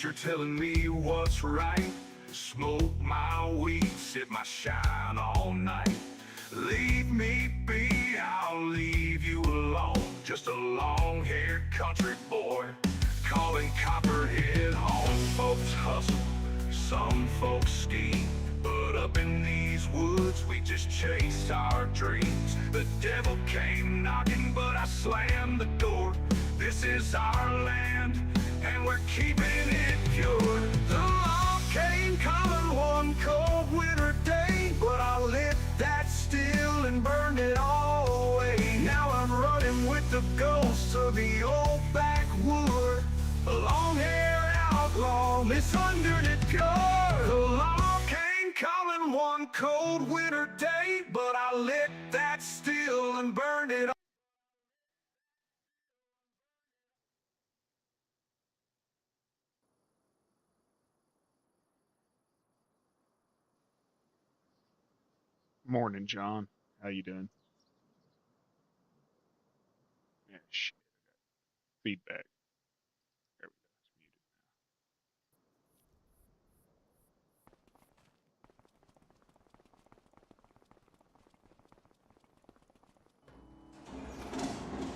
future telling me what's right. Smoke my weed, sip my shine all night. Leave me be, I'll leave you alone. Just a long-haired country boy calling Copperhead home. Folks hustle, some folks scheme, but up in these woods we just chase our dreams. The devil came knocking, but I slammed the door. This is our land, and we're keeping it pure. The law came calling one cold winter day, but I lit that still and burned it all away. Now I'm running with the ghosts of the old backwood, a long-haired outlaw, misunderstood pure. The law came calling one cold winter day, but I lit that still and burned it all. Morning, John. How you doing? Yeah, shit. Feedback. There we go. It's muted.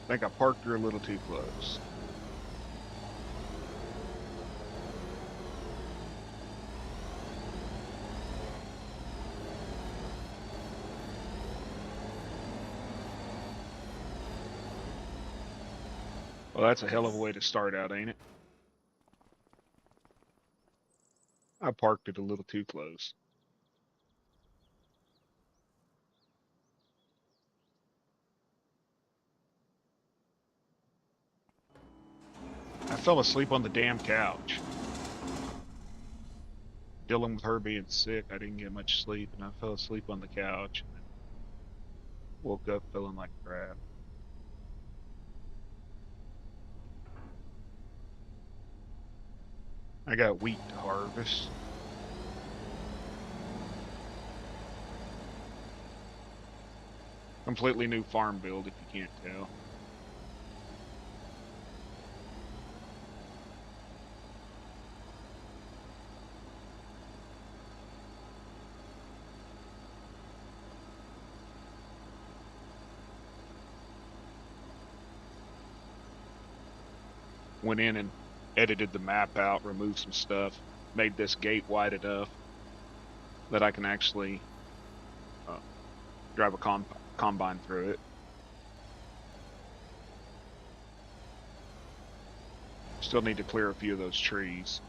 I think I parked her a little too close. Well, that's a hell of a way to start out, ain't it? I parked it a little too close. I fell asleep on the damn couch. Dealing with her being sick, I didn't get much sleep, and I fell asleep on the couch and then woke up feeling like crap. I got wheat to harvest. Completely new farm build, if you can't tell. Went in and edited the map out, removed some stuff, made this gate wide enough that I can actually uh, drive a combine through it. Still need to clear a few of those trees.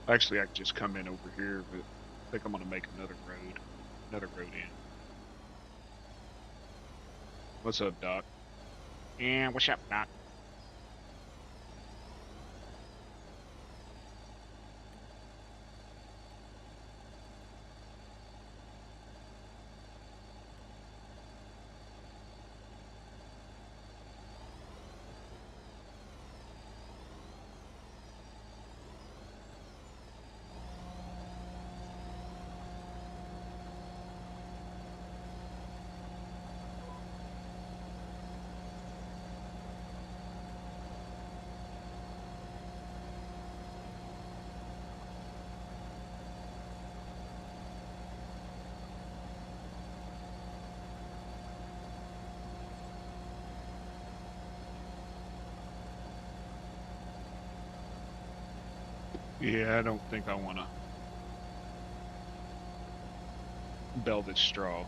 Actually, I could just come in over here, but I think I'm going to make another road in. What's up, Doc? Yeah, what's up, Doc? Yeah, I don't think I want to bell this straw.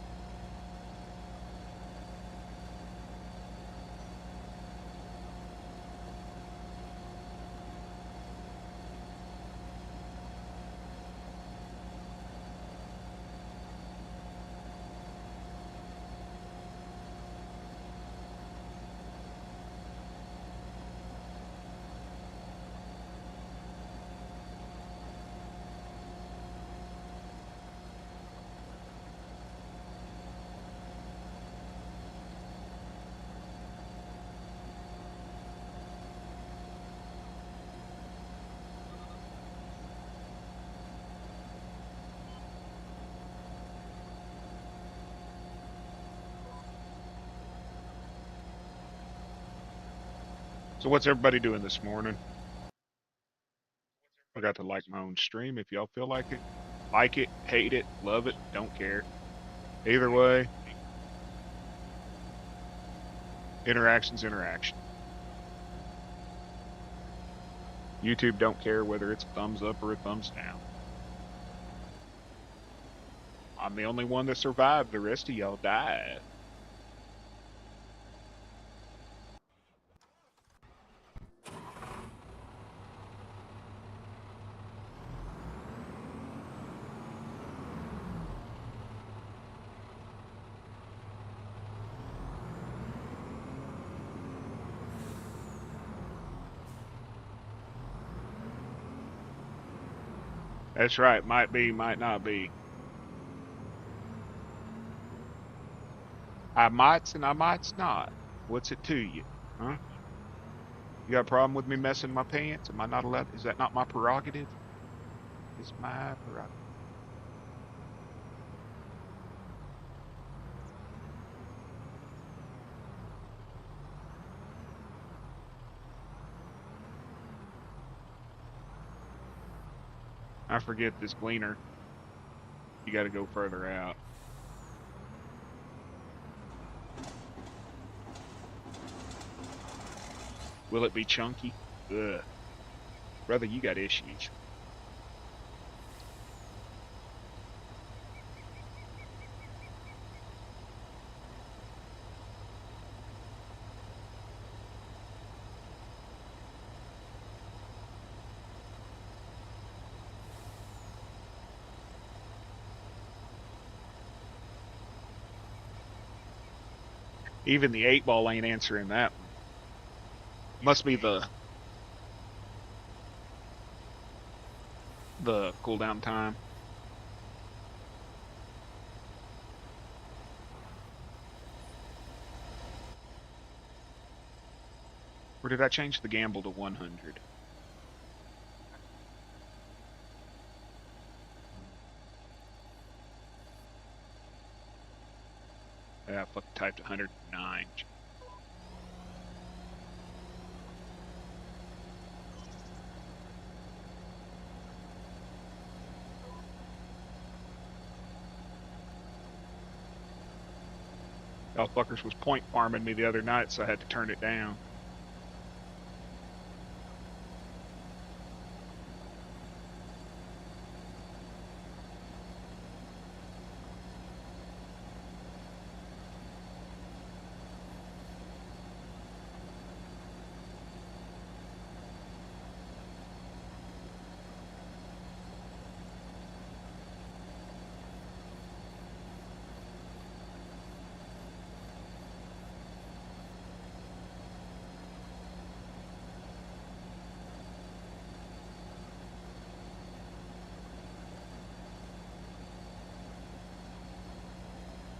So what's everybody doing this morning? I got to like my own stream if y'all feel like it. Like it, hate it, love it, don't care. Either way, interaction's interaction. YouTube don't care whether it's a thumbs up or a thumbs down. I'm the only one that survived. The rest of y'all died. That's right. Might be, might not be. I mights and I mights not. What's it to you? Huh? You got a problem with me messing my pants? Am I not allowed? Is that not my prerogative? It's my prerogative. I forget this gleaner. You got to go further out. Will it be chunky? Ugh. Brother, you got issues. Even the 8-ball ain't answering that one. Must be the cooldown time. Or did I change the gamble to 100? Yeah, I fucking typed 109. Y'all fuckers was point farming me the other night, so I had to turn it down.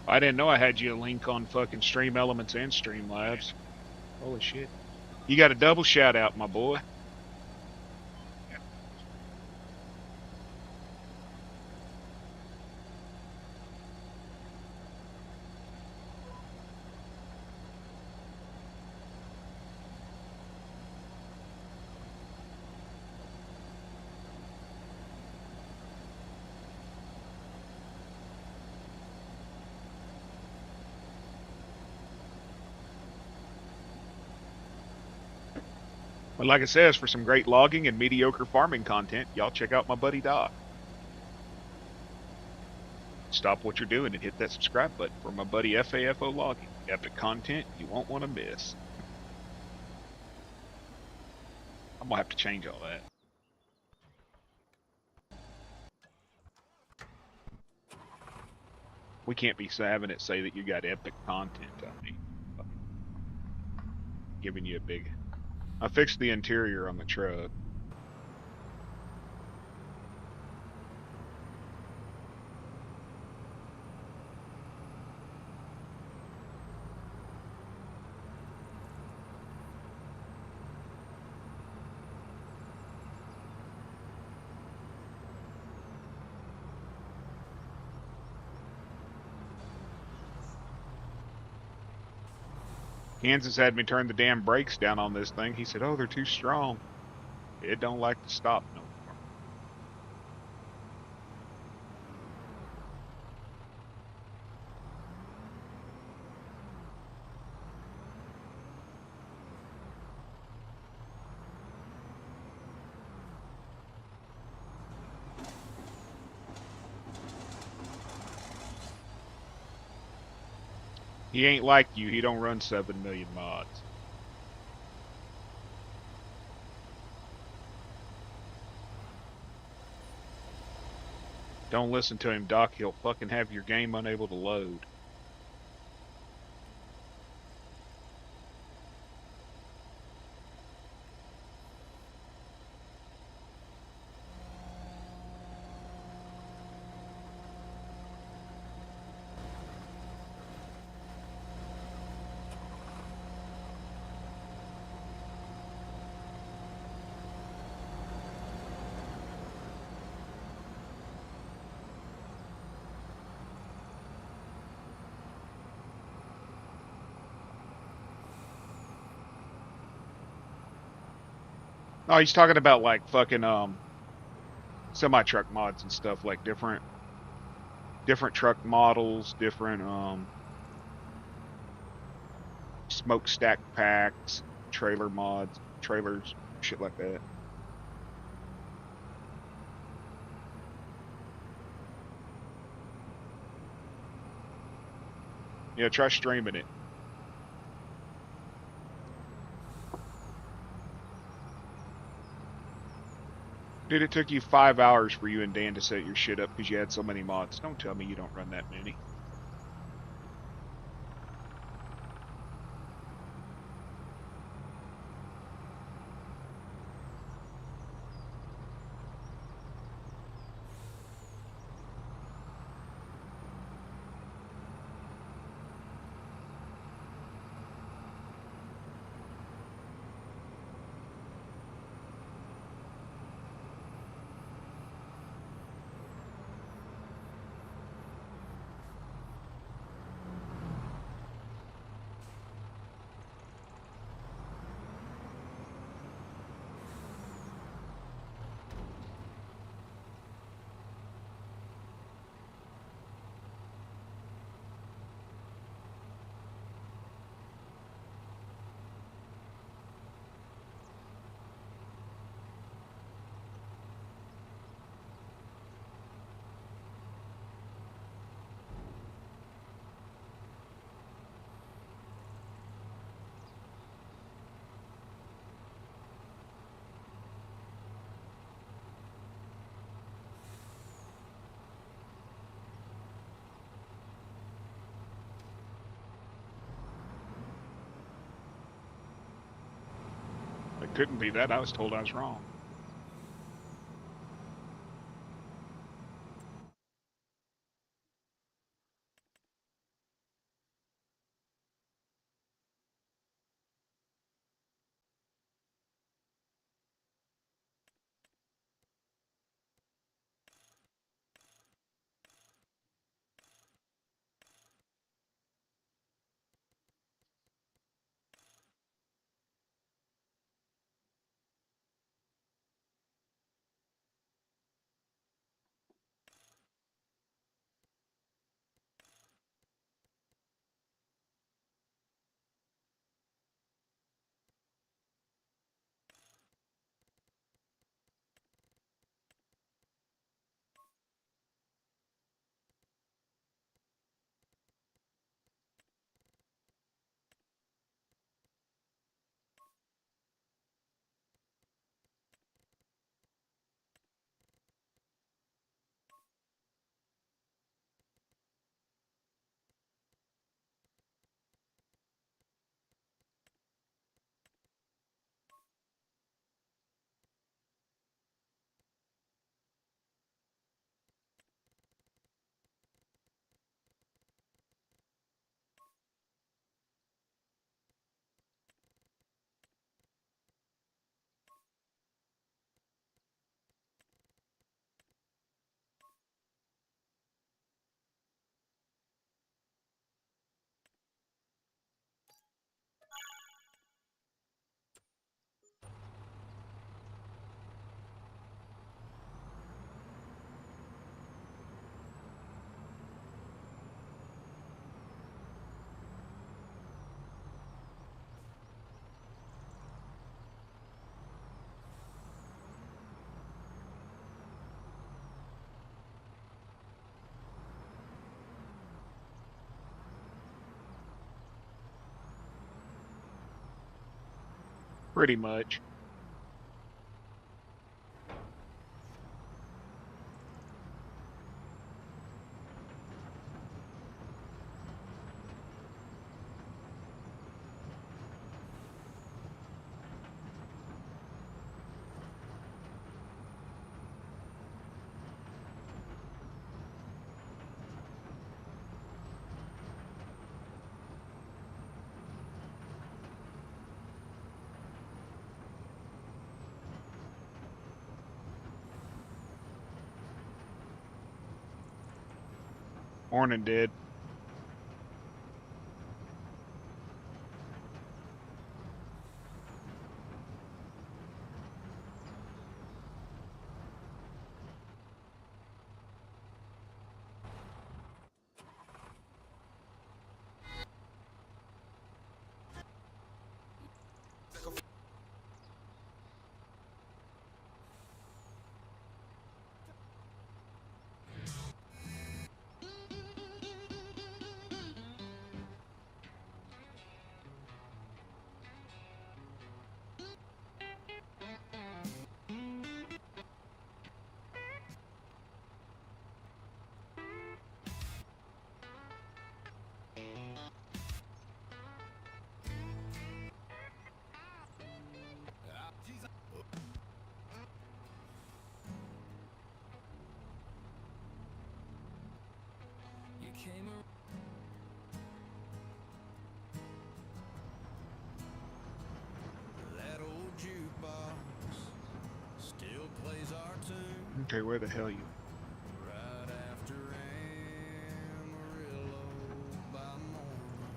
I didn't know I had you a link on fucking Stream Elements and Streamlabs. Holy shit. You got a double shout out, my boy. But like I says, for some great logging and mediocre farming content, y'all check out my buddy Doc. Stop what you're doing and hit that subscribe button for my buddy FAFO Logging. Epic content you won't want to miss. I'm gonna have to change all that. We can't be having it say that you got epic content. I mean, giving you a big. I fixed the interior on the truck. Kansas had me turn the damn brakes down on this thing. He said, "Oh, they're too strong. It don't like to stop no more." He ain't like you. He don't run 7 million mods. Don't listen to him, Doc. He'll fucking have your game unable to load. Oh, he's talking about like fucking semi truck mods and stuff, like different truck models, different smokestack packs, trailer mods, trailers, shit like that. Yeah, try streaming it. Dude, it took you 5 hours for you and Dan to set your shit up because you had so many mods. Don't tell me you don't run that many. It couldn't be that. I was told I was wrong. Pretty much. Morning, did. That old jukebox still plays our tune Okay, where the hell you? right after Amarillo by morning.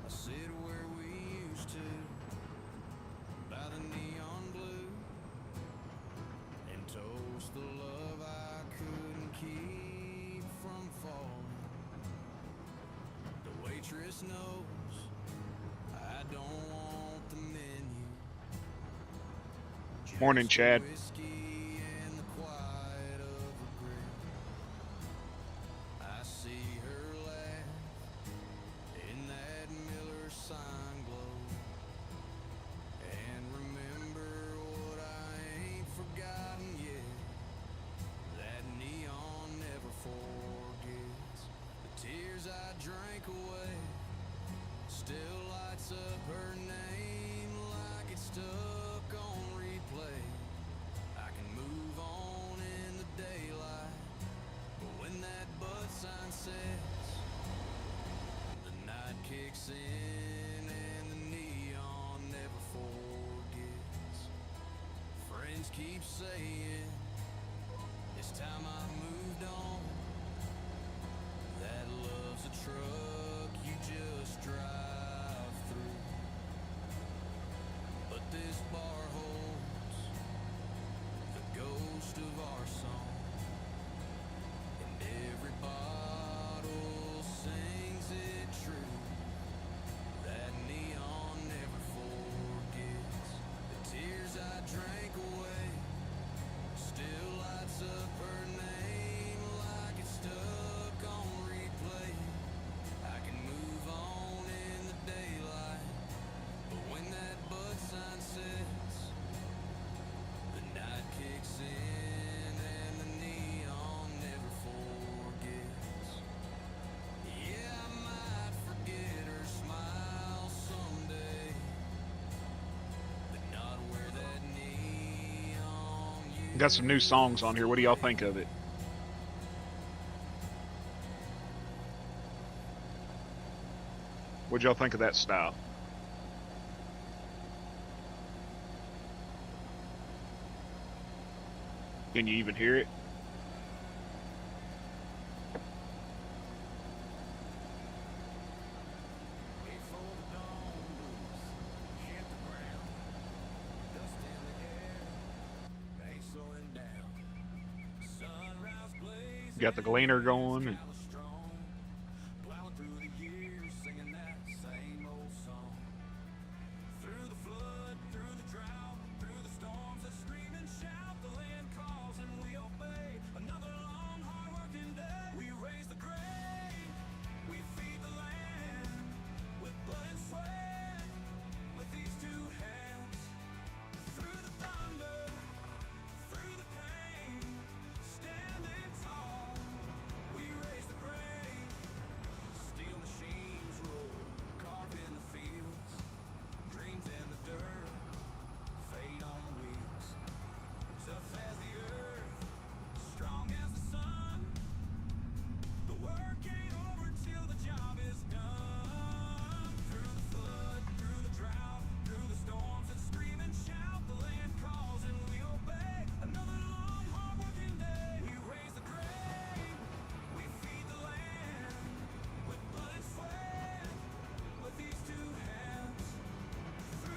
I sit where we used to by the neon blue and toast the love I couldn't keep from falling. The waitress knows I don't want the menu. Morning, Just Chad. whiskey and the quiet of a grill. I see her laugh in that Miller sign glow and remember what I ain't forgotten yet. That neon never forgets. The tears I drank away still lights up her name like it's stuck on replay. I can move on in the daylight, but when that bud sign sets, the night kicks in and the neon never forgets. Friends keep saying it's time I moved on. That love's a truck you just drive through. But this bar holds the ghost of our song, and every bottle sings it true. That neon never forgets. The tears I drank away still lights up her name like it's stuck on replay. I can move on in the daylight, but when that bud sign sets, the night kicks in and the neon never forgets. Yeah, I might forget her smile someday, but not where that neon Got some new songs on here. What do y'all think of it? What'd y'all think of that style? Can you even hear it? Before the dawn blues hit the ground, dust in the air, ain't slowing down. Sunrise blazing, Got the gleaner going. And Dallas strong, plowing through the years, singing that same old song. Through the flood, through the drought, through the storms that scream and shout, the land calls and we obey. Another long, hard-working day. We raise the grain, we feed the land with blood and sweat. With these two hands.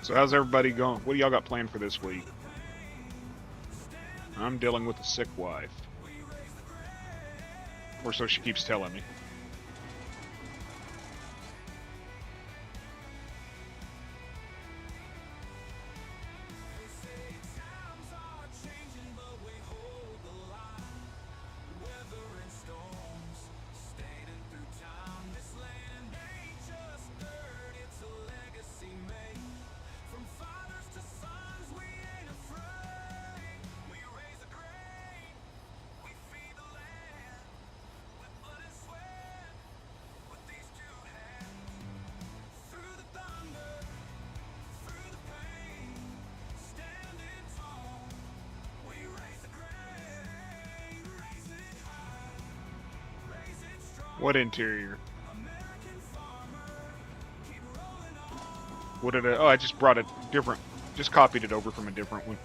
So how's everybody going? What do y'all got planned for this week? I'm dealing with a sick wife. Or so she keeps telling me. What interior? What did I... Oh, I just brought a different... Just copied it over from a different one.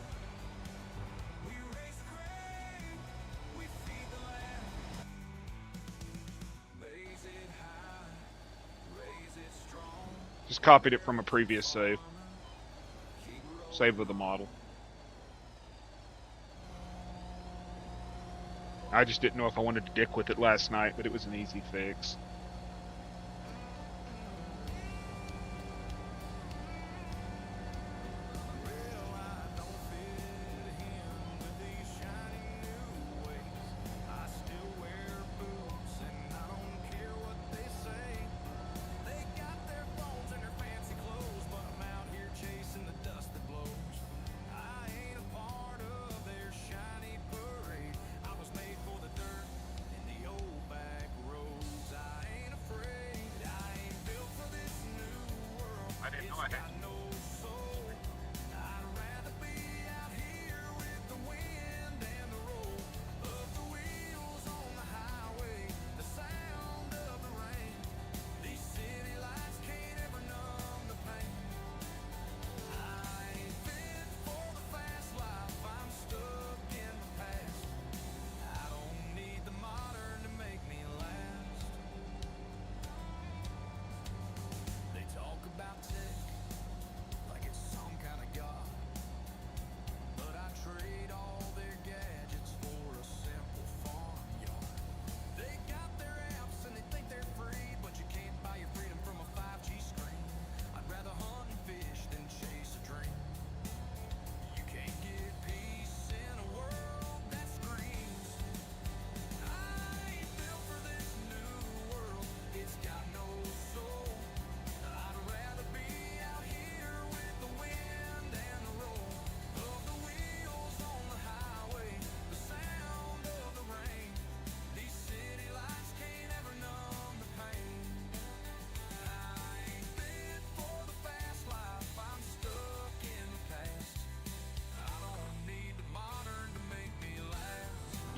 Just copied it from a previous save. Save of the model. I just didn't know if I wanted to dick with it last night, but it was an easy fix.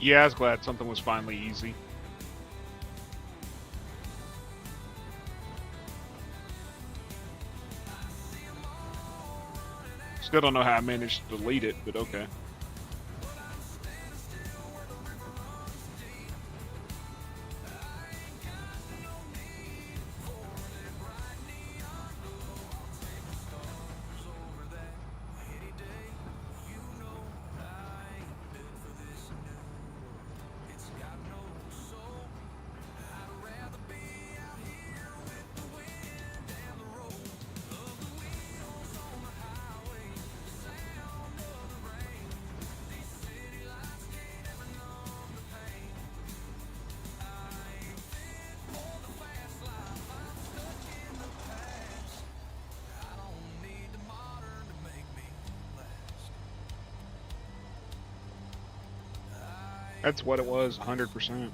Yeah, I was glad something was finally easy. Still don't know how I managed to delete it, but okay. That's what it was, 100%.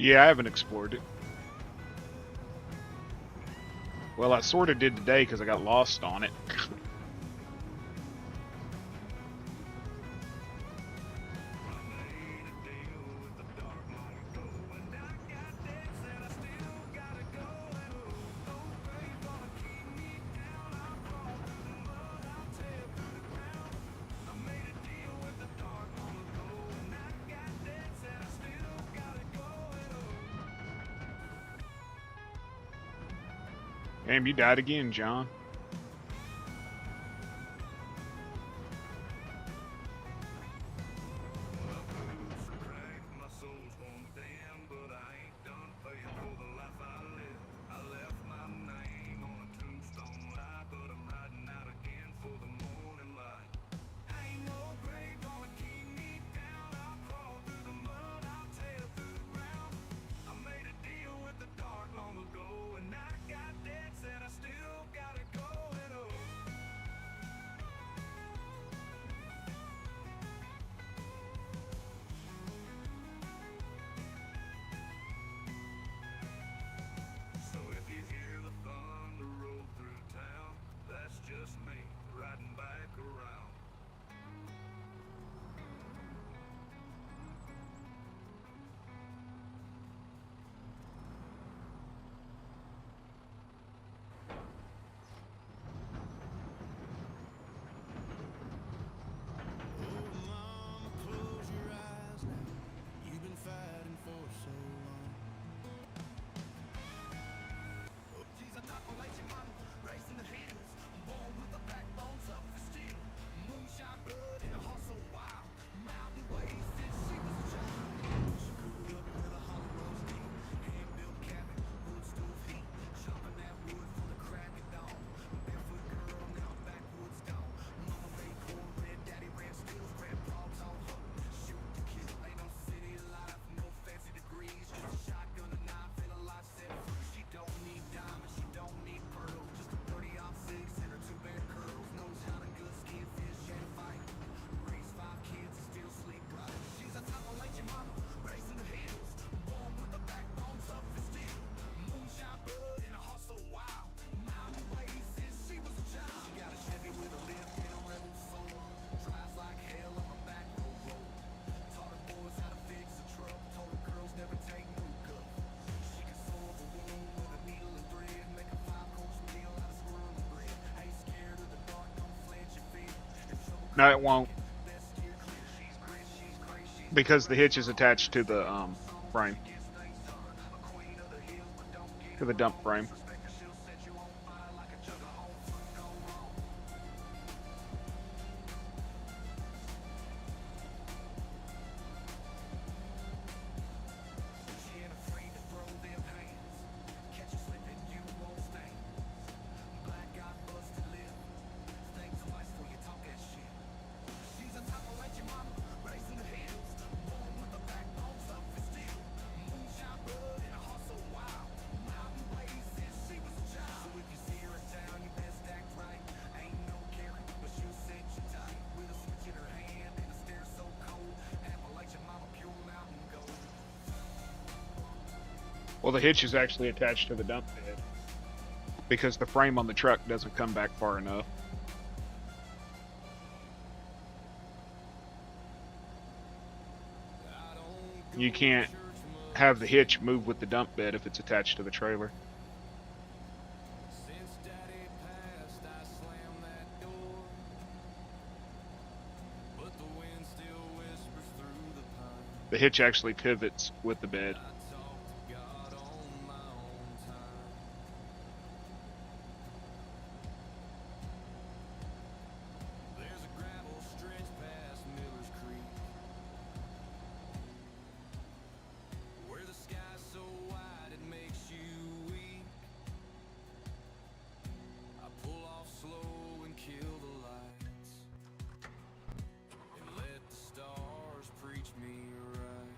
Yeah, I haven't explored it. Well, I sort of did today because I got lost on it. Damn, you died again, John. My soul's one damn, but I ain't done paying for the life I live. I left my name on a tombstone lie, but I'm riding out again for the morning light. Ain't no grave gonna keep me down. I'll crawl through the mud, I'll tear through the ground. I made a deal with the dark long ago, and I got dead set. I still got it going on. So if you hear the thunder roll through town, that's just me riding back around. Mama, close your eyes now. You've been fighting for so long. She's a taco like your mama, racing the hills. Born with the backbone, tough as steel. Moonshine blood in a heart so wild. Mountain ways since she was a child. She grew up with a hollow rose deep. Hand-built cabin, wood stove heat. Chopping that wood for the crack of dawn. Barefoot girl, now backwoods gone. Mama made cornbread, daddy ran stills, grandpa's on hook. Shoot to kill, ain't no city life, no fancy degrees. Just a shotgun, a knife, and a life set free. She don't need diamonds, she don't need pearls. Just a 30-06 and her two bare curls. Knows how to good skin fish and fight. Raised 5 kids and still sleep right. She's a taco like your mama, racing the hills. Born with a backbone, tough as steel. Moonshine blood in a heart so wild. Mountain ways since she was a child. She got a Chevy with a lift and a rebel soul. Drives like hell on a back road. Taught her boys how to fix a truck. Told her girls never take no guff. She can sew up a wound with a needle and thread. Make a 5-course meal out of squirrel and bread. Ain't scared of the dark, don't flinch your feet. If trouble No, it won't, best steer clear. She's great, she's great, she's because the hitch is attached to the frame, gets things done. A queen of the hills, but don't get to the dump frame. respect her, she'll set you on fire like a jug of home food go wrong. She ain't afraid to throw them hands. Catch you slipping, you won't stand. Black got busted lip. Think twice before you talk that shit. She's a taco like your mama, racing the hills. Born with a backbone, tough as steel. Moonshine blood in a heart so wild. Mountain ways since she was a child. So if you see her in town, you best act right. Ain't no caring, but she'll set you tight. With a switch in her hand and a stare so cold. Appalachia mama, pure mountain gold. Well, the hitch is actually attached to the dump bed because the frame on the truck doesn't come back far enough. You can't have the hitch move with the dump bed if it's attached to the trailer. Since daddy passed, I slammed that door. But the wind still whispers through the pine. The hitch actually pivots with the bed. I talk to God on my own time. There's a gravel stretch past Miller's Creek, where the sky's so wide it makes you weak. I pull off slow and kill the lights, and let the stars preach me right.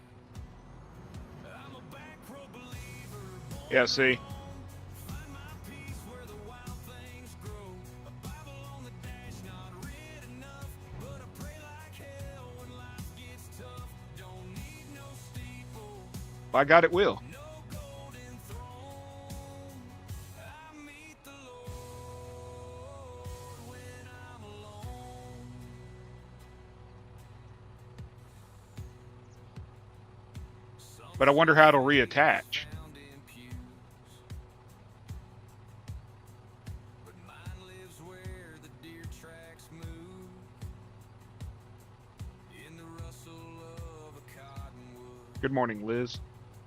I'm a back row believer, born Yeah, see, find my peace where the wild things grow. A Bible on the dash, not read enough, but I pray like hell when life gets tough. Don't need no steeple, By God, it will. No golden throne. I meet the Lord when I'm alone. But I wonder how it'll reattach. Found in pews, but mine lives where the deer tracks move, in the rustle of a cottonwood. Good morning, Liz.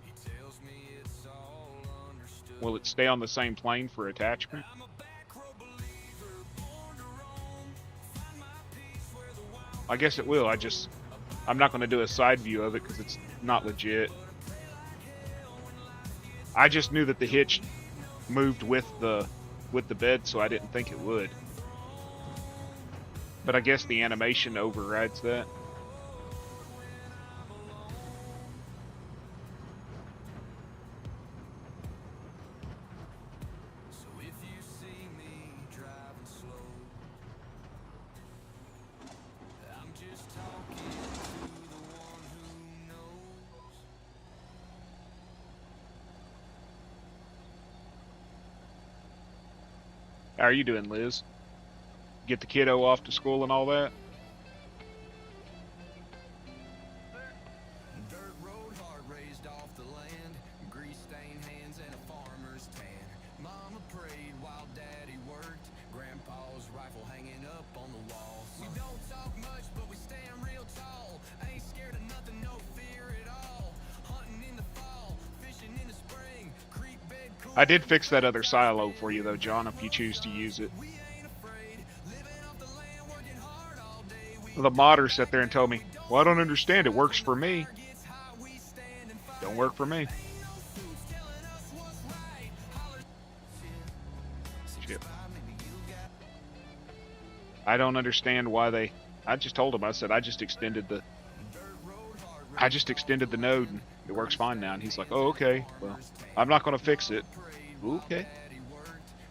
He tells me it's all understood. Will it stay on the same plane for attachment? I'm a back row believer, born to roam, find my peace where the wild. I guess it will. I'm not going to do a side view of it because it's not legit. I just knew that the hitch moved with the bed, so I didn't think it would. But I guess the animation overrides that. So if you see me driving slow, I'm just talking to the one who knows. How are you doing, Liz? Get the kiddo off to school and all that? Dirt road, hard raised off the land, grease-stained hands and a farmer's tan. Mama prayed while daddy worked, grandpa's rifle hanging up on the wall. We don't talk much, but we stand real tall. Ain't scared of nothing, no fear at all. Hunting in the fall, fishing in the spring, creek bed cool. I did fix that other silo for you, though, John, if you choose to use it. We ain't afraid, living off the land, working hard all day. We The modder sat there and told me, well, I don't understand. It works for me. gets high, we stand and fight. Don't work for me. Ain't no suits telling us what's right. Holler, Shit. maybe you got. I don't understand why they... I just told him, I said, I just extended the node and it works fine now. And he's like, oh, okay. Well, I'm not going to fix it. Okay.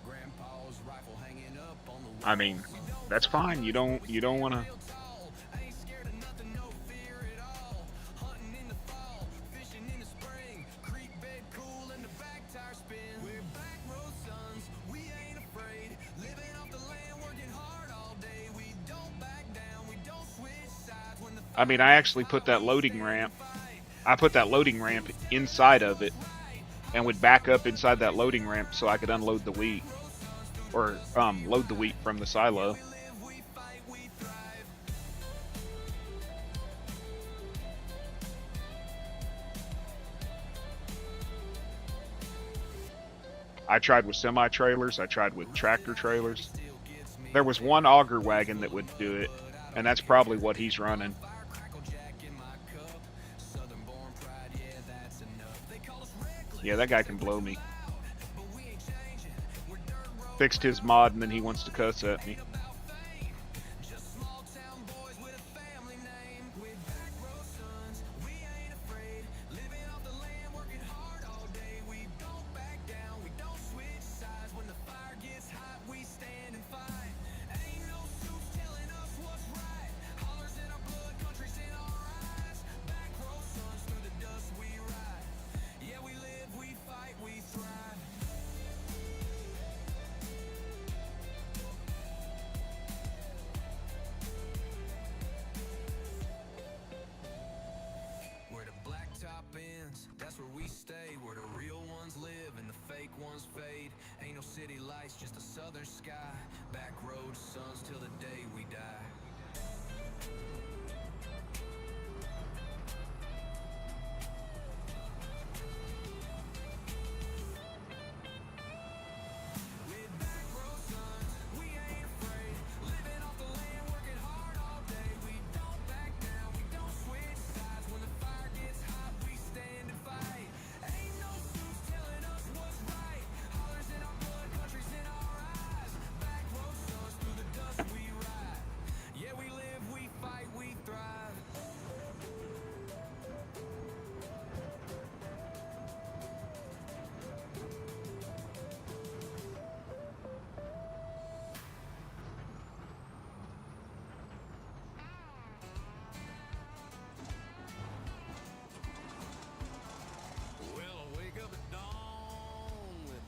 Grandpa's rifle hanging up on the wall. I mean, that's fine. You don't want to... Ain't scared of nothing, no fear at all. Hunting in the fall, fishing in the spring, creek bed cool and the back tire spin. We're back road sons, we ain't afraid. Living off the land, working hard all day. We don't back down, we don't switch sides when the I mean, I actually put that loading ramp... I put that loading ramp inside of it and would back up inside that loading ramp so I could unload the wheat. Or, load the wheat from the silo. live, we fight, we thrive. I tried with semi-trailers. I tried with tractor trailers. There was one auger wagon that would do it, and that's probably what he's running. Crackle Jack in my cup, Southern born pride, yeah, that's enough. They call us reckless, Yeah, that guy can blow me. but we ain't changing. We're dirt road Fixed his mod, and then he wants to cuss at me. about fame. Just small town boys with a family name. We're back row sons, we ain't afraid. Living off the land, working hard all day. We don't back down, we don't switch sides. When the fire gets hot, we stand and fight. Ain't no suits telling us what's right. Hollers in our blood, country's in our eyes. Back row sons, through the dust we ride. Yeah, we live, we fight, we thrive. Where the blacktop ends, that's where we stay. Where the real ones live and the fake ones fade. Ain't no city lights, just a southern sky. Back road sons till the day we die. We're back road sons, we ain't afraid. Living off the land, working hard all day. We don't back down, we don't switch sides. When the fire gets hot, we stand and fight. Ain't no suits telling us what's right. Hollers in our blood, country's in our eyes. Back road sons, through the dust we ride. Yeah, we live, we fight, we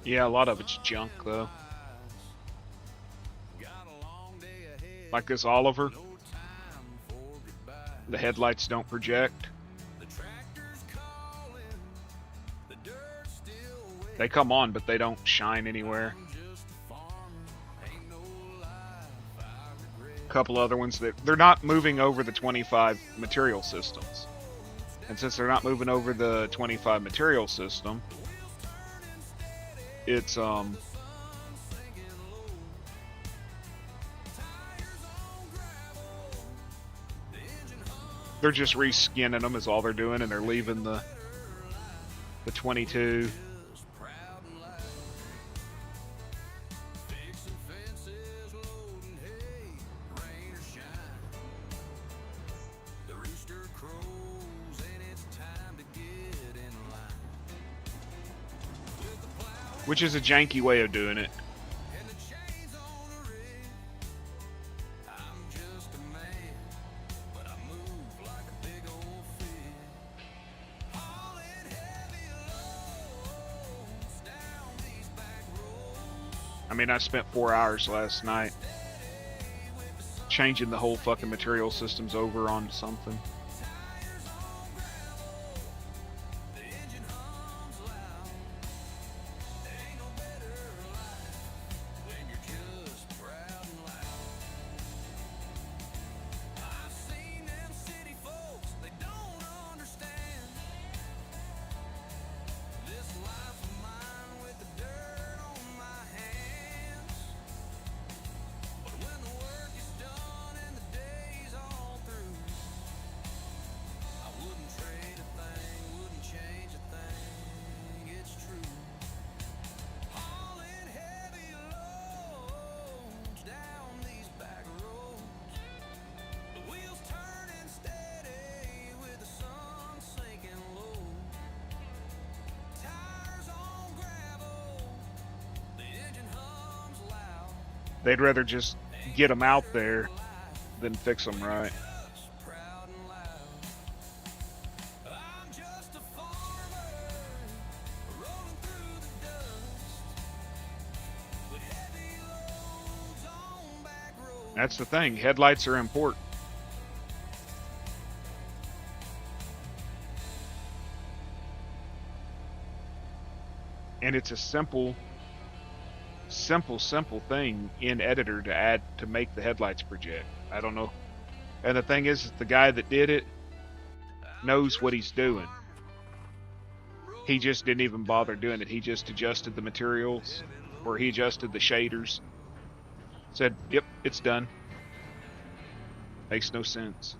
Yeah, a lot of it's junk though. Like this Oliver, the headlights don't project. They come on, but they don't shine anywhere. A couple other ones that they're not moving over the 25 material systems. And since they're not moving over the 25 material system, it's they're just reskinning them is all they're doing, and they're leaving the 22. Which is a janky way of doing it. I mean, I spent 4 hours last night changing the whole fucking material systems over onto something. They'd rather just get them out there than fix them right. That's the thing. Headlights are important. And it's a simple thing in editor to add to make the headlights project. I don't know. And the thing is the guy that did it knows what he's doing. He just didn't even bother doing it. He just adjusted the materials, or he adjusted the shaders. Said, yep, it's done. Makes no sense.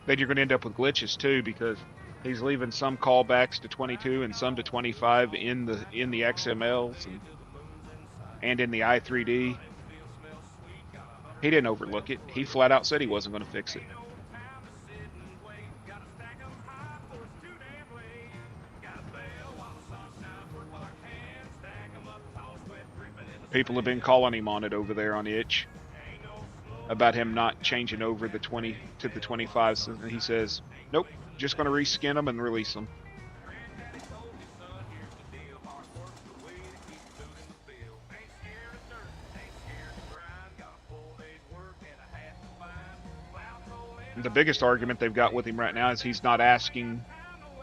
Then you're going to end up with glitches too, because he's leaving some callbacks to 22 and some to 25 in the XMLs and in the i3D. He didn't overlook it. He flat out said he wasn't going to fix it. People have been calling him on it over there on Itch about him not changing over the 20 to the 25s, and he says, nope, just going to reskin them and release them. And the biggest argument they've got with him right now is he's not asking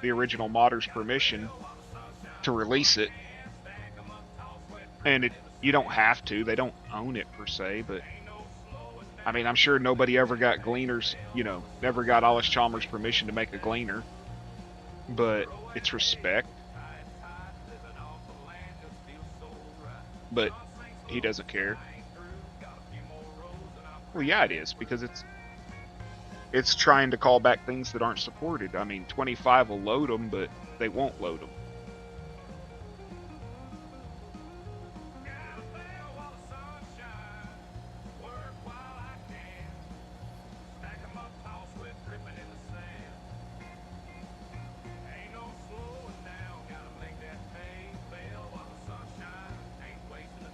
the original modder's permission to release it. And you don't have to. They don't own it per se, but I mean, I'm sure nobody ever got Gleaner's, never got Alice Chalmers' permission to make a Gleaner, but it's respect. But he doesn't care. Well, yeah, it is, because it's trying to call back things that aren't supported. I mean, 25 will load them, but they won't load them.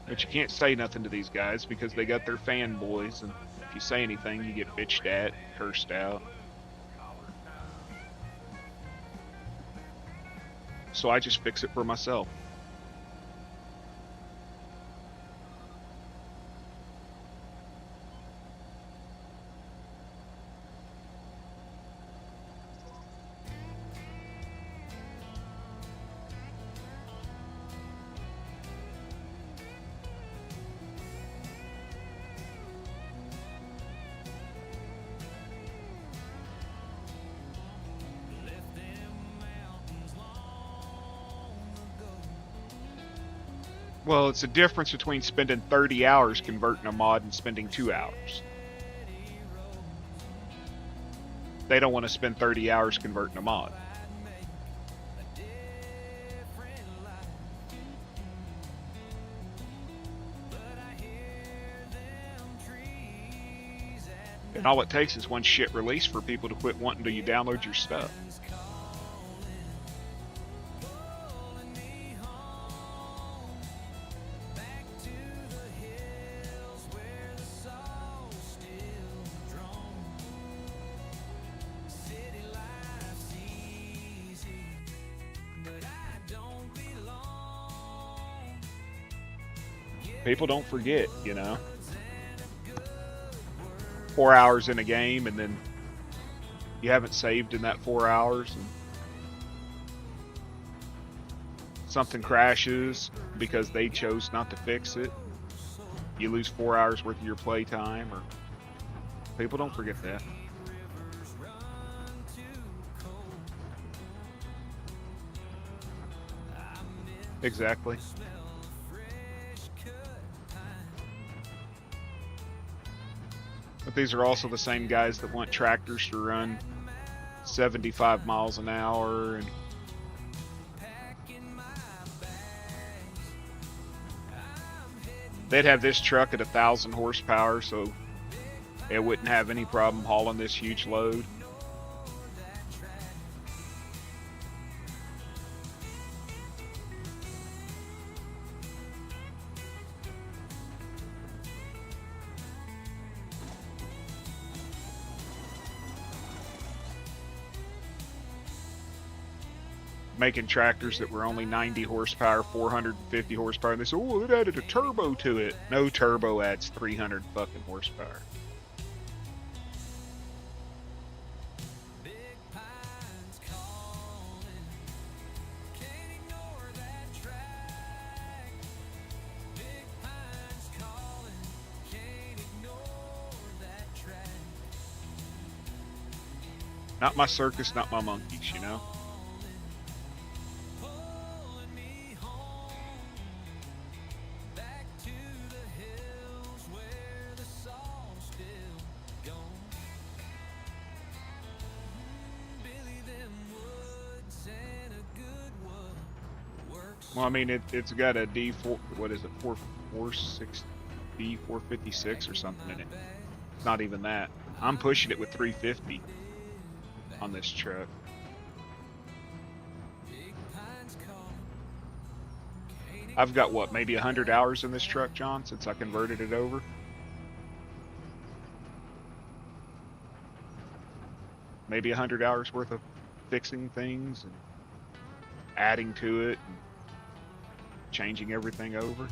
But you can't say nothing to these guys because they got their fanboys, and if you say anything, you get bitched at, cursed out. so I just fix it for myself. Well, it's a difference between spending 30 hours converting a mod and spending 2 hours. They don't want to spend 30 hours converting a mod. And all it takes is one shit release for people to quit wanting to you download your stuff. People don't forget, you know. 4 hours in a game and then you haven't saved in that 4 hours and something crashes because they chose not to fix it. You lose 4 hours worth of your playtime, or people don't forget that. Exactly. But these are also the same guys that want tractors to run 75 miles an hour and they'd have this truck at 1,000 horsepower, so it wouldn't have any problem hauling this huge load. Making tractors that were only 90 horsepower, 450 horsepower, and they said, oh, it added a turbo to it. No turbo adds 300 fucking horsepower. Not my circus, not my monkeys, you know? Well, I mean, it's got a D4, what is it, 446, D456 or something in it. It's not even that. I'm pushing it with 350 on this truck. I've got, what, maybe 100 hours in this truck, John, since I converted it over? Maybe 100 hours worth of fixing things and adding to it and changing everything over.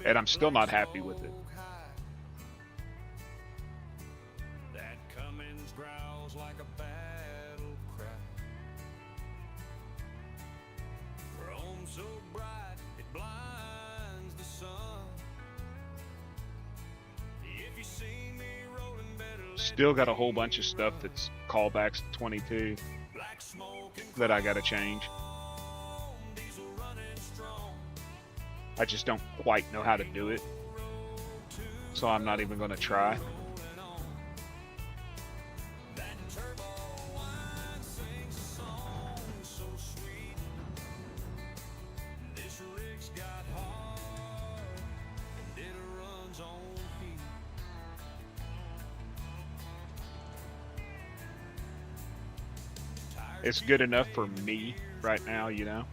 And I'm still not happy with it. That Cummins growls like a battle cry. Chrome so bright it blinds the sun. If you see me rolling better, Still got a whole bunch of stuff that's callbacks to 22 that I gotta change. I just don't quite know how to do it, so I'm not even going to try. It's good enough for me right now, you know.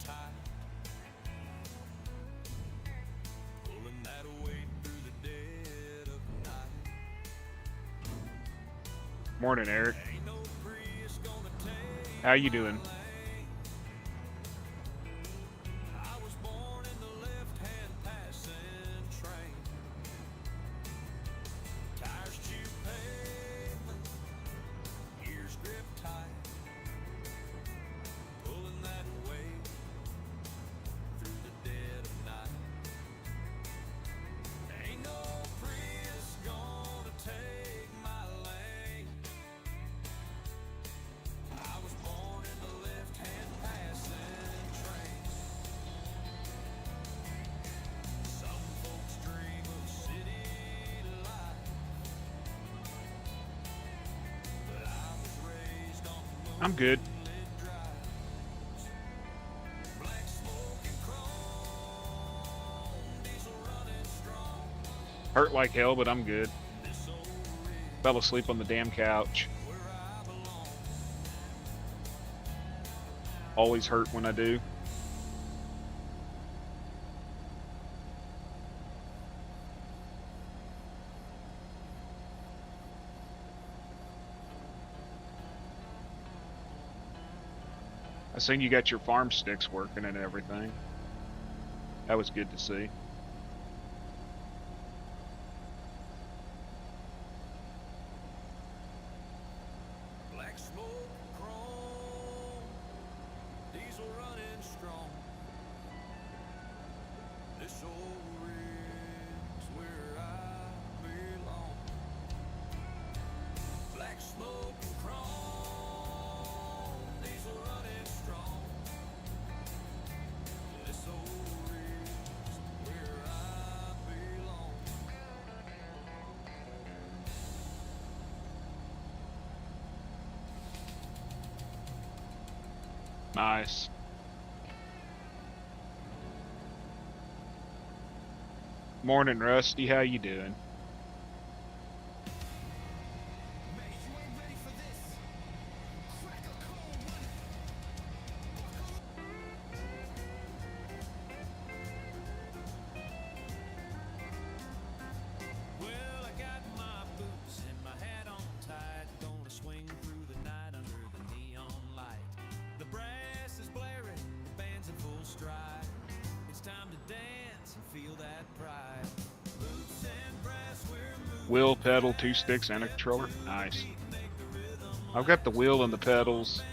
pulling that weight through the dead of night. Morning, Eric. Ain't no Prius gonna take How you doing? I was born in the left-hand passing train. Tires chew pavement, ears grip tight, pulling that weight through the dead of night. Ain't no Prius gonna take my lane. I was born in the left-hand passing train. Some folks dream of city life, but I was raised on I'm good. moonlit drives. Black smoke and chrome, diesel running strong. Hurt like hell, but I'm good. This old rig Fell asleep on the damn couch. where I belong. Always hurt when I do. I seen you got your farm sticks working and everything. That was good to see. Black smoke, chrome, diesel running strong. This old rig's where I belong. Black smoke and chrome, diesel running strong. This old rig's where I belong. Nice. Morning, Rusty. How you doing? Well, I got my boots and my hat on tight, gonna swing through the night under the neon light. The brass is blaring, the band's in full stride. It's time to dance and feel that pride. Boots and brass, we're moving. Wheel, pedal, 2 sticks, and a controller. Nice. I've got the wheel and the pedals.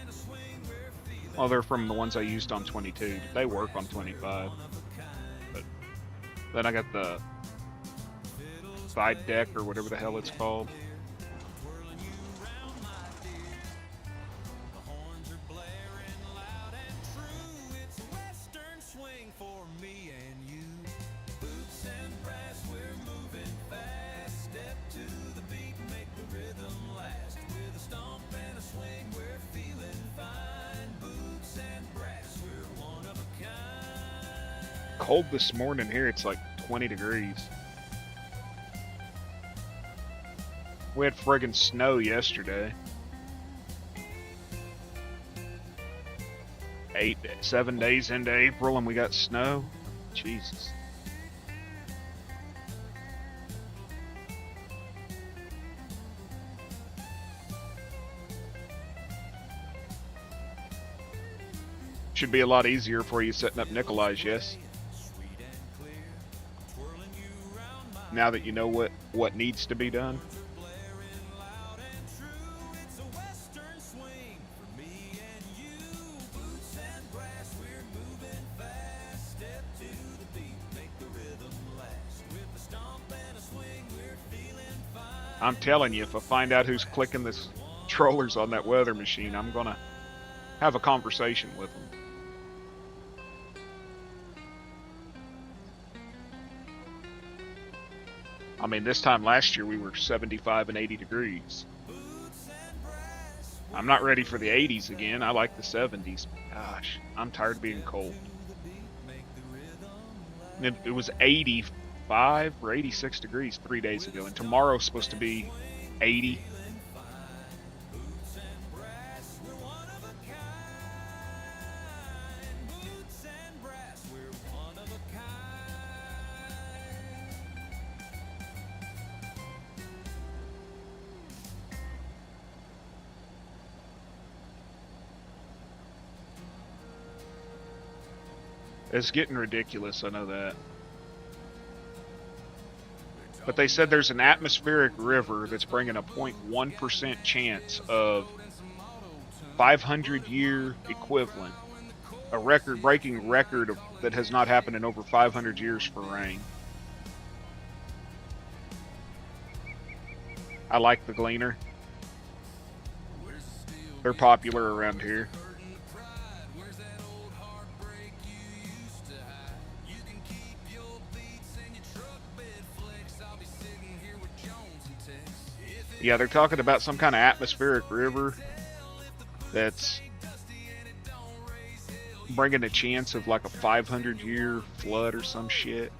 Well, they're from the ones I used on 22. They work on 25. But then I got the side deck or whatever the hell it's called. Twirling you round, my dear. The horns are blaring loud and true. It's a western swing for me and you. Boots and brass, we're moving fast. Step to the beat, make the rhythm last. With a stomp and a swing, we're feeling fine. Boots and brass, we're one of a kind. Cold this morning here. It's like 20 degrees. We had friggin' snow yesterday. 7 days into April and we got snow. Jesus. Should be a lot easier for you setting up Nikolai's, yes? Sweet and clear, twirling you round, my Now that you know what needs to be done. blaring loud and true. It's a western swing for me and you. Boots and brass, we're moving fast. Step to the beat, make the rhythm last. With a stomp and a swing, we're feeling fine. I'm telling you, if I find out who's clicking the controllers on that weather machine, I'm gonna have a conversation with them. I mean, this time last year we were 75 and 80 degrees. I'm not ready for the 80s again. I like the 70s. Gosh, I'm tired of being cold. It was 85 or 86 degrees 3 days ago, and tomorrow's supposed to be 80. It's getting ridiculous, I know that. But they said there's an atmospheric river that's bringing a 0.1% chance of 500-year equivalent. A record-breaking record that has not happened in over 500 years for rain. I like the Gleaner. They're popular around here. Yeah, they're talking about some kind of atmospheric river that's bringing a chance of like a 500-year flood or some shit.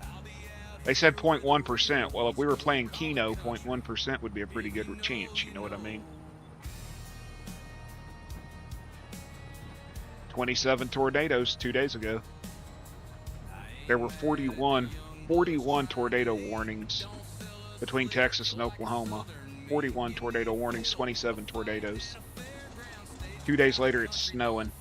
They said 0.1%. Well, if we were playing Keno, 0.1% would be a pretty good chance. You know what I mean? 27 tornadoes 2 days ago. There were 41 tornado warnings between Texas and Oklahoma. 41 tornado warnings, 27 tornadoes. 2 days later, it's snowing.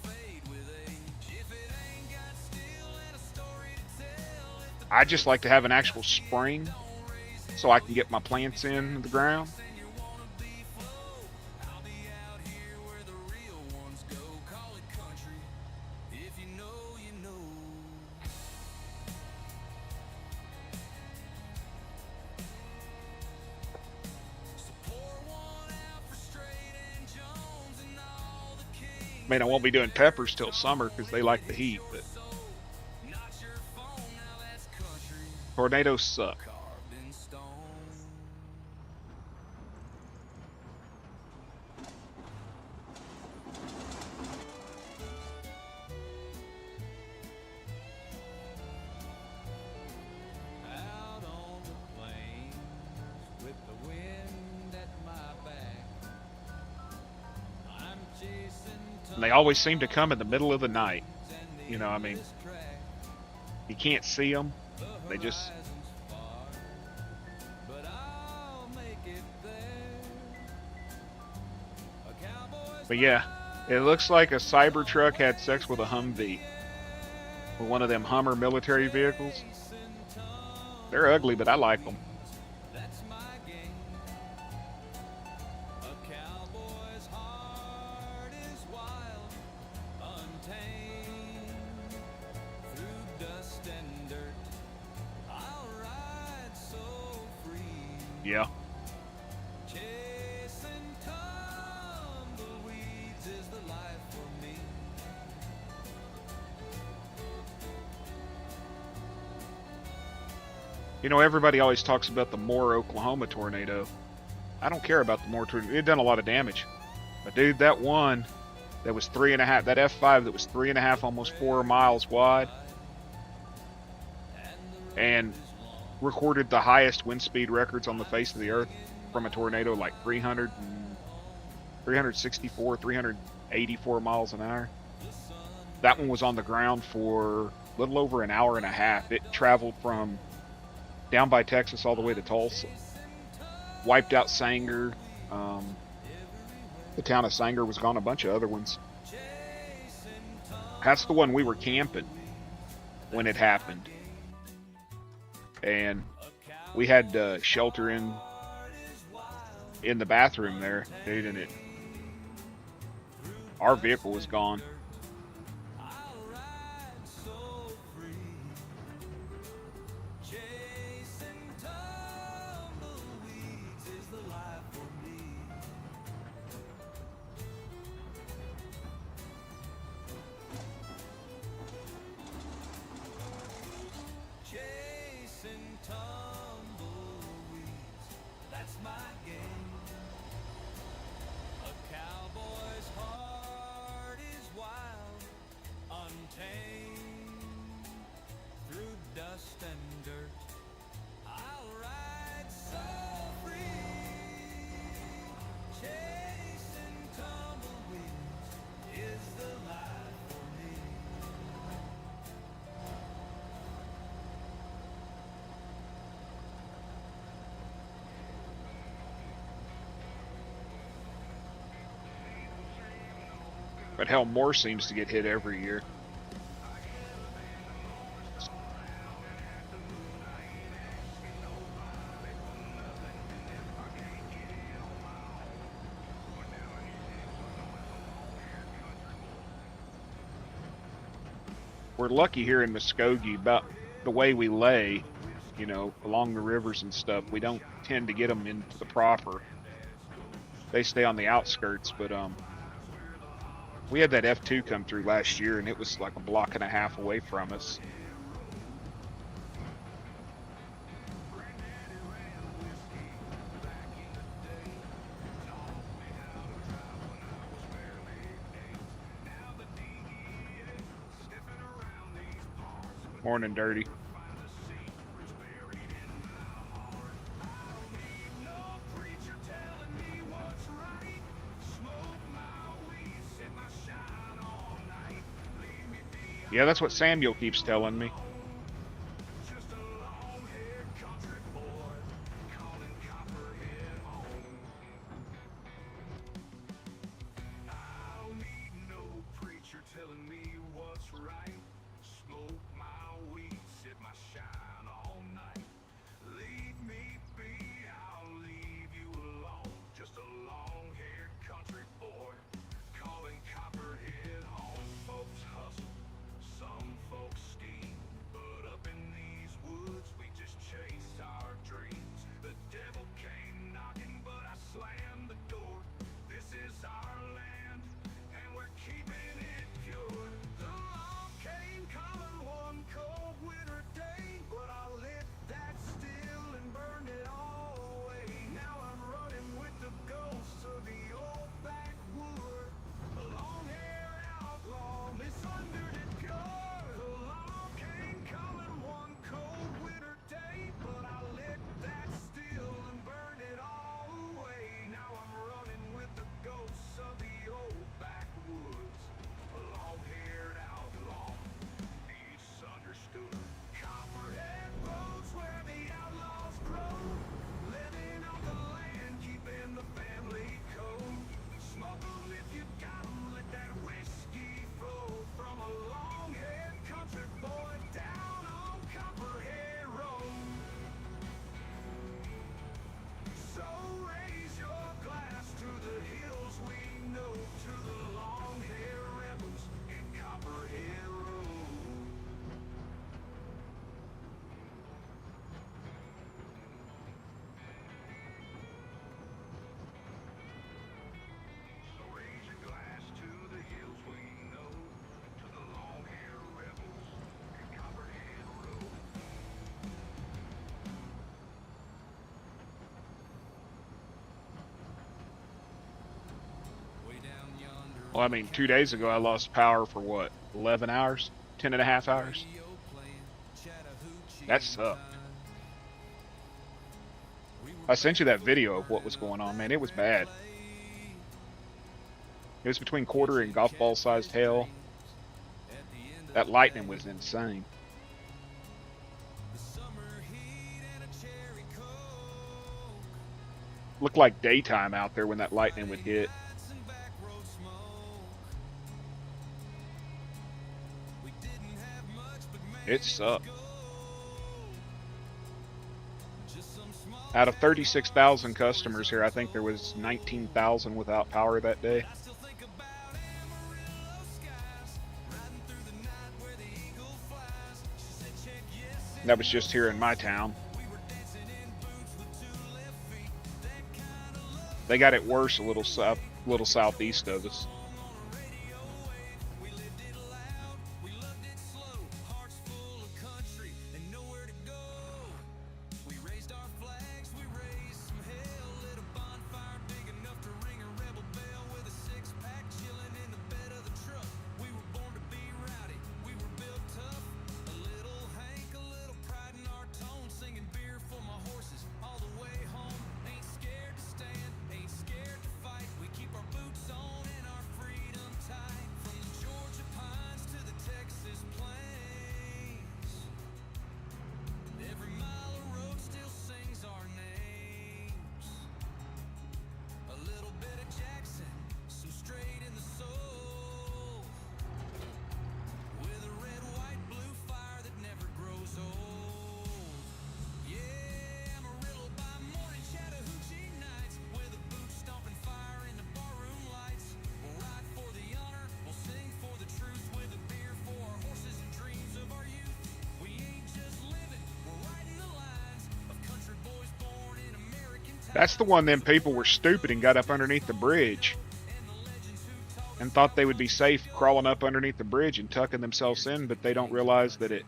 I just like to have an actual spring so I can get my plants in the ground. Man, I won't be doing peppers till summer because they like the heat, but tornadoes suck. And they always seem to come in the middle of the night. You know, I mean, you can't see them. They just... But yeah, it looks like a Cybertruck had sex with a Humvee. With one of them Hummer military vehicles. They're ugly, but I like them. Yeah. You know, everybody always talks about the Moore, Oklahoma tornado. I don't care about the Moore tornado. It done a lot of damage. But dude, that one that was 3.5, that F5 that was 3.5, almost 4 miles wide, and recorded the highest wind speed records on the face of the earth from a tornado, like 364, 384 miles an hour. That one was on the ground for a little over an hour and a half. It traveled from down by Texas all the way to Tulsa. Wiped out Sanger. The town of Sanger was gone. A bunch of other ones. That's the one we were camping when it happened. And we had shelter in the bathroom there, dude, and our vehicle was gone. But hell, Moore seems to get hit every year. we're lucky here in Muskogee about the way we lay, you know, along the rivers and stuff. We don't tend to get them into the proper. They stay on the outskirts, but we had that F2 come through last year, and it was like a block and a half away from us. Morning, Dirty. Yeah, that's what Samuel keeps telling me. Well, I mean, 2 days ago I lost power for what, 11 hours? 10 and a half hours? That sucked. I sent you that video of what was going on, man. It was bad. It was between quarter and golf ball sized hail. That lightning was insane. Looked like daytime out there when that lightning would hit. It sucked. Out of 36,000 customers here, I think there was 19,000 without power that day. That was just here in my town. They got it worse a little southeast of us. That's the one them people were stupid and got up underneath the bridge and thought they would be safe crawling up underneath the bridge and tucking themselves in, but they don't realize that it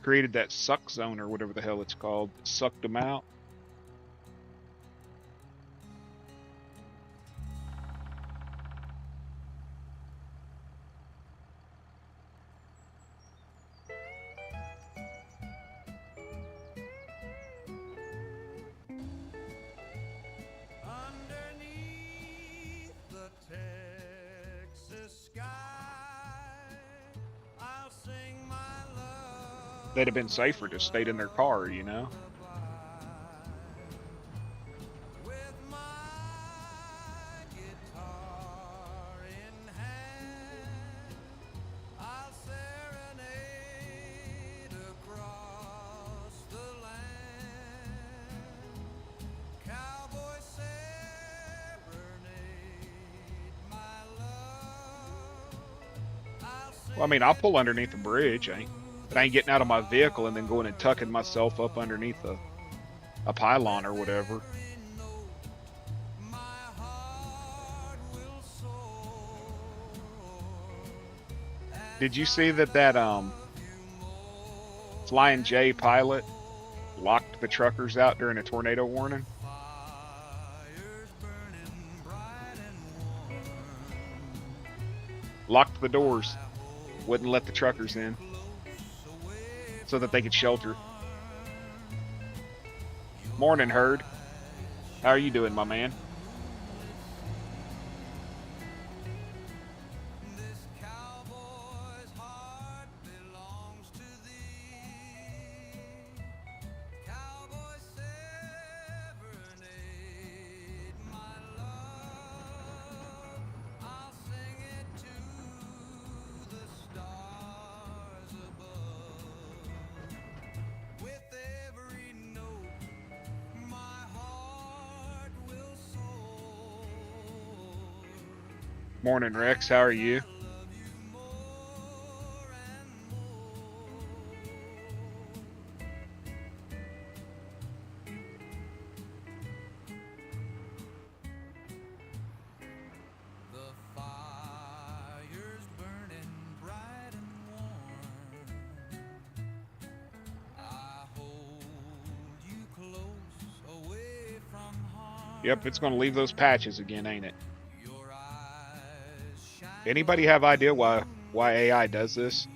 created that suck zone or whatever the hell it's called. It sucked them out. Underneath the Texas sky, I'll sing my love. They'd have been safer to stayed in their car, you know? With my guitar in hand, I'll serenade across the land. Cowboy serenade, my love. Well, I mean, I'll pull underneath the bridge. But I ain't getting out of my vehicle and then going and tucking myself up underneath a pylon or whatever. Did you see that Flying J pilot locked the truckers out during a tornado warning? Locked the doors, wouldn't let the truckers in so that they could shelter. Morning, Herd. How are you doing, my man? Morning, Rex. How are you? Yep, it's going to leave those patches again, ain't it? Anybody have idea why AI does this?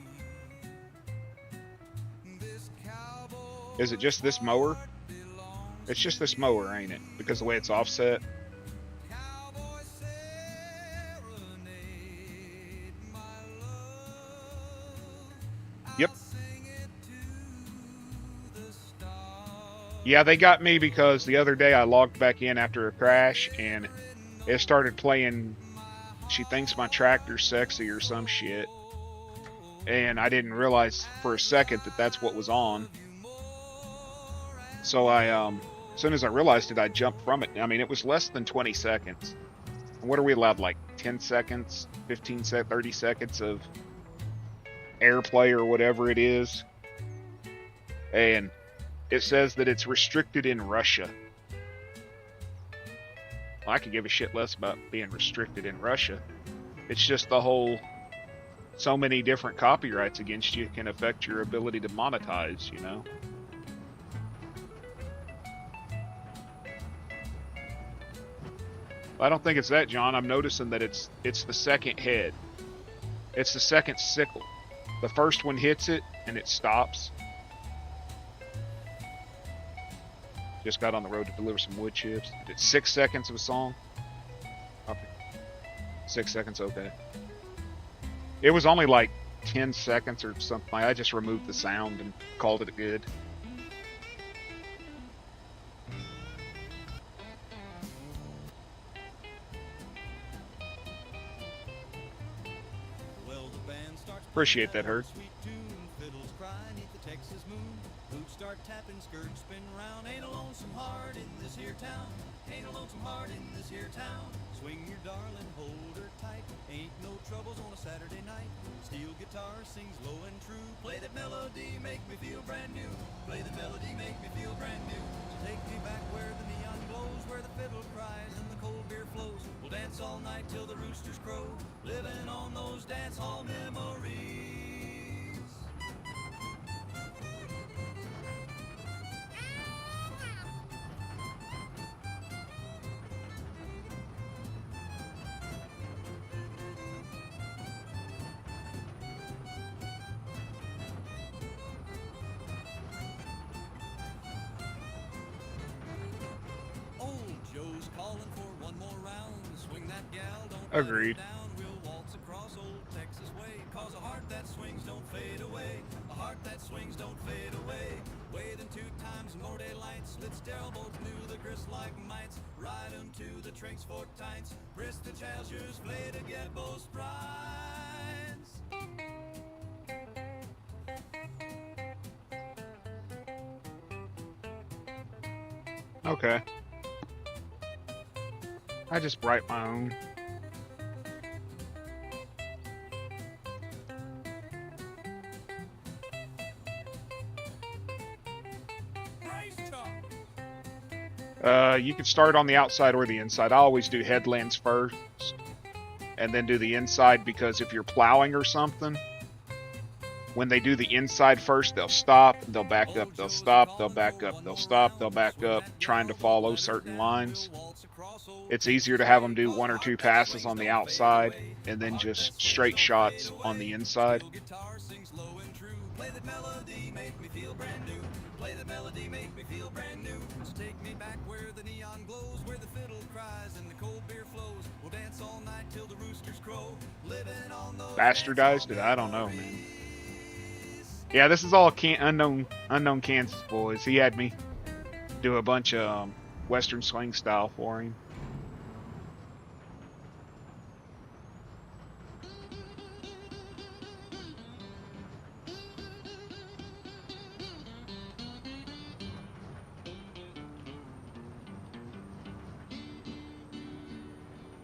Is it just this mower? It's just this mower, ain't it? Because the way it's offset. Yep. Yeah, they got me because the other day I logged back in after a crash and it started playing She Thinks My Tractor's Sexy or some shit. And I didn't realize for a second that that's what was on. So as soon as I realized it, I jumped from it. I mean, it was less than 20 seconds. And what are we allowed, like 10 seconds, 30 seconds of airplay or whatever it is? And it says that it's restricted in Russia. Well, I could give a shit less about being restricted in Russia. It's just the whole, so many different copyrights against you can affect your ability to monetize, you know? I don't think it's that, John. I'm noticing that it's the second head. It's the second sickle. The first one hits it and it stops. Just got on the road to deliver some wood chips. It's 6 seconds of a song. Okay. 6 seconds, okay. It was only like 10 seconds or something. I just removed the sound and called it good. Appreciate that, Herd. Boots start tapping, skirts spin round. Ain't a lonesome heart in this here town. Ain't a lonesome heart in this here town. Swing your darling, hold her tight. Ain't no troubles on a Saturday night. Steel guitar sings low and true. Play that melody, make me feel brand new. Play the melody, make me feel brand new. So take me back where the neon glows, where the fiddle cries and the cold beer flows. We'll dance all night till the roosters crow, living on those dance hall memories. Old Joe's calling for one more round. Swing that gal, don't let her Agreed. down. We'll waltz across old Texas way. Cause a heart that swings don't fade away. A heart that swings don't fade away. Wade 'em 2 times more daylight. Split sterile bolts new the grist like mites. Ride 'em to the trinks 4 times. Brisk the chasers play to get both sprites. Okay. I just write my own. You can start on the outside or the inside. I always do headlands first and then do the inside, because if you're plowing or something, when they do the inside first, they'll stop, they'll back up, they'll stop, they'll back up, they'll stop, they'll back up, trying to follow certain lines. It's easier to have them do 1 or 2 passes on the outside and then just straight shots on the inside. Guitar sings low and true. Play that melody, make me feel brand new. Play that melody, make me feel brand new. So take me back where the neon glows, where the fiddle cries and the cold beer flows. We'll dance all night till the roosters crow. Living on those Bastardized it? I don't know, man. Yeah, this is all unknown Kansas boys. He had me do a bunch of Western swing style for him.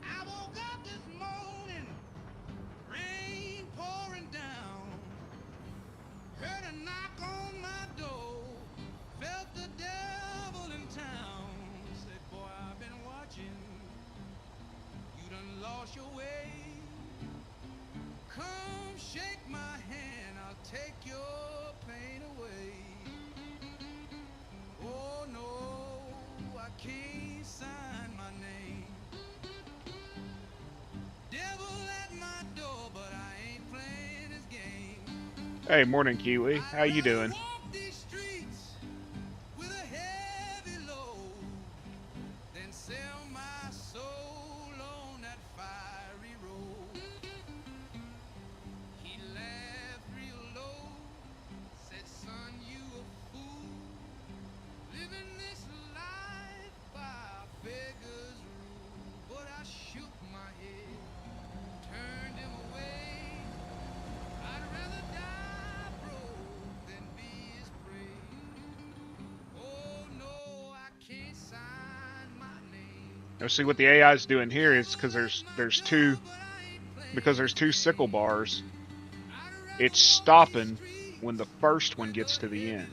I woke up this morning, rain pouring down. Heard a knock on my door, felt the devil in town. Said, boy, I've been watching. You done lost your way. Come shake my hand, I'll take your pain away. Oh no, I can't sign my name. Devil at my door, but I ain't playing his game. Hey, morning, Kiwi. How you doing? Walk these streets with a heavy load, then sell my soul on that fiery road. He laughed real low, said, son, you a fool, living this life by a beggar's rule. But I shook my head, turned him away. I'd rather die broke than be his prey. Oh no, I can't sign my name. Now, see what the AI is doing here is because there's two sickle bars. It's stopping when the first one gets to the end.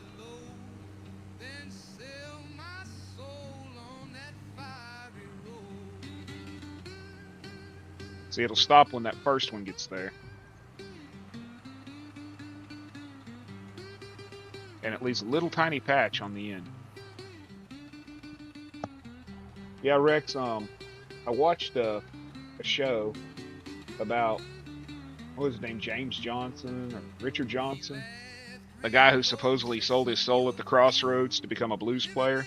Then sell my soul on that fiery road. See, it'll stop when that first one gets there. And it leaves a little tiny patch on the end. Yeah, Rex, I watched a show about, what was his name, James Johnson or Richard Johnson? The guy who supposedly sold his soul at the crossroads to become a blues player.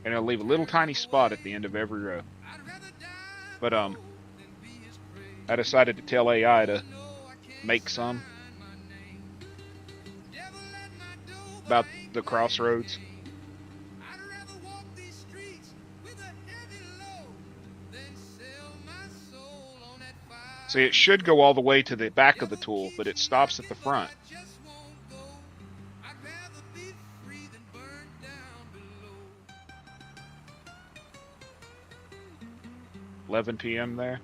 And it'll leave a little tiny spot at the end of every row. But I decided to tell AI to make some about the crossroads. See, it should go all the way to the back of the tool, but it stops at the front. 11 p.m. there.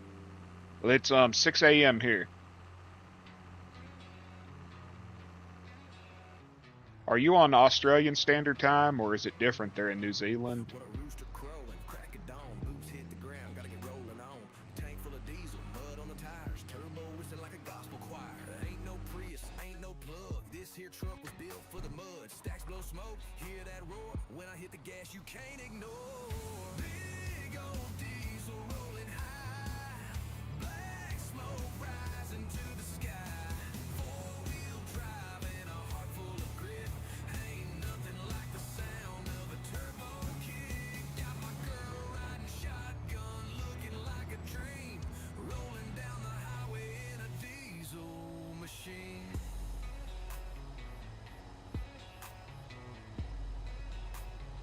Well, it's 6 a.m. here. Are you on Australian Standard Time, or is it different there in New Zealand? What a rooster crowing, crack of dawn, boots hit the ground, gotta get rolling on. Tank full of diesel, mud on the tires, turbo whistling like a gospel choir. Ain't no Prius, ain't no plug. This here truck was built for the mud. Stacks blow smoke, hear that roar. When I hit the gas, you can't ignore. Big old diesel rolling high, black smoke rising to the sky. Four-wheel drive and a heart full of grit. Ain't nothing like the sound of a turbo kick. Got my girl riding shotgun, looking like a dream. Rolling down the highway in a diesel machine.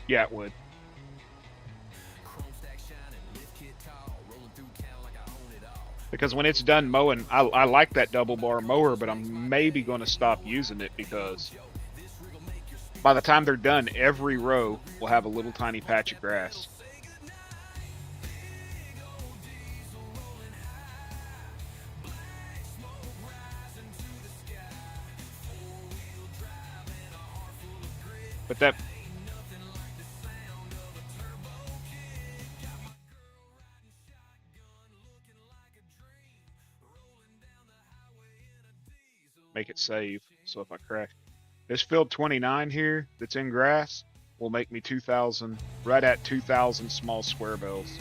Yeah, it would. Chrome stack shining, lift kit tall, rolling through town like I own it all. Because when it's done mowing, I like that double bar mower, but I'm maybe going to stop using it because by the time they're done, every row will have a little tiny patch of grass. But that make it save. So if I crash, this field 29 here that's in grass will make me 2,000, right at 2,000 small square bells.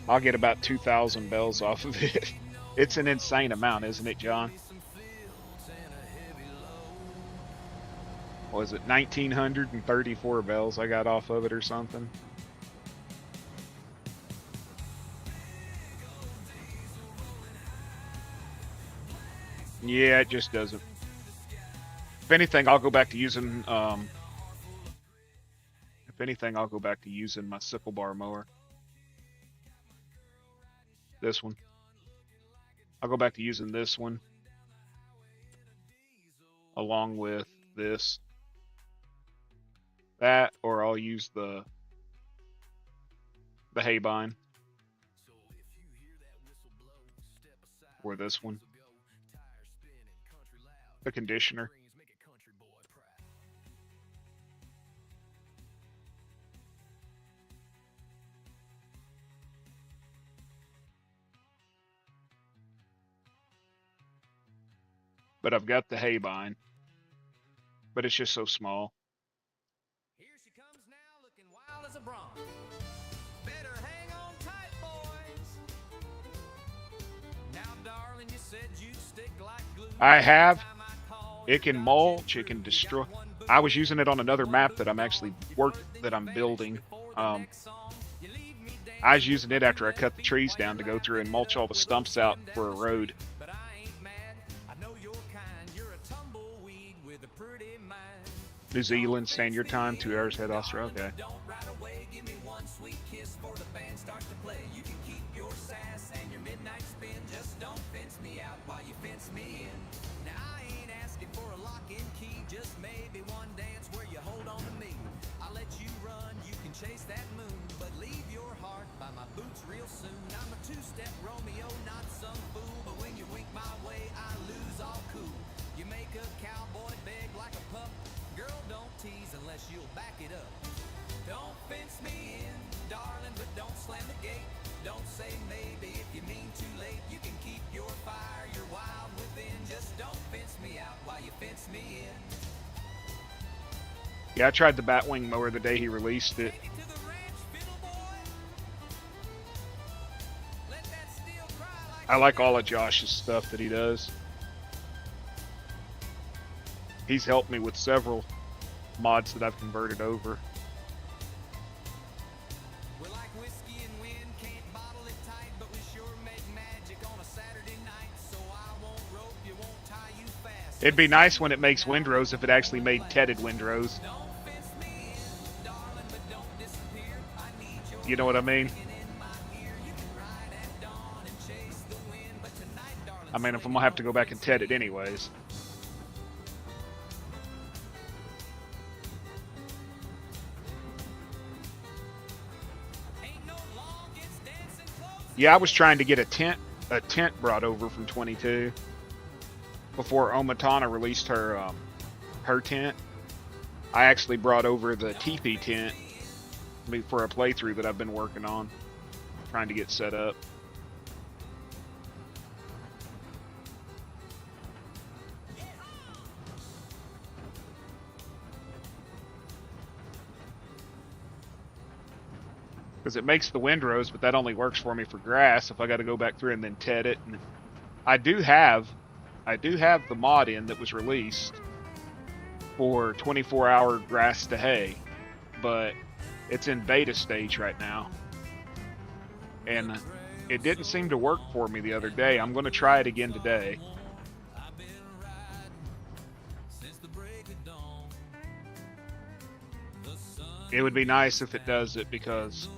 I'll get about 2,000 bells off of it. It's an insane amount, isn't it, John? What was it, 1,934 bells I got off of it or something? Yeah, it just doesn't. If anything, I'll go back to using my sickle bar mower. This one. I'll go back to using this one along with this. That, or I'll use the haybine. Or this one. The conditioner. But I've got the haybine. But it's just so small. Here she comes now, looking wild as a bronc. Better hang on tight, boys. Now, darling, you said you'd stick like glue. I have. It can mulch. It can destroy. I was using it on another map that I'm building. I was using it after I cut the trees down to go through and mulch all the stumps out for a road. New Zealand, Standard Time, 2 hours ahead of Australia. Okay. Chase that moon, but leave your heart by my boots real soon. I'm a two-step Romeo, not some fool, but when you wink my way, I lose all cool. You make a cowboy beg like a pup. Girl, don't tease unless you'll back it up. Don't fence me in, darling, but don't slam the gate. Don't say maybe if you mean too late. You can keep your fire, you're wild within. Just don't fence me out while you fence me in. Yeah, I tried the Batwing mower the day he released it. I like all of Josh's stuff that he does. He's helped me with several mods that I've converted over. We're like whiskey and wind, can't bottle it tight, but we sure make magic on a Saturday night. So I won't rope, you won't tie you fast. It'd be nice when it makes windrows if it actually made tedded windrows. You know what I mean? I mean, if I'm gonna have to go back and ted it anyways. Yeah, I was trying to get a tent brought over from 22 before Omatana released her tent. I actually brought over the teepee tent for a playthrough that I've been working on, trying to get set up. Because it makes the windrows, but that only works for me for grass if I got to go back through and then ted it. And I do have the mod in that was released for 24-hour grass to hay, but it's in beta stage right now. And it didn't seem to work for me the other day. I'm going to try it again today. It would be nice if it does it, because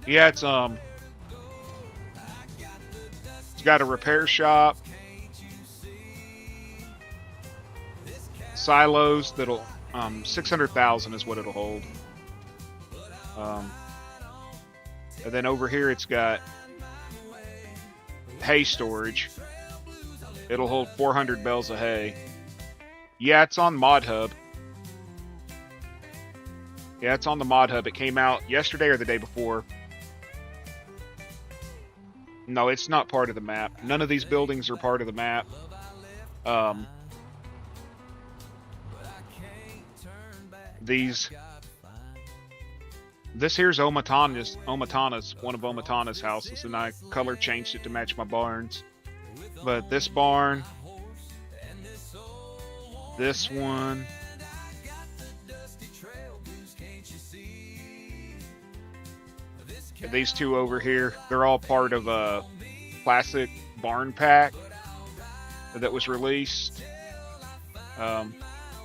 yeah, it's got a repair shop, silos that'll 600,000 is what it'll hold. And then over here it's got hay storage. It'll hold 400 bales of hay. Yeah, it's on Mod Hub. Yeah, it's on the Mod Hub. It came out yesterday or the day before. No, it's not part of the map. None of these buildings are part of the map. This here's Omatana's, one of Omatana's houses, and I color changed it to match my barns. But this barn, this one, these two over here, they're all part of a classic barn pack that was released. I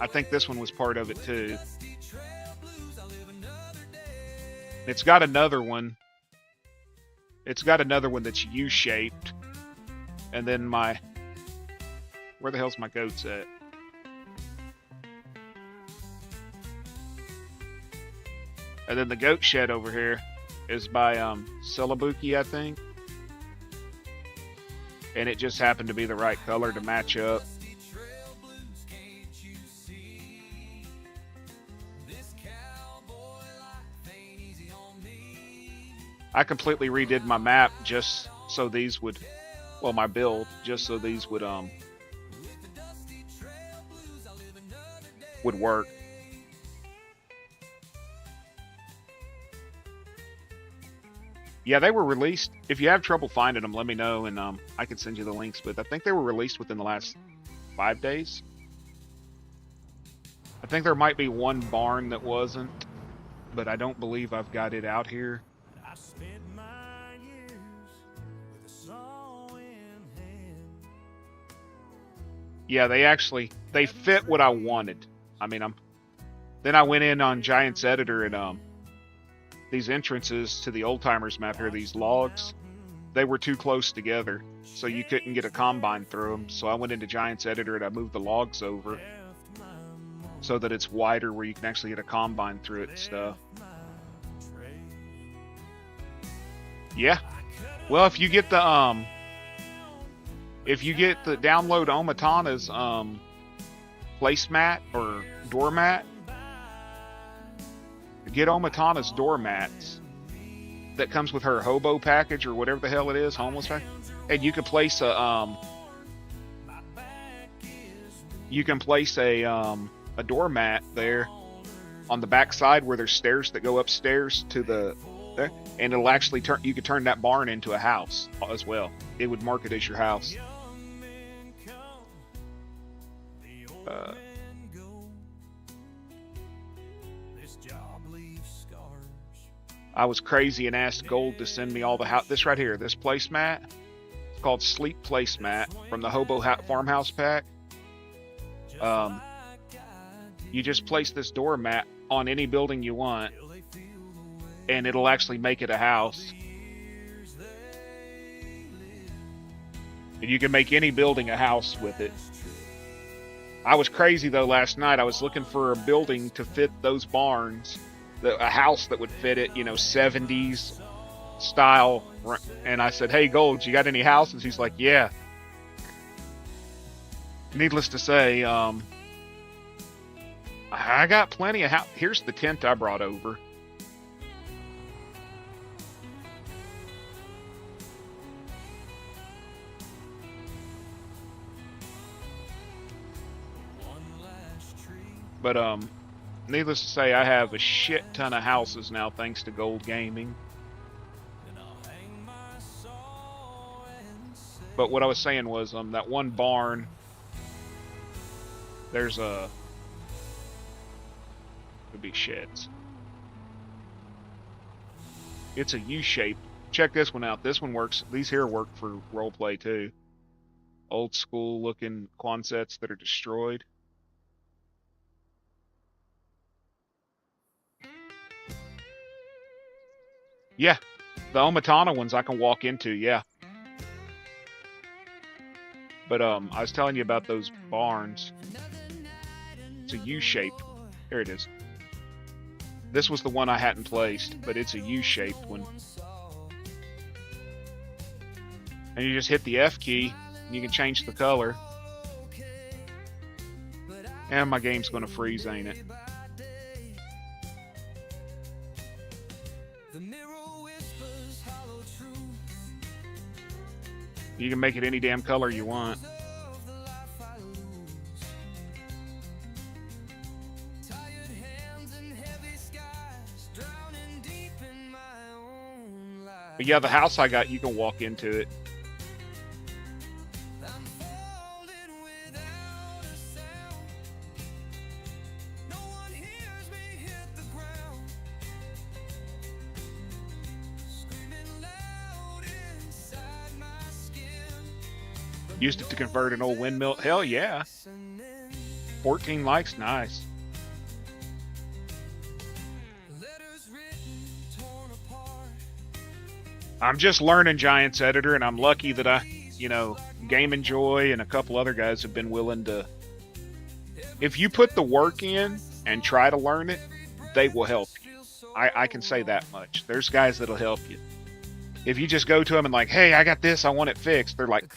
think this one was part of it too. It's got another one. It's got another one that's U-shaped. And then where the hell's my goats at? And then the goat shed over here is by Celebuki, I think. And it just happened to be the right color to match up. I completely redid my map just so these would, well, my build, just so these would work. Yeah, they were released. If you have trouble finding them, let me know, and I can send you the links. But I think they were released within the last 5 days. I think there might be one barn that wasn't, but I don't believe I've got it out here. Yeah, they fit what I wanted. I mean, then I went in on Giant's Editor, and these entrances to the Oldtimers map here, these logs, they were too close together, so you couldn't get a combine through them. So I went into Giant's Editor and I moved the logs over so that it's wider, where you can actually get a combine through it and stuff. Yeah. Well, if you get the download Omatana's placemat or doormat, get Omatana's doormats that comes with her hobo package or whatever the hell it is, homeless package, and you can place a doormat there on the back side where there's stairs that go upstairs to there, and it'll actually you could turn that barn into a house as well. It would mark it as your house. I was crazy and asked Gold to send me all the this right here, this placemat. It's called Sleep Placemat from the Hobo Farmhouse pack. You just place this doormat on any building you want, and it'll actually make it a house. And you can make any building a house with it. I was crazy though last night. I was looking for a building to fit those barns, a house that would fit it, 70s style. And I said, "Hey, Gold, you got any houses?" He's like, "Yeah." Needless to say, I got plenty of house. Here's the tent I brought over. But needless to say, I have a shit ton of houses now thanks to Gold Gaming. But what I was saying was, that one barn, there's could be sheds. It's a U-shape. Check this one out. This one works. These here work for roleplay too. Old school looking Quonsets that are destroyed. Yeah, the Omatana ones I can walk into, yeah. But I was telling you about those barns. It's a U-shaped. Here it is. This was the one I hadn't placed, but it's a U-shaped one. And you just hit the F key, and you can change the color. And my game's gonna freeze, ain't it? You can make it any damn color you want. But yeah, the house I got, you can walk into it. Used it to convert an old windmill. Hell yeah. 14 likes, nice. I'm just learning Giants Editor, and I'm lucky that Game Enjoy and a couple other guys have been willing to. If you put the work in and try to learn it, they will help you. I can say that much. There's guys that'll help you. If you just go to them and like, "Hey, I got this, I want it fixed," they're like,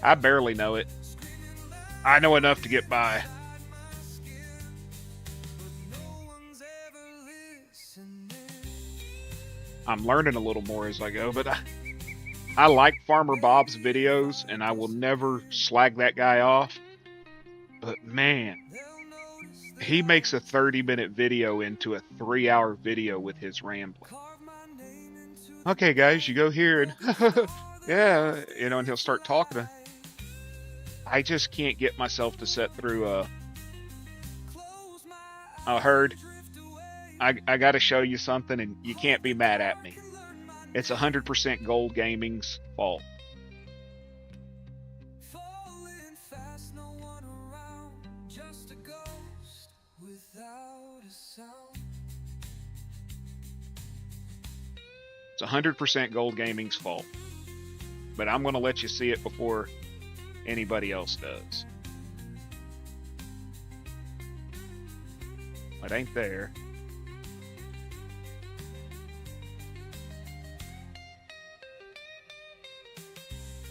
I barely know it. I know enough to get by. I'm learning a little more as I go, but I like Farmer Bob's videos, and I will never slag that guy off. But man, he makes a 30-minute video into a 3-hour video with his rambling. Okay, guys, you go here and yeah, and he'll start talking. I just can't get myself to sit through I heard. I got to show you something, and you can't be mad at me. It's 100% Gold Gaming's fault. It's 100% Gold Gaming's fault. But I'm going to let you see it before anybody else does. It ain't there.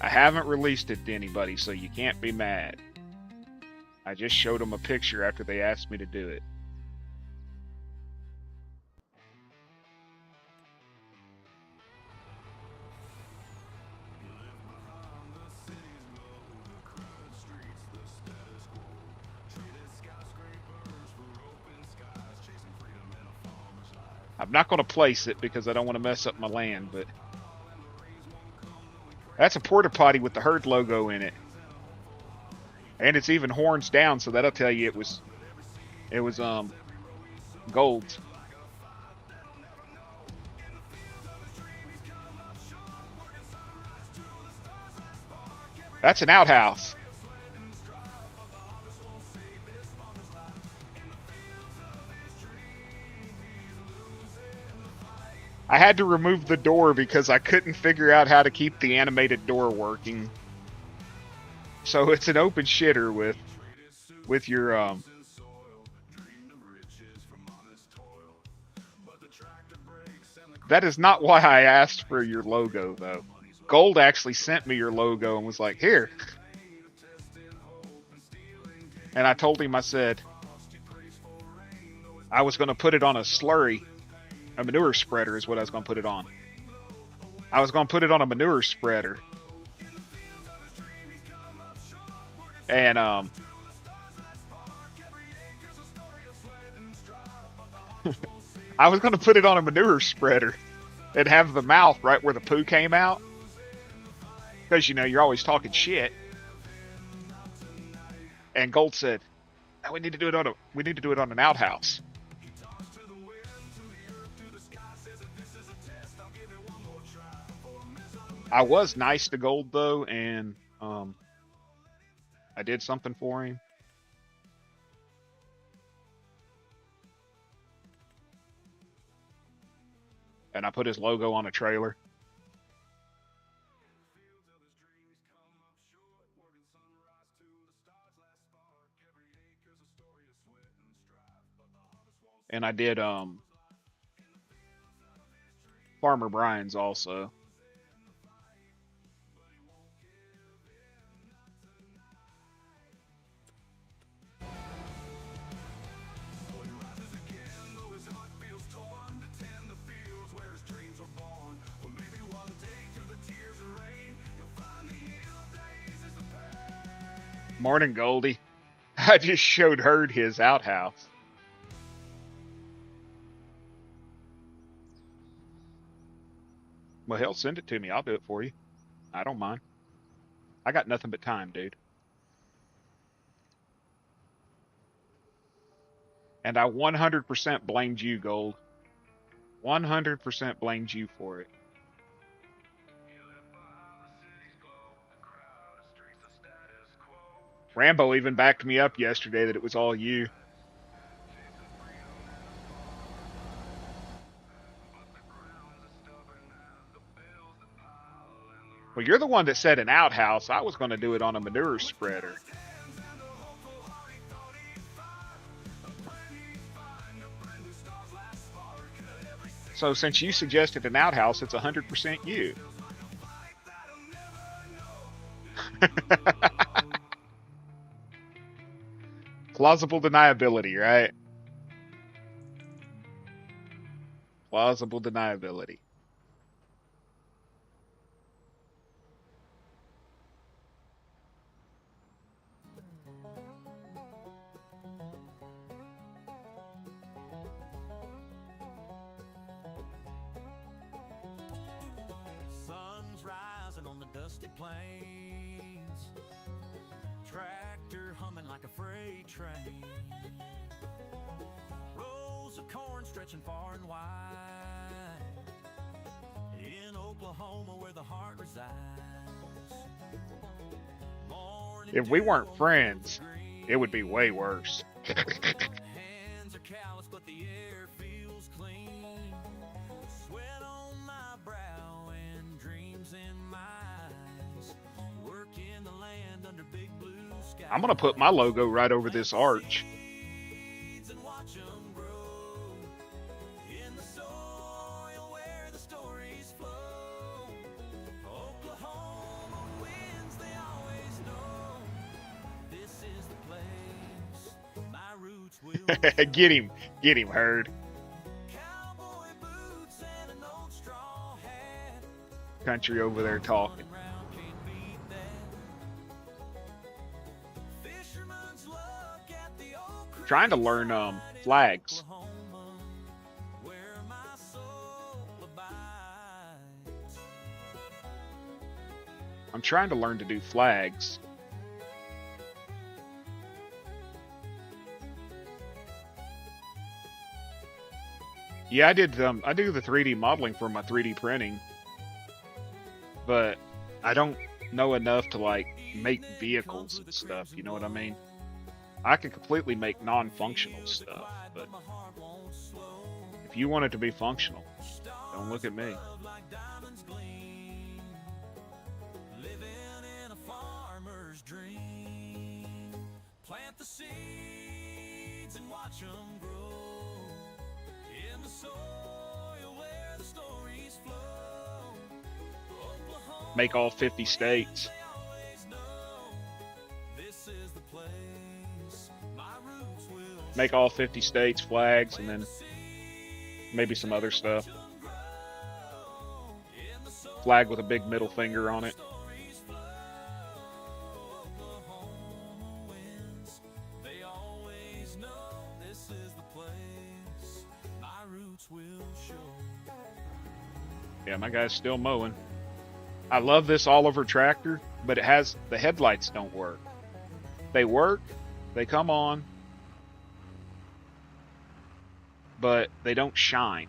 I haven't released it to anybody, so you can't be mad. I just showed them a picture after they asked me to do it. I'm not going to place it because I don't want to mess up my land, but that's a porta potty with the herd logo in it. And it's even horns down, so that'll tell you it was gold. That's an outhouse. I had to remove the door because I couldn't figure out how to keep the animated door working. So it's an open shitter with your That is not why I asked for your logo though. Gold actually sent me your logo and was like, "Here." And I told him, I said I was going to put it on a slurry. A manure spreader is what I was going to put it on. I was going to put it on a manure spreader. And I was going to put it on a manure spreader and have the mouth right where the poo came out. Because, you know, you're always talking shit. And Gold said, oh, we need to do it on an outhouse. I was nice to Gold though, and I did something for him. And I put his logo on a trailer. And I did Farmer Brian's also. Morning, Goldie. I just showed Herd his outhouse. Well, hell, send it to me. I'll do it for you. I don't mind. I got nothing but time, dude. And I 100% blamed you, Gold. 100% blamed you for it. Rambo even backed me up yesterday that it was all you. Well, you're the one that said an outhouse. I was going to do it on a manure spreader. So since you suggested an outhouse, it's 100% you. Plausible deniability, right? Plausible deniability. Sun's rising on the dusty plains, tractor humming like a freight train, rows of corn stretching far and wide, in Oklahoma where the heart resides. If we weren't friends, it would be way worse. Hands are calloused, but the air feels clean. Sweat on my brow and dreams in my eyes. Work in the land under big blue skies. I'm going to put my logo right over this arch. And watch 'em grow in the soil where the stories flow. Oklahoma winds, they always know. This is the place my roots will. Get him, Herd. Cowboy boots and an old straw hat. Country over there talking. Round can't beat that. Fisherman's luck at the old Trying to learn flags. Oklahoma, where my soul abides. I'm trying to learn to do flags. Yeah, I do the 3D modeling for my 3D printing. But I don't know enough to like make vehicles and stuff. You know what I mean? I can completely make non-functional stuff, but if you want it to be functional, don't look at me. Like diamonds gleam, living in a farmer's dream. Plant the seeds and watch them grow in the soil where the stories flow. Oklahoma, Make all 50 states. they always know this is the place my roots will Make all 50 states flags, and then maybe some other stuff. Flag with a big middle finger on it. stories flow. Oklahoma winds, they always know this is the place my roots will show. Yeah, my guy's still mowing. I love this Oliver tractor, but it has the headlights don't work. They work, they come on, but they don't shine.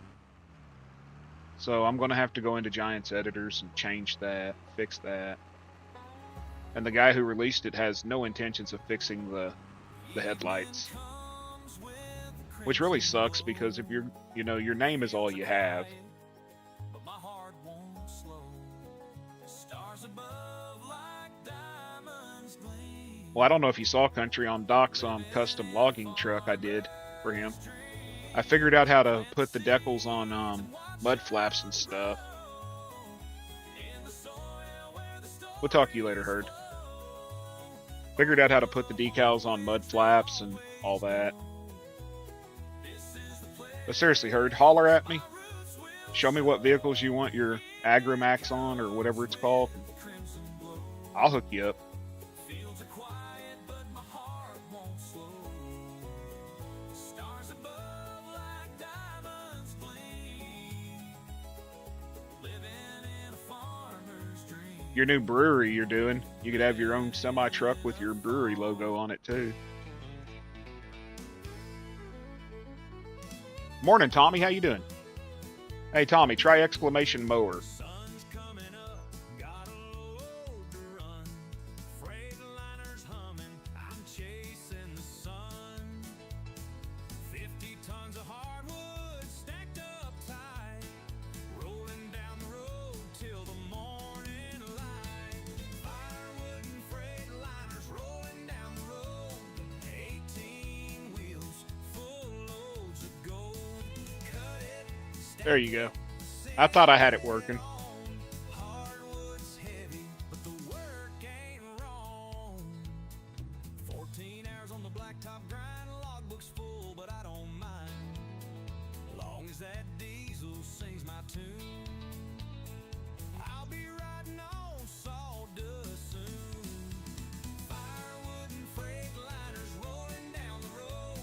So I'm going to have to go into Giants editors and change that, fix that. And the guy who released it has no intentions of fixing the headlights, which really sucks because if you're, you know, your name is all you have. But my heart won't slow. Stars above like diamonds gleam. Well, I don't know if you saw Country on Doc's custom logging truck I did for him. I figured out how to put the decals on mud flaps and stuff. We'll talk to you later, Herd. Figured out how to put the decals on mud flaps and all that. But seriously, Herd, holler at me. Show me what vehicles you want your Agrimax on or whatever it's called. I'll hook you up. Fields are quiet, but my heart won't slow. Stars above like diamonds gleam. Living in a farmer's dream. Your new brewery you're doing, you could have your own semi-truck with your brewery logo on it too. Morning, Tommy. How you doing? Hey, Tommy, try exclamation mower. Sun's coming up, got a load to run. Freight liners humming, I'm chasing the sun. 50 tons of hardwood stacked up tight, rolling down the road till the morning light. Firewood and freight liners rolling down the road. 18 wheels, full loads of gold. Cut it, There you go. I thought I had it working. hardwood's heavy, but the work ain't wrong. 14 hours on the blacktop grind, logbook's full, but I don't mind. Long as that diesel sings my tune, I'll be riding on sawdust soon. Firewood and freight liners rolling down the road.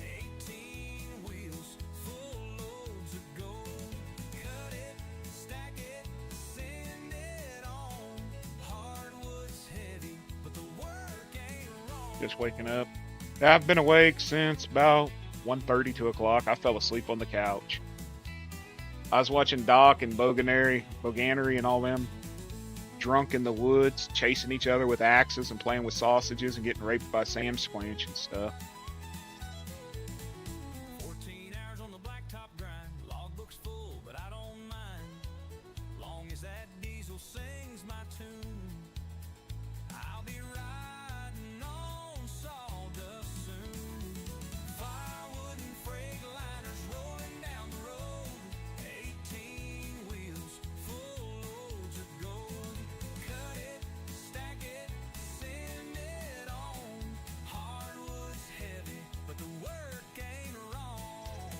18 wheels, full loads of gold. Cut it, stack it, send it on. Hardwood's heavy, but the work ain't wrong. Just waking up. I've been awake since about 1:30, 2 o'clock. I fell asleep on the couch. I was watching Doc and Boganery and all them drunk in the woods, chasing each other with axes and playing with sausages and getting raped by Sam Squinch and stuff. 14 hours on the blacktop grind, logbook's full, but I don't mind. Long as that diesel sings my tune, I'll be riding on sawdust soon. Firewood and freight liners rolling down the road. 18 wheels, full loads of gold. Cut it, stack it, send it on. Hardwood's heavy, but the work ain't wrong.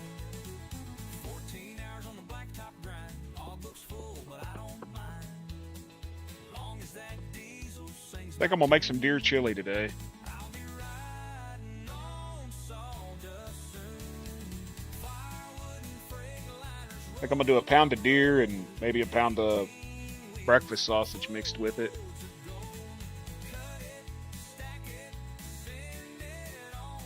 14 hours on the blacktop grind, logbook's full, but I don't mind. Long as that diesel sings I think I'm gonna make some deer chili today. I'll be riding on sawdust soon. Firewood and freight liners I think I'm gonna do a pound of deer and maybe a pound of breakfast sausage mixed with it. cut it, stack it, send it on.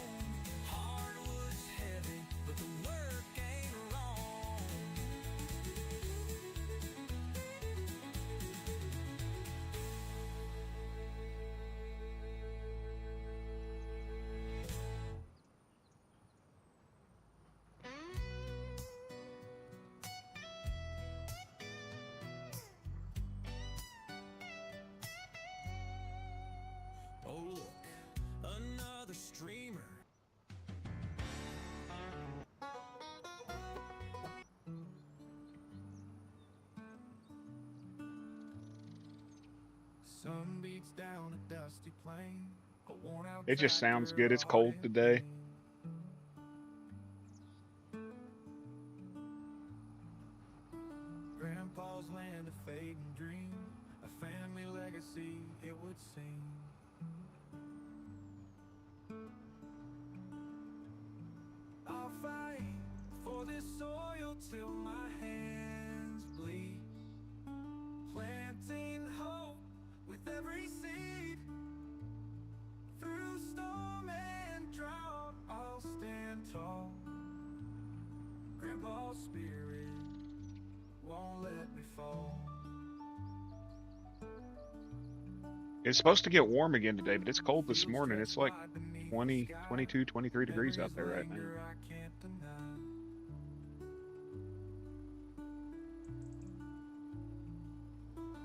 Hardwood's heavy, but the work ain't wrong. Sun beats down a dusty plain, a worn out It just sounds tractor, good. a It's heart cold in today. pain. Grandpa's land, a fading dream, a family legacy, it would seem. I'll fight for this soil till my hands bleed, planting hope with every seed. Through storm and drought, I'll stand tall. Grandpa's spirit won't let me fall. It's supposed to get warm again today, but it's cold this Fields morning. stretch It's like wide beneath the 20, sky. 22, 23 degrees out Memories there right now. linger, I can't deny.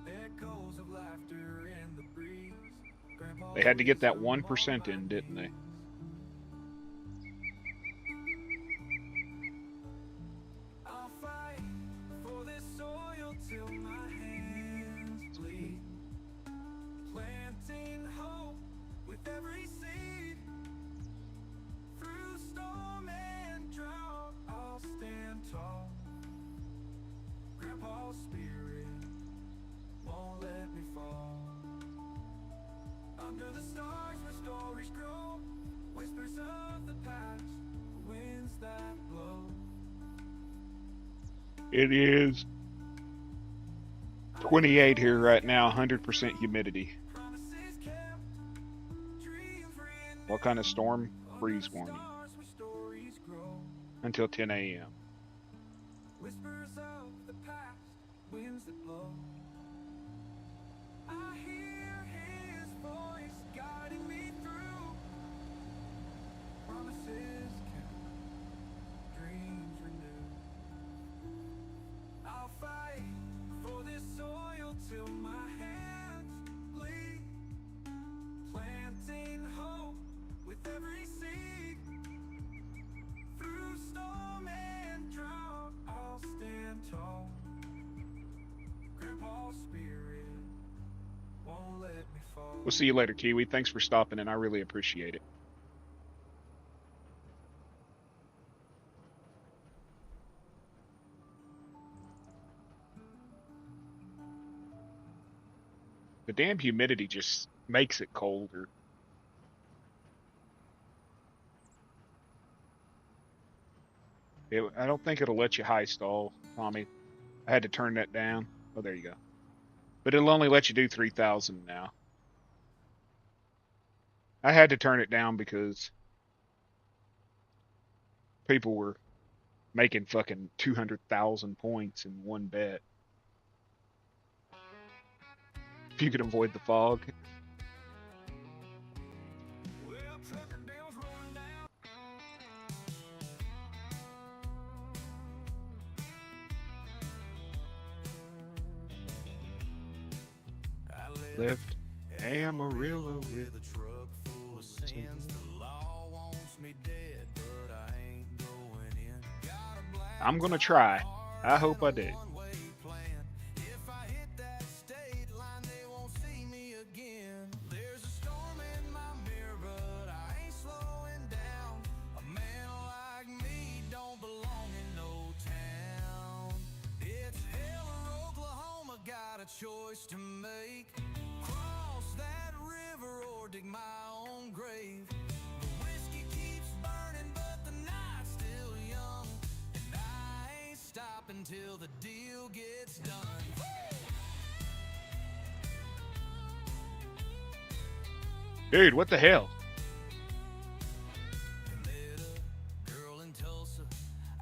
Echoes of laughter in the breeze. They Grandpa's had to get that wisdom on 1% my in, didn't they? knees. I'll fight for this soil till my hands bleed, planting hope with every seed. Through storm and drought, I'll stand tall. Grandpa's spirit won't let me fall. Under the stars where stories grow, whispers of the past, winds that blow. It is 28 here right now, 100% humidity. Promises kept, dreams What kind of renewed. storm? Under Freeze the warning stars where stories grow, until 10 a.m. whispers of the past, winds that blow. I hear his voice guiding me through. Promises kept, dreams renewed. I'll fight for this soil till my hands bleed, planting hope with every seed. Through storm and drought, I'll stand tall. Grandpa's spirit won't let me fall. We'll see you later, Kiwi. Thanks for stopping in. I really appreciate it. The damn humidity just makes it colder. I don't think it'll let you high stall, Tommy. I had to turn that down. Oh, there you go. But it'll only let you do 3,000 now. I had to turn it down because people were making fucking 200,000 points in one bet. If you could avoid the fog. Well, trucker Dale's rolling down. I Left Amarillo with with a truck full of sins. The law wants me dead, but I ain't going in. Got a black I'm gonna try. I hope I do. one-way plan. If I hit that state line, they won't see me again. There's a storm in my mirror, but I ain't slowing down. A man like me don't belong in no town. It's hell or Oklahoma, got a choice to make. Cross that river or dig my own grave. The whiskey keeps burning, but the night's still young. And I ain't stopping till the deal gets done. Dude, what the hell? Met a girl in Tulsa,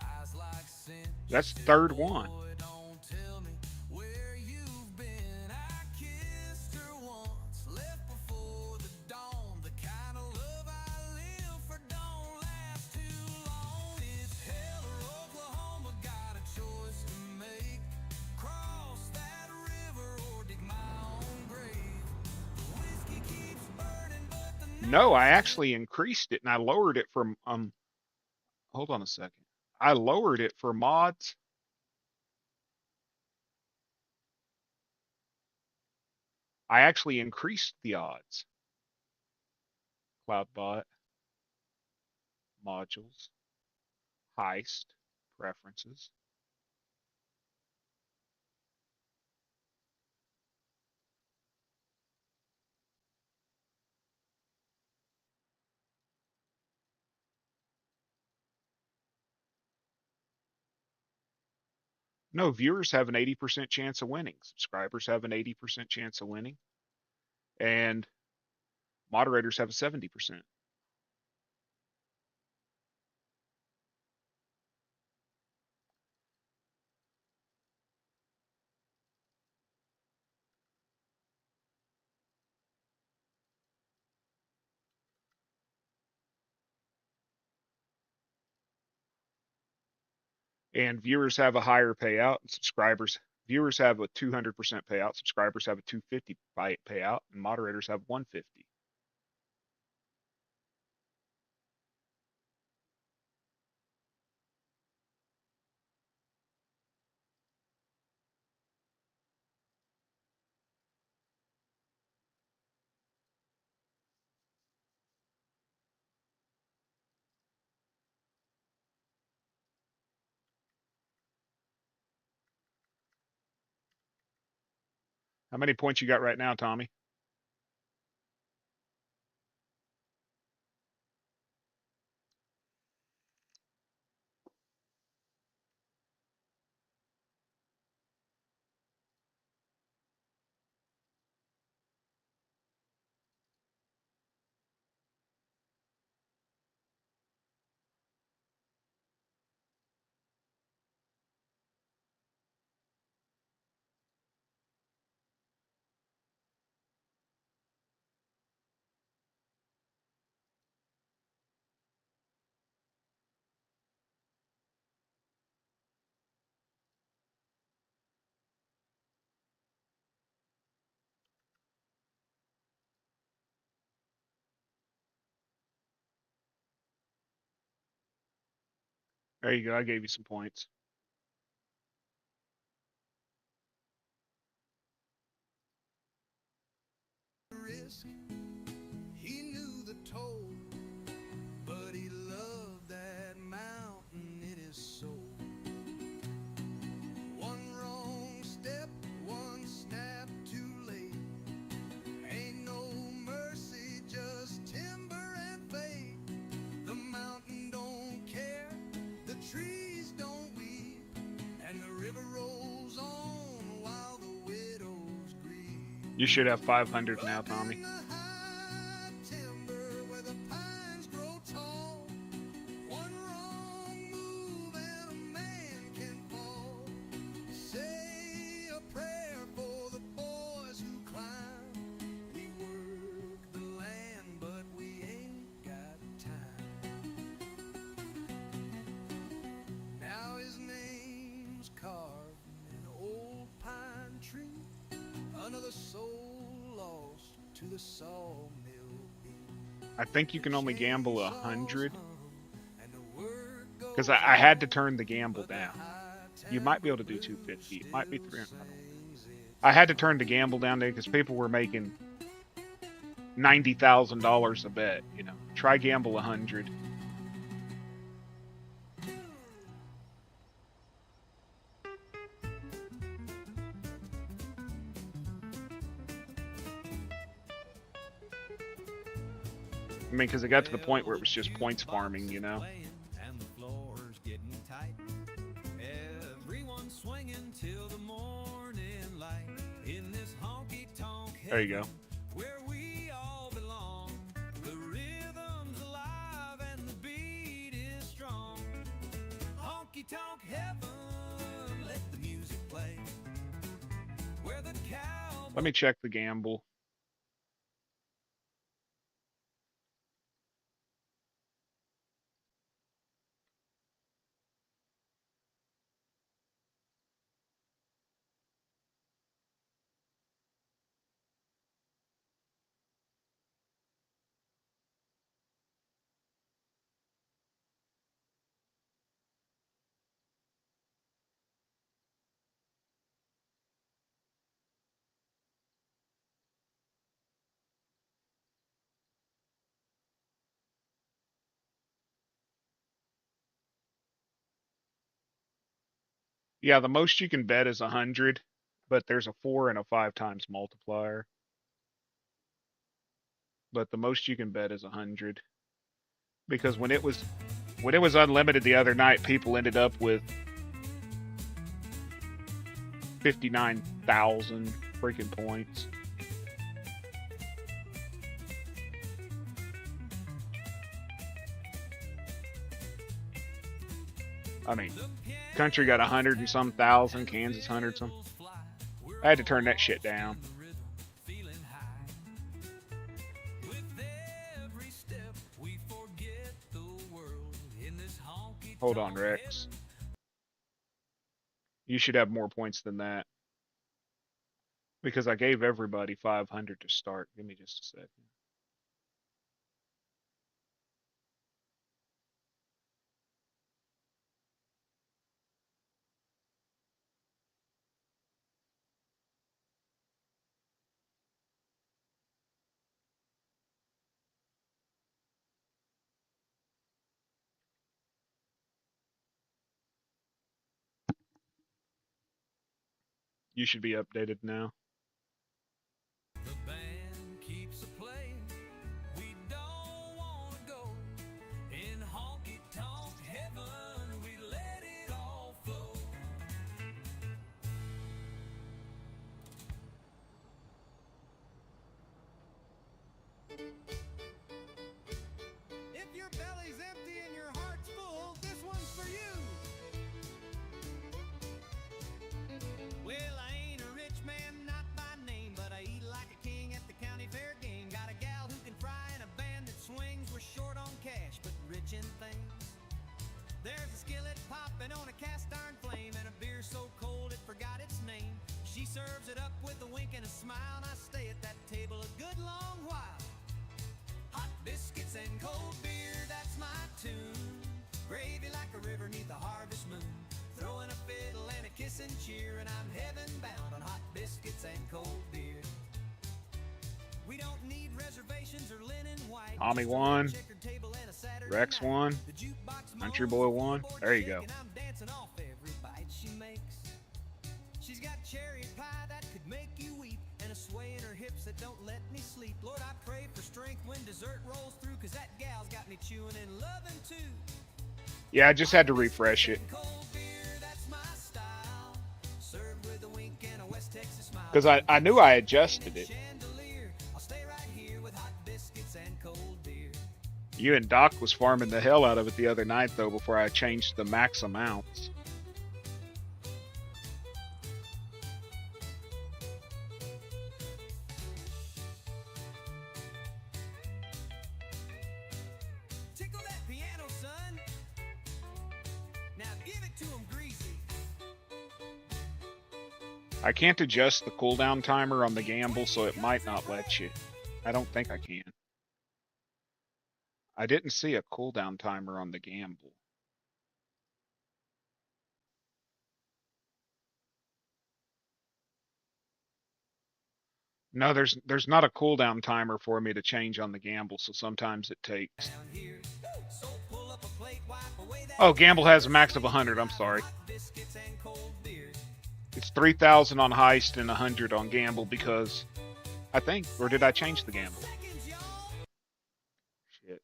eyes like sin. That's the third one. Boy, don't tell me where you've been. I kissed her once, left before the dawn. The kind of love I live for don't last too long. It's hell or Oklahoma, got a choice to make. Cross that river or dig my own grave. The whiskey keeps burning, but the No, I actually increased it and I lowered it from hold on a second. I lowered it for mods. I actually increased the odds. CloudBot, modules, heist, preferences. No, viewers have an 80% chance of winning. Subscribers have an 80% chance of winning. And moderators have a 70%. And viewers have a higher payout, and subscribers viewers have a 200% payout, subscribers have a 250 payout, and moderators have 150. How many points you got right now, Tommy? There you go. I gave you some points. Risk. He knew the toll, but he loved that mountain in his soul. One wrong step, one snap too late. Ain't no mercy, just timber and fate. The mountain don't care, the trees don't weep, and the river rolls on while the widows grieve. You should have 500 now, Tommy. In the high timber where the pines grow tall, one wrong move and a man can fall. Say a prayer for the boys who climb. We work the land, but we ain't got time. Now his name's carved in an old pine tree. Another soul lost to the sawmill beat. I think you can only gamble 100 And the word goes because I had to turn the gamble down. You might be able to do 250. It might be 300. I had to turn the gamble down there because people were making $90,000 a bet. You know, try gamble 100. I mean, because it got to the point where it was just points farming, you know. And the floor's getting tight. Everyone's swinging till the morning light in this honky tonk There you go. where we all belong. The rhythm's alive and the beat is strong. Honky tonk heaven, let the music play. Where the cow. Let me check the gamble. Yeah, the most you can bet is 100, but there's a 4 and a 5 times multiplier. But the most you can bet is 100 because when it was unlimited the other night, people ended up with 59,000 freaking points. I mean, country got 100 and some thousand, Kansas 100 some. I had to turn that shit down. Hold on, Rex. You should have more points than that because I gave everybody 500 to start. Give me just a second. You should be updated now. The band keeps a playing. We don't want to go. In honky tonk heaven, we let it all flow. If your belly's empty and your heart's full, this one's for you. Well, I ain't a rich man, not by name, but I eat like a king at the county fair game. Got a gal who can fry and a band that swings. We're short on cash, but rich in things. There's a skillet popping on a cast iron flame, and a beer so cold it forgot its name. She serves it up with a wink and a smile, and I stay at that table a good long while. Hot biscuits and cold beer, that's my tune. Gravy like a river neath the harvest moon. Throwing a fiddle and a kiss and cheer, and I'm heaven bound on hot biscuits and cold beer. We don't need reservations or linen white. Tommy won. Rex won. Country Boy won. There you go. I'm dancing off every bite she makes. She's got cherry pie that could make you weep, and a sway in her hips that don't let me sleep. Lord, I pray for strength when dessert rolls through, cause that gal's got me chewing and loving too. Yeah, I just had to refresh it because I knew I adjusted it. You and Doc was farming the hell out of it the other night, though, before I changed the max amounts. Tickle that piano, son. Now give it to him greasy. I can't adjust the cooldown timer on the gamble, so it might not let you. I don't think I can. I didn't see a cooldown timer on the gamble. No, there's not a cooldown timer for me to change on the gamble, so sometimes it takes. Oh, gamble has a max of 100. I'm sorry. It's 3,000 on heist and 100 on gamble because I think, or did I change the gamble? Shit.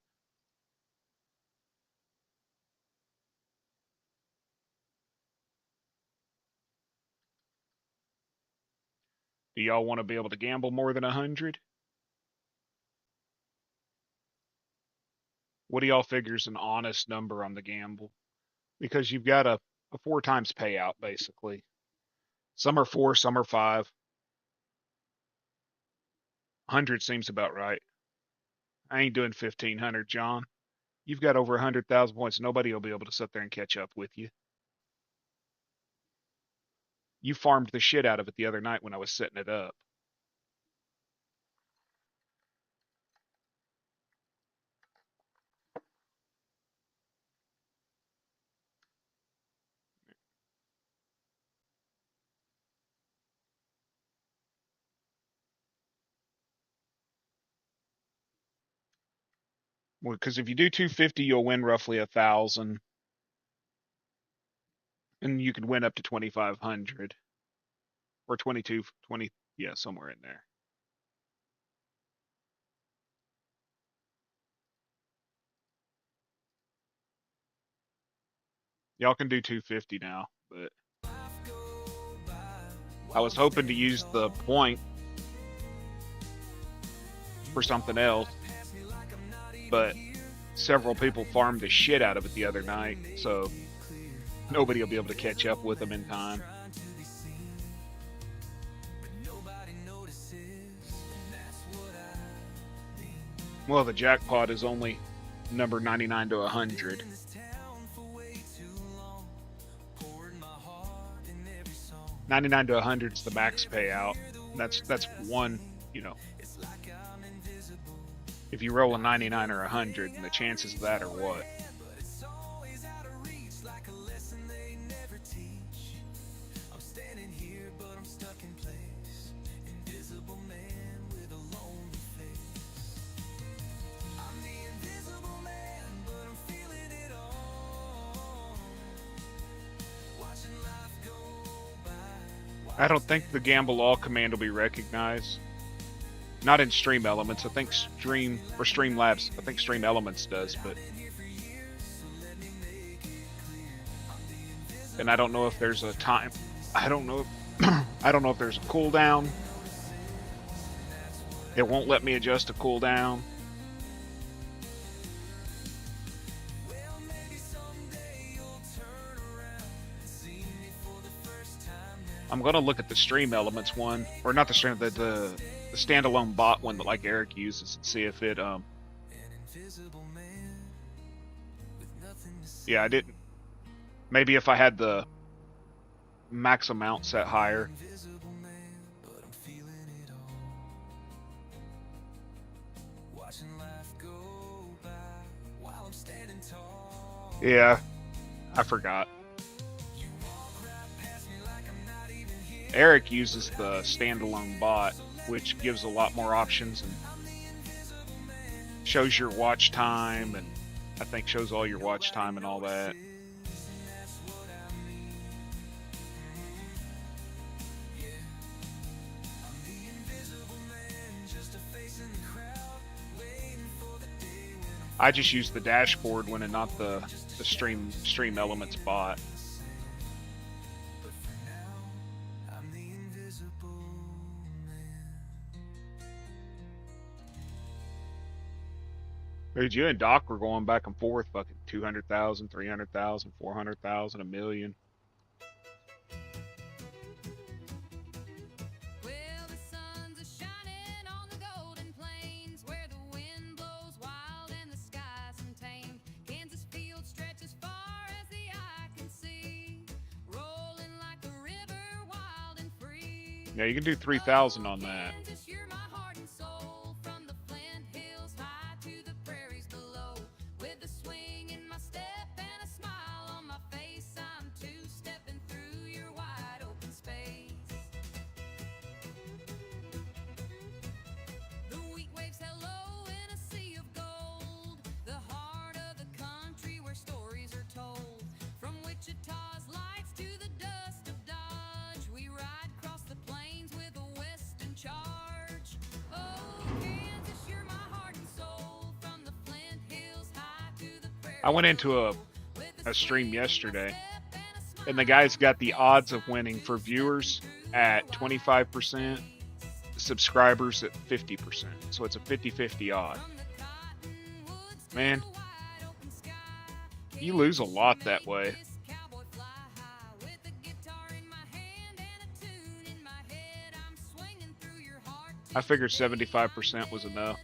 Do y'all want to be able to gamble more than 100? What do y'all figure is an honest number on the gamble? Because you've got a 4 times payout, basically. Some are 4, some are 5. 100 seems about right. I ain't doing 1,500, John. You've got over 100,000 points. Nobody will be able to sit there and catch up with you. You farmed the shit out of it the other night when I was setting it up. Well, because if you do 250, you'll win roughly 1,000. And you could win up to 2,500 or 22, 20, yeah, somewhere in there. Y'all can do 250 now, but I was hoping to use the point for something else, but several people farmed the shit out of it the other night, so nobody will be able to catch up with them in time. Well, the jackpot is only number 99 to 100. 99 to 100 is the max payout. That's one, you know. If you roll a 99 or 100, and the chances of that are what? I don't think the Gamble All command will be recognized. Not in Stream Elements. I think Streamlabs. I think Stream Elements does, but. And I don't know if there's a time. I don't know. I don't know if there's a cooldown. It won't let me adjust a cooldown. I'm gonna look at the Stream Elements one, or not the stream, the standalone bot one that like Eric uses, and see if it Yeah, I didn't. Maybe if I had the max amount set higher. Yeah, I forgot. Eric uses the standalone bot, which gives a lot more options and shows your watch time, and I think shows all your watch time and all that. I just use the dashboard when and not the Stream Elements bot. Dude, you and Doc were going back and forth, fucking 200,000, 300,000, 400,000, a million. Well, the sun's a-shining on the golden plains, where the wind blows wild and the sky's untamed. Kansas field stretches far as the eye can see, rolling like a river, wild and free. Yeah, you can do 3,000 on that. Kansas, you're my heart and soul, from the Flint Hills high to the prairies below. With a swing in my step and a smile on my face, I'm two-stepping through your wide open space. The wheat waves hello in a sea of gold, the heart of the country where stories are told. From Wichita's lights to the dust of Dodge, we ride across the plains with a western charge. Oh, Kansas, you're my heart and soul, from the Flint Hills high to the prairies. I went into a stream yesterday, and the guy's got the odds of winning for viewers at 25%, subscribers at 50%. So it's a 50-50 odd. Man, you lose a lot that way. I figured 75% was enough.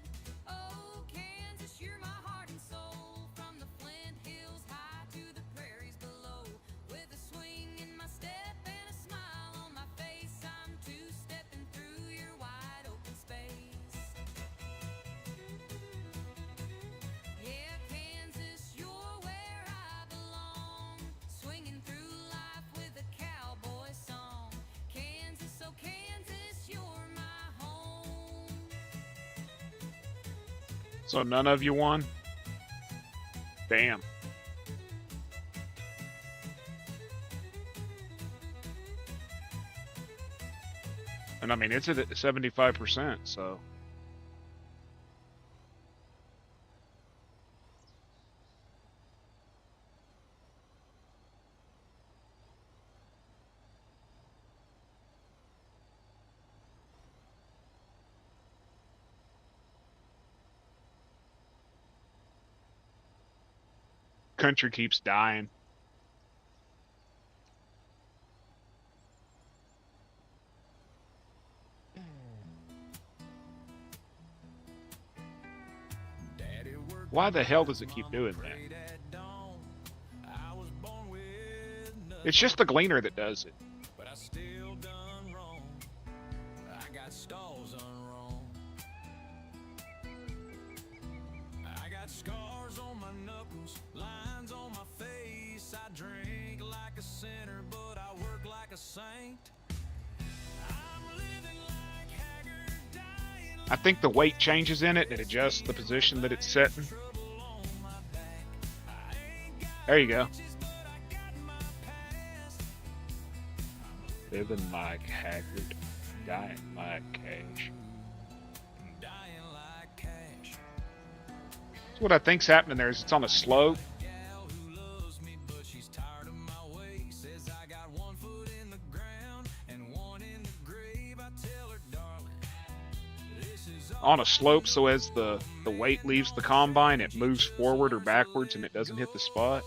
So none of you won? Damn. And I mean, it's at 75%, so. Country keeps dying. Daddy worked Why the hell does it keep doing that? great at dawn. I was born with It's just the gleaner that does it. but I still done wrong. I got stalls unwrong. I got scars on my knuckles, lines on my face. I drink like a sinner, but I work like a saint. I'm living like Haggard, dying I think the weight changes in it. It adjusts the position that it's set in. trouble on my back. I ain't got There you go. riches, but I got my past. Living like Haggard, dying like Cash. Dying like cash. So what I think's happening there is it's on a slope. Gal who loves me, but she's tired of my way. Says I got 1 foot in the ground and 1 in the grave. I tell her, darling, this is all On a slope, so as the weight leaves the combine, it moves forward or backwards and it doesn't hit the spot.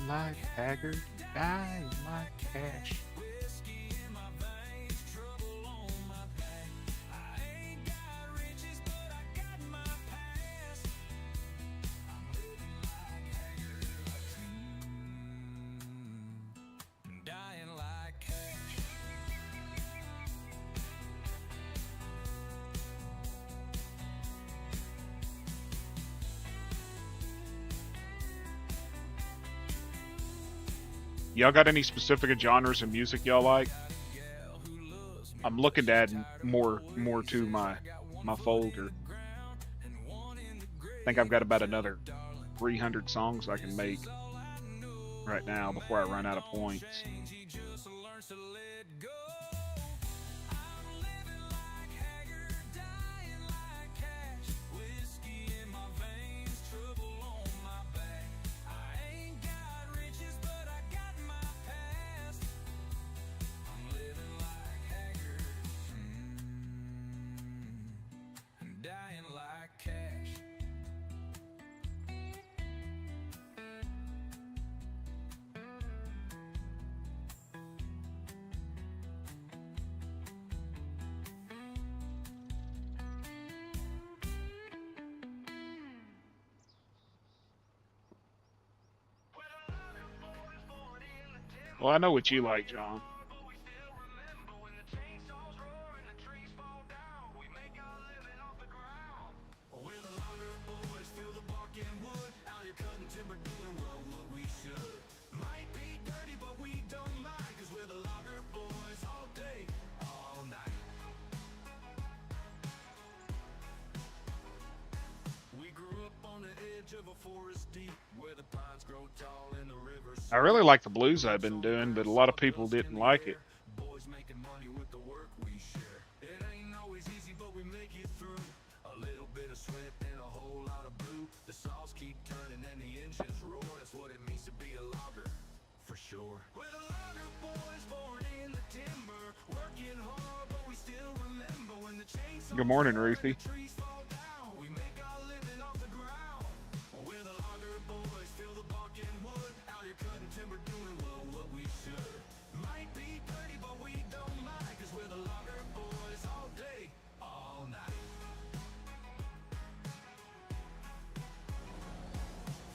Like Haggard, dying like Cash. whiskey in my veins, trouble on my back. I ain't got riches, but I got my past. I'm living like Haggard, dying like cash. Y'all got any specific genres of music y'all like? I'm looking to add more to my folder. I think I've got about another 300 songs I can make right now before I run out of points. He just learns to let go. I'm living like Haggard, dying like cash. Whiskey in my veins, trouble on my back. I ain't got riches, but I got my past. I'm living like Haggard, dying like cash. Well, I know what you like, John. We grew up on the edge of a forest deep, where the pines grow tall and the rivers. I really like the blues I've been doing, but a lot of people didn't like it. Boys making money with the work we share. It ain't always easy, but we make it through. A little bit of sweat and a whole lot of blue. The saws keep turning and the engines roar. That's what it means to be a logger, for sure. We're the logger boys, born in the timber, working hard, but we still remember when the chainsaw Good morning, Ruthie. trees fall down. We make our living off the ground. We're the logger boys, feel the bark and wood. Out here cutting timber, doing what we should. Might be dirty, but we don't mind, 'cause we're the logger boys all day, all night.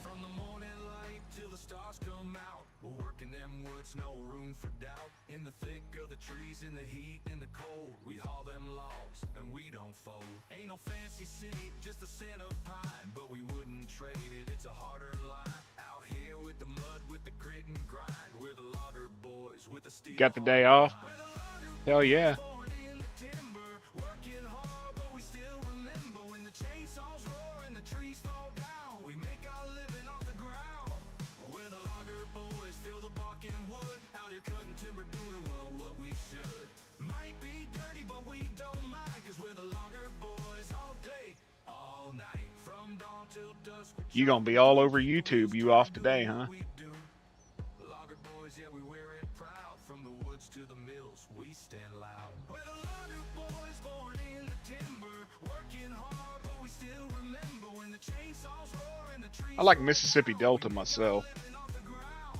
From the morning light till the stars come out, we're working them woods, no room for doubt. In the thick of the trees, in the heat, in the cold, we haul them logs and we don't fold. Ain't no fancy city, just a scent of pine, but we wouldn't trade it, it's a harder line. Out here with the mud, with the grit and grind, we're the logger boys with the steel. Got the day off? Hell yeah. Born in the timber, working hard, but we still remember when the chainsaws roar and the trees fall down. We make our living off the ground. We're the logger boys, feel the bark and wood. Out here cutting timber, doing what we should. Might You gonna be all over YouTube. You off today, huh? We do. Logger boys, yeah, we wear it proud. From the woods to the mills, we stand loud. We're the logger boys born in the timber, working hard, but we still remember when the chainsaws roar and the trees I like Mississippi Delta myself. living off the ground.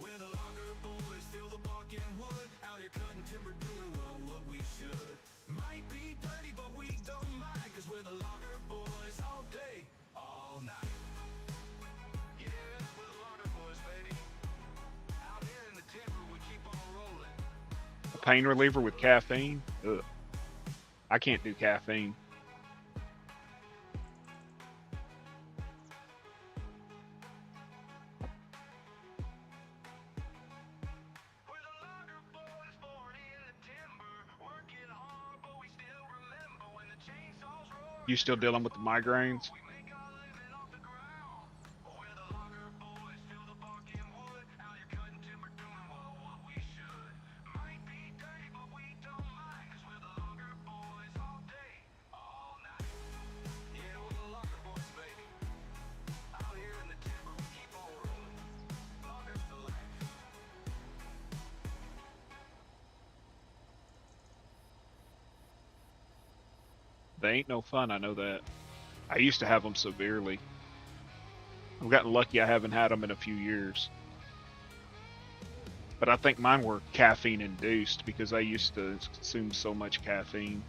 We're the logger boys, feel the bark and wood, out here cutting timber, doing what we should. Might be dirty, but we don't mind, 'cause we're the logger boys all day, all night. Yeah, we're the logger boys, baby. Out here in the timber, we keep on rolling. A pain reliever with caffeine. Ugh. I can't do caffeine. We're the logger boys born in the timber, working hard, but we still remember when the chainsaws roar. You still dealing with the migraines? We make our living off the ground. We're the logger boys, feel the bark and wood, out here cutting timber, doing what we should. Might be dirty, but we don't mind, 'cause we're the logger boys all day, all night. Yeah, we're the logger boys, baby. Out here in the timber, we keep on rolling. Loggers for life. They ain't no fun, I know that. I used to have them severely. I've gotten lucky I haven't had them in a few years. But I think mine were caffeine induced because I used to consume so much caffeine.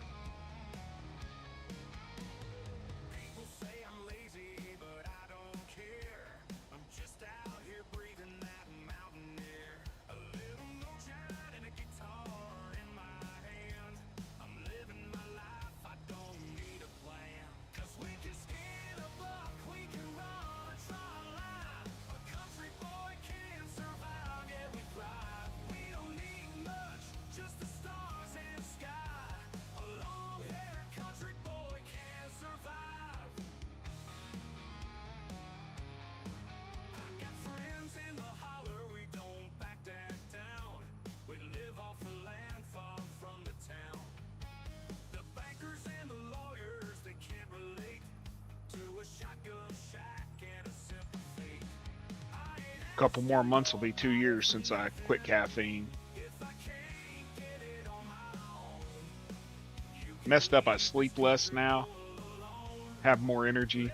People say I'm lazy, but I don't care. I'm just out here breathing that mountain air. A little moonshine and a guitar in my hand. I'm living my life, I don't need a plan. 'Cause we can skin a buck, we can run a trial line. A country boy can survive, yeah, we thrive. We don't need much, just the stars and sky. A long-haired country boy can survive. Got friends in the holler, we don't back that down. We live off the land far from the town. The bankers and the lawyers, they can't relate to a shotgun shack and a simple fate. I ain't A couple more months will be 2 years since I quit caffeine. if I can't get it on my own. Messed up, I sleep less now. Have more energy.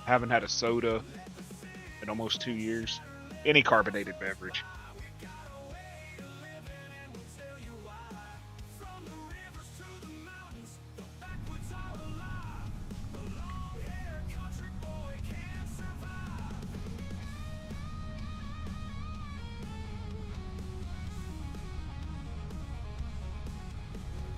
Haven't had a soda in almost 2 years. Any carbonated beverage. From the rivers to the mountains, the backwoods are alive. The long-haired country boy can survive.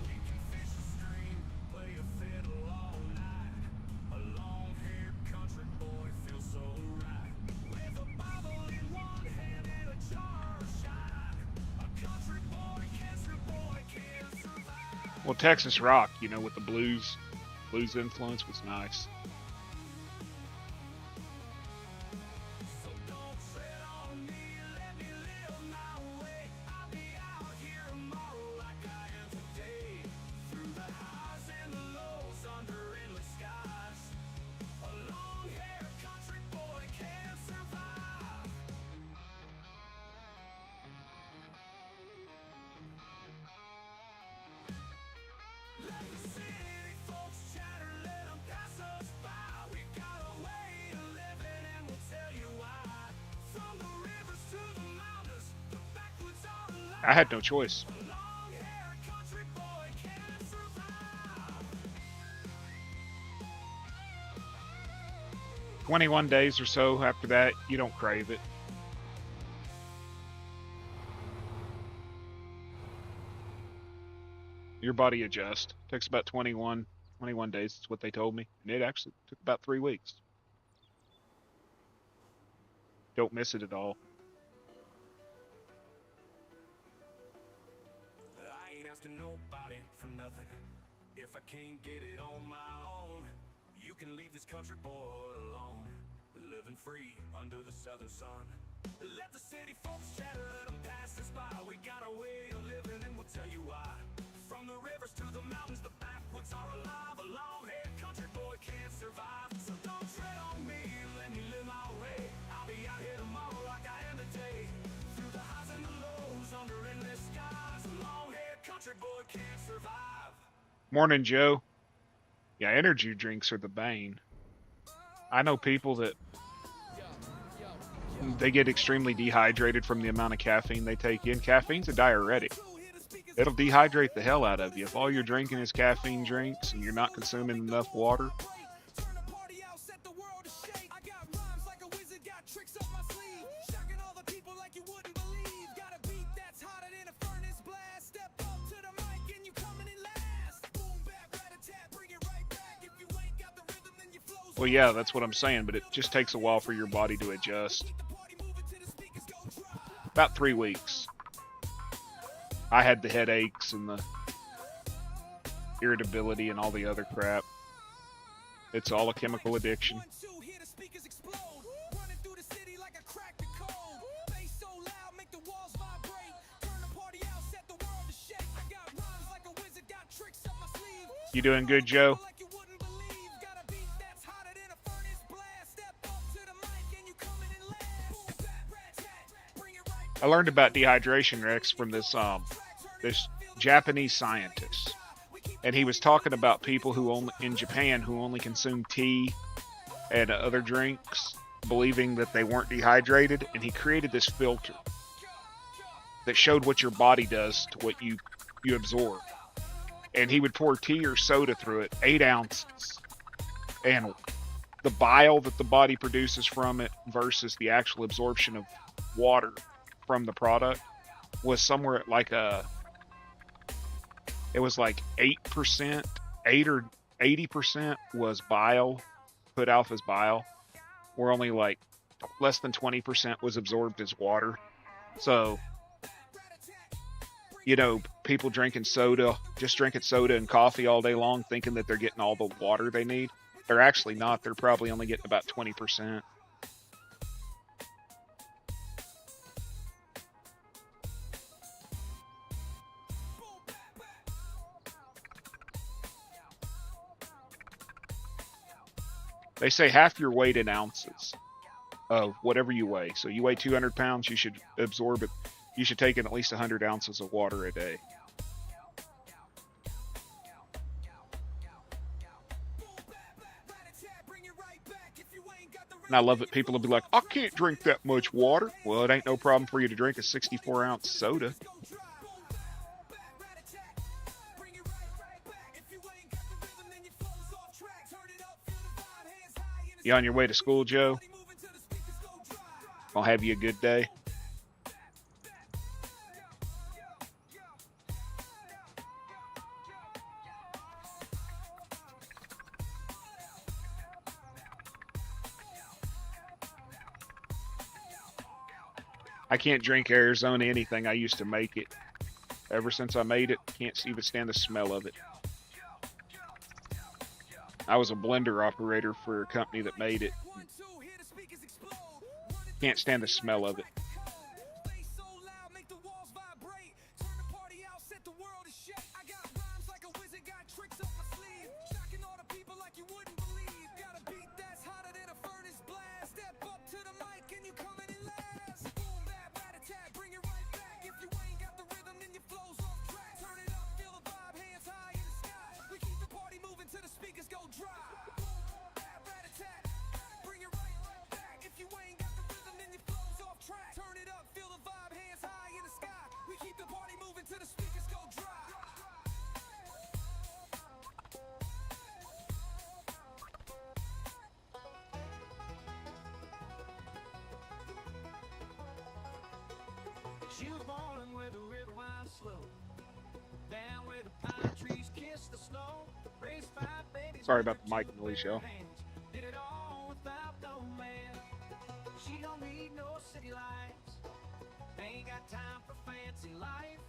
You can fish a stream, play a fiddle all night. A long-haired country boy feels so right. With a Bible in one hand and a jar of shine. A country boy can survive. Well, Texas rock, you know, with the blues influence was nice. So don't tread on me, let me live my way. I'll be out here tomorrow like I am today. Through the highs and the lows, under endless skies. A long-haired country boy can survive. Let the city folks chatter, let 'em pass us by. We got a way of living and we'll tell you why. From the rivers to the mountains, the backwoods are alive. I had no choice. A long-haired country boy can survive. 21 days or so after that, you don't crave it. Your body adjusts. Takes about 21 days. That's what they told me. And it actually took about 3 weeks. Don't miss it at all. I ain't asking nobody for nothing. If I can't get it on my own, you can leave this country boy alone. Living free under the southern sun. Let the city folks chatter, let 'em pass us by. We got a way of living and we'll tell you why. From the rivers to the mountains, the backwoods are alive. A long-haired country boy can bet on me, let me live my way. I'll be out here tomorrow like I am today. Through the highs and the lows, under endless skies, a long-haired country boy can't survive. Morning, Joe. Yeah, energy drinks are the bane. I know people that they get extremely dehydrated from the amount of caffeine they take in. Caffeine's a diuretic. It'll dehydrate the hell out of you. If all you're drinking is caffeine drinks and you're not consuming enough water, Turn the party out, set the world to shake. I got rhymes like a wizard, got tricks up my sleeve. Shocking all the people like you wouldn't believe. Got a beat that's hotter than a furnace blast. Step up to the mic and you coming in last. Boom, bap, rat-a-tat, bring it right back. If you ain't got the rhythm, then you flow. well, yeah, that's what I'm saying, but it just takes a while for your body to adjust. The party moving to the speakers go dry. About 3 weeks. I had the headaches and the irritability and all the other crap. It's all a chemical addiction. 1, 2, hear the speakers explode. Running through the city like a cracked code. Bass so loud, make the walls vibrate. Turn the party out, set the world to shake. I got rhymes like a wizard, got tricks up my sleeve. You doing good, Joe? Like you wouldn't believe. Got a beat that's hotter than a furnace blast. Step up to the mic and you coming in last. Boom, bap, rat-tat, bring it right back. I learned about dehydration, Rex, from this Japanese scientist. And he was talking about people who only in Japan who only consume tea and other drinks, believing that they weren't dehydrated, and he created this filter that showed what your body does to what you absorb. And he would pour tea or soda through it, 8 ounces, and the bile that the body produces from it versus the actual absorption of water from the product was somewhere at like it was like 8%, 8 or 80% was bile, put off as bile, where only like less than 20% was absorbed as water. So, you know, people drinking soda, just drinking soda and coffee all day long, thinking that they're getting all the water they need. They're actually not. They're probably only getting about 20%. They say half your weight in ounces of whatever you weigh. So you weigh 200 pounds, you should absorb it. You should take in at least 100 ounces of water a day. And I love it. People will be like, I can't drink that much water. Well, it ain't no problem for you to drink a 64-ounce soda. You on your way to school, Joe? I'll have you a good day. I can't drink Arizona anything. I used to make it. Ever since I made it, can't even stand the smell of it. I was a blender operator for a company that made it. Can't stand the smell of it. She was born where the river winds slow, down where the pine trees kiss the snow. Raised 5 babies. Sorry about the mic noise, y'all. Did it all without no man. She don't need no city lights. Ain't got time for fancy life.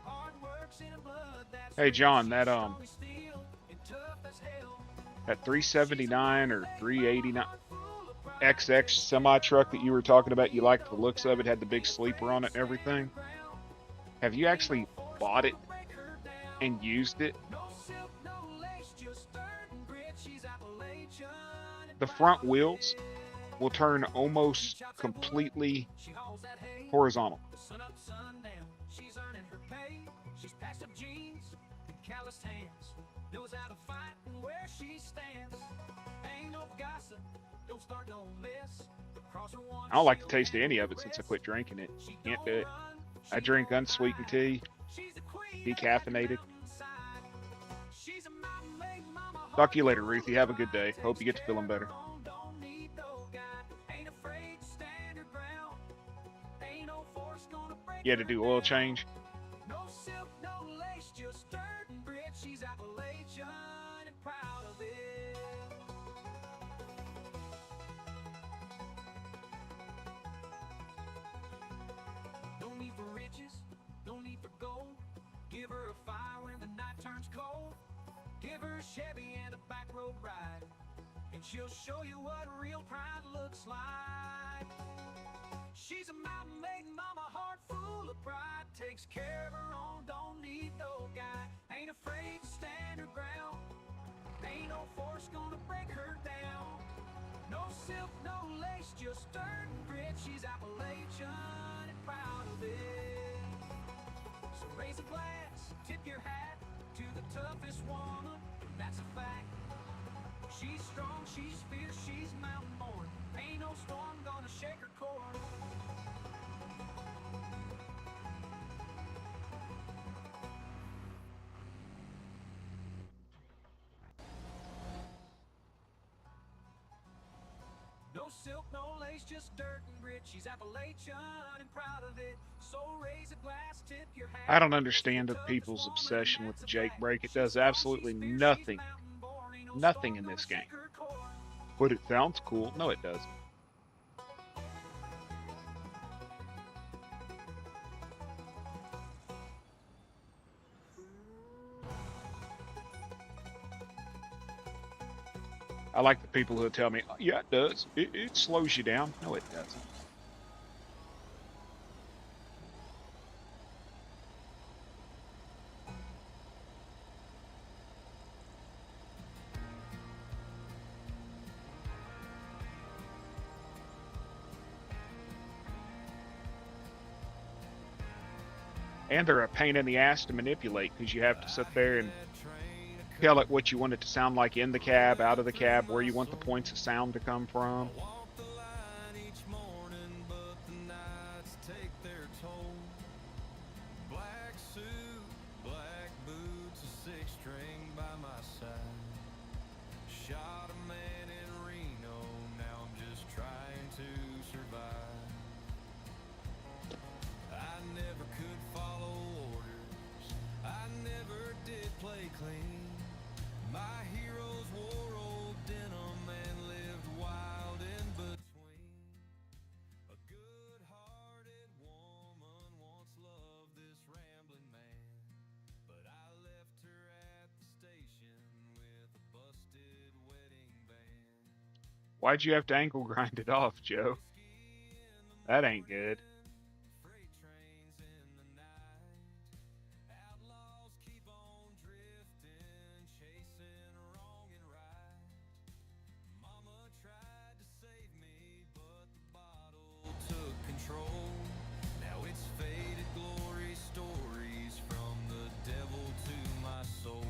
Hard work's in her blood. That's Hey, John, that strong as steel and tough as hell. that 379 or 389 XX semi truck that you were talking about, you liked the looks of it, had the big sleeper on it and everything. Have you actually bought it and used it? No silk, no lace, just dirt and grit. She's Appalachian and the front wheels will turn almost completely horizontal. Sun up, sun down, she's earning her pay. She's packed up jeans and calloused hands. Knows how to fight and where she stands. Ain't no gossip, don't start no mess. Cross her one, I don't like the taste of any of it since I quit drinking it. Can't do it. I drink unsweetened tea, decaffeinated. Talk to you later, Ruthie. Have a good day. Hope you get to feeling better. You had to do oil change. No silk, no lace, just dirt and grit. She's Appalachian and proud of it. No need for riches, no need for gold. Give her a fire when the night turns cold. Give her a Chevy and a back road ride, and she'll show you what real pride looks like. She's a mountain maiden mama, heart full of pride. Takes care of her own, don't need no guy. Ain't afraid to stand her ground. Ain't no force gonna break her down. No silk, no lace, just dirt and grit. She's Appalachian and proud of it. So raise a glass, tip your hat to the toughest woman, that's a fact. She's strong, she's fierce, she's mountain born. Ain't no storm gonna shake her core. No silk, no lace, just dirt and grit. She's Appalachian and proud of it. So raise a glass, tip your hat. I don't understand the people's obsession with the Jake break. It does absolutely nothing. Nothing in this game. But it sounds cool. No, it doesn't. I like the people who tell me, oh, yeah, it does. It slows you down. No, it doesn't. And they're a pain in the ass to manipulate because you have to sit there and tell it what you want it to sound like in the cab, out of the cab, where you want the points of sound to come from. Walk the line each morning, but the nights take their toll. Black suit, black boots, a six-string by my side. Shot a man in Reno, now I'm just trying to survive. I never could follow orders, I never did play clean. My heroes wore old denim and lived wild in between. A good-hearted woman once loved this rambling man, but I left her at the station with a busted wedding band. Why'd you have to ankle grind it off, Joe? That ain't good. Freight trains in the night, outlaws keep on drifting, chasing wrong and right. Mama tried to save me, but the bottle took control. Now it's faded glory stories from the devil to my soul.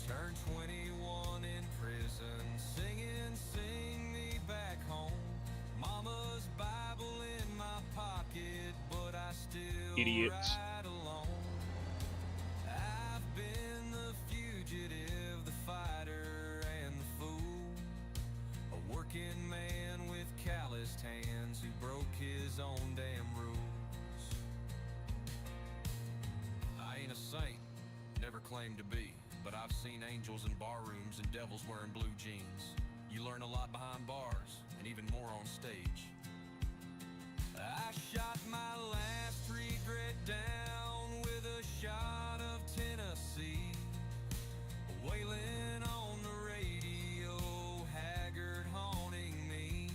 Turned 21 in prison, singing, sing me back home. Mama's Bible in my pocket, but I still Idiots. ride alone. I've been the fugitive, the fighter, and the fool. A working man with calloused hands who broke his own damn rules. I ain't a saint, never claimed to be, but I've seen angels in barrooms and devils wearing blue jeans. You learn a lot behind bars, and even more on stage. I shot my last regret down with a shot of Tennessee. Wailing on the radio, haggard haunting me.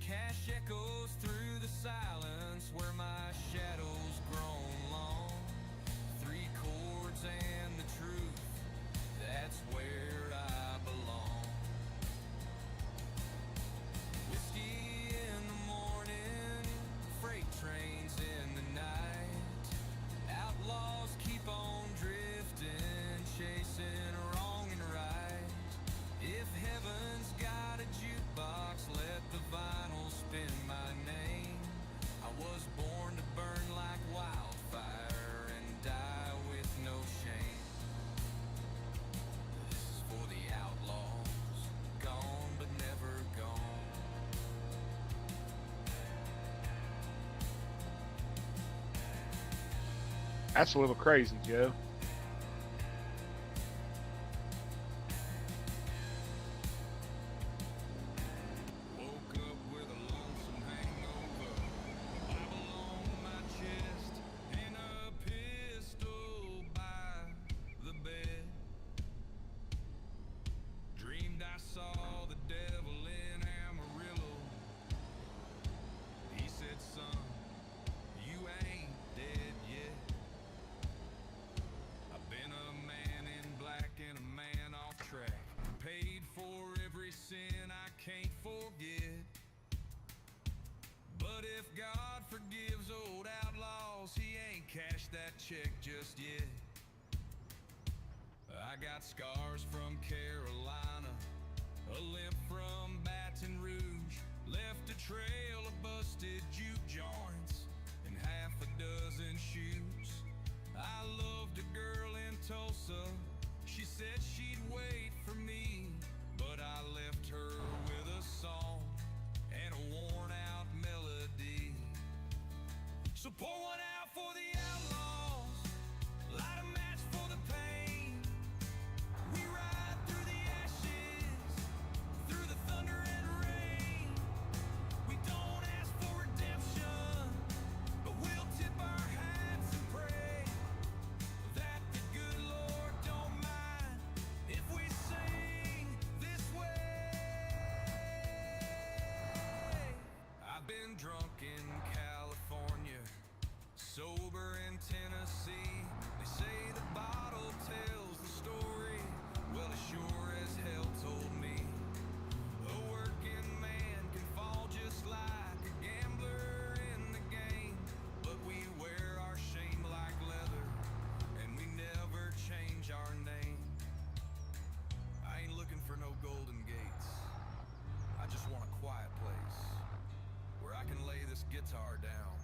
Cash echoes through the silence where my shadow's grown long. Three chords and the truth That's a little crazy, Joe. Woke up with a lonesome hangover, a Bible on my chest, and a pistol by the bed. Dreamed I saw the devil in Amarillo. He said, son, you ain't dead yet. I've been a man in black and a man off track. Paid for every sin I can't forget. But if God forgives old outlaws, he ain't cashed that check just yet. I got scars from Carolina, a limp from Baton Rouge, left a trail of busted juke joints and half a dozen shoes. I loved a girl in Tulsa, she said she'd wait for me, but I left her with a song and a worn out melody. So pour one out for the outlaws, light a match for the pain. We ride through the ashes, through the thunder and rain. We don't ask for redemption, but we'll tip our hats and pray that the good Lord don't mind if we sing this way. I've been drunk in California, sober in Tennessee. They say the bottle tells the story. Well, it sure as hell told me. A working man can fall just like a gambler in the game, but we wear our shame like leather, and we never change our name. I ain't looking for no golden gates. I just want a quiet place where I can lay this guitar down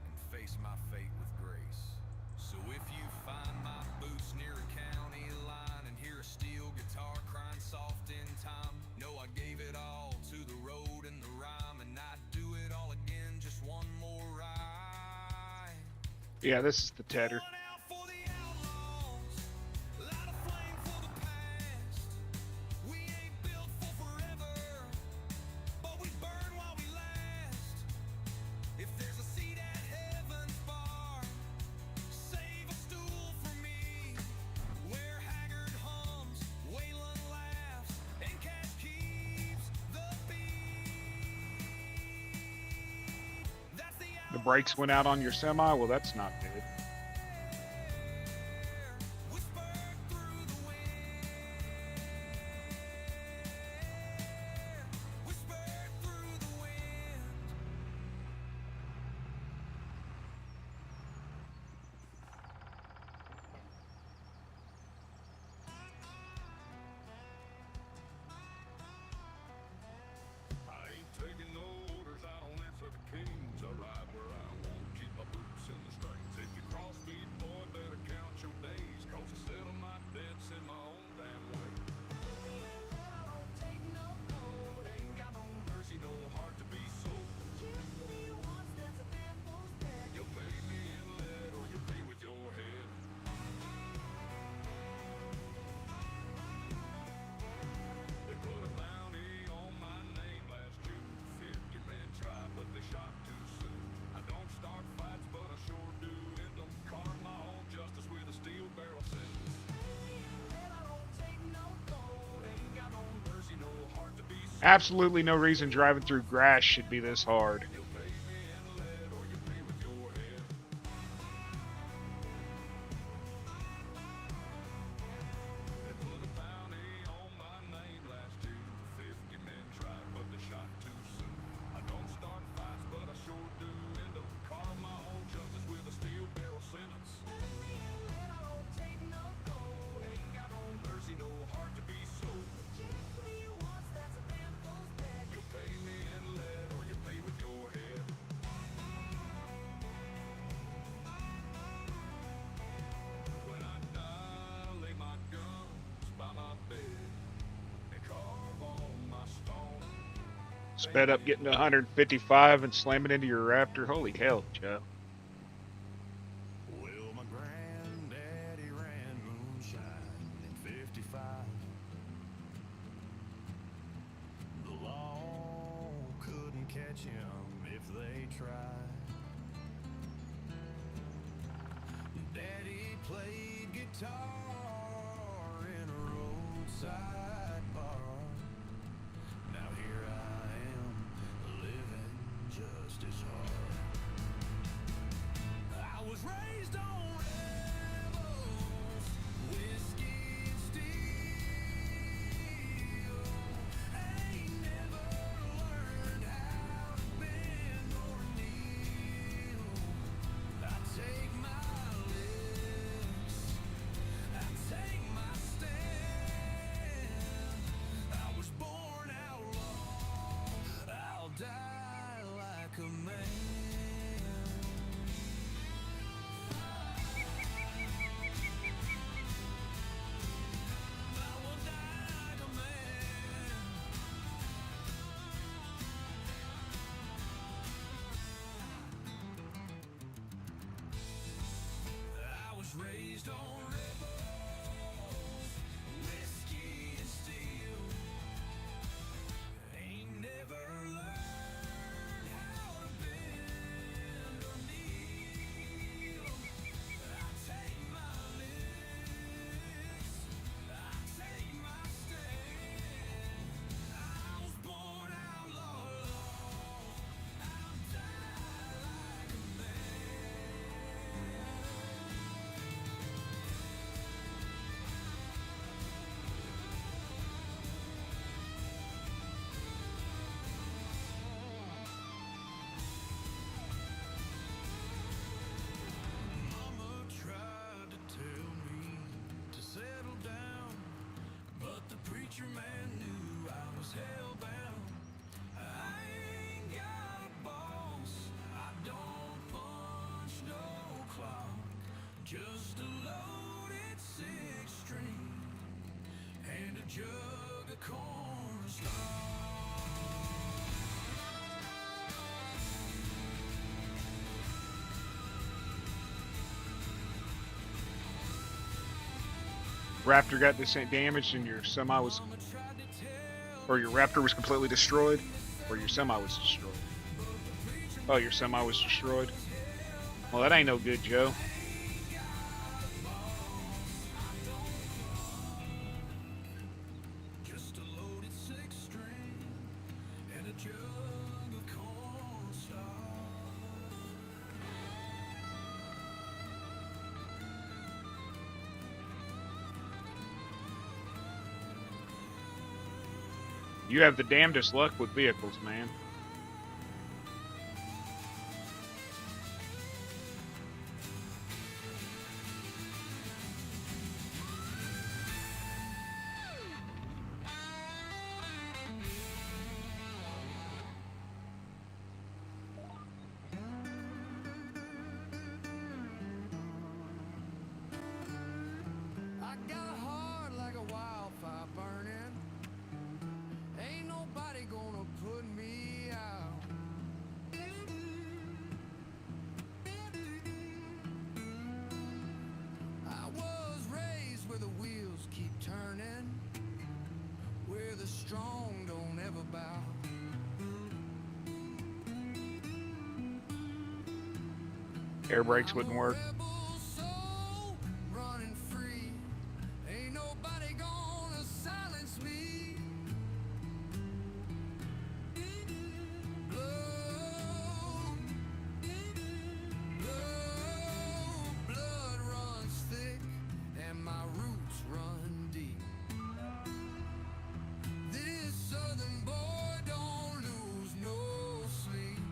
and face my fate with grace. So if you find my boots near a county line and hear a steel guitar crying soft in time, know I gave it all to the road and the rhyme, and I'd do it all again, just one more ride. Yeah, this is the Tedder. One out for the outlaws, light a flame for the past. We ain't built for forever, but we burn while we last. If there's a seat at heaven's bar, save a stool for me, where Haggard hums, Waylon laughs, and Cash keeps the beat. That's the The brakes went out on your semi? Well, that's not good. whispered through the wind, whispered through the wind. I ain't taking no orders, I don't answer to kings. I ride where I want, keep my boots in the strings. If you cross me, boy, better count your days, 'cause I settle my debts in my own damn way. I don't take no gold, ain't got no mercy, no heart to be sold. You pay me in lead or you pay with your head. They put a bounty on my name last June. 50 men tried, but they shot too soon. I don't start fights, but I sure do end them. Carve my own justice with a steel barrel sentence. And I don't take no gold, ain't got no mercy, no heart to be sold. Absolutely no reason driving through grass should be this hard. You pay me in lead or you pay with your head. They put a bounty on my name last June. 50 men tried, but they shot too soon. I don't start fights, but I sure do end them. Carve my own justice with a steel barrel sentence. And I don't take no gold, ain't got no mercy, no heart to be sold. You pay me in lead or you pay with your head. When I die, lay my guns by my bed and carve on my stone. Sped up getting to 155 and slamming into your Raptor. Holy hell, Joe. Well, catch him if they try. Daddy played guitar in a roadside bar. Now here I am, living just as hard. I was raised on rebels, whiskey and steel. Ain't never learned how to bend or kneel. I take my licks, I take my stand. I was born outlaw, I'll die like a man. I will die like a man. I was raised on rebels, whiskey and steel. Ain't never learned how to bend or kneel. I take my licks, I take my stand. I was born outlaw, I'll die like a Mama tried to tell me to settle down, but the preacher man knew I was hellbound. I ain't got a boss, I don't punch no clock, just a loaded six string and a jug of cornstarch. Raptor got this damaged and your semi was, Mama tried to tell or your Raptor was completely destroyed, or your semi was destroyed. Oh, your semi was destroyed. Well, that ain't no good, Joe. just a loaded six string and a jug of cornstarch. You have the damnedest luck with vehicles, man. I got a heart like a wildfire burning. Ain't nobody gonna put me out. I was raised where the wheels keep turning, where the strong don't ever bow. Air brakes wouldn't work. Rebel soul running free. Ain't nobody gonna silence me. Blood, blood runs thick and my roots run deep. This southern boy don't lose no sleep.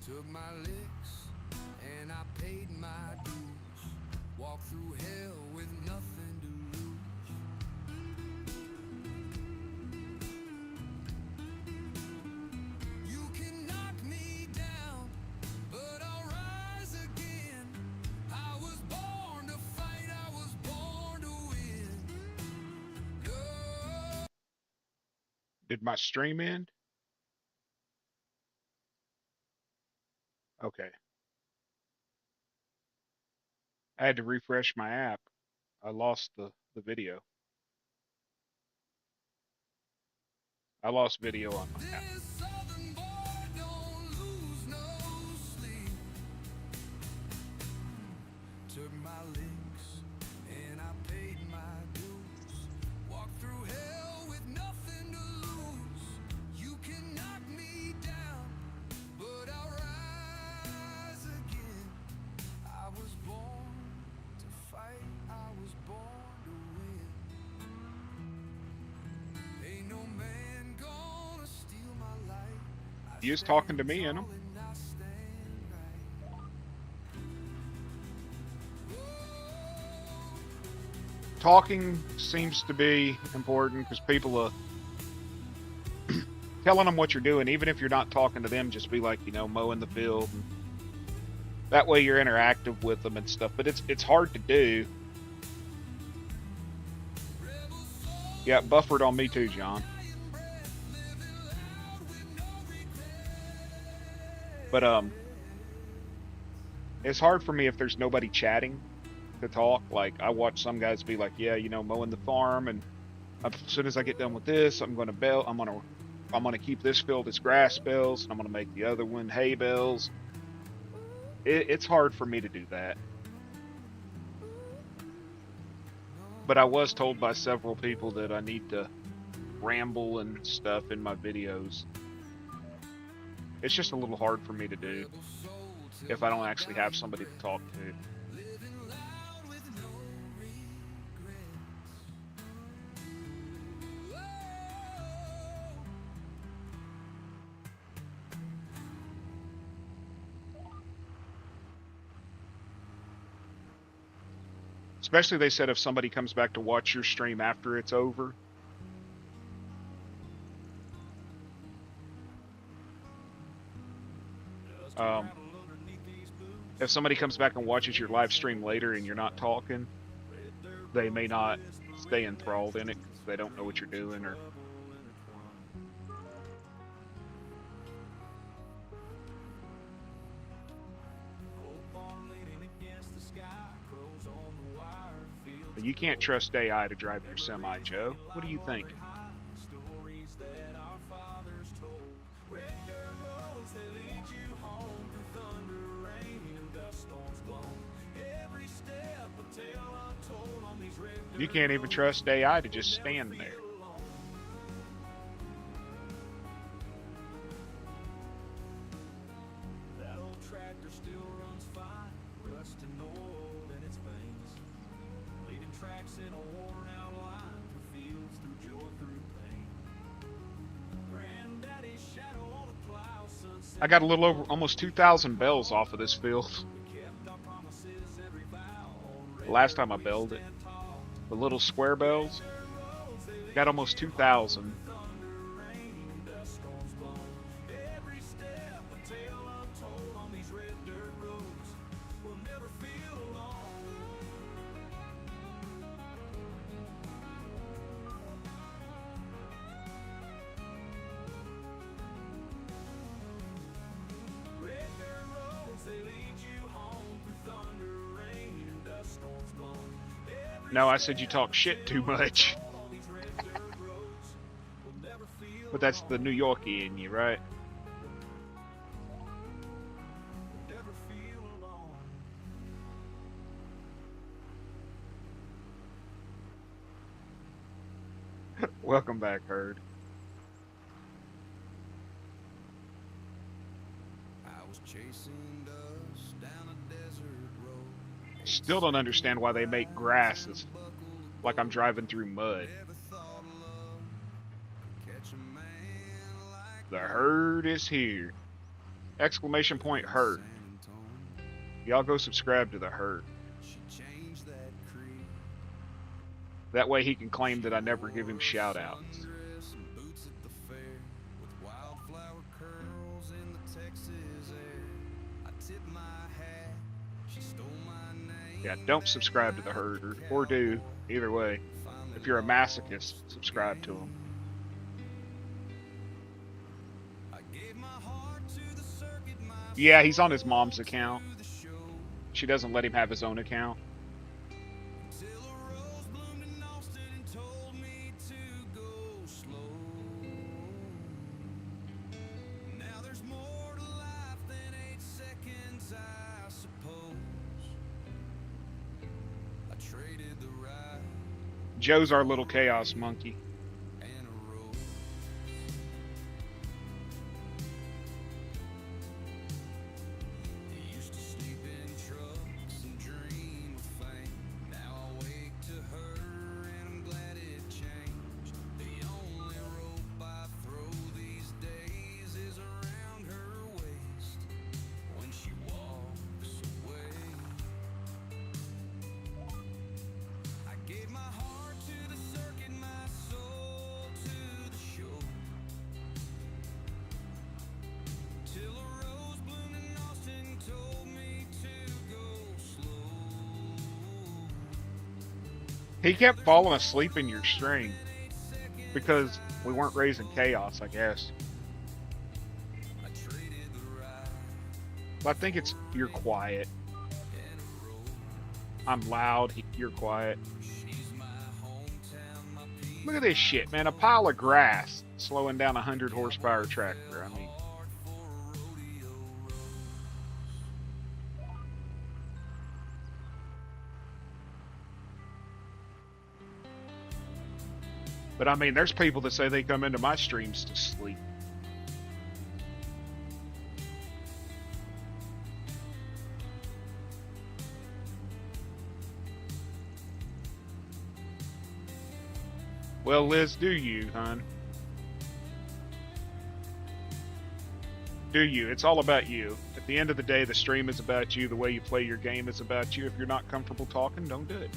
Took my licks and I paid my dues. Walked through hell with nothing to lose. You can knock me down, but I'll rise again. I was born to fight, I was born to win. Love. Did my stream end? Okay. I had to refresh my app. I lost the video. I lost video on my app. This southern boy don't lose no sleep. Took my licks and I paid my dues. Walked through hell with nothing to lose. You can knock me down, but I'll rise again. I was born to fight, I was born to win. Ain't no man gonna steal my light. He is talking to me in them. And I stand right. Talking seems to be important because people are telling them what you're doing, even if you're not talking to them. Just be like, mowing the field. And that way you're interactive with them and stuff. But it's hard to do. Yeah, buffered on me too, John. But it's hard for me if there's nobody chatting to talk. Like, I watch some guys be like, yeah, mowing the farm, and as soon as I get done with this, I'm gonna keep this field as grass bales, and I'm gonna make the other one hay bales. It's hard for me to do that. But I was told by several people that I need to ramble and stuff in my videos. It's just a little hard for me to do if I don't actually have somebody to talk to. Especially, they said if somebody comes back to watch your stream after it's over. If somebody comes back and watches your live stream later and you're not talking, they may not stay enthralled in it because they don't know what you're doing. Or you can't trust AI to drive your semi, Joe. What do you think? You can't even trust AI to just stand there. That old tractor still runs fine, rusting oil in its veins, leading tracks in a worn out line through fields, through joy, through pain. Granddaddy's shadow on the plow, sunset. I got a little over almost 2,000 bells off of this field. Kept our promises, every vow. The last time I belled it, the little square bells, got almost 2,000. Every step a tale untold on these red dirt roads. We'll never feel alone. Red dirt roads, they lead you home through thunder, rain, and dust storms blown. No, I said you talk shit too much. But that's the New Yorkie in you, right? Never feel alone. Welcome back, Herd. I was chasing dust down a desert road. Still don't understand why they make grasses like I'm driving through mud. Never thought love could catch a man like The herd is here. Exclamation point herd. San Antonio. Y'all go subscribe to the herd. She changed that creed. That way he can claim that I never give him shout outs. Sundress and boots at the fair with wildflower curls in the Texas air. I tip my hat. She stole my name. Yeah, don't subscribe to the herd, or do. Either way. If you're a masochist, subscribe to him. I gave my heart to the circuit, my Yeah, he's on his mom's account. to the show. She doesn't let him have his own account. Till a rose bloomed in Austin and told me to go slow. Joe's our little chaos monkey. and a rose. Used to sleep in trucks and dream of fame. Now I wake to her and I'm glad it changed. The only rope I throw these days is around her waist when she walks away. I gave my heart to the circuit, my soul to the show. Till a rose bloomed in Austin told me to go slow. He kept falling asleep in your stream because we weren't raising chaos, I guess. I traded the ride But I think it's you're quiet. and a road. I'm loud. You're quiet. She's my hometown, my peace. Look at this shit, man. A pile of grass slowing down a 100 horsepower tractor. I mean, Hard for a rodeo rose. but I mean, there's people that say they come into my streams to sleep. Well, Liz, do you, hon? Do you? It's all about you. At the end of the day, the stream is about you. The way you play your game is about you. If you're not comfortable talking, don't do it.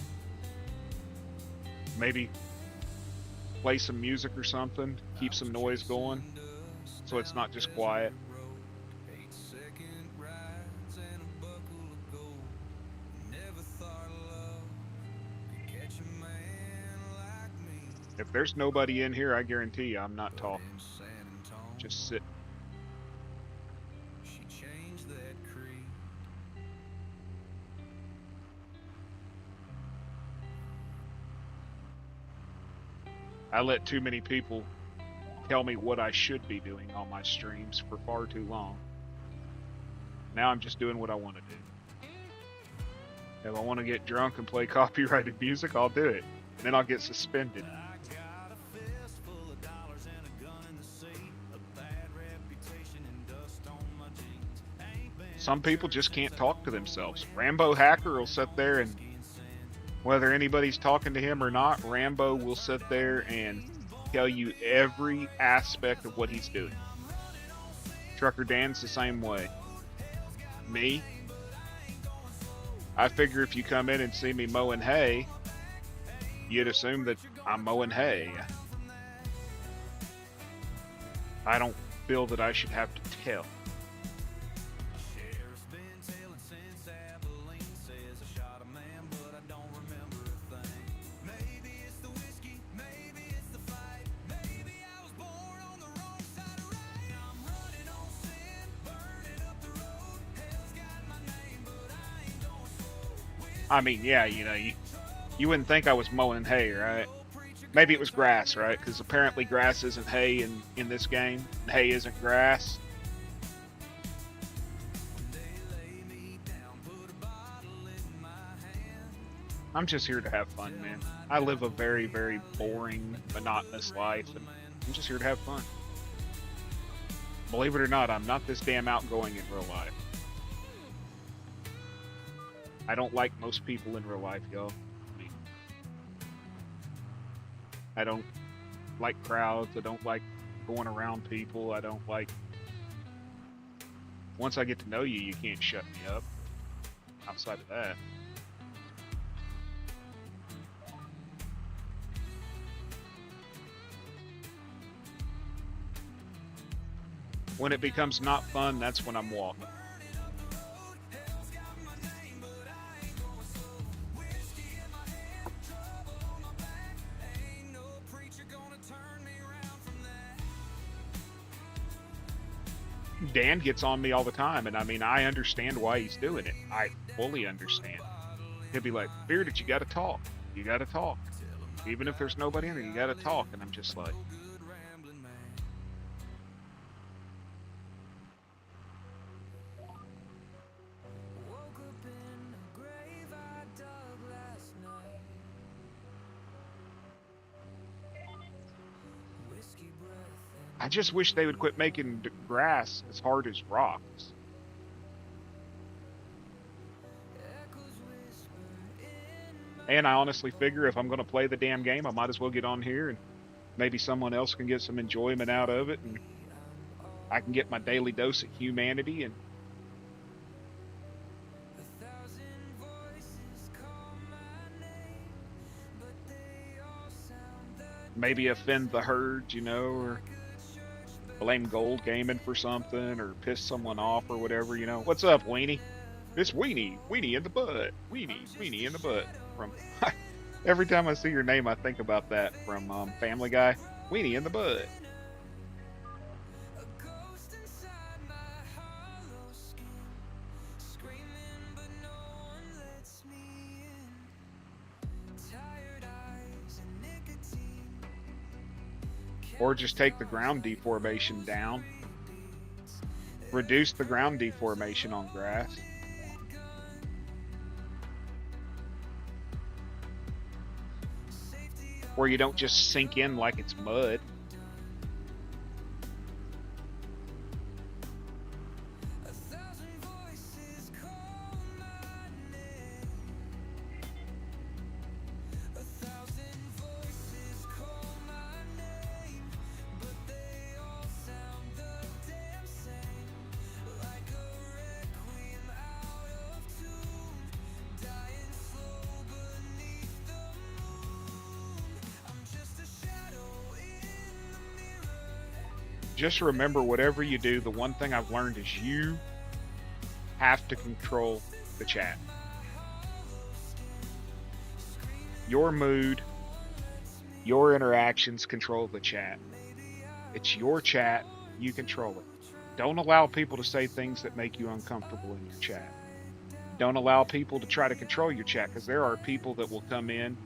Maybe play some music or something. Keep some noise going so it's not just quiet. 8-second rides and a buckle of gold. Never thought love could catch a man like me. If there's nobody in here, I guarantee you I'm not But talking. in San Antonio, Just sit. she changed that creed. I let too many people tell me what I should be doing on my streams for far too long. Now I'm just doing what I want to do. If I want to get drunk and play copyrighted music, I'll do it. Then I'll get suspended. I got a fist full of dollars and a gun in the seat, a bad reputation and dust on my jeans. Ain't been Some people just can't talk to themselves. Rambo Hacker will sit there and, whether anybody's talking to him or not, Rambo will sit there and tell you every aspect of what he's doing. Trucker Dan's the same way. Me, I figure if you come in and see me mowing hay, you'd assume that I'm mowing hay. I don't feel that I should have to tell. Sheriff's been tailing since Abilene. Says I shot a man, but I don't remember a thing. Maybe it's the whiskey, maybe it's the fight. Maybe I was born on the wrong side of right. I'm running on sin, burning up the road. Hell's got my name, but I ain't going slow. I mean, yeah, you wouldn't think I was mowing hay, right? Maybe it was grass, right? Because apparently grass isn't hay in this game. And hay isn't grass. I'm just here to have fun, man. I live a very, very boring, monotonous life, and I'm just here to have fun. Believe it or not, I'm not this damn outgoing in real life. I don't like most people in real life, y'all. I don't like crowds. I don't like going around people. I don't like... Once I get to know you, you can't shut me up. Outside of that. When it becomes not fun, that's when I'm walking. Dan gets on me all the time, and I mean, I understand why he's doing it. I fully understand. He'll be like, Bearded, you gotta talk. You gotta talk. Even if there's nobody in there, you gotta talk. And I'm just like, I just wish they would quit making grass as hard as rocks. And I honestly figure if I'm going to play the damn game, I might as well get on here and maybe someone else can get some enjoyment out of it, and I can get my daily dose of humanity and maybe offend the herd, or blame Gold Gaming for something or piss someone off or whatever. What's up, Weenie? It's Weenie in the butt. Weenie in the butt. From every time I see your name, I think about that from Family Guy. Weenie in the butt. Or just take the ground deformation down. Reduce the ground deformation on grass. Where you don't just sink in like it's mud. Just remember, whatever you do, the one thing I've learned is you have to control the chat. Your mood, your interactions control the chat. It's your chat, you control it. Don't allow people to say things that make you uncomfortable in your chat. Don't allow people to try to control your chat, because there are people that will come in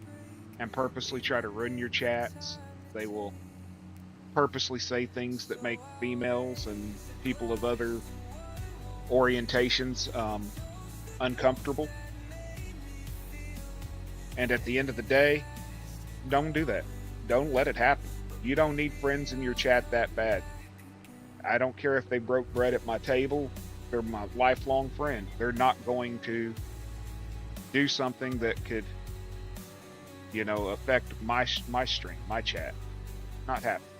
and purposely try to ruin your chats. They will purposely say things that make females and people of other orientations uncomfortable. And at the end of the day, don't do that. Don't let it happen. You don't need friends in your chat that bad. I don't care if they broke bread at my table. They're my lifelong friend. They're not going to do something that could, affect my stream, my chat. Not happening.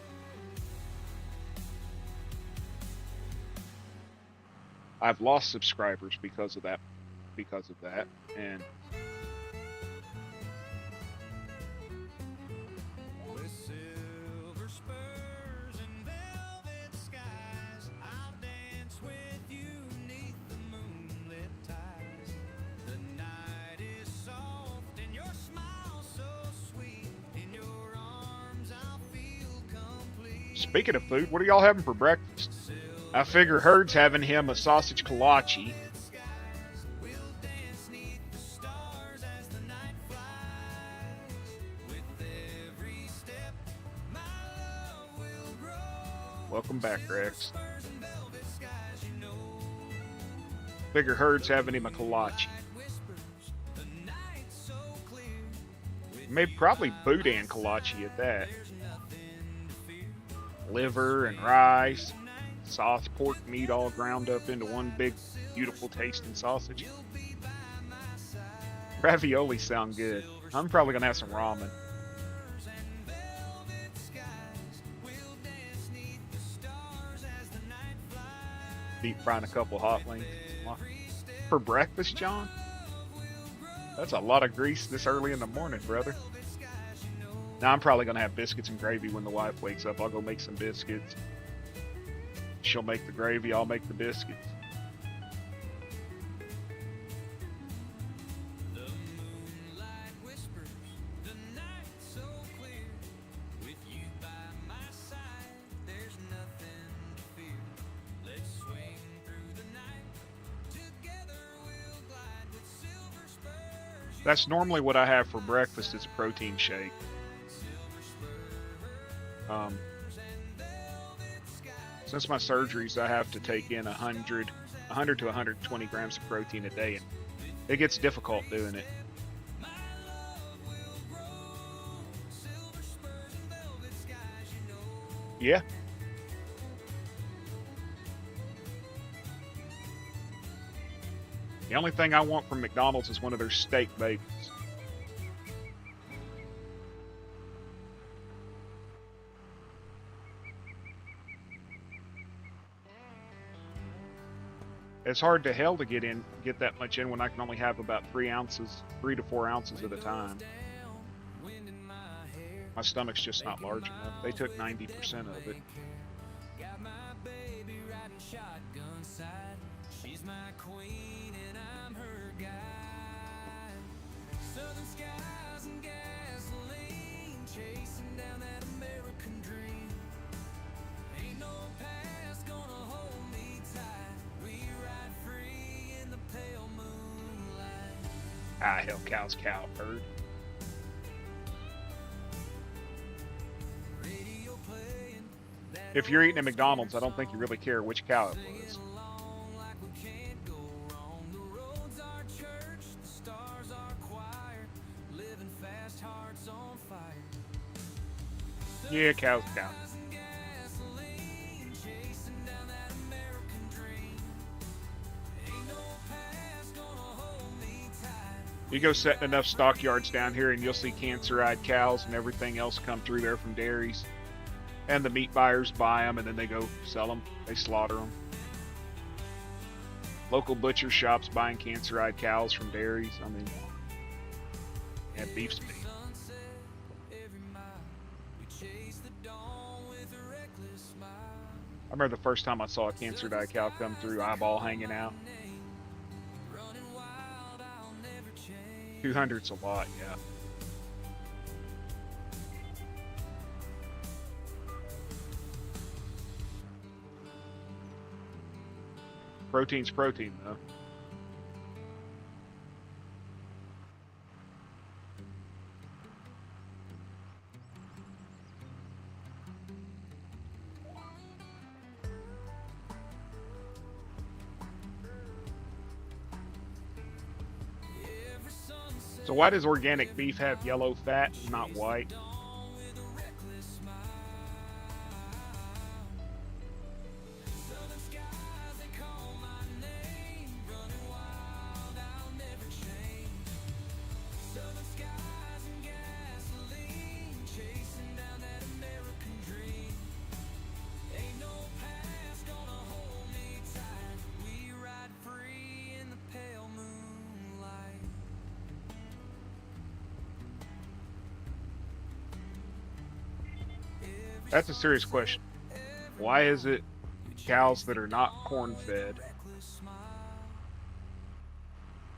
I've lost subscribers because of that, and With silver spurs and velvet skies, I'll dance with you 'neath the moonlit ties. The night is soft and your smile so sweet. In your arms I'll feel complete. speaking of food, what are y'all having for breakfast? I figure Herd's having him a sausage kolache. Welcome back, Rex. Figure Herd's having him a kolache. Maybe probably boudin kolache at that. Liver and rice. Sauce, pork, meat all ground up into one big, beautiful tasting sausage. Ravioli sound good. I'm probably gonna have some ramen. Deep frying a couple hot wings. For breakfast, John? That's a lot of grease this early in the morning, brother. Now I'm probably gonna have biscuits and gravy when the wife wakes up. I'll go make some biscuits. She'll make the gravy, I'll make the biscuits. The moonlight whispers, the night so clear. With you by my side, there's nothing to fear. Let's swing through the night. Together we'll glide with silver spurs. That's normally what I have for breakfast is a protein shake. Since my surgeries, I have to take in 100 to 120 grams of protein a day, and it gets difficult doing it. Yeah. The only thing I want from McDonald's is one of their steak bagels. It's hard to hell to get that much in when I can only have about 3 to 4 ounces at a time. My stomach's just not large enough. They took 90% of it. Got my baby riding shotgun side. She's my queen and I'm her guy. Southern skies and gasoline, chasing down that American dream. Ain't no past gonna hold me tight. We ride free in the pale moonlight. Ah, hell, cow's cow herd. Radio playing that If you're eating at McDonald's, I don't think you really care which cow it was. along like we can't go wrong. The roads are church, the stars are choir. Living fast, hearts on fire. Yeah, cow's cow. Gas and gasoline, chasing down that American dream. Ain't no past gonna hold me tight. You go setting enough stockyards down here and you'll see cancer-eyed cows and everything else come through there from dairies. And the meat buyers buy them and then they go sell them. They slaughter them. Local butcher shops buying cancer-eyed cows from dairies. I mean, yeah, beef's beef. Sunset every mile. We chase the dawn with a reckless smile. I remember the first time I saw a cancer-eyed cow come through, eyeball hanging out. Running wild, I'll never change. 200's a lot, yeah. Protein's protein, though. Every sunset So why does organic beef have yellow fat and not white? dawn with a reckless smile. Southern skies, they call my name. Running wild, I'll never change. Southern skies and gasoline, chasing down that American dream. Ain't no past gonna hold me tight. We ride free in the pale moonlight. That's a serious question. Why is it cows that are not corn-fed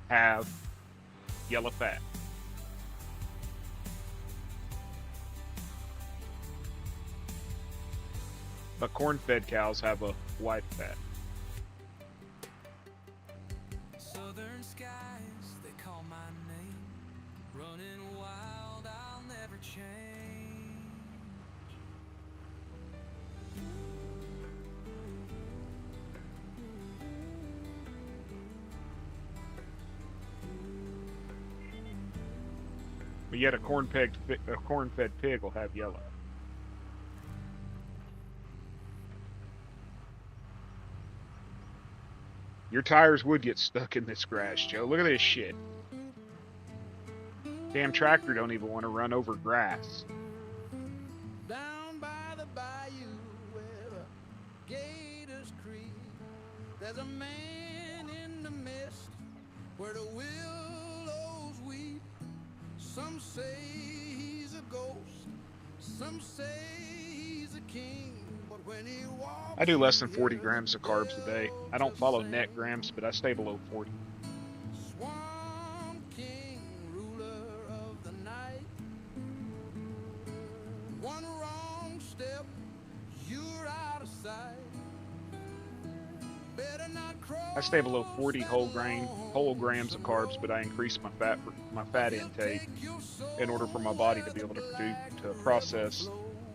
have yellow fat? But corn-fed cows have a white fat. Southern skies, they call my name. Running wild, I'll never change. But yet a corn-fed pig will have yellow. Your tires would get stuck in this grass, Joe. Look at this shit. Damn tractor don't even want to run over grass. Down by the bayou where the gators creep, there's a man in the mist where the willows weep. Some say he's a ghost, some say he's a king, but when he walks I do less than 40 grams of carbs a day. I don't follow net grams, but I stay below 40. Swamp King, ruler of the night. One wrong step, you're out of sight. Better not cross I stay below 40 whole grams of carbs, but I increase my fat intake in order for my body to be able to process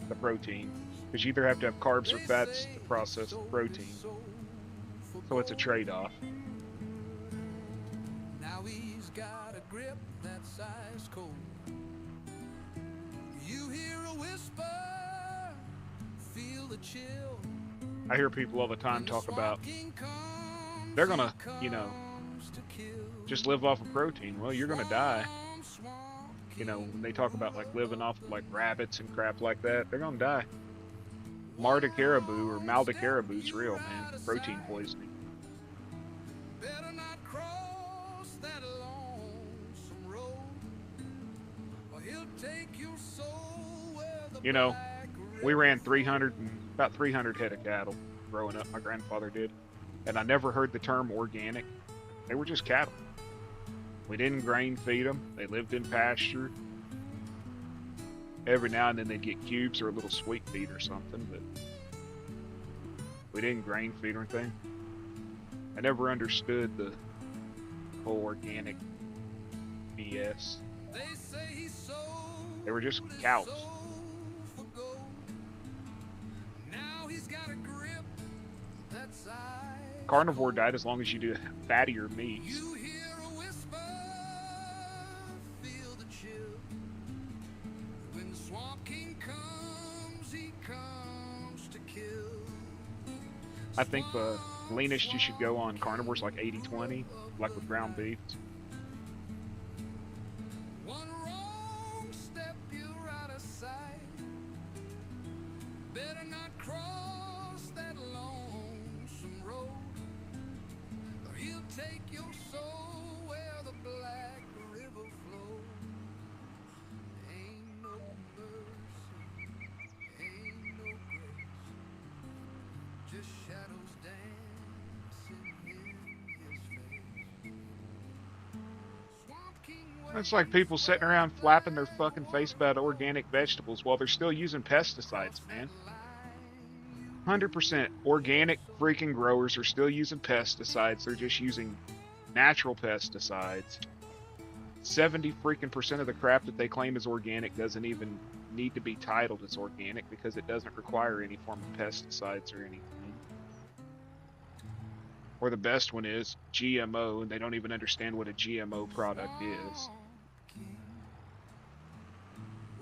the protein. Because you either have to have carbs or fats to process the protein. So it's a trade-off. Now he's got a grip that's ice cold. You hear a whisper, feel the chill. I hear people all the time talk about they're gonna, just live off of protein. Well, you're gonna die. You know, when they talk about like living off of like rabbits and crap like that, they're gonna die. Marda caribou or Malda caribou's real, man. Protein poisoning. Better not cross that lonesome road, or he'll take your soul where the You know, black we ran about 300 head of cattle growing up. My grandfather did, and I never heard the term organic. They were just cattle. We didn't grain feed them. They lived in pasture. Every now and then they'd get cubes or a little sweet feed or something, but we didn't grain feed or anything. I never understood the whole organic BS. They say he's sold They were just cows. for gold. Now he's got a grip that's ice. Carnivore diet as long as you do fattier meats. You hear a whisper, feel the chill. When the Swamp King comes, he comes to kill. I think the leanest you should go on carnivore is like 80-20, like with ground beef. One wrong step, you're out of sight. Better not cross that lonesome road, or he'll take your soul where the black river flows. Ain't no mercy, ain't no grace, just shadows dancing in his face. Swamp King It's like people sitting around flapping their fucking face about organic vegetables while they're still using pesticides, man. 100% organic freaking growers are still using pesticides. They're just using natural pesticides. 70 freaking percent of the crap that they claim is organic doesn't even need to be titled as organic because it doesn't require any form of pesticides or anything. Or the best one is GMO, and they don't even understand what a GMO product is.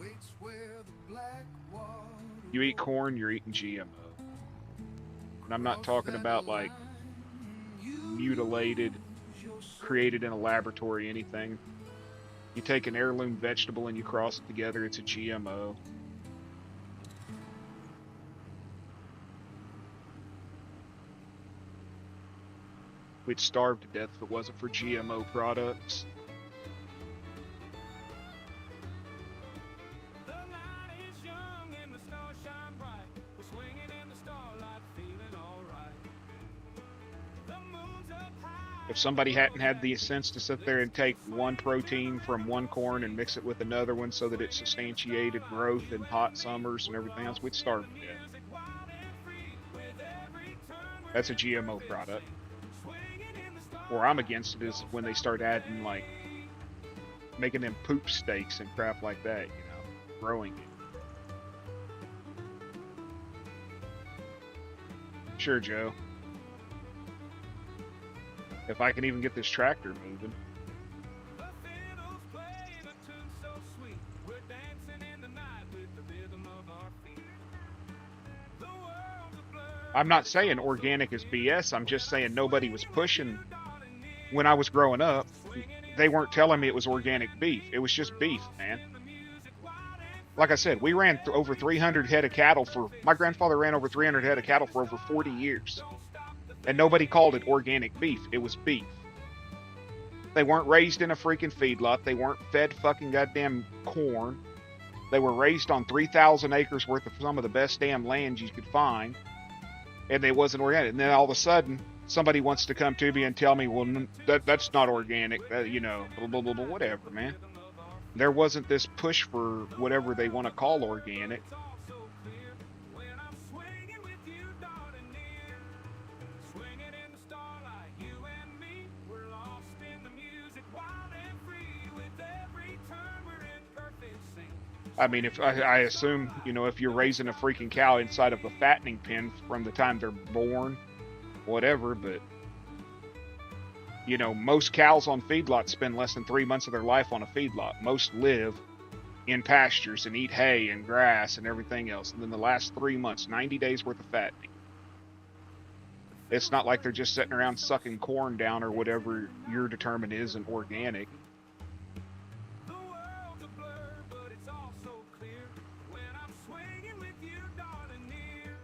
waits where the black water You eat corn, you're eating GMO. And I'm not talking about like mutilated, created in a laboratory, anything. You take an heirloom vegetable and you cross it together, it's a GMO. We'd starve to death if it wasn't for GMO products. The night is young and the stars shine bright. We're swinging in the starlight, feeling alright. The moon's up high. If somebody hadn't had the sense to sit there and take one protein from one corn and mix it with another one so that it substantiated growth in hot summers and everything else, we'd starve to death. Music wild and free with every turn we're That's a GMO product. swinging in the starlight. Where I'm against it is when they start adding like making them poop steaks and crap like that, you know, growing it. Sure, Joe. If I can even get this tractor moving. The fiddle's playing a tune so sweet. We're dancing in the night with the rhythm of our feet. The world's a blur. I'm not saying organic is BS. I'm just saying nobody was pushing. When I was growing up, they weren't telling me it was organic beef. It was just beef, man. Like I said, we ran over 300 head of cattle my grandfather ran over 300 head of cattle for over 40 years. And nobody called it organic beef. It was beef. They weren't raised in a freaking feedlot. They weren't fed fucking goddamn corn. They were raised on 3,000 acres worth of some of the best damn land you could find. And they wasn't organic. And then all of a sudden, somebody wants to come to me and tell me, well, that's not organic. You know, blah, blah, blah, blah, whatever, man. There wasn't this push for whatever they want to call organic. When I'm swinging with you, darling, near. Swinging in the starlight, you and me. We're lost in the music, wild and free. With every turn, we're in perfect sync. I mean, if I assume, you know, if you're raising a freaking cow inside of a fattening pen from the time they're born, whatever, but you know, most cows on feedlots spend less than 3 months of their life on a feedlot. Most live in pastures and eat hay and grass and everything else. And then the last 3 months, 90 days worth of fattening. It's not like they're just sitting around sucking corn down or whatever you're determined isn't organic. The world's a blur, but it's all so clear when I'm swinging with you, darling, near.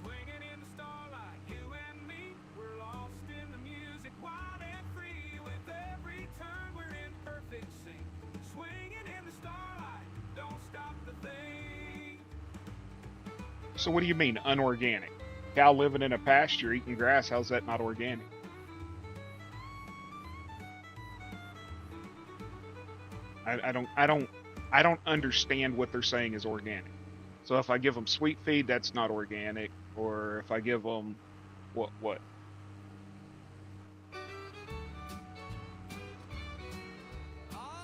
Swinging in the starlight, you and me, we're lost in the music, wild and free. With every turn, we're in perfect sync. Swinging in the starlight, don't stop the thing. So what do you mean unorganic? Cow living in a pasture eating grass, how's that not organic? I don't understand what they're saying is organic. So if I give them sweet feed, that's not organic. Or if I give them what?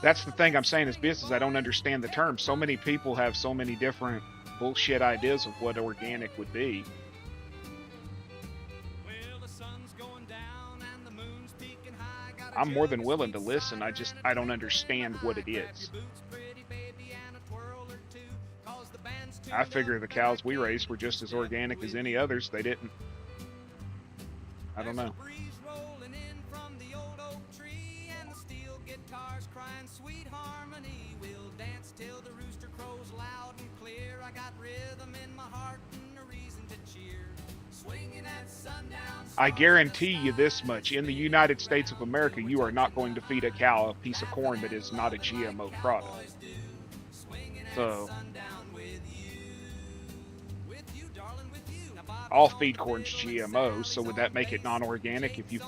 That's the thing I'm saying is business. I don't understand the term. So many people have so many different bullshit ideas of what organic would be. Well, the sun's going down and the moon's peeking high. I'm more than willing to listen. I don't understand what it is. I figure the cows we raised were just as organic as any others. They didn't. I don't know. I guarantee you this much. In the United States of America, you are not going to feed a cow a piece of corn that is not a GMO product. So, all feed corn's GMO, so would that make it non-organic if you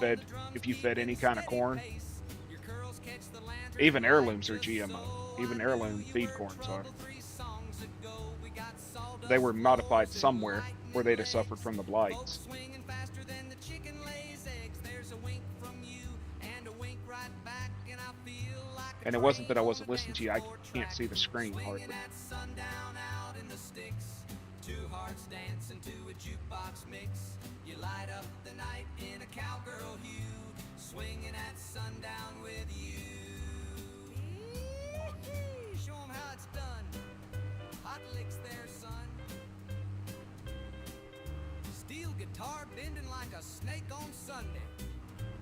fed any kind of corn? Even heirlooms are GMO. Even heirloom feed corns are. They were modified somewhere where they'd have suffered from the blights. And it wasn't that I wasn't listening to you, I can't see the screen hardly. Two hearts dancing to a jukebox mix. You light up the night in a cowgirl hue, swinging at sundown with you. Show 'em how it's done. Hot licks there, son. Steel guitar bending like a snake on Sunday.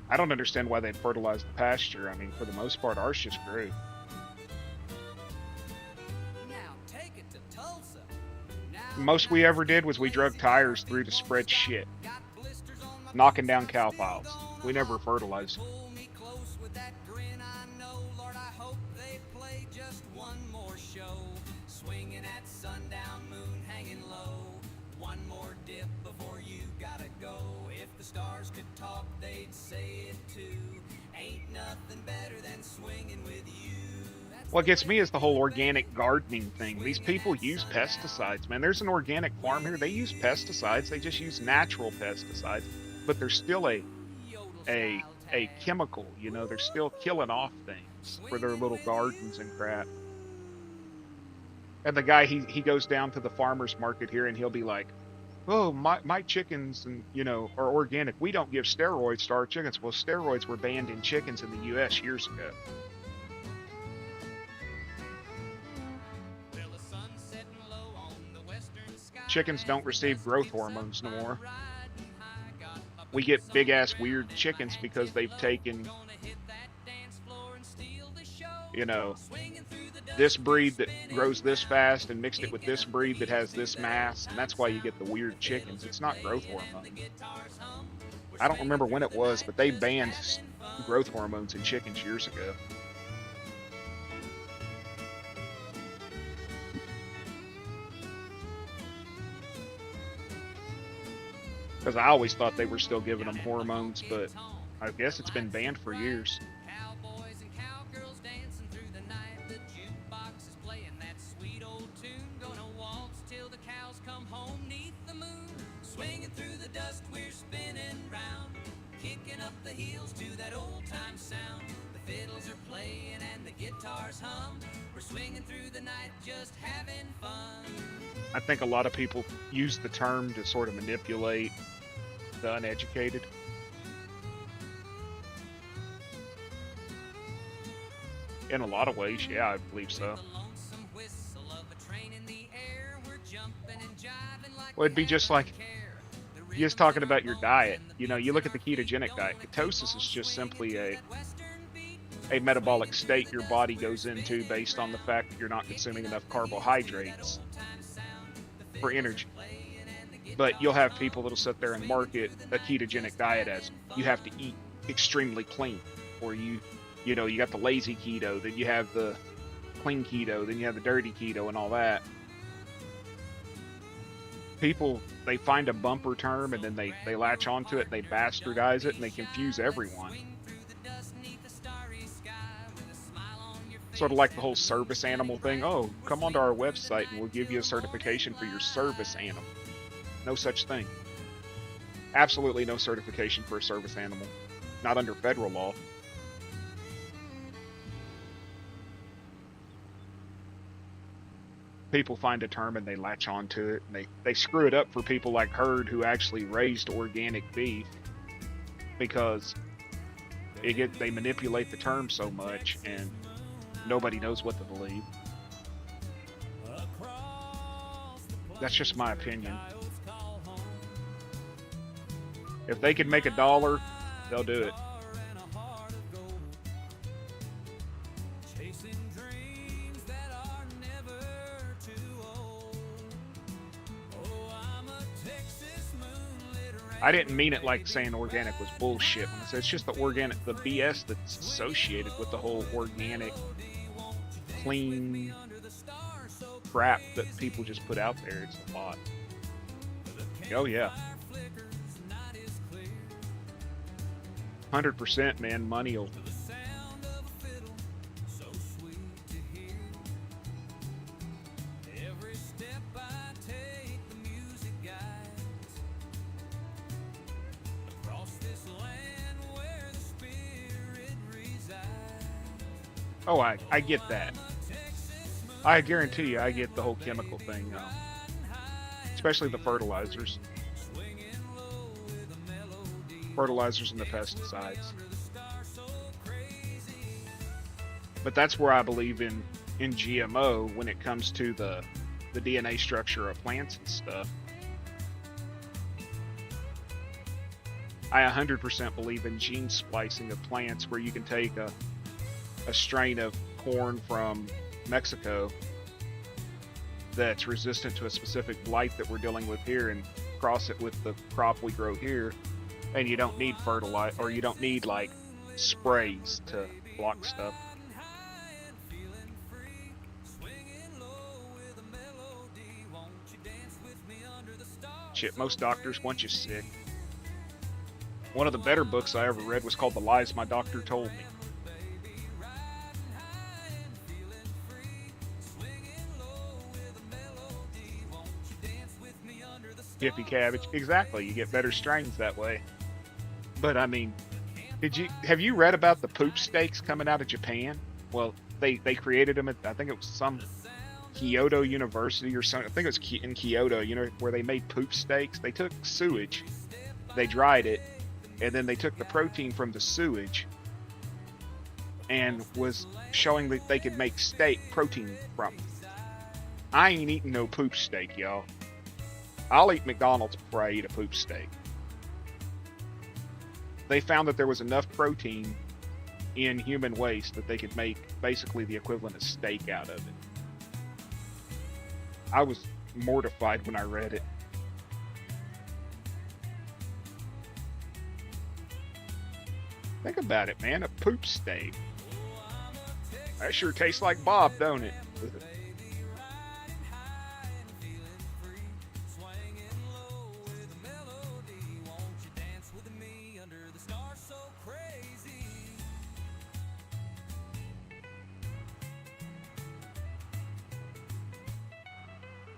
I don't understand why they'd fertilize the pasture. I mean, for the most part, ours just grew. Now take it to Tulsa. Most we ever did was we drug tires through to spread shit, knocking down cow piles. We never fertilized. Pull me close with that grin, I know. Lord, I hope they play just one more show. Swinging at sundown, moon hanging low. One more dip before you gotta go. If the stars could talk, they'd say it too. Ain't nothing better than swinging with you. What gets me is the whole organic gardening thing. These people use pesticides, man. There's an organic farm here. They use pesticides. They just use natural pesticides, but they're still a chemical. You know, they're still killing off things for their little gardens and crap. And the guy he goes down to the farmer's market here, and he'll be like, "Oh, my chickens and are organic. We don't give steroids to our chickens." Well, steroids were banned in chickens in the U.S. years ago. Chickens don't receive growth hormones no more. We get big ass weird chickens because they've taken, this breed that grows this fast and mixed it with this breed that has this mass, and that's why you get the weird chickens. It's not growth hormone. I don't remember when it was, but they banned growth hormones in chickens years ago. Because I always thought they were still giving them hormones, but I guess it's been banned for years. Cowboys and cowgirls dancing through the night. The jukebox is playing that sweet old tune. Gonna waltz till the cows come home 'neath the moon. Swinging through the dust, we're spinning round, kicking up the heels to that old time sound. The fiddles are playing and the guitars hum. We're swinging through the night, just having fun. I think a lot of people use the term to sort of manipulate the uneducated. In a lot of ways, yeah, I believe so. Well, it'd be just like you're just talking about your diet. You know, you look at the ketogenic diet. Ketosis is just simply a metabolic state your body goes into based on the fact that you're not consuming enough carbohydrates for energy. But you'll have people that'll sit there and market a ketogenic diet as you have to eat extremely clean, or you know, you got the lazy keto, then you have the clean keto, then you have the dirty keto and all that. People, they find a bumper term and then they latch onto it and they bastardize it and they confuse everyone. Sort of like the whole service animal thing. Oh, come onto our website and we'll give you a certification for your service animal. No such thing. Absolutely no certification for a service animal. Not under federal law. People find a term and they latch onto it, and they screw it up for people like Herd who actually raised organic beef, because they manipulate the term so much and nobody knows what to believe. That's just my opinion. If they can make $1, they'll do it. I didn't mean it like saying organic was bullshit. When I said it's just the organic, the BS that's associated with the whole organic, clean crap that people just put out there. It's a lot. Oh yeah. 100%, man. Money will. Oh, I get that. I guarantee you, I get the whole chemical thing, especially the fertilizers. Fertilizers and the pesticides. But that's where I believe in GMO when it comes to the DNA structure of plants and stuff. I 100% believe in gene splicing of plants, where you can take a strain of corn from Mexico that's resistant to a specific blight that we're dealing with here and cross it with the crop we grow here, and you don't need fertilizer, or you don't need like sprays to block stuff. Shit, most doctors want you sick. One of the better books I ever read was called The Lies My Doctor Told Me. Hippie cabbage. Exactly. You get better strains that way. But I mean, have you read about the poop steaks coming out of Japan? Well, they created them at, I think it was some Kyoto University or something. I think it was in Kyoto, you know, where they made poop steaks. They took sewage, they dried it, and then they took the protein from the sewage and was showing that they could make steak protein from it. I ain't eating no poop steak, y'all. I'll eat McDonald's before I eat a poop steak. They found that there was enough protein in human waste that they could make basically the equivalent of steak out of it. I was mortified when I read it. Think about it, man. A poop steak. That sure tastes like Bob, don't it?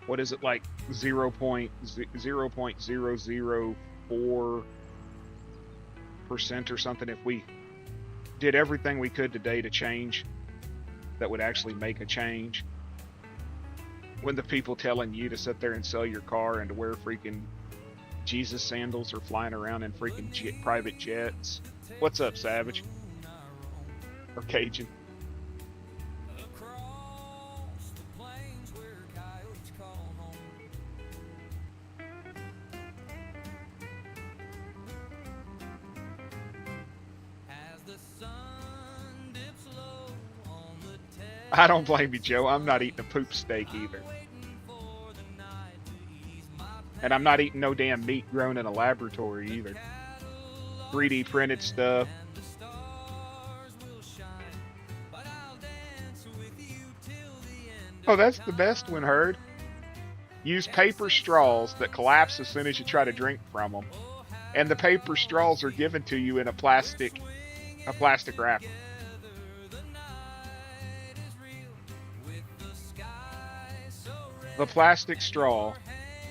What is it, like 0.004% or something? If we did everything we could today to change, that would actually make a change. When the people telling you to sit there and sell your car and to wear freaking Jesus sandals are flying around in freaking private jets. What's up, Savage? Or Cajun? I don't blame you, Joe. I'm not eating a poop steak either. And I'm not eating no damn meat grown in a laboratory either. 3D printed stuff. Oh, that's the best one, Heard. Use paper straws that collapse as soon as you try to drink from them. And the paper straws are given to you in a plastic wrapper. The plastic straw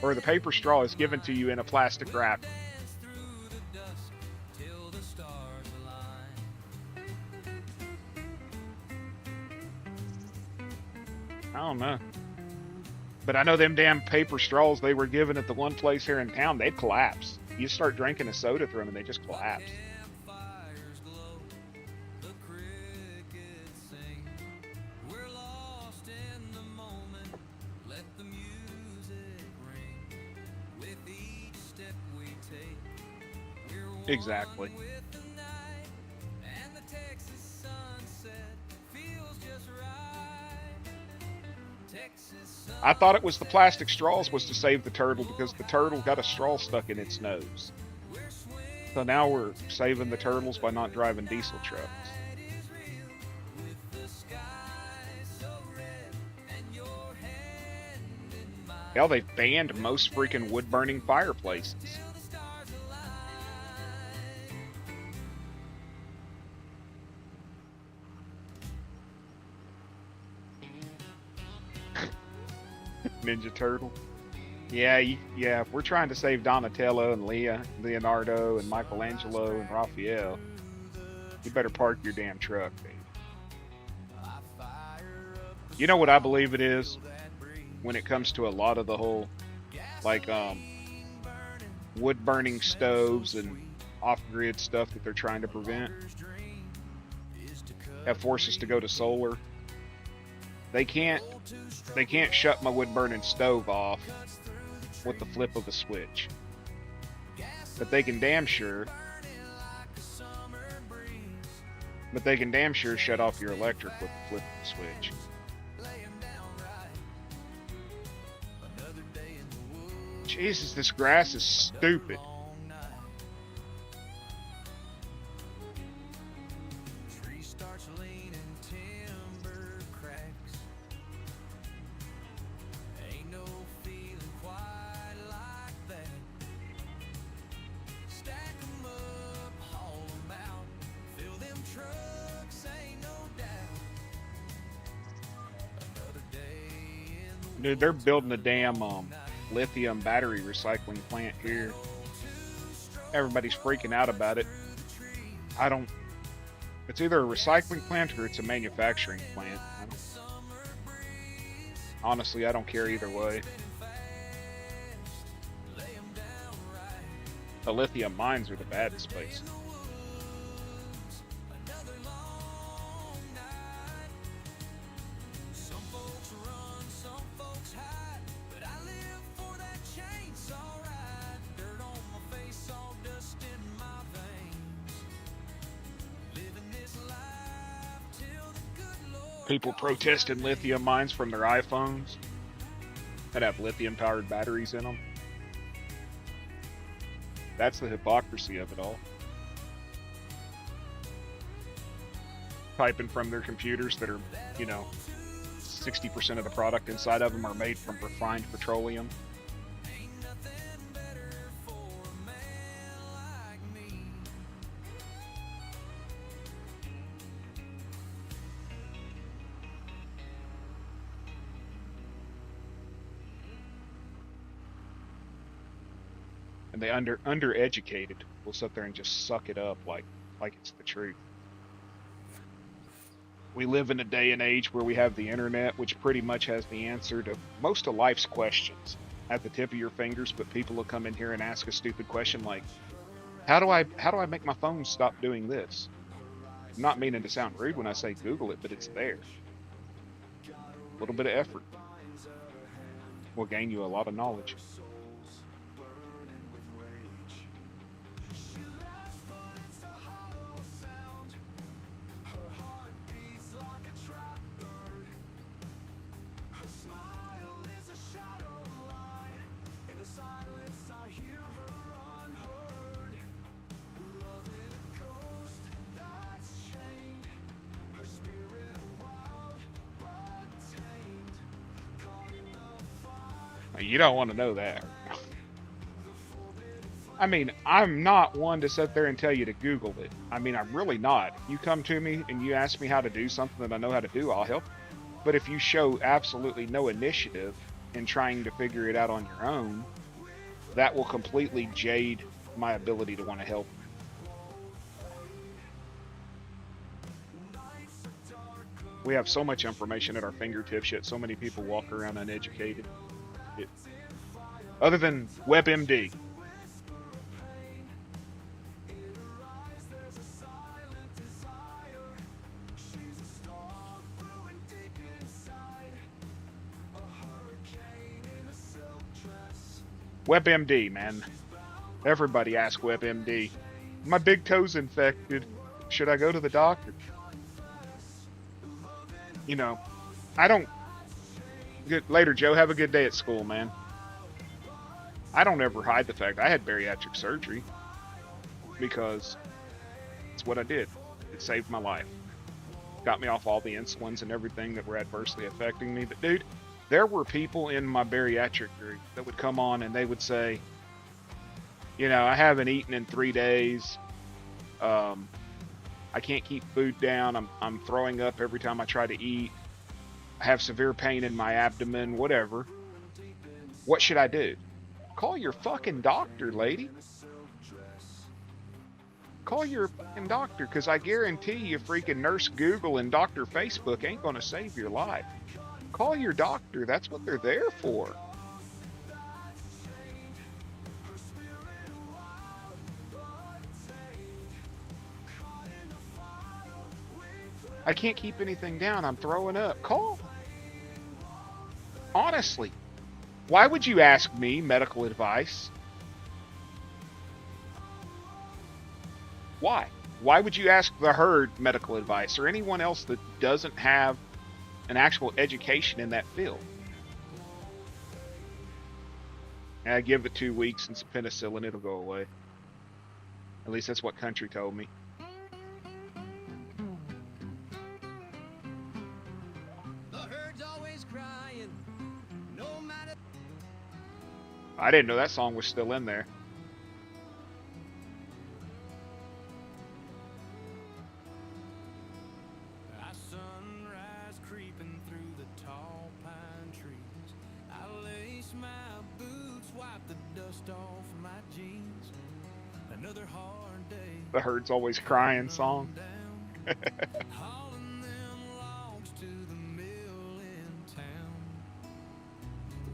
or the paper straw is given to you in a plastic wrapper. I don't know. But I know them damn paper straws they were given at the one place here in town, they'd collapse. You start drinking a soda through them and they just collapse. Exactly. I thought it was the plastic straws was to save the turtle because the turtle got a straw stuck in its nose. So now we're saving the turtles by not driving diesel trucks. Hell, they've banned most freaking wood-burning fireplaces. Ninja Turtle. Yeah, yeah. If we're trying to save Donatello and Leonardo and Michelangelo and Raphael, you better park your damn truck, dude. You know what I believe it is when it comes to a lot of the whole, like, wood burning stoves and off-grid stuff that they're trying to prevent. Have forces to go to solar. They can't shut my wood burning stove off with the flip of a switch. But they can damn sure shut off your electric with the flip of the switch. Jesus, this grass is stupid. Dude, they're building a damn lithium battery recycling plant here. Everybody's freaking out about it. It's either a recycling plant or it's a manufacturing plant. Honestly, I don't care either way. The lithium mines are the baddest place. People protesting lithium mines from their iPhones that have lithium-powered batteries in them. That's the hypocrisy of it all. Typing from their computers that are, 60% of the product inside of them are made from refined petroleum. And they undereducated will sit there and just suck it up like it's the truth. We live in a day and age where we have the internet, which pretty much has the answer to most of life's questions at the tip of your fingers, but people will come in here and ask a stupid question like, how do I make my phone stop doing this? I'm not meaning to sound rude when I say Google it, but it's there. A little bit of effort will gain you a lot of knowledge. You don't want to know that. I mean, I'm not one to sit there and tell you to Google it. I mean, I'm really not. If you come to me and you ask me how to do something that I know how to do, I'll help. But if you show absolutely no initiative in trying to figure it out on your own, that will completely jade my ability to want to help. We have so much information at our fingertips, yet so many people walk around uneducated. Other than WebMD. WebMD, man. Everybody ask WebMD. My big toe's infected. Should I go to the doctor? You know, I don't. Later, Joe. Have a good day at school, man. I don't ever hide the fact I had bariatric surgery because it's what I did. It saved my life. Got me off all the insulins and everything that were adversely affecting me. But dude, there were people in my bariatric group that would come on and they would say, you know, I haven't eaten in 3 days. I can't keep food down. I'm throwing up every time I try to eat. I have severe pain in my abdomen, whatever. What should I do? Call your fucking doctor, lady. Call your fucking doctor, because I guarantee you freaking Nurse Google and Dr. Facebook ain't going to save your life. Call your doctor. That's what they're there for. I can't keep anything down. I'm throwing up. Call. Honestly, why would you ask me medical advice? Why? Why would you ask the herd medical advice or anyone else that doesn't have an actual education in that field? And I give it 2 weeks and some penicillin, it'll go away. At least that's what country told me. I didn't know that song was still in there. Sunrise creeping through the tall pine trees. I lace my boots, wipe the dust off my jeans. Another hard day. The herd's always crying song. Hauling them logs to the mill in town.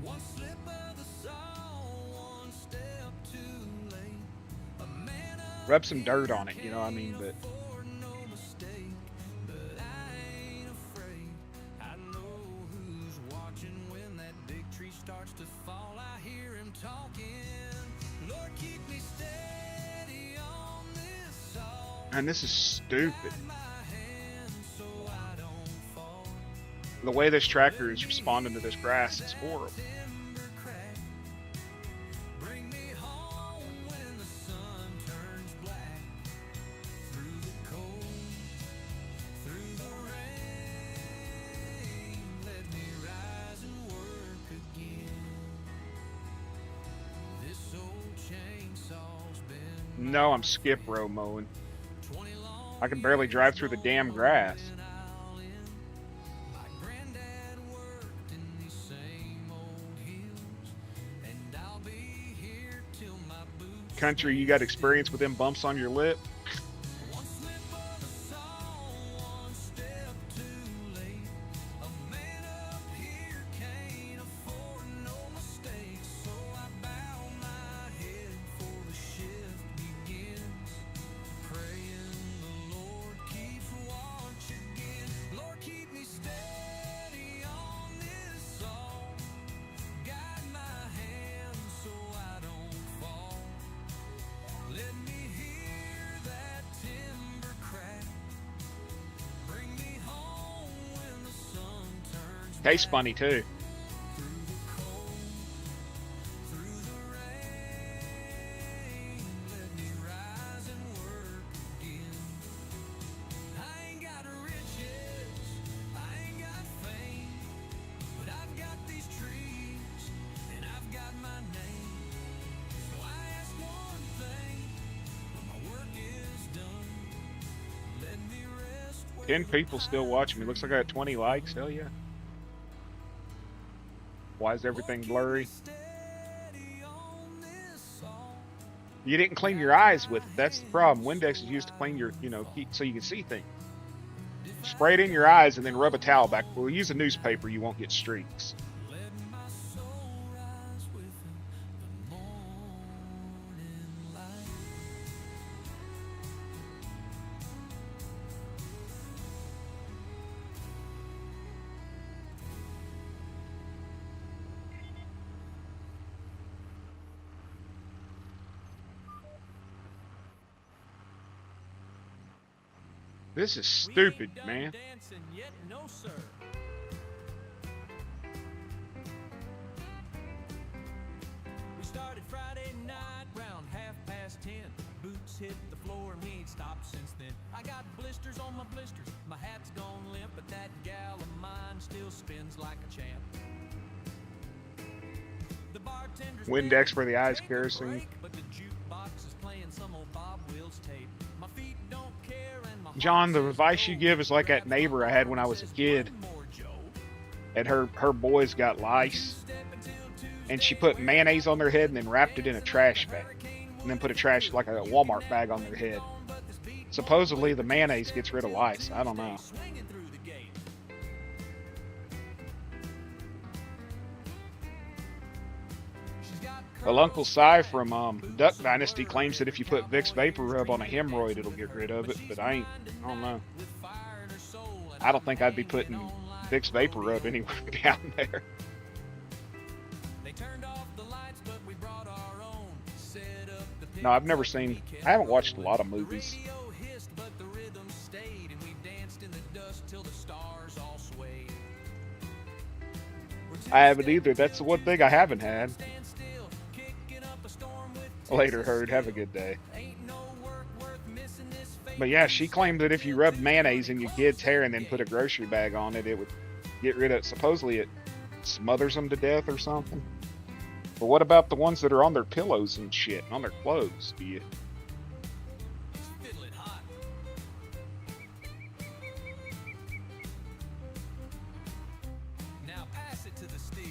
One slip of the saw, one step too late. A man of Rub some dirt on it, you know what I mean? But afford no mistake, but I ain't afraid. I know who's watching when that big tree starts to fall. I hear him talking. Lord, keep me steady on this saw. and this is stupid. My hand so I don't fall. The way this tractor is responding to this grass is horrible. Timber crack. Bring me home when the sun turns black. Through the cold, through the rain. Let me rise and work again. This old chainsaw's been No, I'm skip row mowing. 20 long I can barely drive through the damn grass. I'll end. My granddad worked in these same old hills, and I'll be here till my boots. Country, you got experience with them bumps on your lip? One slip of the saw, one step too late. A man up here can't afford no mistakes, so I bow my head before the shift begins, praying the Lord keeps watch again. Lord, keep me steady on this saw. Guide my hand so I don't fall. Let me hear that timber crack. Bring me home when the sun turns Tastes funny too. through the cold, through the rain. Let me rise and work again. I ain't got riches, I ain't got fame, but I've got these trees, and I've 10 people still watching me. Looks like I got 20 likes. Hell yeah. Why is everything blurry? You didn't clean your eyes with it. That's the problem. Windex is used to clean your, so you can see things. Spray it in your eyes and then rub a towel back. Well, use a newspaper. You won't get streaks. This is stupid, man. Dancing yet, no sir. We started Friday night round 10:30. Boots hit the floor and we ain't stopped since then. I got blisters on my blisters. My hat's gone limp, but that gal of mine still spins like a champ. The bartender's Windex for the eyes, kerosene. but the jukebox is playing some old Bob Wills tape. My feet don't care and my John, the advice you give is like that neighbor I had when I was a kid. And her boys got lice. And she put mayonnaise on their head and then wrapped it in a trash bag. And then put a trash, like a Walmart bag on their head. Supposedly the mayonnaise gets rid of lice. I don't know. Well, Uncle Si from Duck Dynasty claims that if you put Vicks Vapor Rub on a hemorrhoid, it'll get rid of it. But I don't know. I don't think I'd be putting Vicks Vapor Rub anywhere down there. No, I've never seen. I haven't watched a lot of movies. I haven't either. That's the one thing I haven't had. Later, Heard. Have a good day. But yeah, she claimed that if you rub mayonnaise in your kid's hair and then put a grocery bag on it, it would get rid of it. Supposedly it smothers them to death or something. But what about the ones that are on their pillows and shit, and on their clothes? Do you... Now pass it to the steel.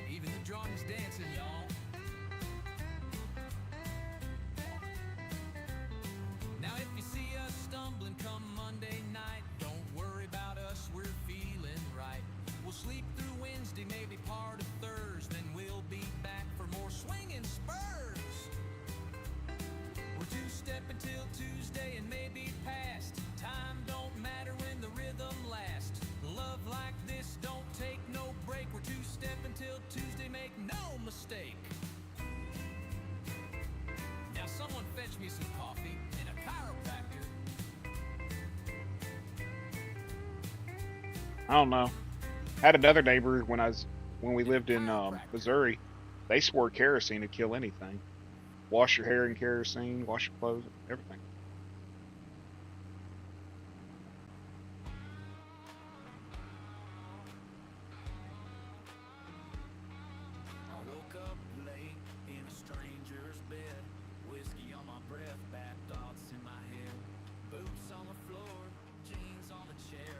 Even the drum is dancing, y'all. Now if you see us stumbling come Monday night, don't worry about us, we're feeling right. We'll sleep through Wednesday, maybe part of Thursday, then we'll be back for more swinging spurs. We're two-stepping till Tuesday and maybe past. Time don't matter when the rhythm lasts. Love like this don't take no break. We're two-stepping till Tuesday, make no mistake. Now someone fetch me some coffee and a chiropractor. I don't know. Had another neighbor when we lived in Missouri. They swore kerosene would kill anything. Wash your hair in kerosene, wash your clothes, everything. I woke up late in a stranger's bed. Whiskey on my breath, bad thoughts in my head. Boots on the floor, jeans on the chair.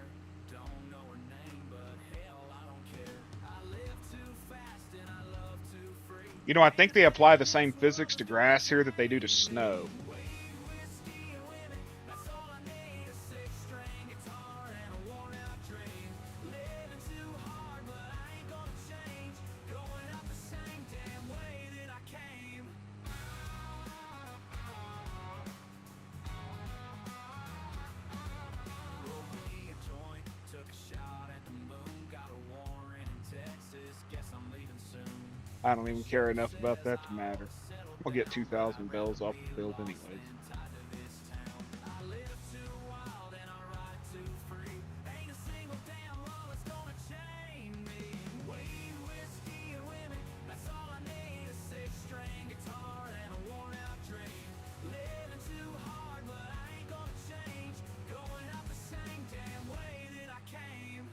Don't know her name, but hell, I don't care. I live too fast and I love too free. You know, I think they apply the same physics to grass here that they do to snow. Whiskey and women, that's all I need. A six-string guitar and a worn-out dream. Living too hard, but I ain't gonna change. Going out the same damn way that I came. Rolled me a joint, took a shot at the moon. Got a warrant in Texas, guess I'm leaving soon. I don't even care enough about that to matter. I'll get 2,000 bells off the field anyways. Tied to this town. I live too wild and I ride too free. Ain't a single damn law that's gonna chain me. Weed, whiskey, and women, that's all I need. A six-string guitar and a worn-out dream. Living too hard, but I ain't gonna change. Going out the same damn way that I came.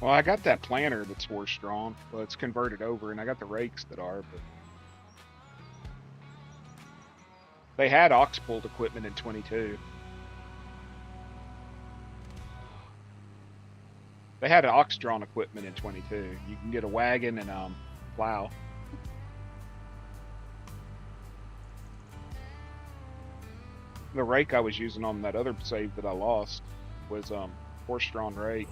Well, I got that planter that's horse-drawn. Well, it's converted over, and I got the rakes that are, but they had ox-pulled equipment in 22. They had ox-drawn equipment in 22. You can get a wagon and plow. The rake I was using on that other save that I lost was horse-drawn rake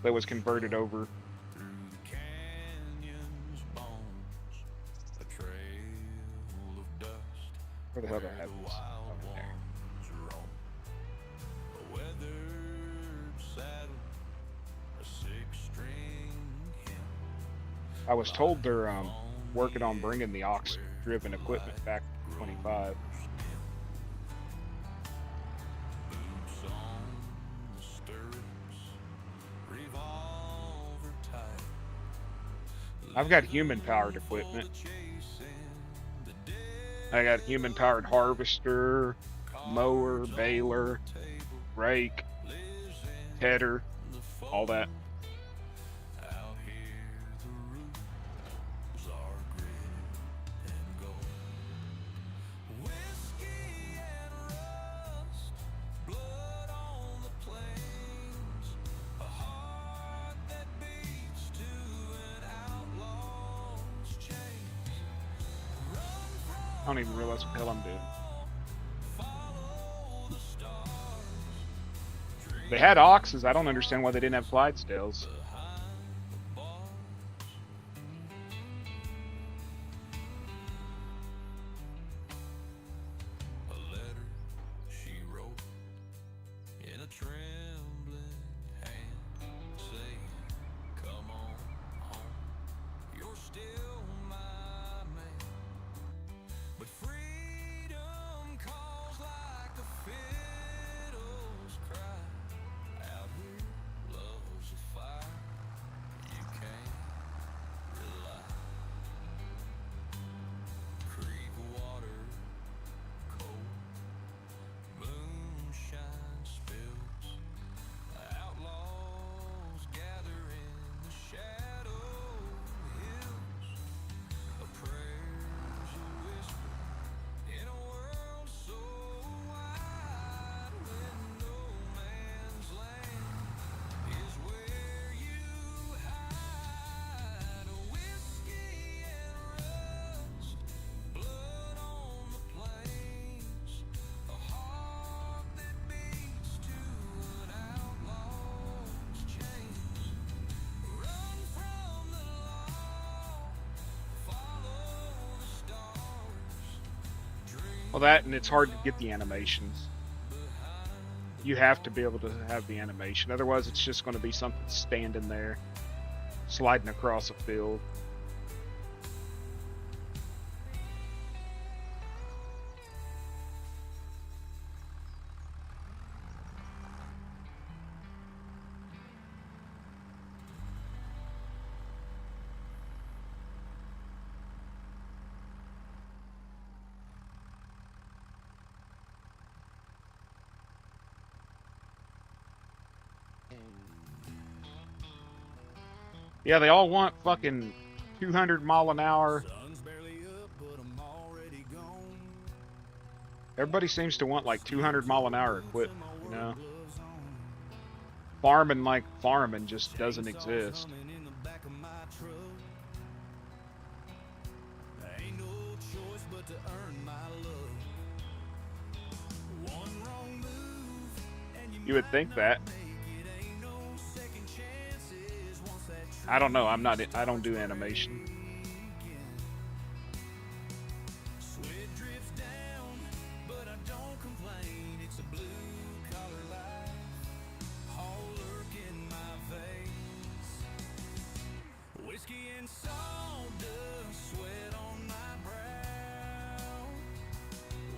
that was converted over. Through the canyon's bones, a trail of dust. Where the hell did I have this? Wild Oh, there. ones roam. A weathered saddle, a six-string hymn. I was told they're working on bringing the ox-driven equipment back to 25. Boots on the stirrups, revolver tight. I've got human-powered equipment. Chasing the dead I got human-powered harvester, mower, baler, rake, header, all that. out here. The rules are grit and gold. Whiskey and rust, blood on the plains. A heart that beats to an outlaw's chains. Run I don't even realize what the hell I'm doing. follow the stars. They had oxes. I don't understand why they didn't have Clydesdales. A letter she wrote in a trembling hand, saying, "Come on home, you're still my man." But freedom calls like a fiddle's cry. Out here, love's a fire you can't rely. Creek water, cold, moonshine spills. Outlaws gather in the shadow hills. A prayer's a whisper in a world so wide. When no man's land is where you hide. Whiskey and rust, blood on the plains. A heart that beats to an outlaw's chains. Run from the law, follow the stars. Well, that, and it's hard to get the animations. You have to be able to have the animation. Otherwise, it's just going to be something standing there, sliding across a field. Yeah, they all want fucking 200 mile an hour. Sun's barely up, but I'm already gone. Everybody seems to want like 200 mile an hour equipment, you know? Gloves on. Farming like farming just doesn't exist. Humming in the back of my truck. There ain't no choice but to earn my love. One wrong move and You would think that. make it. Ain't no second chances once that I don't know. I don't do animation. sweat drips down, but I don't complain. It's a blue collar life, all lurking my veins. Whiskey and sawdust, sweat on my brow.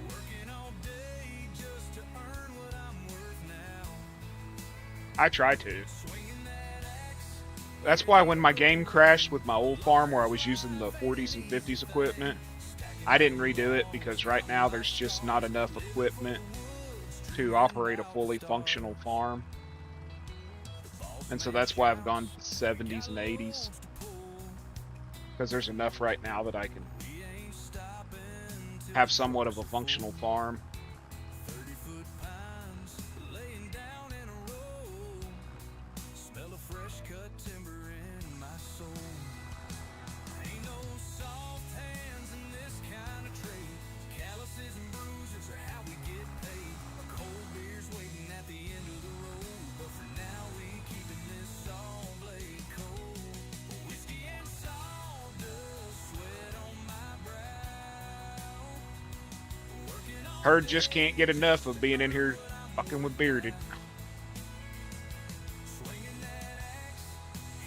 Working all day just to earn what I'm worth now. I try to. Swinging that axe, That's why when my game crashed with my old farm where I was using the 40s and 50s equipment, I didn't redo it because right now there's just not enough equipment to operate a fully functional farm. the boss And so that's why I've gone to the 70s and 80s. Because there's enough right now that I can have somewhat of a functional farm. 30-foot pines laying down in a row. Smell of fresh cut timber in my soul. Ain't no soft hands in this kind of trade. Calluses and bruises are how we get paid. A cold beer's waiting at the end of the road, but for now we keeping this saw blade cold. Whiskey and sawdust, sweat on my brow. Herd just can't get enough of being in here fucking with Bearded. Swinging that axe,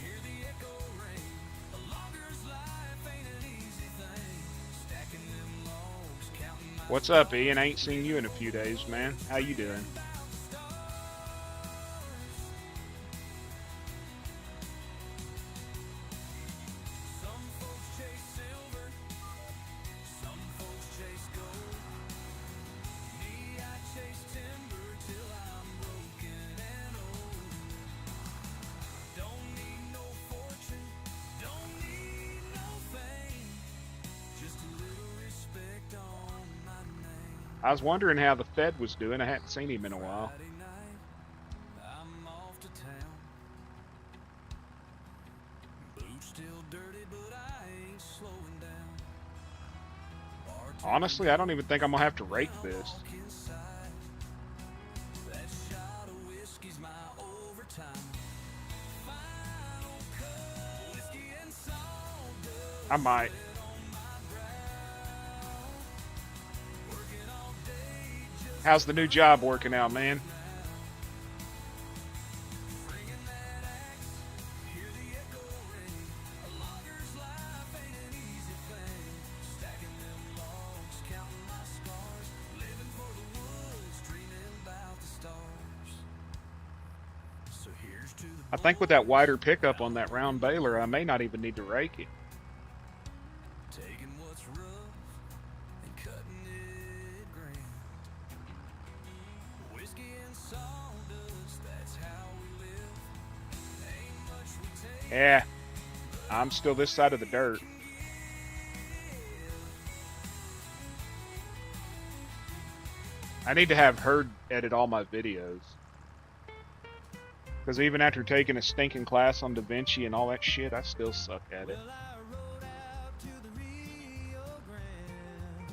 hear the echo ring. A logger's life ain't an easy thing. Stacking them logs, counting my What's up, Ian? I ain't seen you in a few days, man. How you doing? Some folks chase silver, some folks chase gold. Me, I chase timber till I'm broken and old. Don't need no fortune, don't need no fame. Just a little respect on my name. I was wondering how the Fed was doing. I hadn't seen him in a while. Friday night, I'm off to town. Boots still dirty, but I ain't slowing down. Honestly, I don't even think I'm gonna have to rake this. Walk inside. That shot of whiskey's my overtime. Final cut, whiskey and sawdust I might. on my brow. Working all day, just How's the new job working out, man? swinging that axe. Hear the echo ring. A logger's life ain't an easy thing. Stacking them logs, counting my scars. Living for the woods, dreaming about the stars. So here's to the I think with that wider pickup on that round baler, I may not even need to rake it. taking what's rough and cutting it grand. Whiskey and sawdust, that's how we live. Ain't much we take. Yeah, I'm still this side of the dirt. I need to have Herd edit all my videos. Because even after taking a stinking class on DaVinci and all that shit, I still suck at it. Well, I rode out to the Rio Grande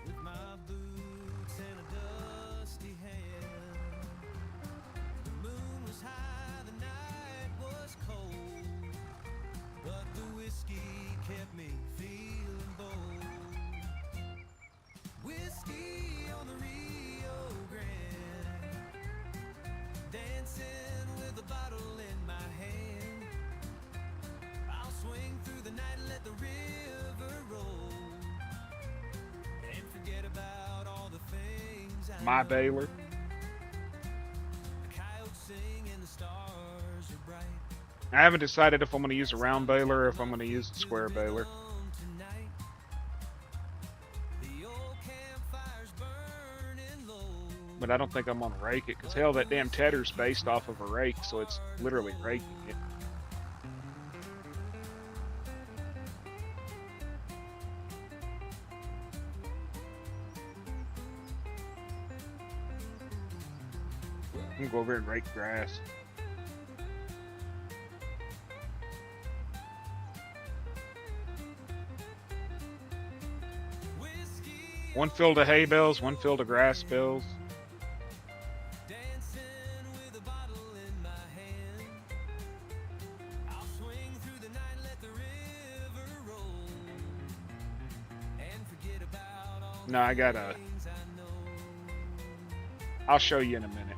with my boots and a dusty hand. The moon was high, the night was cold, but the whiskey kept me feeling bold. Whiskey on the Rio Grande, dancing with a bottle in my hand. I'll swing through the night and let the river roll, and forget about all the things I My know. baler. The coyotes sing and the stars are bright. I haven't decided if I'm going to use a round baler or if I'm going to use a square baler. Tonight, the old campfire's burning low. But I don't think I'm going to rake it. Because hell, that damn tedder's based off of a rake, so it's literally raking it. I'm going to go over and rake grass. Whiskey One field of hay bales, one field of grass bales. dancing with a bottle in my hand. I'll swing through the night and let the river roll, and forget about all No, I got a... things I know. I'll show you in a minute.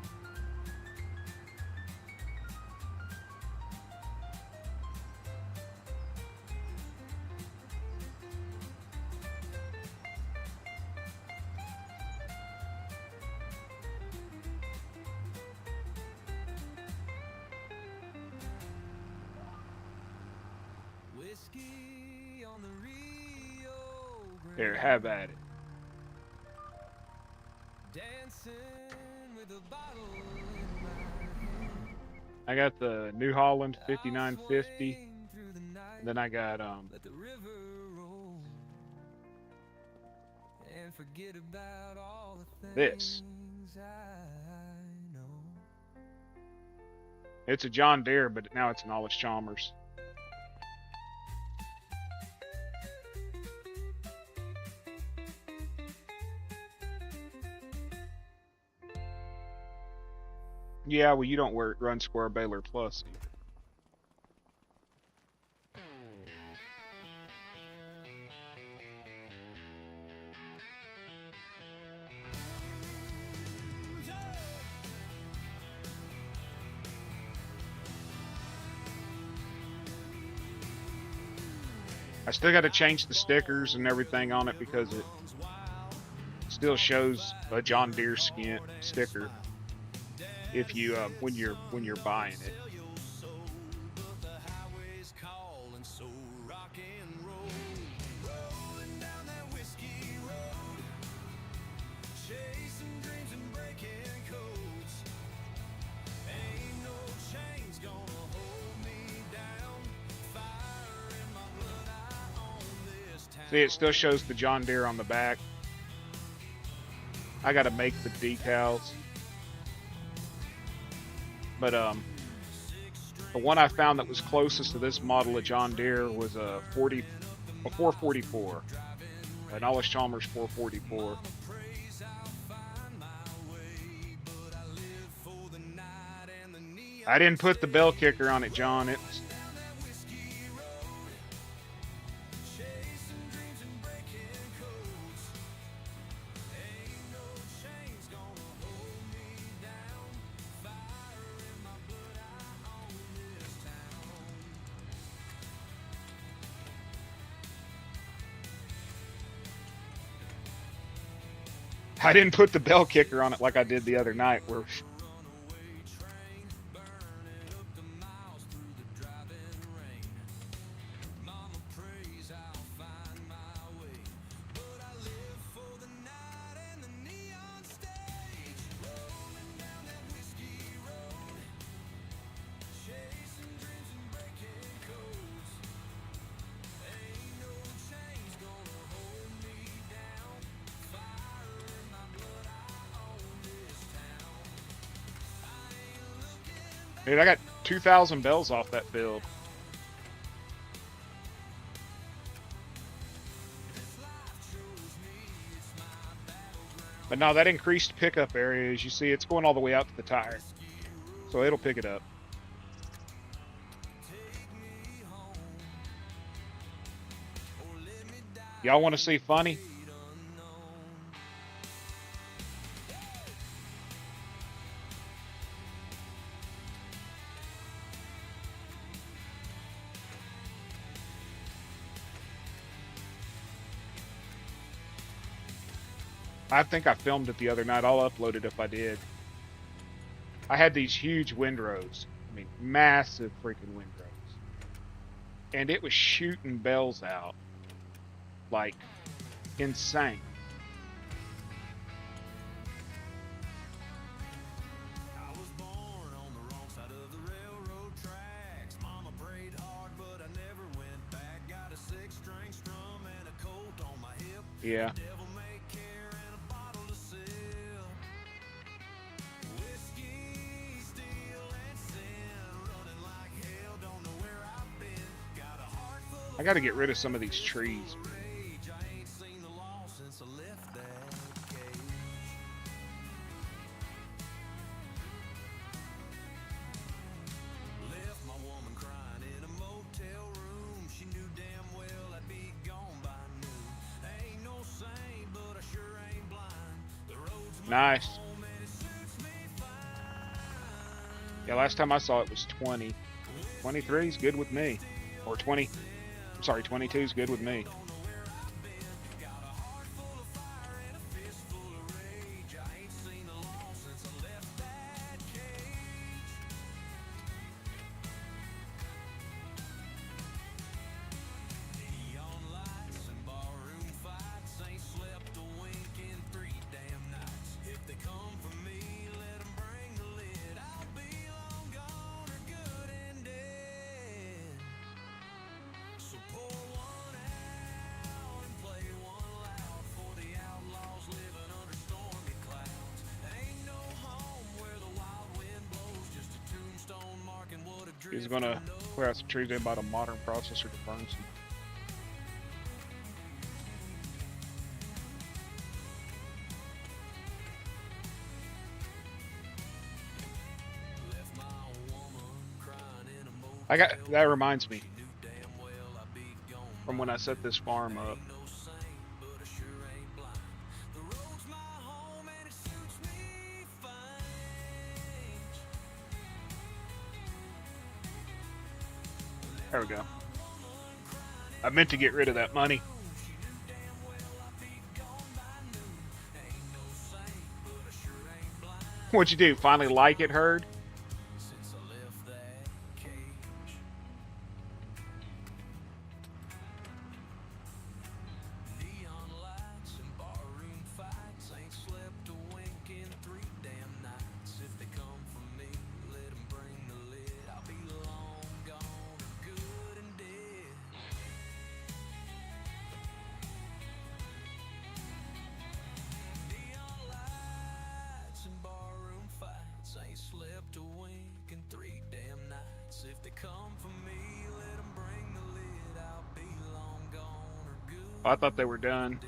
Whiskey on the Rio Grande. Here, have at it. Dancing with a bottle in my hand. I got the New Holland 5950. Then I got Let the river roll and forget about all the this. things I know. It's a John Deere, but now it's an Oldtimers. Yeah, well, you don't run Square Baler Plus either. I still got to change the stickers and everything on it because it still shows a John Deere skin sticker if you when you're buying it. See, it still shows the John Deere on the back. I gotta make the decals. But the one I found that was closest to this model of John Deere was a 444. An Oldtimers 444. I didn't put the bell kicker on it, John. It's I didn't put the bell kicker on it like I did the other night where dude, I got 2,000 bells off that build. But no, that increased pickup area, as you see, it's going all the way out to the tire. So it'll pick it up. Y'all want to see funny? I think I filmed it the other night. I'll upload it if I did. I had these huge windrows. I mean, massive freaking windrows. And it was shooting bells out. Like, insane. I was born on the wrong side of the railroad tracks. Mama prayed hard, but I never went back. Got a 6-string strum and a colt on my hip. Yeah. Devil may care and a bottle to sip. Whiskey, steel, and sin. Running like hell, don't know where I've been. Got a heart full I got to get rid of some of these trees. of rage. I ain't seen the law since I left that cage. Left my woman crying in a motel room. She knew damn well I'd be gone by noon. Ain't no saint, but I sure ain't blind. The road's my Nice. home and it suits me fine. Yeah, last time I saw it was 20. 23 is good with me. Or 20. I'm sorry, 22 is good with me. Don't know where I've been. Got a heart full of fire and a fist full of rage. I ain't seen the law since I left that cage. Neon lights and barroom fights. Ain't slept a wink in 3 damn nights. If they come for me, let 'em bring the lid. I'll be long gone or He's gonna clear out some trees and buy a modern processor to burn some. I got that reminds me from when I set this farm up. There we go. I meant to get rid of that money. What'd you do? Finally like it, Herd? I thought they were done.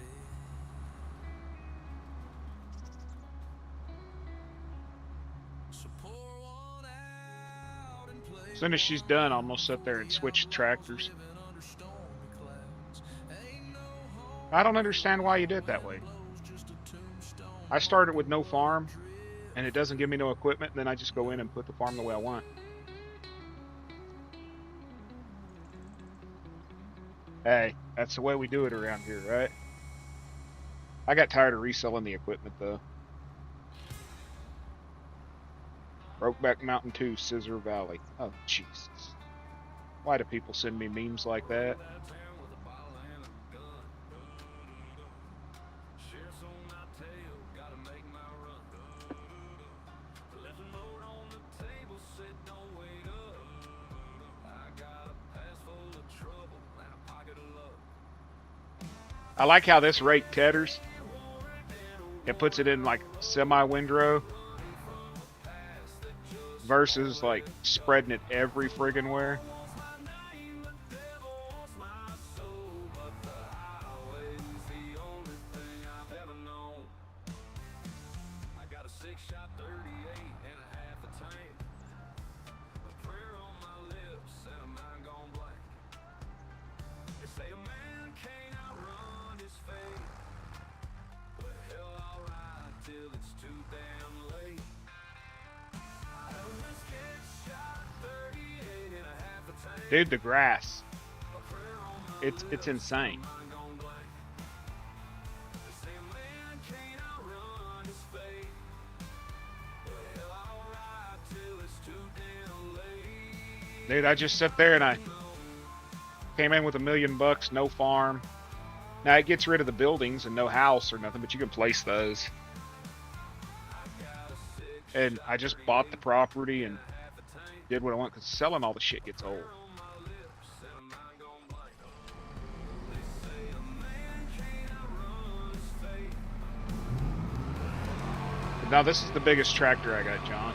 As soon as she's done, I'm gonna sit there and switch tractors. I don't understand why you did it that way. I started with no farm, and it doesn't give me no equipment, and then I just go in and put the farm the way I want. Hey, that's the way we do it around here, right? I got tired of reselling the equipment, though. Brokeback Mountain 2, Scissor Valley. Oh, Jesus. Why do people send me memes like that? I like how this rake tethers. It puts it in like semi-windrow versus like spreading it every friggin' where. Dude, the grass. It's insane. Dude, I just sat there and I came in with $1 million, no farm. Now it gets rid of the buildings and no house or nothing, but you can place those. And I just bought the property and did what I want, because selling all the shit gets old. But now this is the biggest tractor I got, John.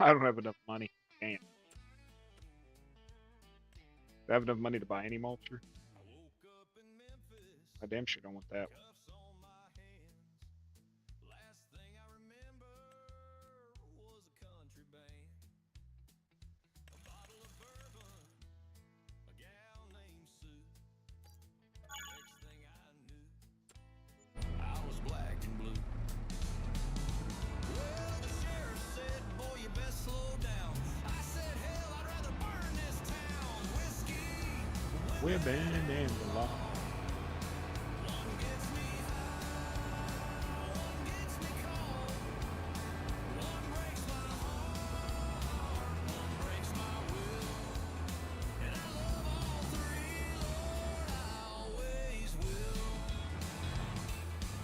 I don't have enough money. Damn. Do I have enough money to buy any mulcher? I damn sure don't want that one. Women and the law. always will.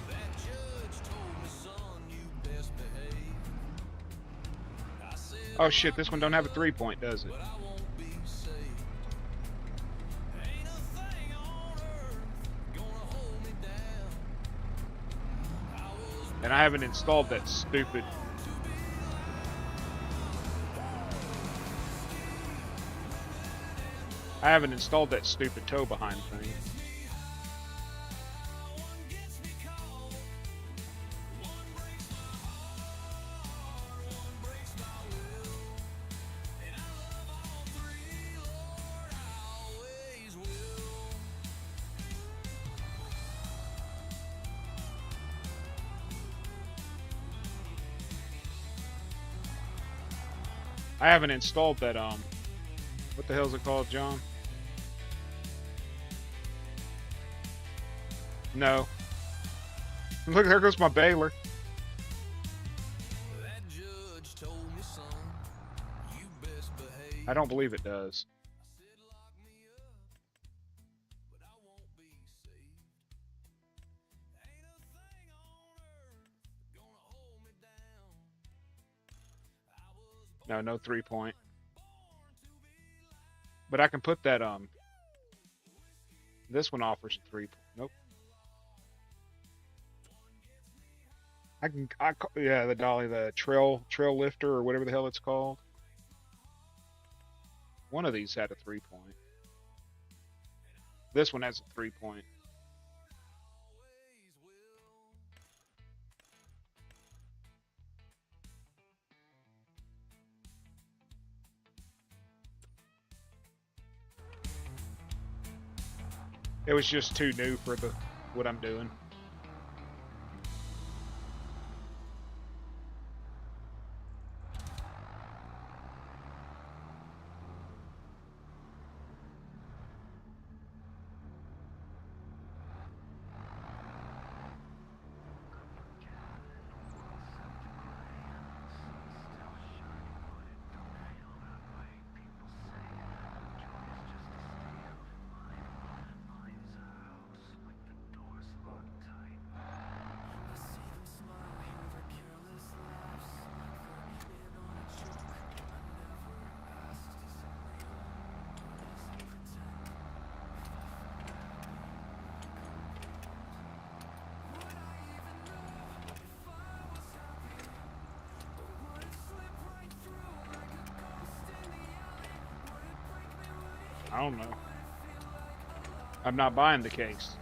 That judge told me, son, you best behave. I said, Oh shit, this one don't have a 3-point, does it? but I won't be saved. Ain't a thing on earth gonna hold me down. I was And I haven't installed that stupid. I haven't installed that stupid tow behind thing. always will. I haven't installed that what the hell's it called, John? No. Look, there goes my baler. That judge told me, son, you best behave. I don't believe it does. Said lock me up, but I won't be saved. Ain't a thing on earth gonna hold me down. I was No, no 3-point. born to be But I can put that this one offers a 3-point. Nope. Yeah, the dolly, the trail lifter or whatever the hell it's called. One of these had a 3-point. This one has a 3-point. always will. It was just too new for what I'm doing. I don't know. I'm not buying the case.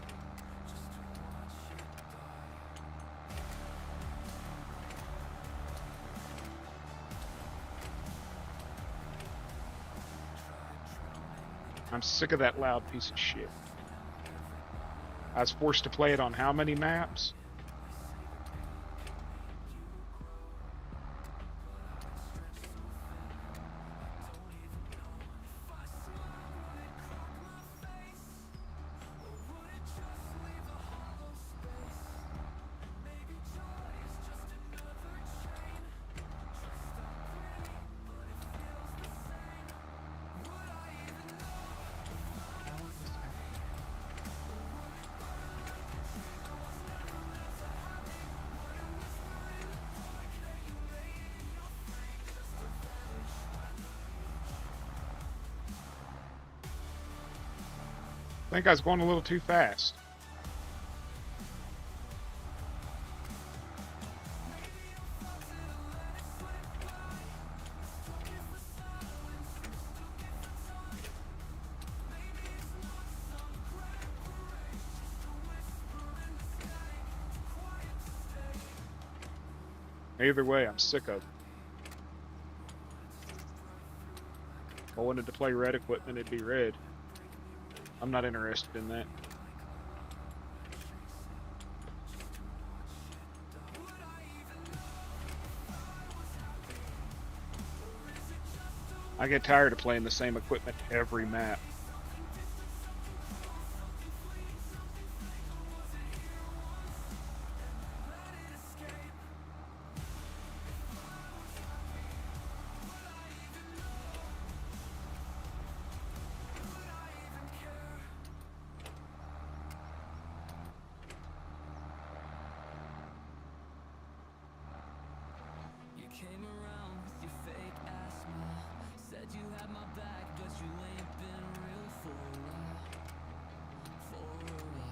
I'm sick of that loud piece of shit. I was forced to play it on how many maps? I think I was going a little too fast. Either way, I'm sick of it. If I wanted to play red equipment, it'd be red. I'm not interested in that. I get tired of playing the same equipment every map.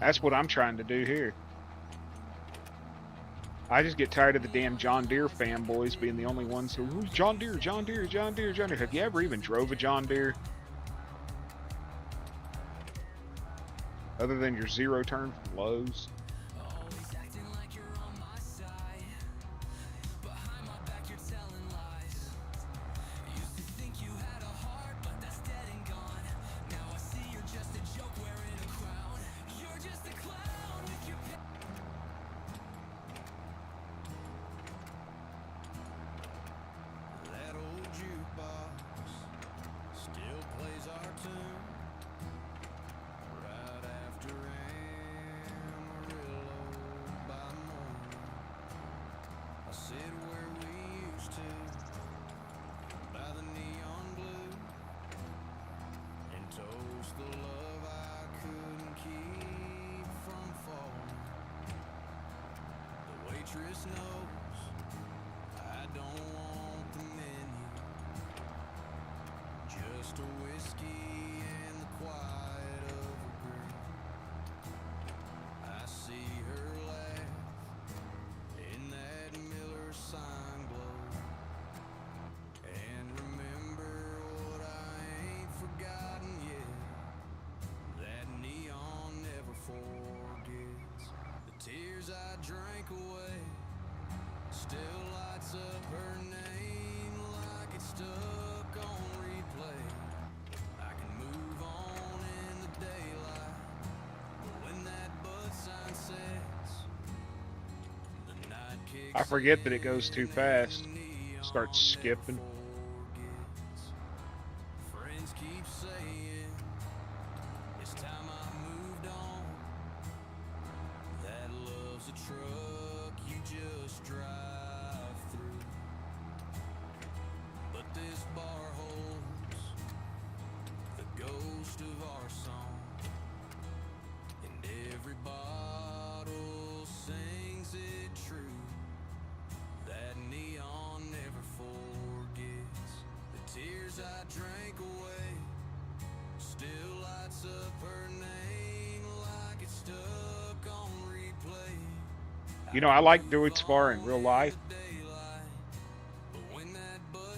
That's what I'm trying to do here. I just get tired of the damn John Deere fanboys being the only ones who, "Ooh, John Deere, John Deere, John Deere, John Deere." Have you ever even drove a John Deere? Other than your zero turn from Lowe's? Always acting like you're on my side. Behind my back, you're telling lies. Used to think you had a heart, but that's dead and gone. Now I see you're just a joke wearing a crown. You're just a clown with your that old jukebox still plays our tune right after Amarillo by morning. I sit where we used to by the neon blue and toast the love I couldn't keep from falling. The waitress knows I don't want the menu, just a whiskey and the quiet of a grill. I see her laugh in that Miller sign glow, and remember what I ain't forgotten yet. That neon never forgets. The tears I drank away still lights up her name like it's stuck on replay. I can move on in the daylight, but when that bud sign sets, the night kicks I forget that it goes in too and fast. the neon Starts skipping. never forgets. Friends keep saying it's time I moved on. That love's a truck you just drive through. But this bar holds the ghost of our song, and every bottle sings it true. That neon never forgets. The tears I drank away still lights up her name like it's stuck on replay. You know, I like Droid Spar in real life.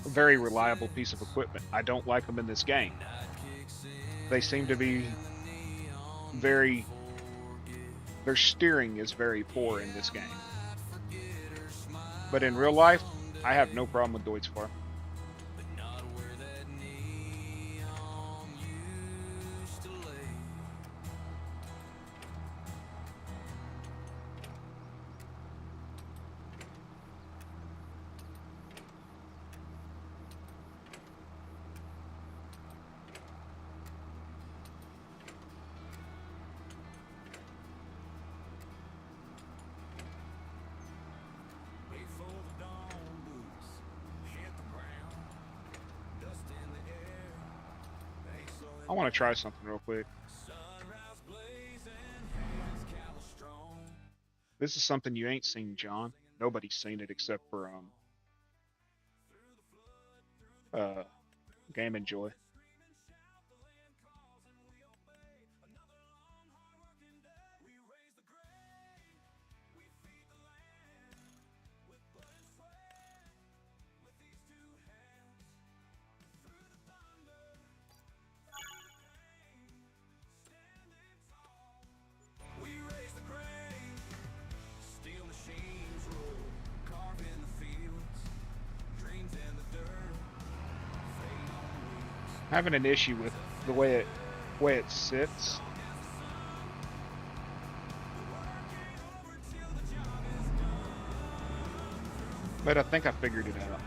A very reliable piece of equipment. I don't like them in this game. They seem to be very... Their steering is very poor in this game. But in real life, I have no problem with Droid Spar. Before the dawn boots hit the ground, dust in the air, they slowing I want to try something real quick. sunrise blazing, hands callous strong. This is something you ain't seen, John. Nobody's seen it except for Game Enjoy. We raise the grain, steel machines roll, carve in the fields, dreams in the dirt, fade on wheels. Having an issue with the way it sits. But I think I figured it out.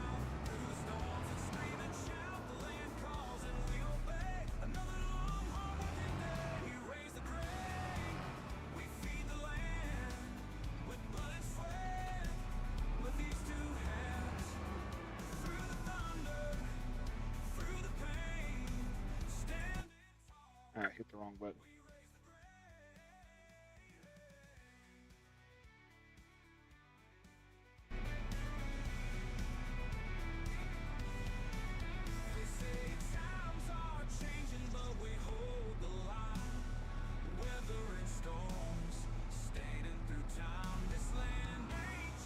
Alright, hit the wrong button.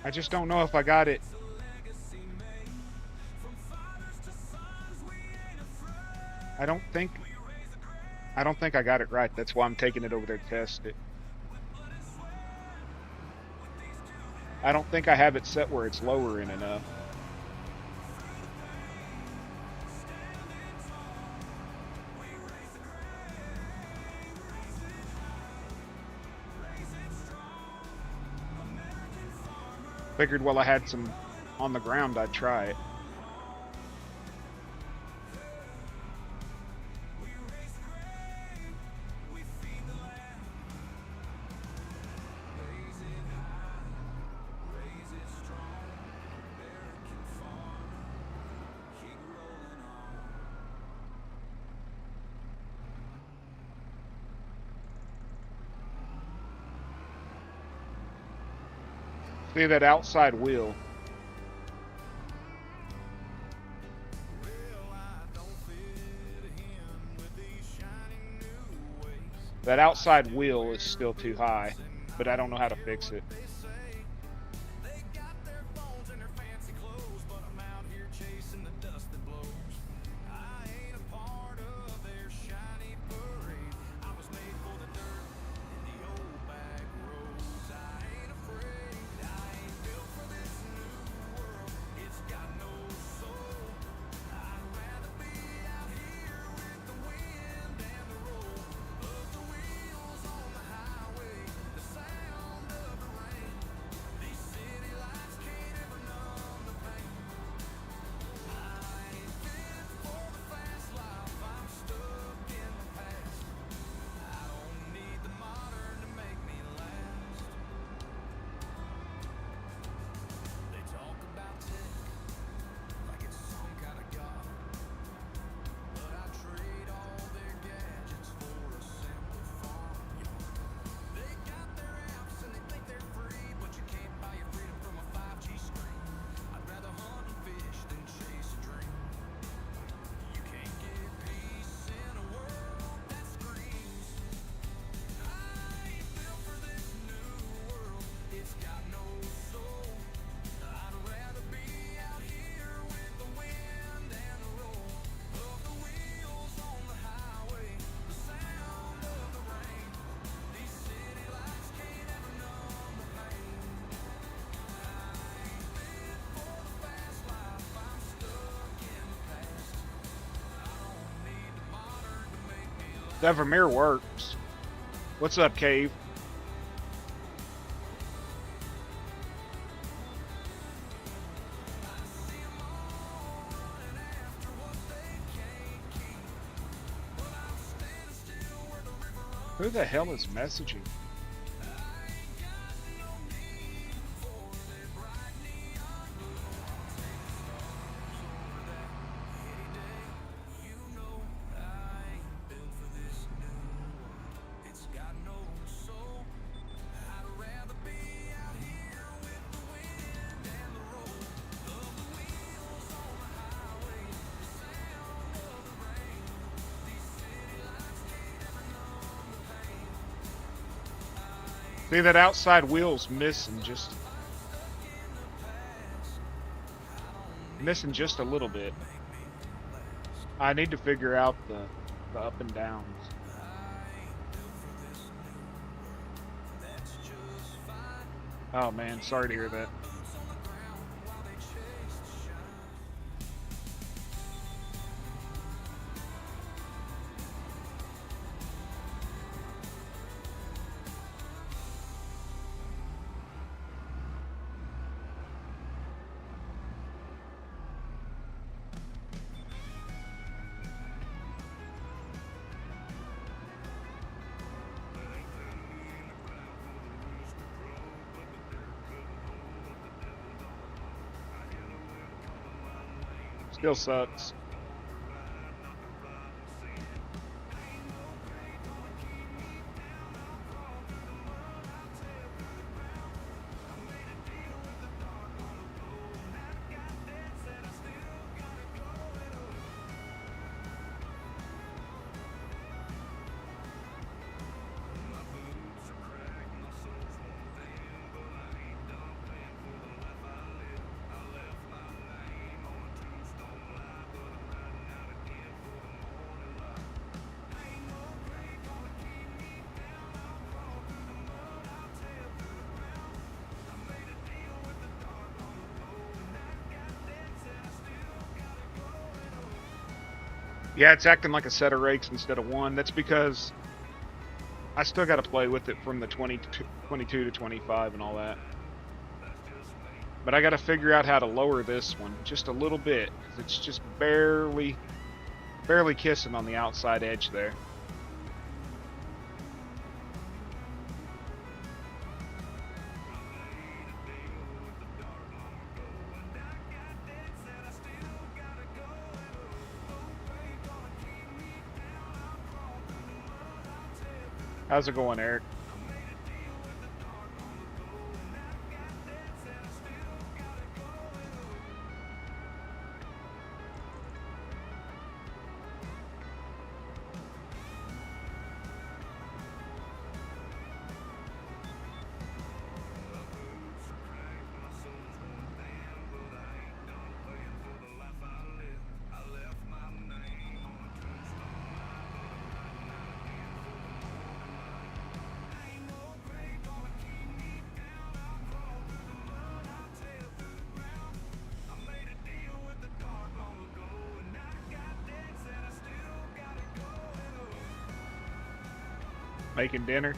I just don't know if I got it. I don't think I don't think I got it right. That's why I'm taking it over there to test it. I don't think I have it set where it's lowering enough. Figured while I had some on the ground, I'd try it. See that outside wheel? That outside wheel is still too high, but I don't know how to fix it. That Vermeer works. What's up, Cave? Who the hell is messaging? See, that outside wheel's missing just a little bit. I need to figure out the up and downs. Oh man, sorry to hear that. Still sucks. Yeah, it's acting like a set of rakes instead of one. That's because I still got to play with it from the 22 to 25 and all that. But I got to figure out how to lower this one just a little bit because it's just barely kissing on the outside edge there. How's it going, Eric? Making dinner?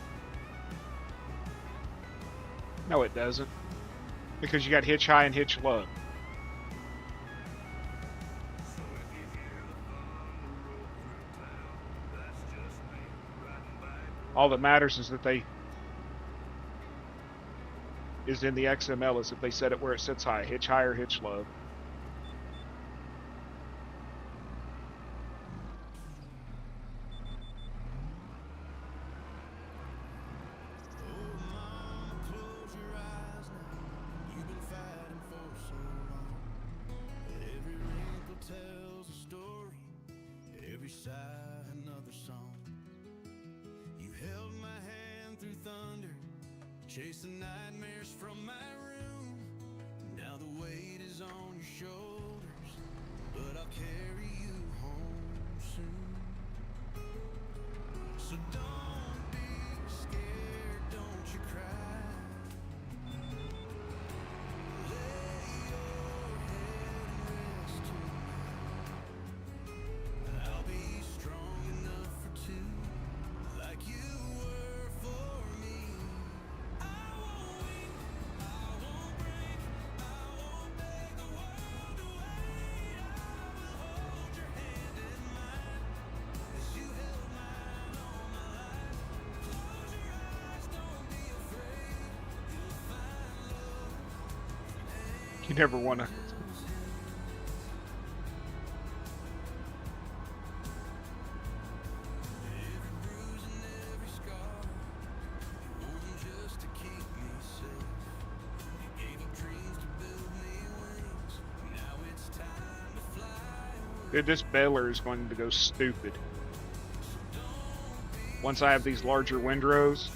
No, it doesn't. Because you got hitch high and hitch low. All that matters is that is in the XML is if they set it where it sits high, hitch high or hitch low. Chasing nightmares from my room. Now the weight is on your shoulders, but I'll carry you home soon. So don't be scared, don't you cry. Lay your head and rest tonight. I'll be strong enough for two, like you were for me. You never want to. Dude, this baler is going to go stupid. Once I have these larger windrows.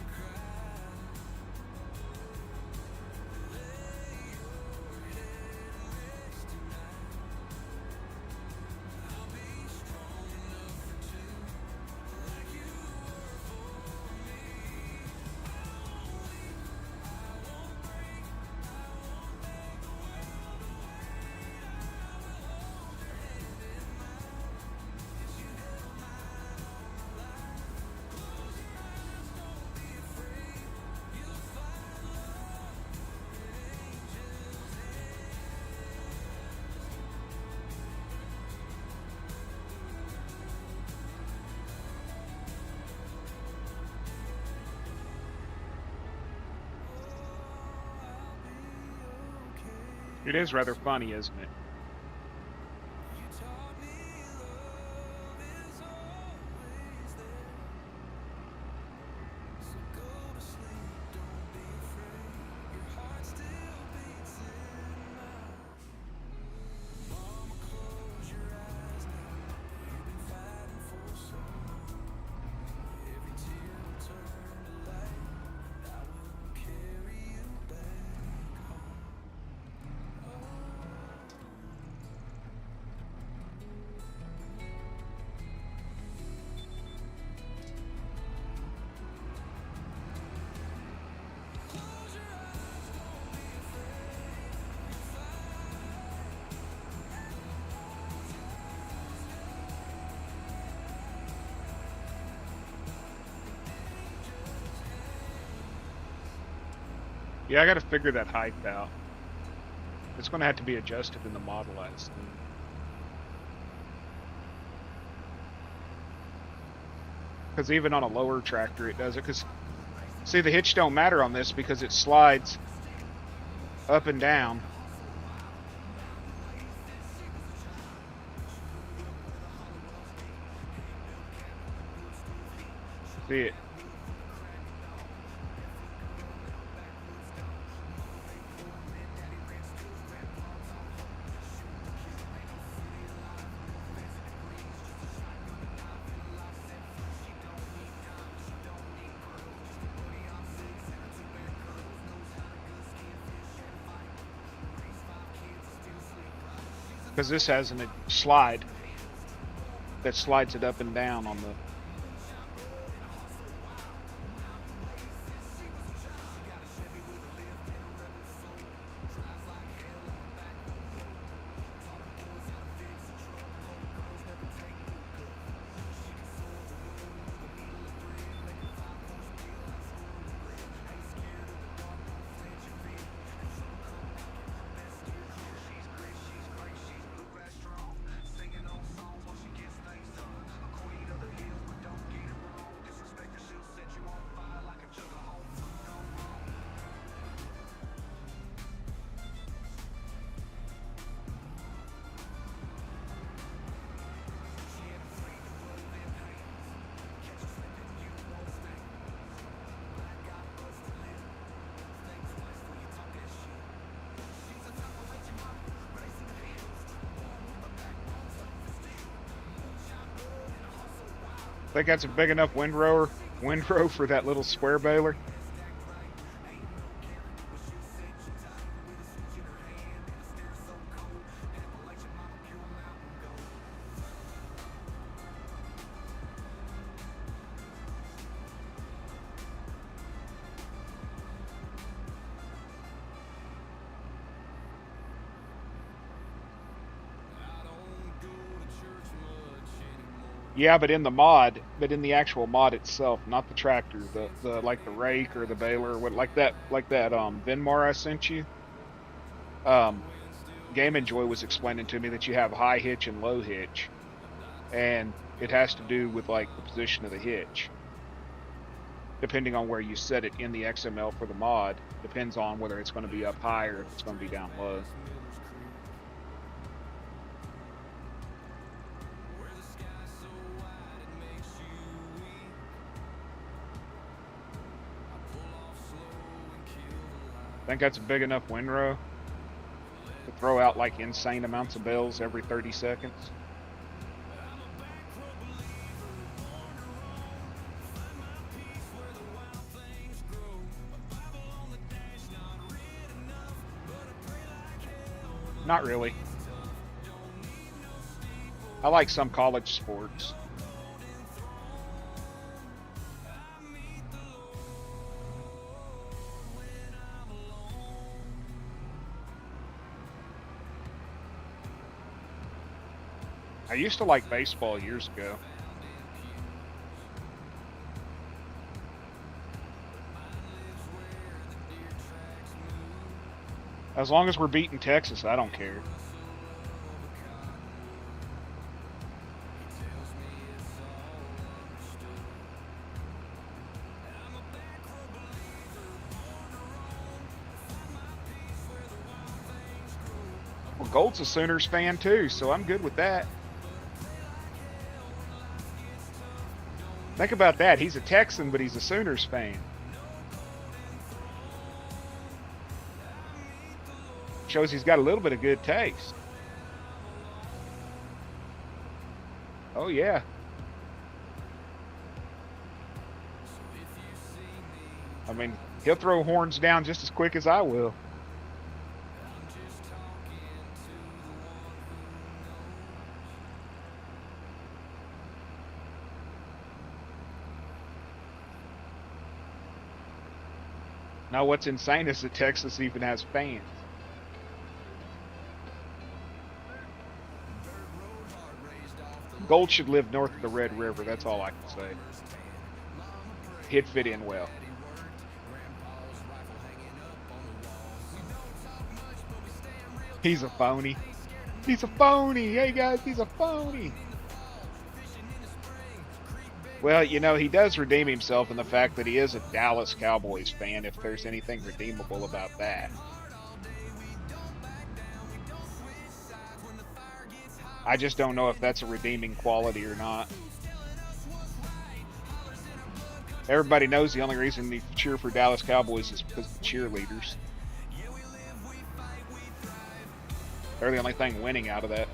It is rather funny, isn't it? Yeah, I got to figure that height out. It's going to have to be adjusted in the model, I assume. Because even on a lower tractor, it does it. Because see, the hitch don't matter on this because it slides up and down. See it? Because this has a slide that slides it up and down on the. Think that's a big enough windrow for that little square baler? Yeah, but in the actual mod itself, not the tractor, the like the rake or the baler or what like that Venmar I sent you. Um, Game Enjoy was explaining to me that you have high hitch and low hitch, and it has to do with like the position of the hitch, depending on where you set it in the XML for the mod. Depends on whether it's going to be up high or if it's going to be down low. Think that's a big enough windrow to throw out like insane amounts of bells every 30 seconds. Not really. I like some college sports. I used to like baseball years ago. As long as we're beating Texas, I don't care. Well, Gold's a Sooners fan too, so I'm good with that. Think about that. He's a Texan, but he's a Sooners fan. Shows he's got a little bit of good taste. Oh, yeah. I mean, he'll throw horns down just as quick as I will. Now, what's insane is that Texas even has fans. Gold should live north of the Red River. That's all I can say. He'd fit in well. He's a phony. He's a phony. Hey guys, he's a phony. Well, you know, he does redeem himself in the fact that he is a Dallas Cowboys fan, if there's anything redeemable about that. I just don't know if that's a redeeming quality or not. Everybody knows the only reason they cheer for Dallas Cowboys is because of the cheerleaders. They're the only thing winning out of that.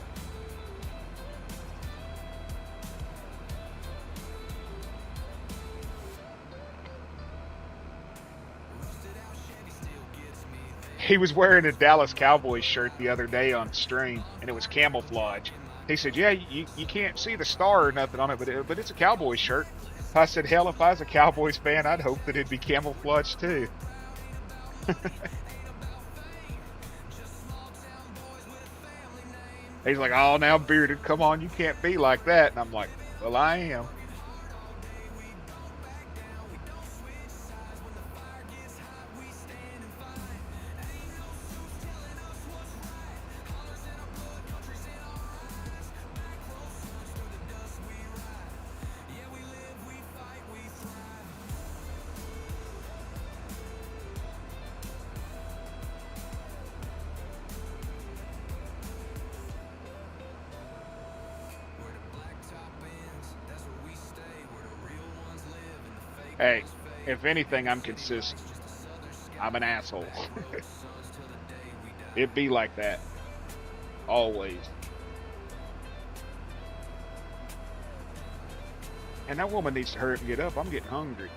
He was wearing a Dallas Cowboys shirt the other day on stream, and it was camouflage. He said, yeah, you can't see the star or nothing on it, but it's a Cowboys shirt. I said, hell, if I was a Cowboys fan, I'd hope that it'd be camouflage too. He's like, oh, now bearded, come on, you can't be like that. And I'm like, well, I am. Hey, if anything, I'm consistent. I'm an asshole. It be like that. Always. And that woman needs to hurry up and get up. I'm getting hungry.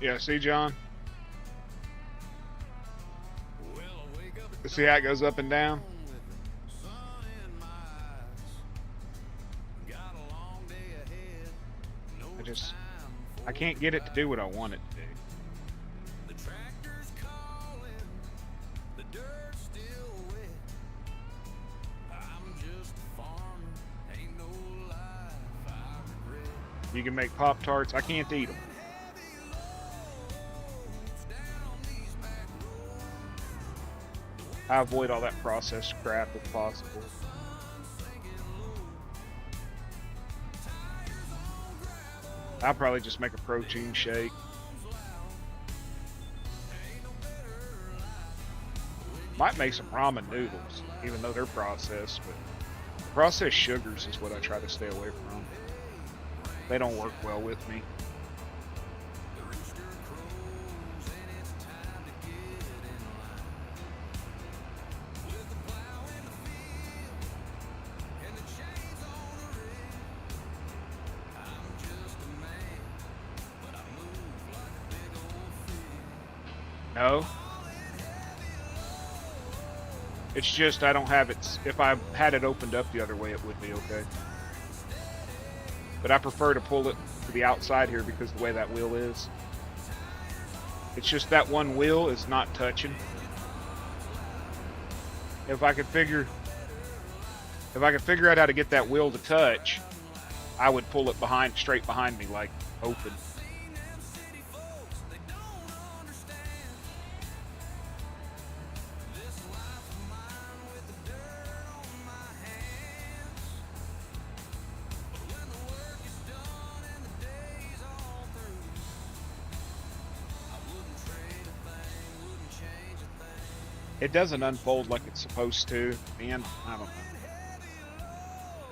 Yeah, see, John? See how it goes up and down? I can't get it to do what I want it to do. You can make Pop-Tarts. I can't eat them. I avoid all that processed crap if possible. I'll probably just make a protein shake. Might make some ramen noodles, even though they're processed, but processed sugars is what I try to stay away from. They don't work well with me. No. It's just I don't have it. If I had it opened up the other way, it would be okay. But I prefer to pull it to the outside here because the way that wheel is. It's just that one wheel is not touching. If I could figure out how to get that wheel to touch, I would pull it straight behind me, like open. It doesn't unfold like it's supposed to, and I don't know.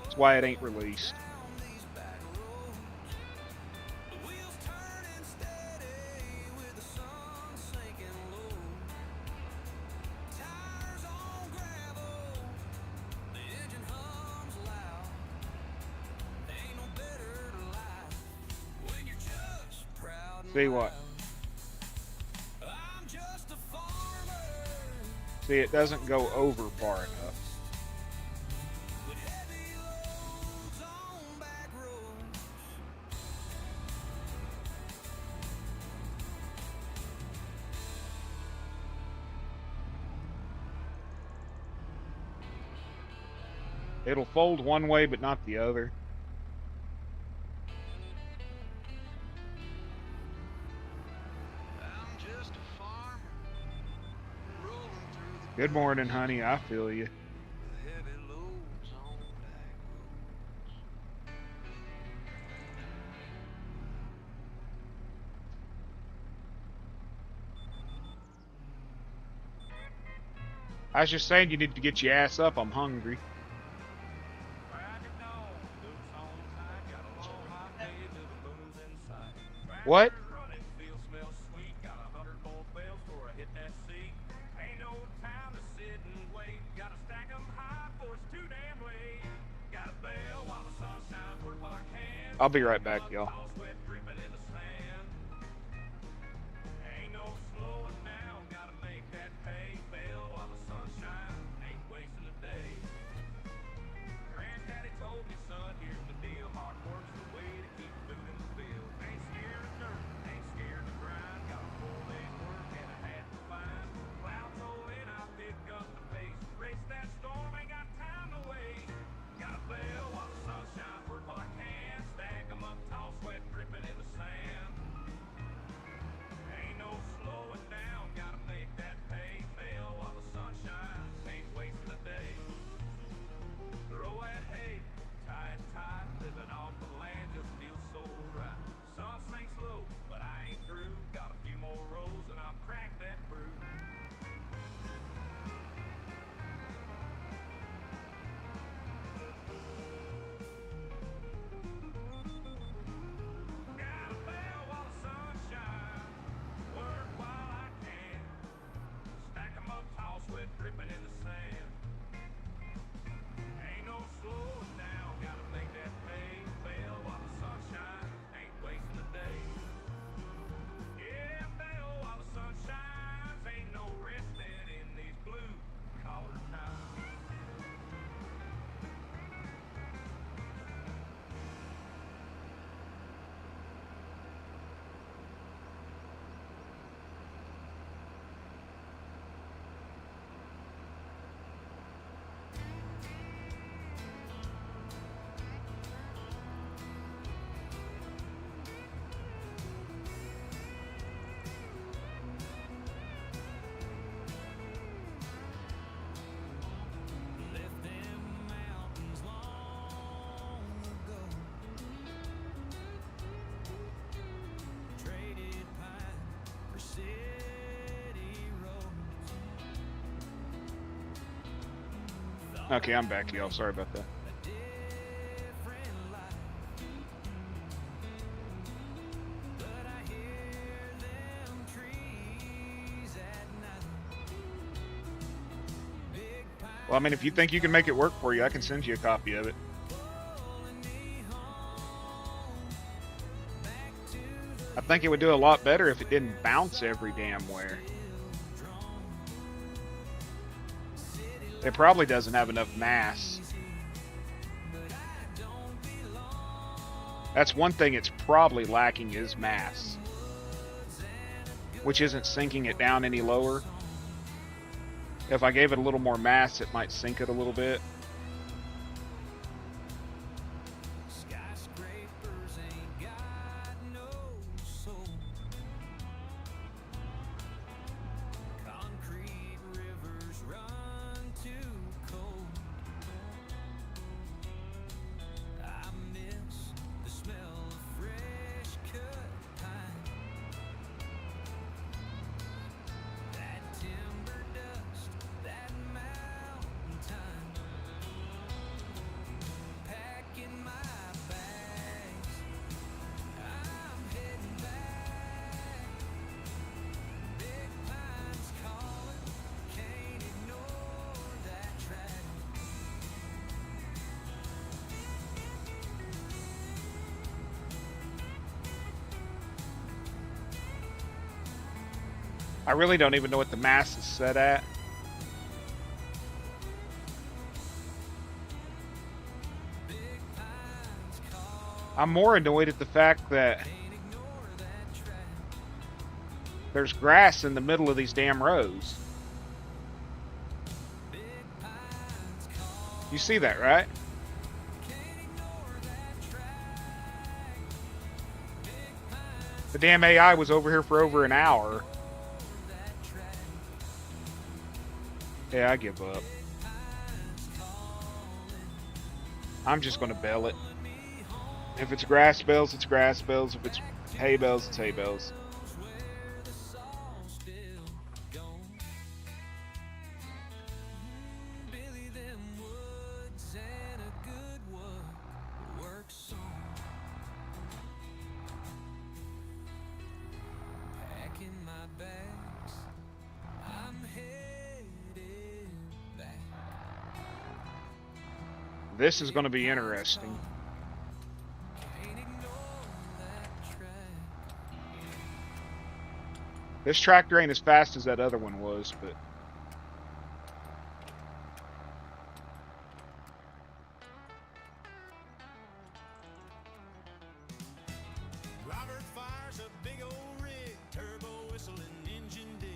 That's why it ain't released. See what? I'm just a farmer See, it doesn't go over far enough. with heavy loads on back roads. It'll fold one way, but not the other. I'm just a farmer rolling through the Good morning, honey. I feel you. heavy loads on back roads. I was just saying you need to get your ass up. I'm hungry. What? I'll be right back, y'all. Left them mountains long ago. Traded pine for city roads. Okay, I'm back, y'all. Sorry about that. A different life. But I hear them trees at night. Big pine Well, I mean, if you think you can make it work for you, I can send you a copy of it. pulling me home. Back to the I think it would do a lot better if it didn't bounce every damn where. It probably doesn't have enough mass. That's one thing it's probably lacking is mass, which isn't sinking it down any lower. If I gave it a little more mass, it might sink it a little bit. skyscrapers ain't got no soul. Concrete rivers run too cold. I miss the smell of fresh cut pine. That timber dust, that mountain time. I really don't even know what the mass is set at. I'm more annoyed at the fact that there's grass in the middle of these damn rows. You see that, right? The damn AI was over here for over an hour. Yeah, I give up. I'm just gonna bell it. If it's grass bells, it's grass bells. If it's hay bells, it's hay bells. This is going to be interesting. This tractor ain't as fast as that other one was, but Robert fires a big old rig, turbo whistling, engine dig.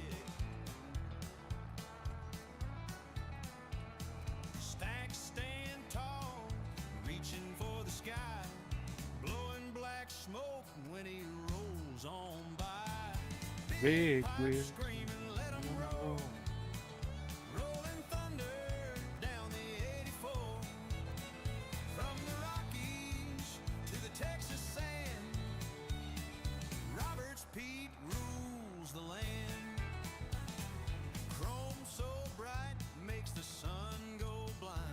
Stacks stand tall, reaching for the sky, blowing black smoke when he rolls on by. big Pipes wheel. screaming, let 'em roll. Rolling thunder down the 84. From the Rockies to the Texas sand, Robert's Pete rules the land. Chrome so bright makes the sun go blind.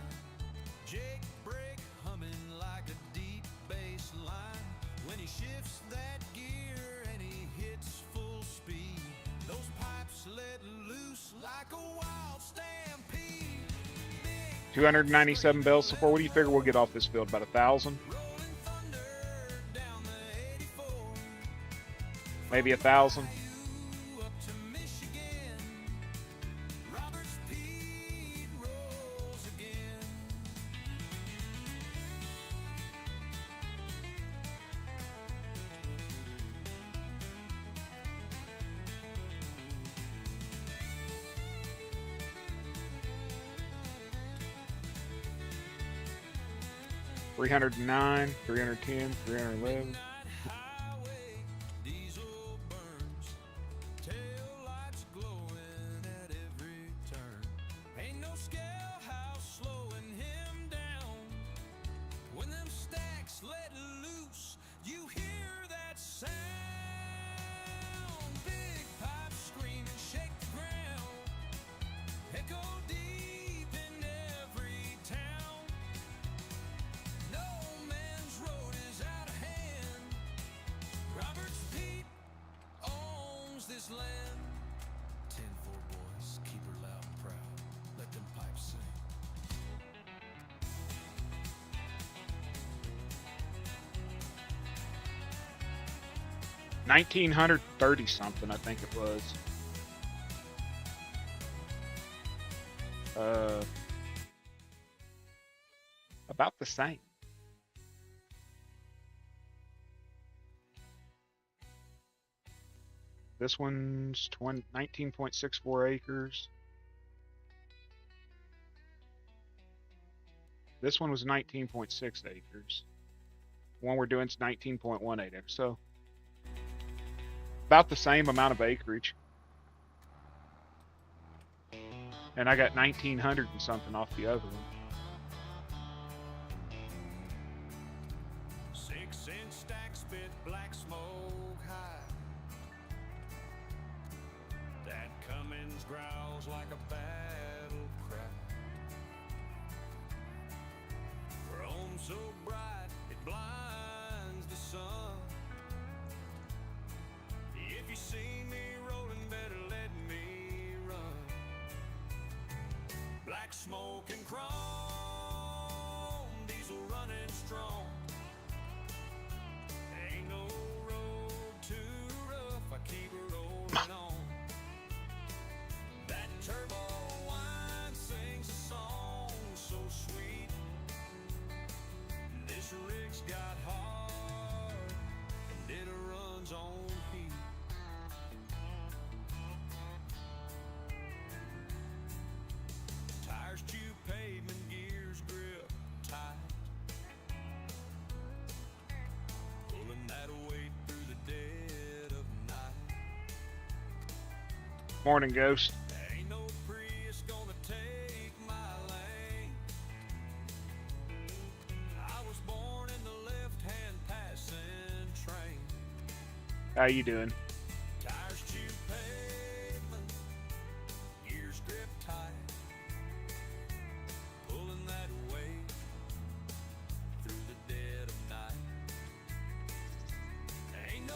Jake brake humming like a deep bass line. When he shifts that gear and he hits full speed, those pipes let loose like a wild stampede. 297 bells so far. What do you figure we'll get off this field? About 1,000? Rolling thunder down the 84. Maybe 1,000? Up to Michigan, Robert's Pete rolls again. $309, $310, $311. Night highway, diesel burns, tail lights glowing at every turn. Ain't no scale house slowing him down. When them stacks let loose, you hear that sound. Big pipes scream and shake the ground, echo deep in every town. No man's road is out of hand. Robert's Pete owns this land. 10-4 boys, keep her loud and proud. Let them pipes sing. 1930 something, I think it was. About the same. This one's 19.64 acres. This one was 19.6 acres. The one we're doing is 19.18 acres. So about the same amount of acreage. And I got 1,900 and something off the other one. 6-inch stack spit black smoke high. That Cummins growls like a battle cry. Chrome so bright it blinds the sun. If you see me rolling, better let me run. Black smoke and chrome, diesel running strong. Ain't no road too rough, I keep rolling on. Morning, Ghost. Ain't no Prius gonna take my lane. I was born in the left-hand passing train. How you doing? Tires chew pavement, gears grip tight, pulling that weight through the dead of night. Ain't no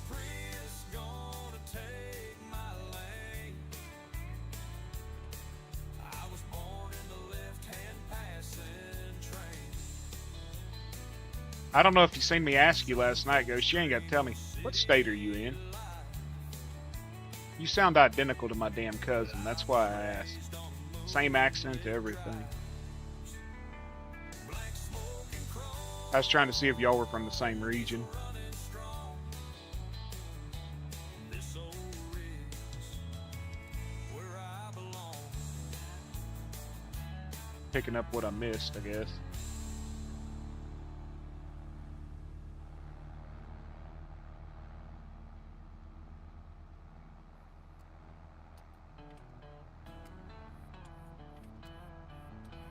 Prius gonna take my lane. I was born in the left-hand passing train. I don't know if you seen me ask you last night, Ghost. You ain't got to tell me. What state are you in? You sound identical to my damn cousin. That's why I asked. Same accent to everything. I was trying to see if y'all were from the same region. This old rig's where I belong. Picking up what I missed, I guess.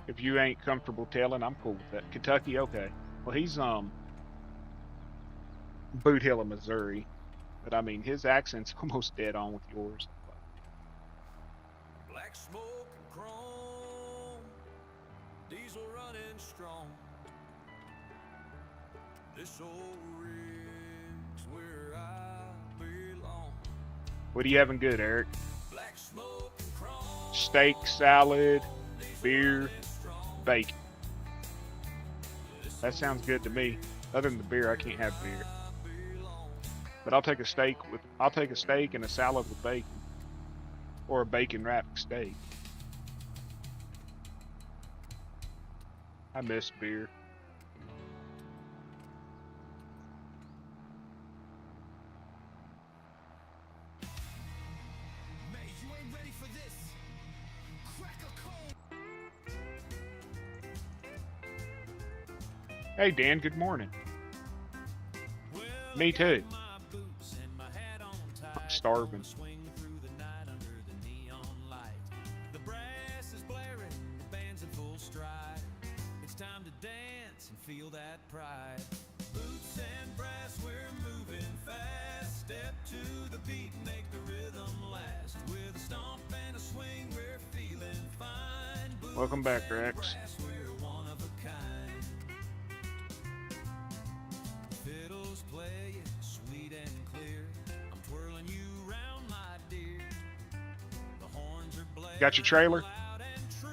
If you ain't comfortable telling, I'm cool with that. Kentucky, okay. Well, he's Boot Hill, Missouri, but I mean his accent's almost dead on with yours. Black smoke and chrome, diesel running strong. This old rig's where I belong. What are you having good, Eric? Black smoke and chrome, Steak, salad, beer, bacon. That sounds good to me. Other than the beer, I can't have beer. But I'll take a steak and a salad with bacon, or a bacon wrapped steak. I miss beer. Mate, you ain't ready for this. Crack a cone. Hey Dan, good morning. Me too. I'm starving. Swing through the night under the neon light. The brass is blaring, the band's in full stride. It's time to dance and feel that pride. Boots and brass, we're moving fast. Step to the beat, make the rhythm last. With a stomp and a swing, we're feeling fine. Boots Welcome back, and Rex. brass, we're one of a kind. Fiddles playing sweet and clear. I'm twirling you round, my dear. The horns are blaring Got your trailer? loud and true.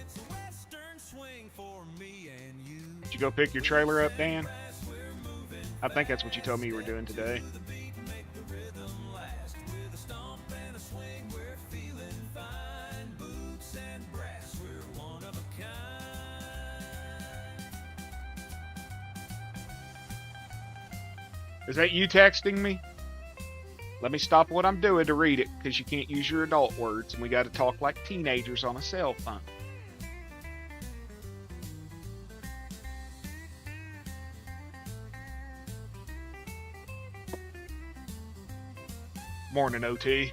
It's a western swing for me and you. Did you go pick your trailer up, Dan? Brass, we're moving I think that's what you told me you were doing today. to the beat, make the rhythm last. With a stomp and a swing, we're feeling fine. Boots and brass, we're one of a kind. Is that you texting me? Let me stop what I'm doing to read it, because you can't use your adult words, and we got to talk like teenagers on a cell phone. Morning, OT.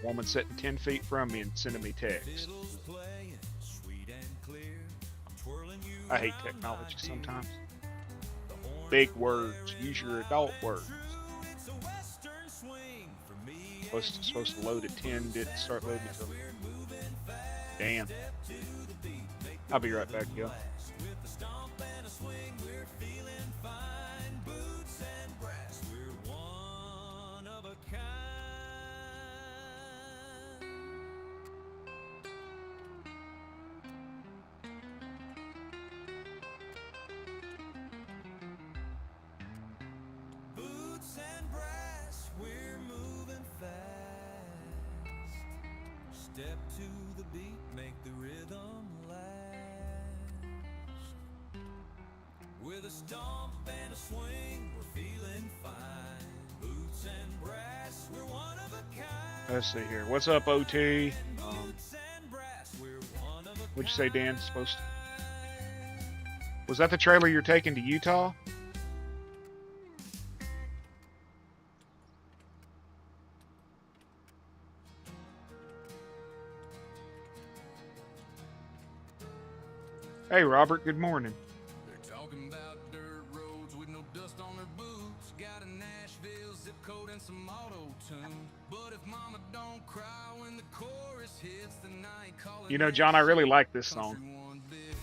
Woman sitting 10 feet from me and sending me text. Fiddles playing sweet and clear. I'm twirling you I hate round, technology my dear. sometimes. The horns Big are words. blaring Use your loud adult and words. true. It's a western swing for me Supposed to load at 10, didn't start loading until. Damn. I'll be right back, yo. With the stomp and a swing, we're feeling fine. Boots and brass, we're one of a kind. Boots and brass, we're moving fast. Step to the beat, make the rhythm last. With a stomp and a swing, we're feeling fine. Boots and brass, we're one of a kind. Let's see here. What's up, OT? Boots and brass, we're one of a What'd you say, Dan? Supposed to... Was that the trailer you're taking to Utah? Hey, Robert. Good morning. They're talking about dirt roads with no dust on their boots. Got a Nashville zip code and some auto tune. But if mama don't cry when the chorus hits, then I ain't calling You know, John, I really like this country song. one bit.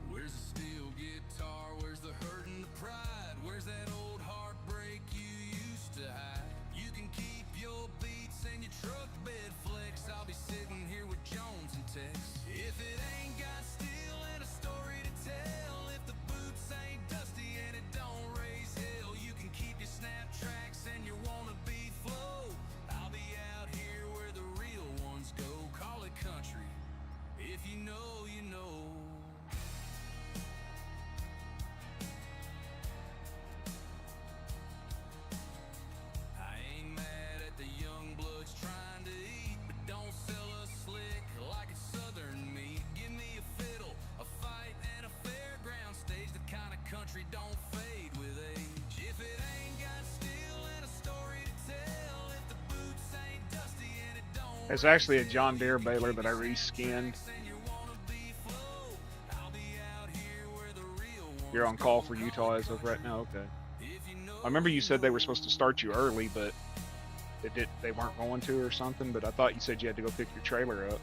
Where's the steel guitar? Where's the hurt and the pride? Where's that old heartbreak you used to hide? You can keep your beats and your truck bed flex. I'll be sitting here with Jones and Tex. If it ain't got steel and a story to tell, if the boots ain't dusty and it don't raise hell, you can keep your snap tracks and your wannabe flow. I'll be out here where the real ones go. Call it country. If you know, you know. I ain't mad at the young bloods trying to eat, but don't sell us slick like it's southern meat. Give me a fiddle, a fight, and a fairground stage. The kind of country don't fade with age. If it ain't got steel and a story to tell, if the boots ain't dusty and it don't It's actually a John Deere baler that I reskinned. and you wanna be flow, I'll be out here where the real ones You're on call for Utah as of right now. Okay. if you know. I remember you said they were supposed to start you early, but they weren't going to or something. But I thought you said you had to go pick your trailer up.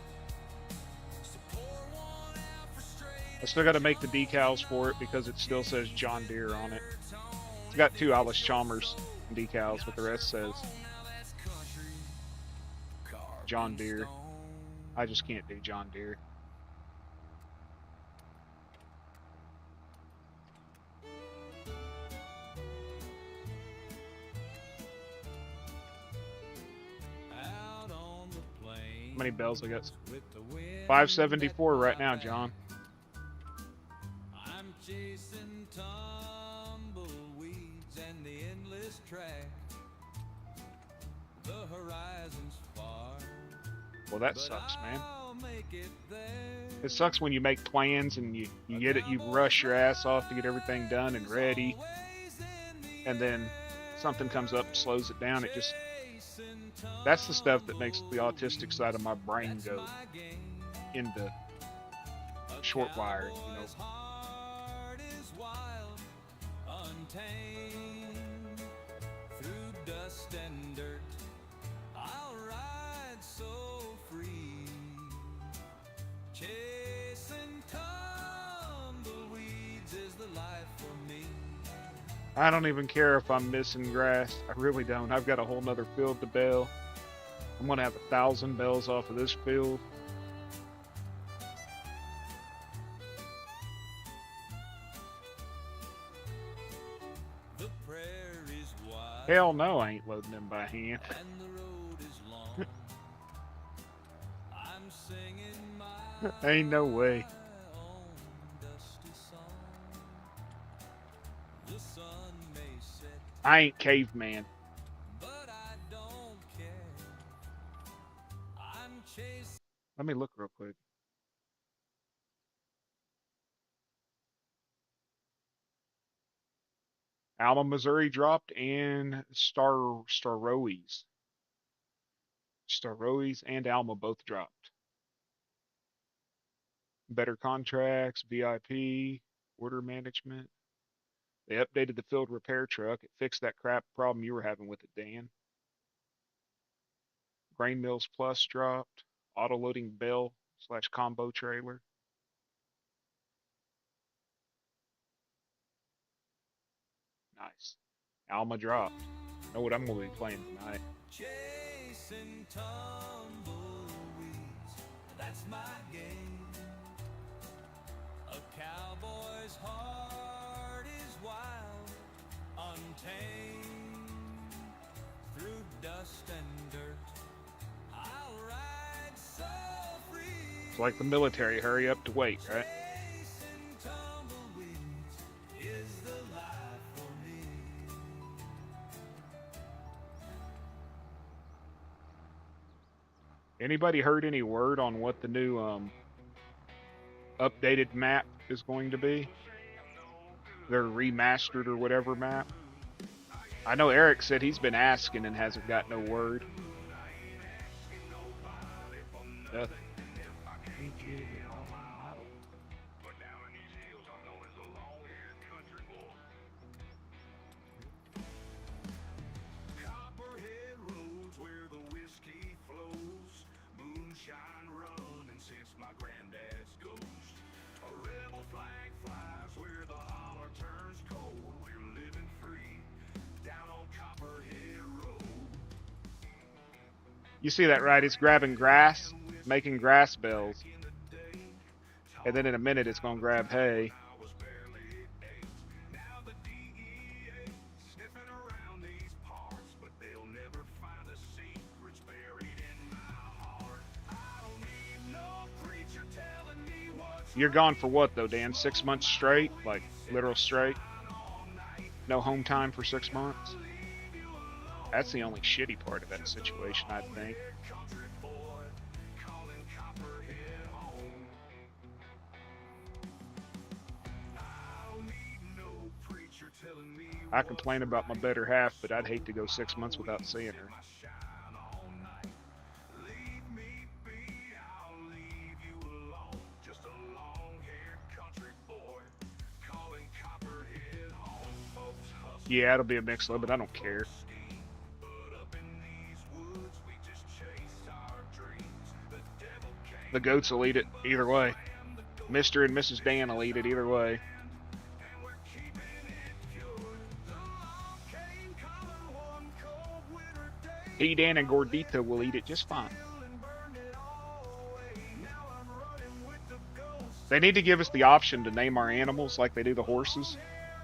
I still got to make the decals for it because it still says John Deere on it. It's got 2 Alice Chalmers decals, but the rest says John Deere. I just can't do John Deere. Out on the plain How many bells I got? with the wind 574 right now, John. I'm chasing tumbleweeds and the endless track. The horizon's far, Well, that but sucks, man. I'll make it there. It sucks when you make plans and you get it, you rush your ass off to get everything done and ready, Always in the and then something comes up and slows it down. It just, that's the stuff that makes the autistic side of my brain go into short wire, you know. His heart is wild, untamed. Through dust and dirt, I'll ride so free. Chasing tumbleweeds is the life for me. I don't even care if I'm missing grass. I really don't. I've got a whole nother field to bale. I'm gonna have 1,000 bells off of this field. The prairie's wide Hell no, I ain't loading them by hand. and the road is long. I'm singing my Ain't no way. own dusty song. The sun may set, I ain't caveman. but I don't care. I'm chasing. Let me look real quick. Alma, Missouri dropped, and Starroes and Alma both dropped. Better contracts, VIP, order management. They updated the field repair truck. It fixed that crap problem you were having with it, Dan. Grain Mills Plus dropped. Auto loading bell / combo trailer. Nice. Alma dropped. Know what I'm going to be playing tonight. Chasing tumbleweeds, that's my game. A cowboy's heart is wild, untamed. Through dust and dirt, I'll ride so free. It's like the military. Hurry up to wait, right? Chasing tumbleweeds is the life for me. Anybody heard any word on what the new updated map is going to be? Their remastered or whatever map? I know Eric said he's been asking and hasn't got no word. death. But down in these hills, I'm known as a long-haired country boy. Copperhead roads where the whiskey flows, moonshine running since my granddad's ghost. A rebel flag flies where the holler turns cold. We're living free down on Copperhead Road. You see that, right? It's grabbing grass, making grass bells. In the day, And then in a minute, it's going to grab hay. I was barely 8. Now the DEA sniffing around these parts, but they'll never find the secrets buried in my heart. I don't need no preacher telling me what's You're gone for what, though, Dan? 6 months straight? Like, literal straight? No home time for 6 months? That's the only shitty part of that situation, I think. country boy calling Copperhead home. I don't need no preacher telling me I complain about my better half, but I'd hate to go 6 months without seeing her. my shine all night. Leave me be, I'll leave you alone. Just a long-haired country boy calling Copperhead home. Folks hustle, Yeah, it'll be a mix load, but I don't care. scheme, but up in these woods we just chase our dreams. The devil came The goats will eat it either way. Mr. and Mrs. Dan will eat it either way. and we're keeping it pure. The law came calling one cold winter day. He, Dan, and Gordita will eat it just fine. And burned it all away. Now I'm running with the ghosts. They need to give us the option to name our animals like they do the horses.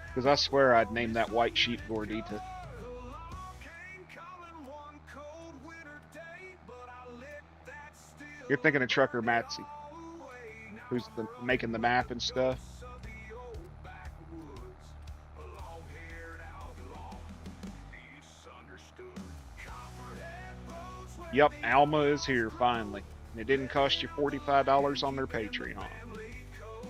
Because I swear I'd name that white sheep Gordita. The law came calling one cold winter day, but I lit that still You're thinking of Trucker Matsy, away. Now who's making the map and stuff. of the old backwoods, a long-haired outlaw, misunderstood. Copperhead roads where Yep, Alma is here finally. And it didn't cost you $45 on their Patreon. family code.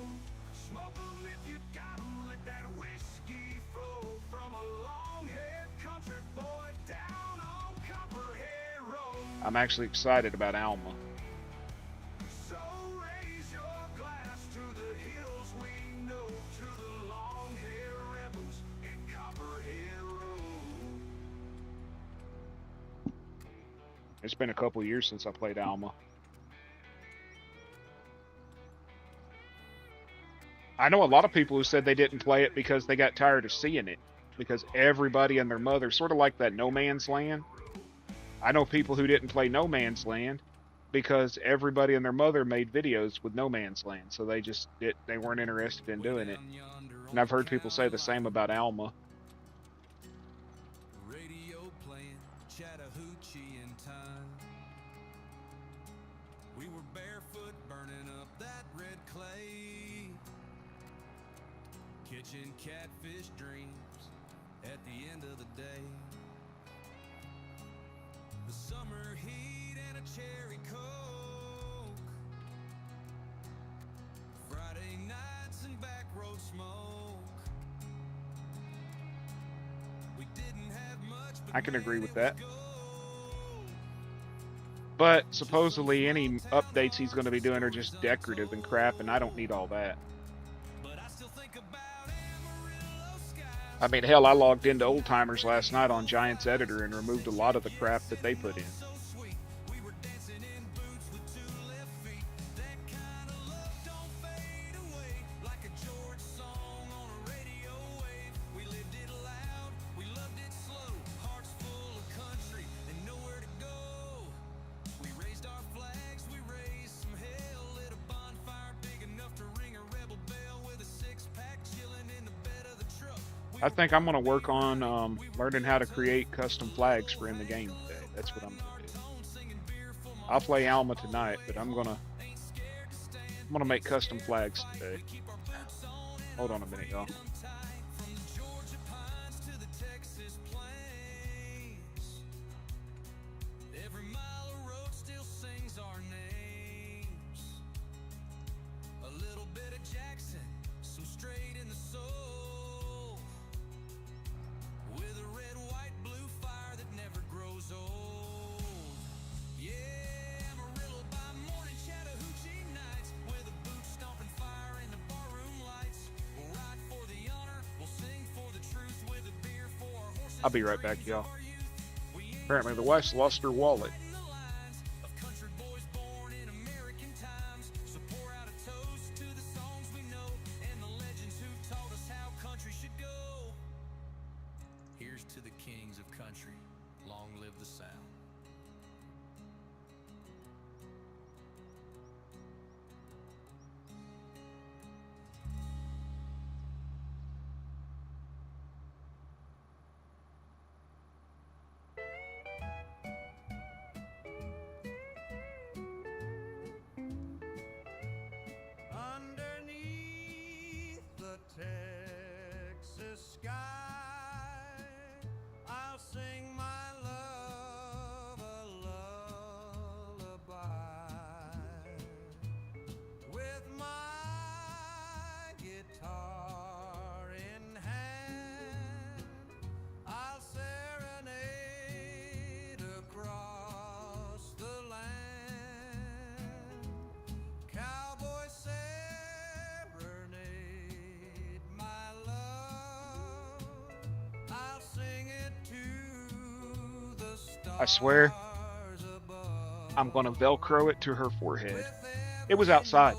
Smoke 'em if you got 'em, let that whiskey flow from a long-haired country boy down on Copperhead Road. I'm actually excited about Alma. So raise your glass to the hills we know, to the long-haired rebels in Copperhead Road. It's been a couple years since I played Alma. I know a lot of people who said they didn't play it because they got tired of seeing it. Because everybody and their mother, sort of like that No Man's Land. I know people who didn't play No Man's Land because everybody and their mother made videos with No Man's Land. So they weren't interested in doing it. And I've heard people say the same about Alma. Radio playing Chattahoochee in time. We were barefoot burning up that red clay, catching catfish dreams at the end of the day. The summer heat and a cherry coke, Friday nights and back road smoke. We didn't have much, but I can agree man, with it that. was gold. But supposedly any updates he's going to be doing are just decorative and crap, and I don't need all that. But I still think about Amarillo skies. I mean, hell, I logged into Oldtimers last night on Giants Editor and removed a lot of the crap that they put in. So sweet. We were dancing in boots with two left feet. That kind of love don't fade away. Like a George song on a radio wave. We lived it loud, we loved it slow. Hearts full of country and nowhere to go. We raised our flags, we raised some hell. Lit a bonfire big enough to ring a rebel bell with a six-pack chilling in the bed of the truck. I think I'm going to work on learning how to create custom flags for in the game today. That's what I'm going to do. I'll play Alma tonight, but I'm gonna make custom flags today. Hold on a minute, y'all. From the Georgia pines to the Texas plains, every mile of road still sings our names. A little bit of Jackson, some straight in the soul, with a red, white, blue fire that never grows old. Yeah, Amarillo by morning I'll be right back, y'all. Apparently the wife's lost her wallet. Of country boys born in American times. So pour out a toast to the songs we know and the legends who taught us how country should go. Here's to the kings of country. Long live the South. Underneath the Texas sky, I'll sing my love a lullaby. With my guitar in hand, I'll serenade across the land. Cowboy serenade, my love. I'll sing it to the stars. I swear, above. I'm gonna Velcro it to her forehead. It was outside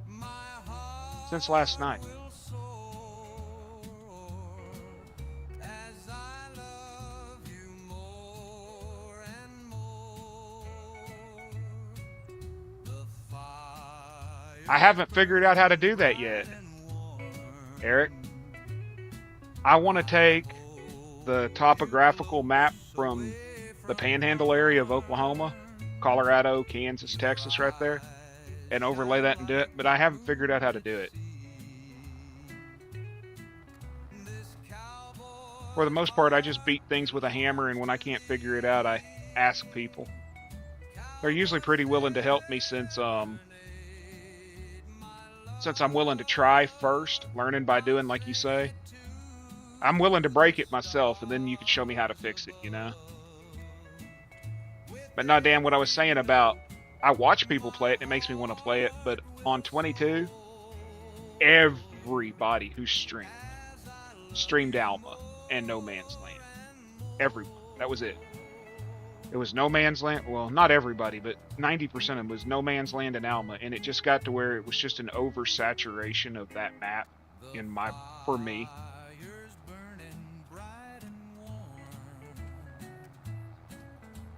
My heart since last night. will soar as I love you more and more. The fire I haven't figured out how to do that yet, Eric. I want to take the topographical map from the Panhandle area of Oklahoma, Colorado, Kansas, Texas, right there, and overlay that and do it. But I haven't figured out how to do it. For the most part, I just beat things with a hammer, and when I can't figure it out, I ask people. They're usually pretty willing to help me since I'm willing to try first, learning by doing, like you say. I'm willing to break it myself, and then you can show me how to fix it, you know? But not damn what I was saying about, I watch people play it, and it makes me want to play it, but on 22, everybody who streamed Alma and No Man's Land. Everyone. That was it. It was No Man's Land. Well, not everybody, but 90% of them was No Man's Land and Alma, and it just got to where it was just an oversaturation of that map for me. fire's burning bright and warm.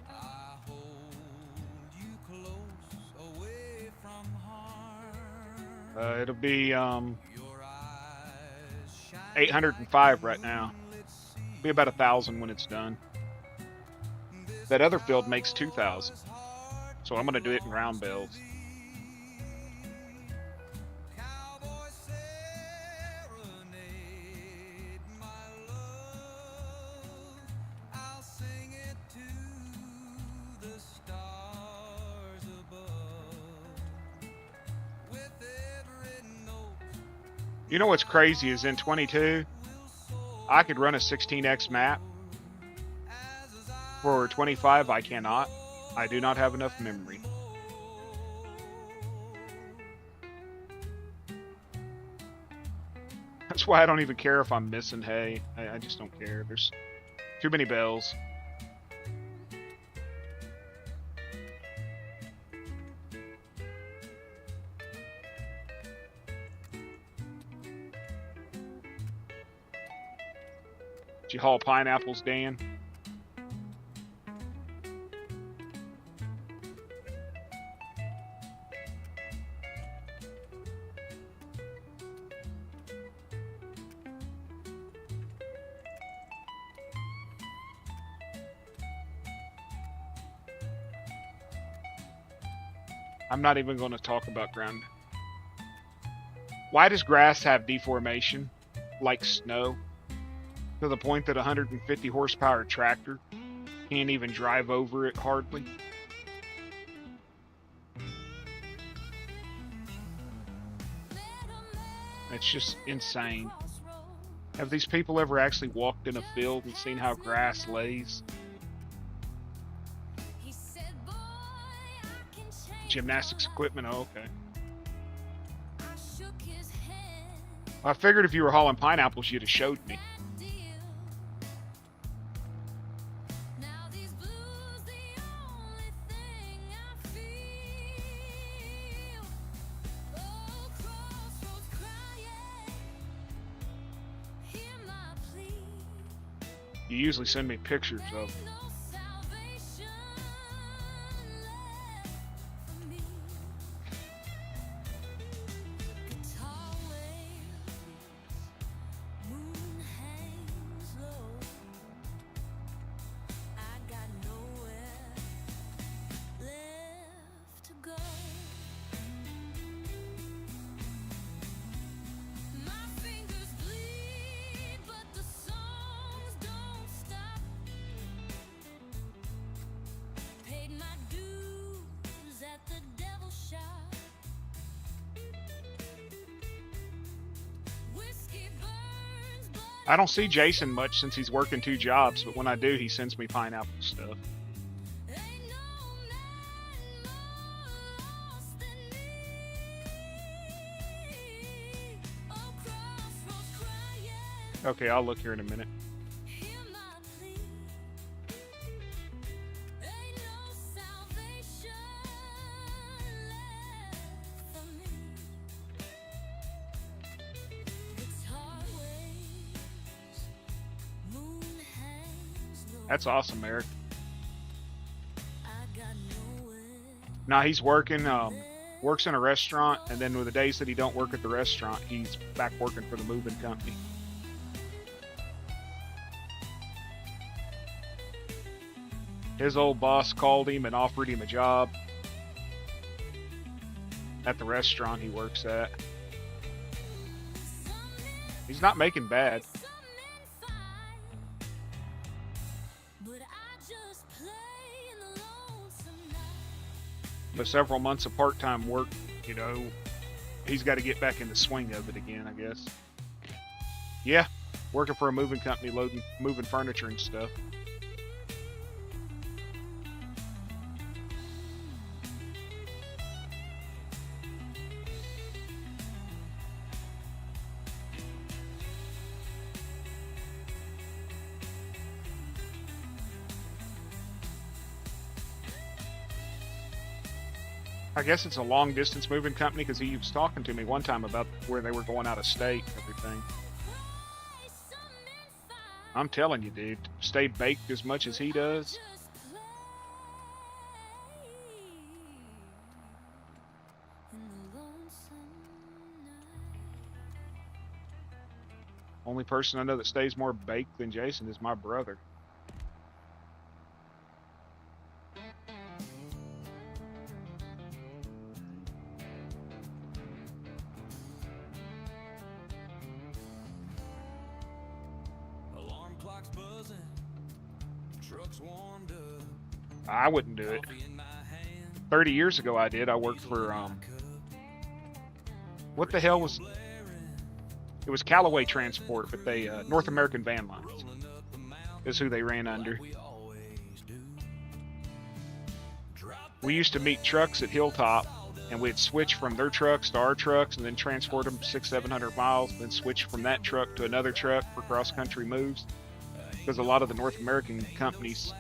I hold you close away from harm. It'll be Your eyes shine 805 right now. Be about 1,000 when it's done. That other field makes 2,000, so I'm gonna do it in round bells. cowboy serenade, my love. I'll sing it to the stars above. With every note You know what's crazy is in 22, I could run a 16x map. For 25, I cannot. I do not have enough memory. That's why I don't even care if I'm missing hay. I just don't care. There's too many bells. Did you haul pineapples, Dan? I'm not even going to talk about ground. Why does grass have deformation like snow? To the point that a 150 horsepower tractor can't even drive over it hardly? It's just insane. Have these people ever actually walked in a field and seen how grass lays? He said, boy, I can change Gymnastics equipment, oh, okay. I shook his hand. I figured if you were hauling pineapples, you'd have showed me. Deal. You usually send me pictures of. No salvation left for me. Guitar wails, moon hangs low. I got nowhere left to go. My fingers bleed, but the songs don't stop. Paid my dues at the devil shop. Whiskey burns, blood. I don't see Jason much since he's working 2 jobs, but when I do, he sends me pineapple stuff. Ain't no man more lost than me. Oh, crossroads crying, Okay, I'll look here in a minute. hear my plea. Ain't no salvation left for me. Guitar waves, moon hangs low. That's awesome, Eric. I got nowhere. Now he's working, works in a restaurant, and then with the days that he don't work at the restaurant, he's back working for the moving company. His old boss called him and offered him a job at the restaurant he works at. He's not making bad. Some men fight, but I just play in the lonesome night. But several months of part-time work, you know, he's got to get back in the swing of it again, I guess. Yeah, working for a moving company, moving furniture and stuff. I guess it's a long distance moving company because he was talking to me one time about where they were going out of state and everything. Hey, some men fight, I'm telling you, dude, stay baked as much as he does. just play in the lonesome night. Only person I know that stays more baked than Jason is my brother. Alarm clock's buzzing, truck's warmed up, I wouldn't do it. coffee in my hand, 30 years ago I did. I worked for, what the hell was, it was Callaway Transport, but they, North American Van Lines rolling up the mountain is who they ran under. like we always do. Drop We used to meet trucks at Hilltop, and we'd switch from their trucks to our trucks, and then transport them 600-700 miles, then switch from that truck to another truck for cross-country moves. Because a lot of the North American companies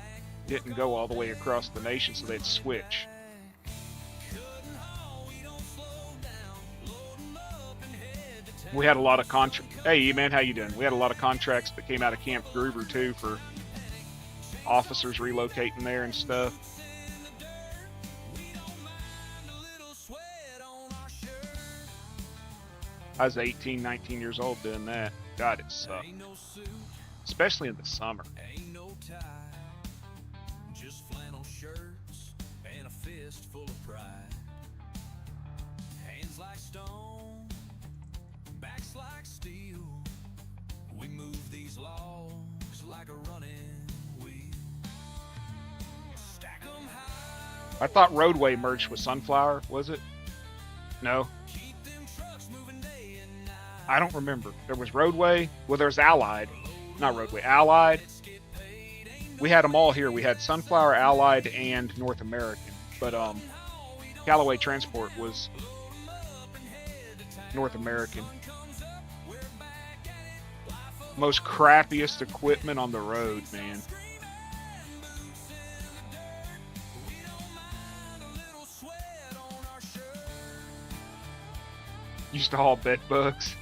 didn't go all the way across the nation, so they'd switch. cutting haul, we don't slow down, loading up and head to town. We had a lot of contracts. Hey, man, how you doing? We had a lot of contracts that came out of Camp Groover too for officers relocating there and stuff. We don't mind a little sweat on our shirt. I was 18, 19 years old doing that. God, it sucked, Ain't no suit, especially in the summer. ain't no tie, just flannel shirts and a fist full of pride. Hands like stone, backs like steel. We move these logs like a running wheel. Stack 'em high, I thought Roadway merged with Sunflower, was it? No, keep them trucks moving day and night. I don't remember. There was Roadway. Well, there's Allied. Not Roadway, Allied. We had them all here. We had Sunflower, Allied, and North American. But Callaway Transport was North American. Most crappiest equipment on the road, man. Used to haul bed bugs.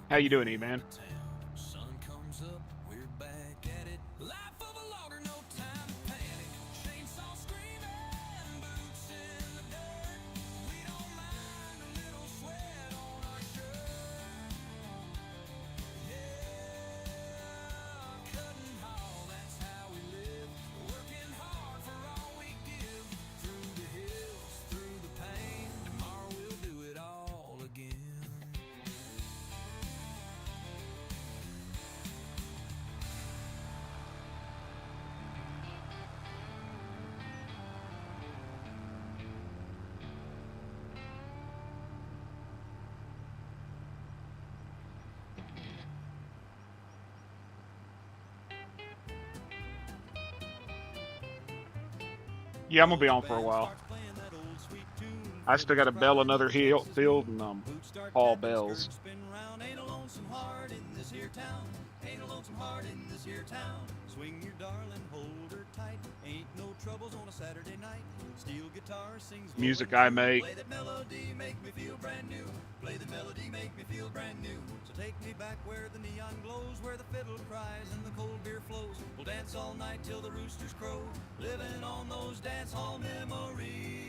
How you doing, E-Man? Sun comes up, we're back at it. Life of a logger, no time to panic. Chainsaw screaming, boots in the dirt. We don't mind a little sweat on our shirt. Yeah, cutting haul, that's how we live. Working hard for all we give. Through the hills, through the pain. Tomorrow we'll do it all again. Yeah, I'm gonna be on for a while. I still got to bell another field and haul bells. Spin round, ain't a lonesome heart in this here town. Ain't a lonesome heart in this here town. Swing your darling, hold her tight. Ain't no troubles on a Saturday night. Steel guitar sings low Music and I true. make. Play that melody, make me feel brand new. Play the melody, make me feel brand new. So take me back where the neon glows, where the fiddle cries and the cold beer flows. We'll dance all night till the roosters crow, living on those dance hall memories.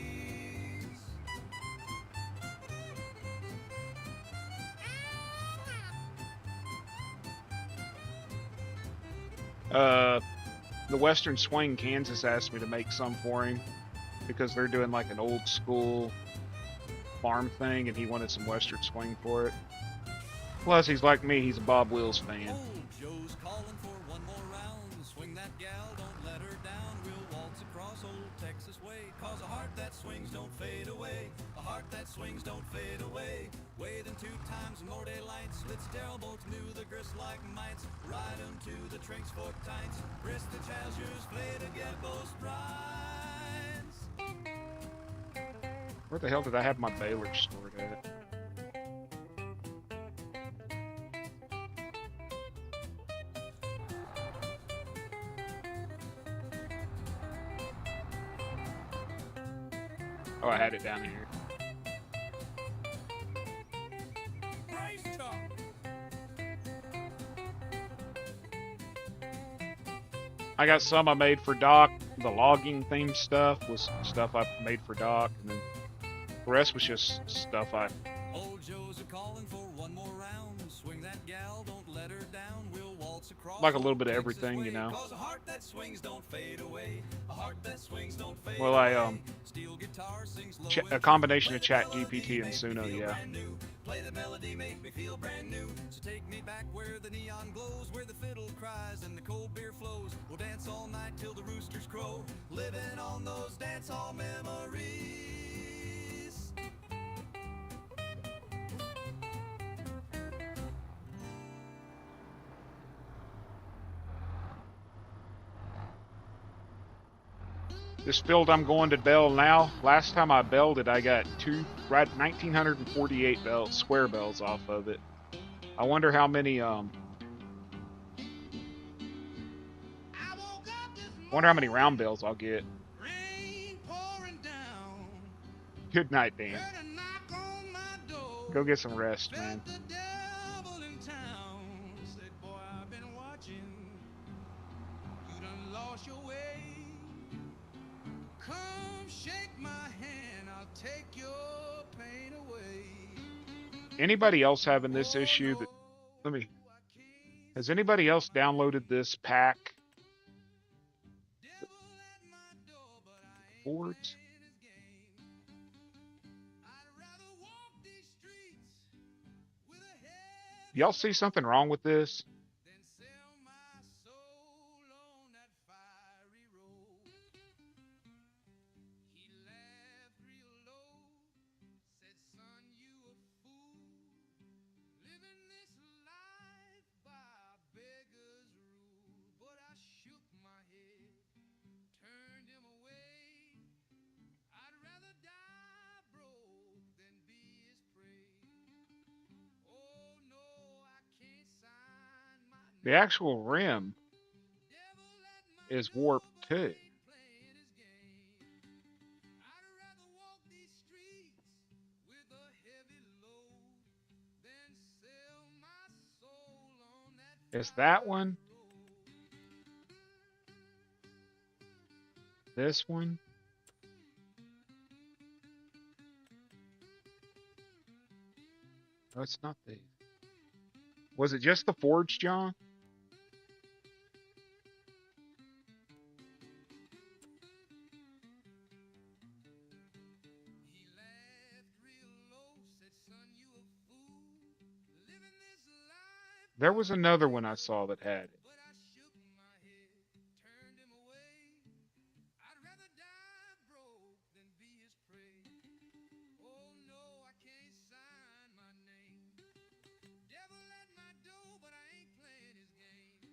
The Western Swing Kansas asked me to make some for him because they're doing like an old school farm thing, and he wanted some Western Swing for it. Plus, he's like me; he's a Bob Wills fan. Old Joe's calling for one more round. Swing that gal, don't let her down. We'll waltz across old Texas way. Cause a heart that swings don't fade away. A heart that swings don't fade away. Waiting 2 times more daylight. Slits Darrell boats knew the grist like mites. Ride 'em to the Trinks Fork Tights. Grist the Chasers play to get both sprites. Where the hell did I have my baler stored at? Oh, I had it down here. Brace talk. I got some I made for Doc. The logging themed stuff was stuff I made for Doc, and then the rest was just stuff I. Old Joe's a calling for one more round. Swing that gal, don't let her down. We'll waltz across Like a little bit of old Texas everything, way. you know. Cause a heart that swings don't fade away. A heart that swings don't fade Well, away. Steel guitar sings low a and combination of true. Play Chat the melody, GPT and make me Suno, feel yeah. brand new. Play the melody, make me feel brand new. So take me back where the neon glows, where the fiddle cries and the cold beer flows. We'll dance all night till the roosters crow, living on those dance hall memories. This field I'm going to bell now. Last time I belled it, I got 1,948 square bells off of it. I wonder how many round bells I'll get. Rain pouring down. Good night, Dan. Heard a knock on my door. Go get some rest, man. Felt the devil in town. Said, boy, I've been watching. You done lost your way. Come shake my hand. I'll take your pain away. Anybody else having this issue? Has anybody else downloaded this pack? Boards? Y'all see something wrong with this? The actual rim is warped too. Is that one? This one? No, it's not these. Was it just the forge, John? He laughed real low, said, son, you a fool. Living this life There was another one I saw that had it. but I shook my head, turned him away. I'd rather die broke than be his prey. Oh no, I can't sign my name. Devil at my door, but I ain't playing his game.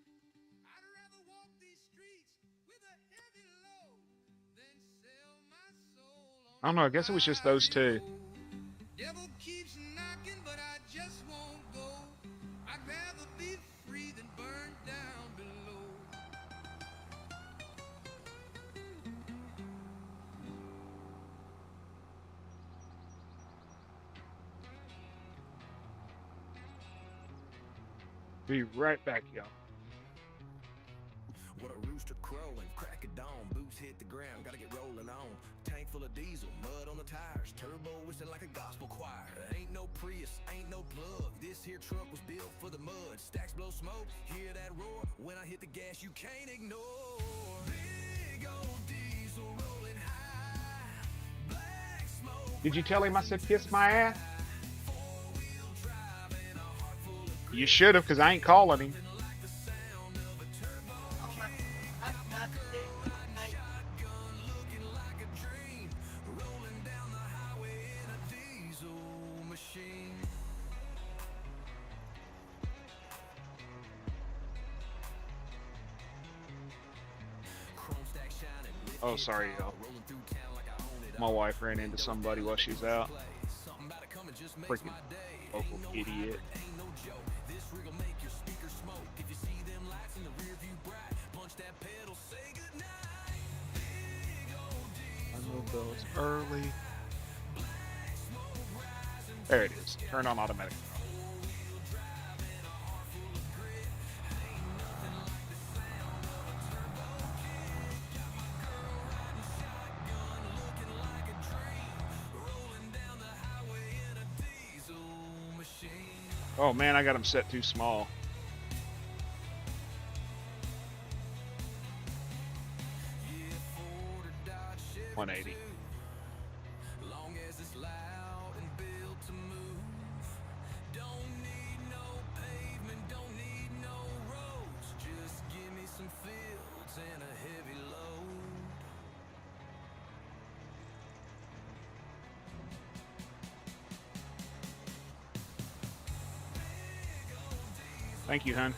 I'd rather walk these streets with a heavy load than sell my soul on I don't know. I guess it was just those two. Devil keeps knocking, but I just won't go. I'd rather be free than burned down below. Be right back, y'all. What a rooster crowing, crack of dawn, boots hit the ground, gotta get rolling on. Tank full of diesel, mud on the tires, turbo whistling like a gospel choir. Ain't no Prius, ain't no plug, this here truck was built for the mud. Stacks blow smoke, hear that roar, when I hit the gas you can't ignore. Big old diesel rolling high, black smoke. Did you tell him I said kiss my ass? You should have, because I ain't calling him. Oh, sorry, y'all. My wife ran into somebody while she was out. Freaking local idiot. I moved those early. There it is. Turn on automatic. Oh man, I got them set too small. $180. Long as it's loud and built to move. Don't need no pavement, don't need no roads. Just give me some fields and a heavy load. Thank you, hun.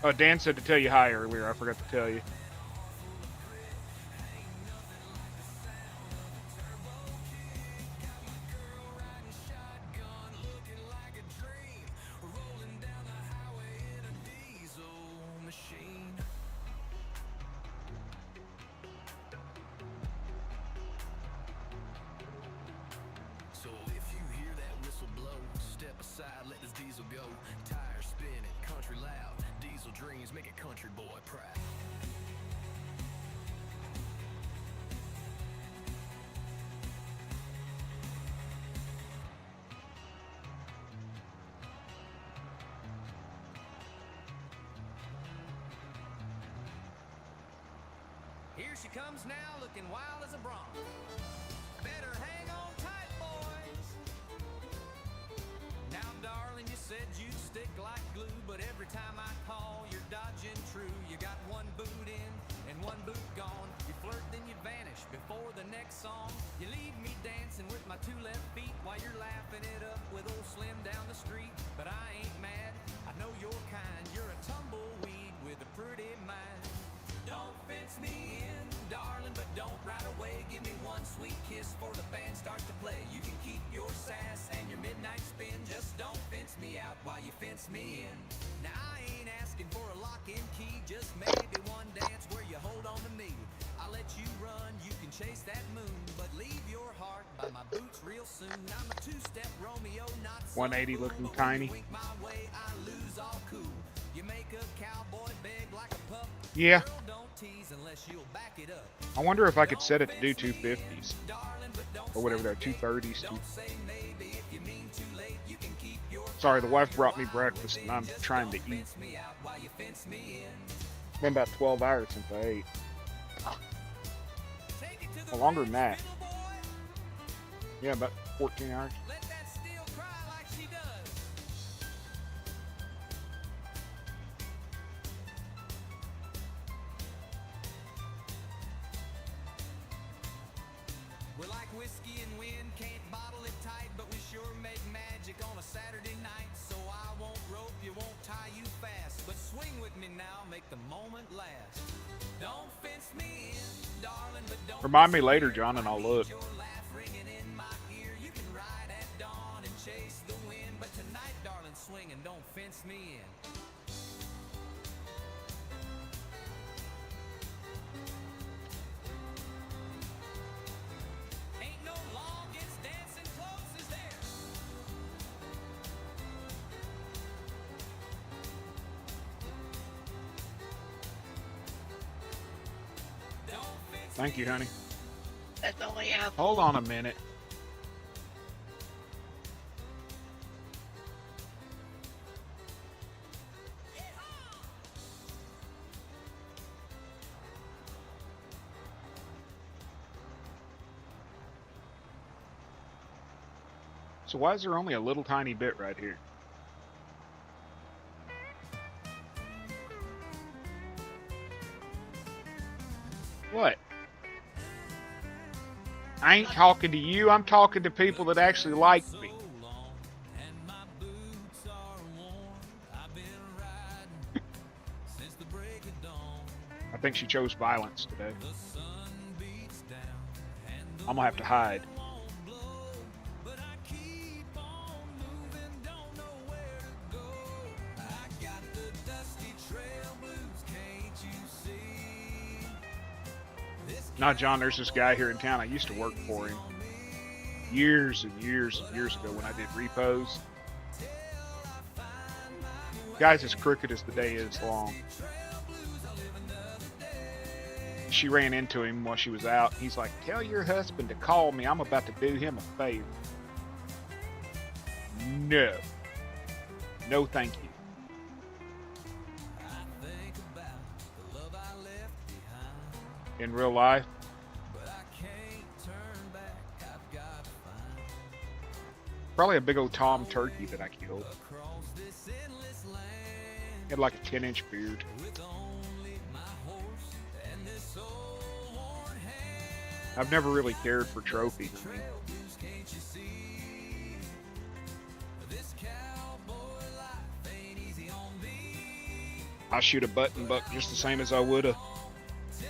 Oh, Dan said to tell you hi earlier. I forgot to tell you. So if you hear that whistle blow, step aside, let this diesel go. Tires spinning, country loud. Diesel dreams make a country boy proud. Here she comes now, looking wild as a bronc. Better hang on tight, boys. Now, darling, you said you'd stick like glue, but every time I call, you're dodging true. You got one boot in and one boot gone. You flirt, then you vanish before the next song. You leave me dancing with my two left feet while you're laughing it up with old Slim down the street. But I ain't mad, I know your kind. You're a tumbleweed with a pretty mind. Don't fence me in, darling, but don't right away. Give me one sweet kiss before the band starts to play. You can keep your sass and your midnight spin. Just don't fence me out while you fence me in. Now I ain't asking for a lock and key, just maybe one dance where you hold on to me. I'll let you run, you can chase that moon, but leave your heart by buy my boots real soon. I'm a two-step Romeo, not so 180 cool, looking but when tiny. you wink my way, I lose all cool. You make a cowboy beg like a pup. Yeah. Girl, don't tease unless you'll back it up. I wonder if I could set it to do 250s. Darling, but don't Or whatever they're, 230s. don't say maybe if you mean too late. You can keep your Sorry, the wife brought me breakfast and I'm trying to eat. fence me out while you fence me in. It's been about 12 hours since I ate. Take it to the Well, longer than ranch, that. little boy. Yeah, about 14 hours. Let that steel cry like she does. We're like whiskey and wind, can't bottle it tight, but we sure make magic on a Saturday night. So I won't rope you, won't tie you fast, but swing with me now, make the moment last. Don't fence me in, darling, but don't Remind me later, John, and I'll look. your laugh ringing in my ear. You can ride at dawn and chase the wind, but tonight, darling, swing and don't fence me in. Ain't no law against dancing close, is there? Don't fence Thank you, honey. That's all I have. Hold on a minute. So why is there only a little tiny bit right here? What? I ain't talking to you. I'm talking to people that actually like me. long, and my boots are worn. I've been riding since the break of dawn. I think she chose violence today. The sun beats down, and the I'm gonna have to hide. wind won't blow. But I keep on moving, don't know where to go. I got the dusty trail blues, can't you see? This Now, John, there's this guy here in town. I used to work for him years and years and years ago when I did repos. Guy's as crooked as the day is long. She ran into him while she was out. He's like, "Tell your husband to call me. I'm about to do him a favor." No. No, thank you. I think about the love I left behind. In real life, But I can't turn back, I've got to find probably a big old Tom turkey that I killed. across this endless land He had like a 10-inch beard. with only my horse and this old worn hand. I've never really cared for trophies. I mean, Trail blues, can't you see? This cowboy life ain't easy on me. I shoot a button buck just the same as I would a, Till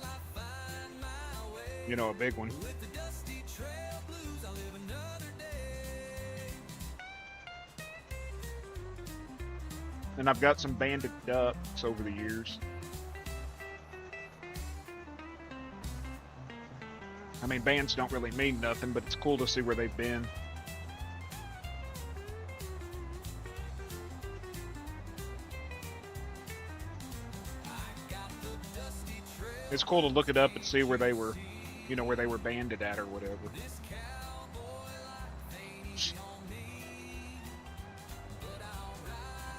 I find my way. you know, a big one. With the dusty trail blues, I'll live another day. And I've got some banded ducks over the years. I mean, bands don't really mean nothing, but it's cool to see where they've been. It's cool to look it up and see where they were, you know, where they were banded at or whatever.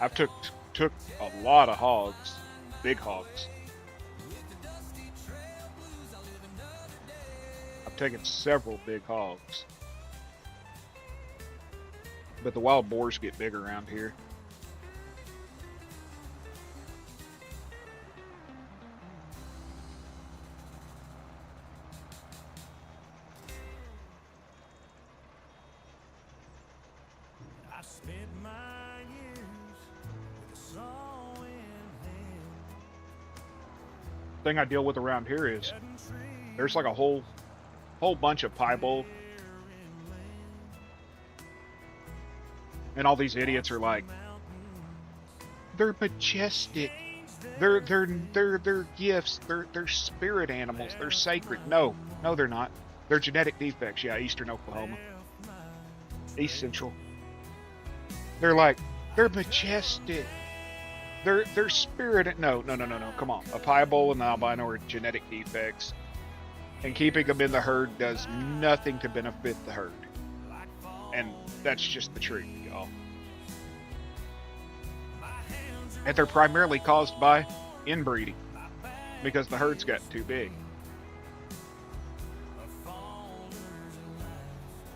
I've took a lot of hogs, big hogs. I've taken several big hogs. But the wild boars get big around here. I spent my years with a saw in hand. Thing I deal with around here is there's like a whole bunch of piebald, and all these idiots are like, they're majestic, they're gifts, they're spirit animals, they're sacred. No, they're not. They're genetic defects, yeah, eastern Oklahoma. East Central. They're majestic. They're spirited. No. Come on. A piebald and an albino are genetic defects. And keeping them in the herd does nothing to benefit the herd. And that's just the truth, y'all. And they're primarily caused by inbreeding because the herds got too big.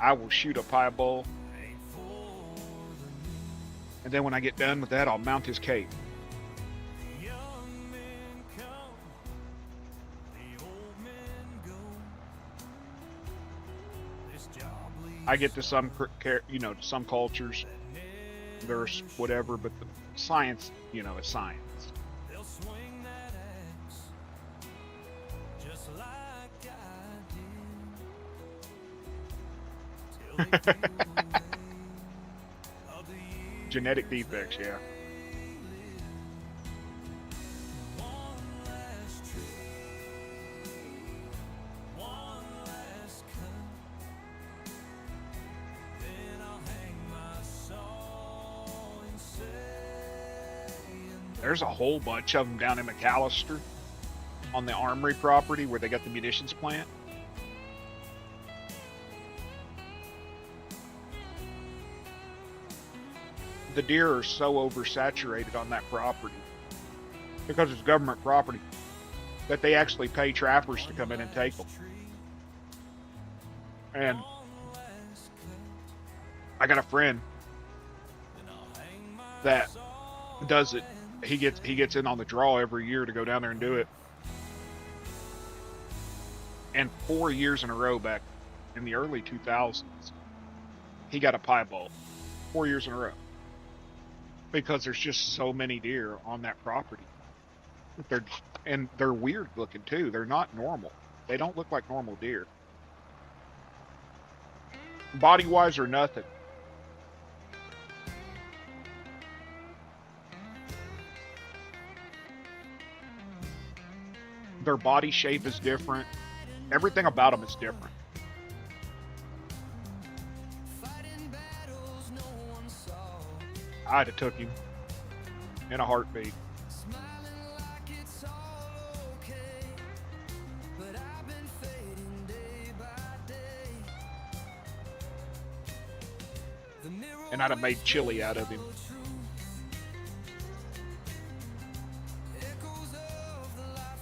I will shoot a piebald, and then when I get done with that, I'll mount his cape. I get to some, some cultures, there's whatever, but the science, is science. They'll swing that axe just like I did. Till they feel the weight of the years. Genetic defects, yeah. One last trip, one last cut, then I'll hang my soul and say There's a whole bunch of them down in McAllister on the Armory property where they got the munitions plant. The deer are so oversaturated on that property because it's government property that they actually pay trappers to come in and take them. And I got a friend that does it. He gets in on the draw every year to go down there and do it. And 4 years in a row back in the early 2000s, he got a piebald. 4 years in a row. Because there's just so many deer on that property. They're weird looking too. They're not normal. They don't look like normal deer. Body wise or nothing. Their body shape is different. Everything about them is different. I'd have took him in a heartbeat. And I'd have made chili out of him.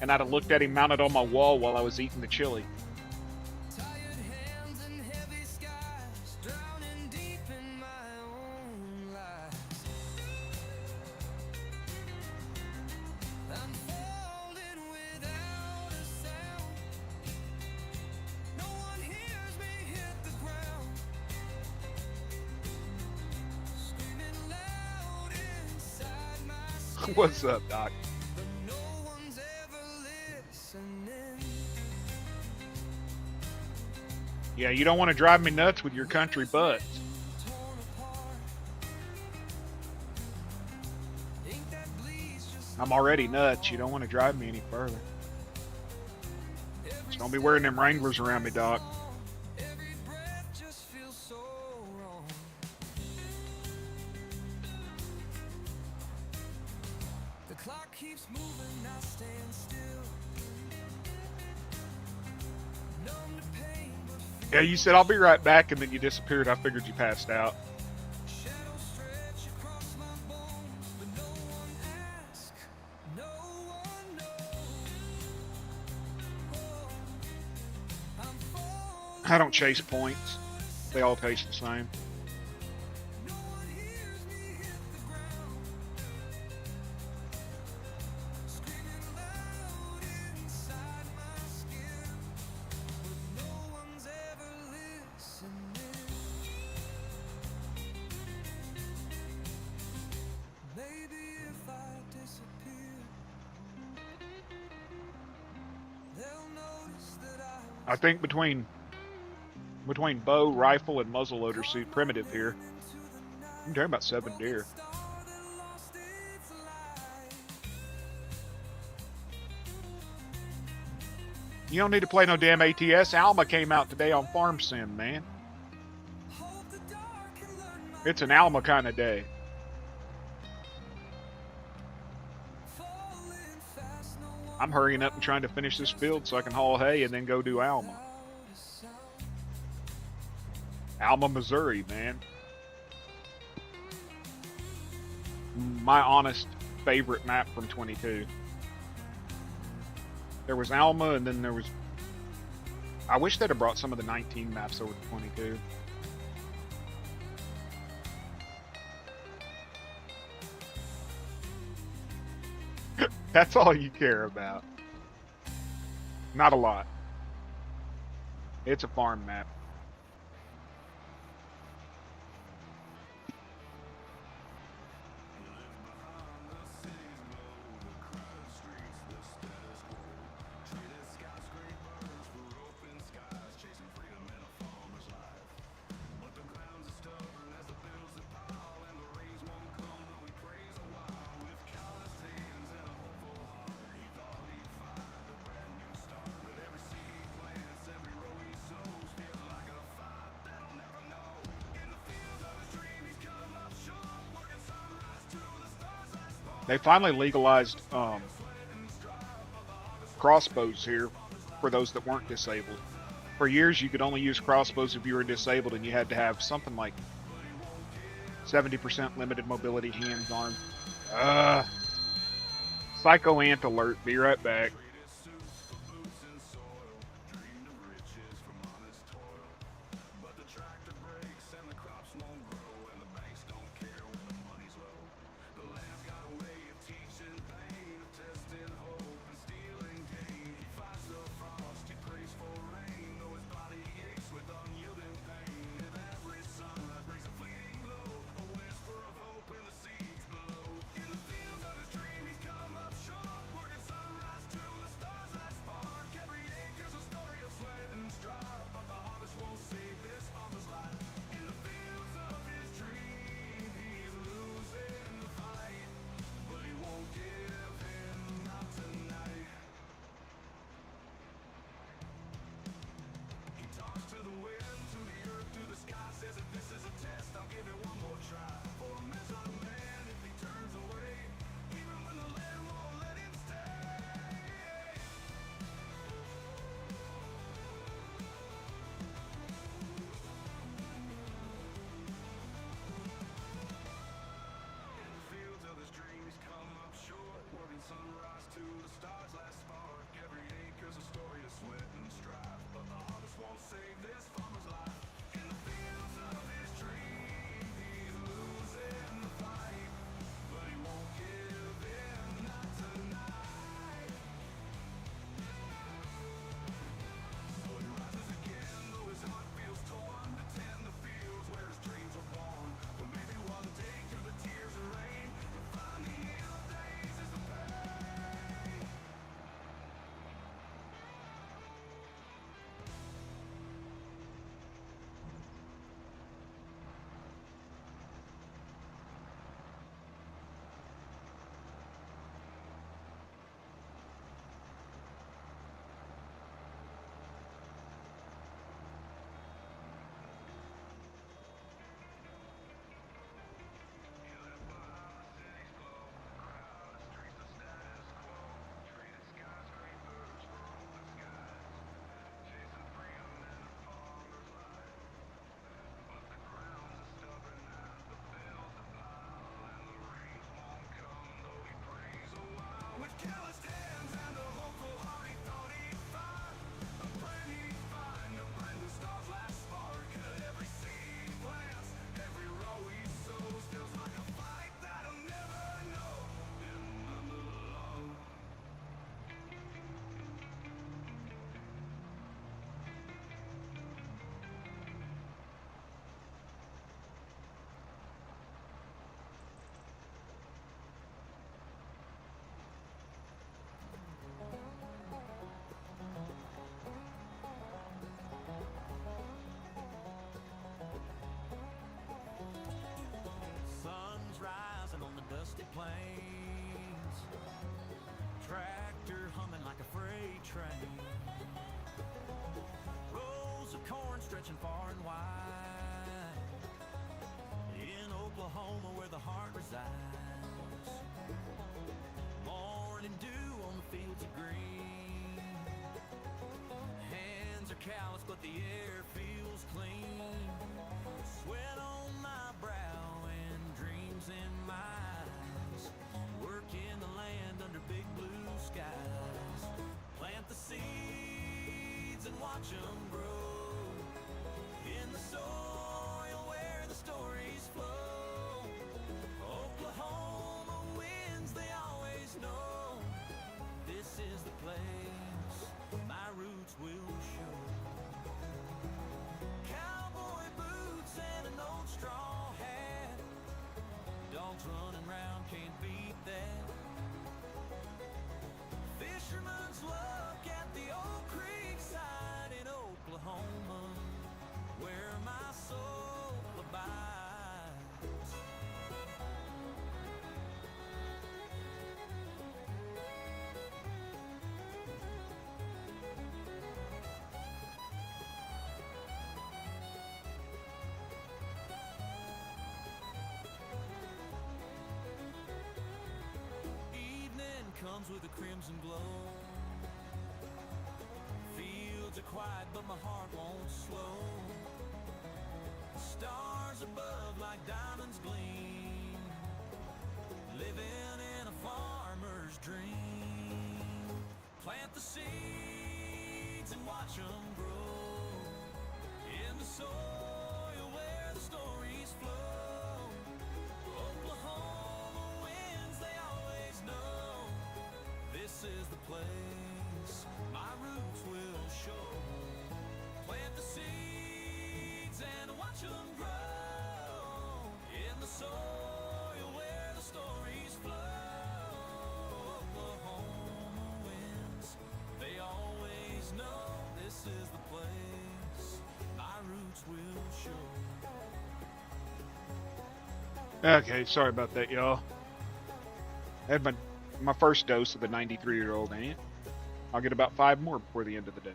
And I'd have looked at him mounted on my wall while I was eating the chili. What's up, Doc? Yeah, you don't want to drive me nuts with your country butts. I'm already nuts. You don't want to drive me any further. Just don't be wearing them Wranglers around me, Doc. Yeah, you said I'll be right back, and then you disappeared. I figured you passed out. I don't chase points. They all taste the same. I think between bow, rifle, and muzzleloader suit primitive here, I'm talking about 7 deer. You don't need to play no damn ATS. Alma came out today on Farm Sim, man. Hope the dark can learn my It's an Alma kind of day. falling fast, no one I'm hurrying up and trying to finish this field so I can haul hay and then go do Alma. without a sound. Alma, Missouri, man. My honest favorite map from 22. There was Alma, and then there was... I wish they'd have brought some of the 19 maps over to 22. That's all you care about. Not a lot. It's a farm map. They finally legalized crossbows here for those that weren't disabled. For years, you could only use crossbows if you were disabled, and you had to have something like 70% limited mobility hands-armed. Psycho Ant alert. Be right back. of corn stretching far and wide. In Oklahoma where the heart resides. Morning dew on the fields of green. Hands are calloused but the air feels clean. Sweat on my brow and dreams in my eyes. Working the land under big blue skies. Plant the seeds and watch them grow. In the soil where the stories flow. Oklahoma winds, they always know. This is the place my roots will show. Cowboy boots and an old straw hat. Dogs running round, can't beat that. Fisherman's luck at the old creek side in Oklahoma, where my soul abides. Evening comes with a crimson glow. Fields are quiet, but my heart won't slow. Stars above like diamonds gleam. Living in a farmer's dream. Plant the seeds and watch them grow. In the soil where the stories flow. Oklahoma winds, they always know. This is the place my roots will show. Plant the seeds and watch them grow. In the soil where the stories flow. Oklahoma winds, they always know. This is the place my roots will show. Okay, sorry about that, y'all. I had my first dose of the 93-year-old ant. I'll get about 5 more before the end of the day.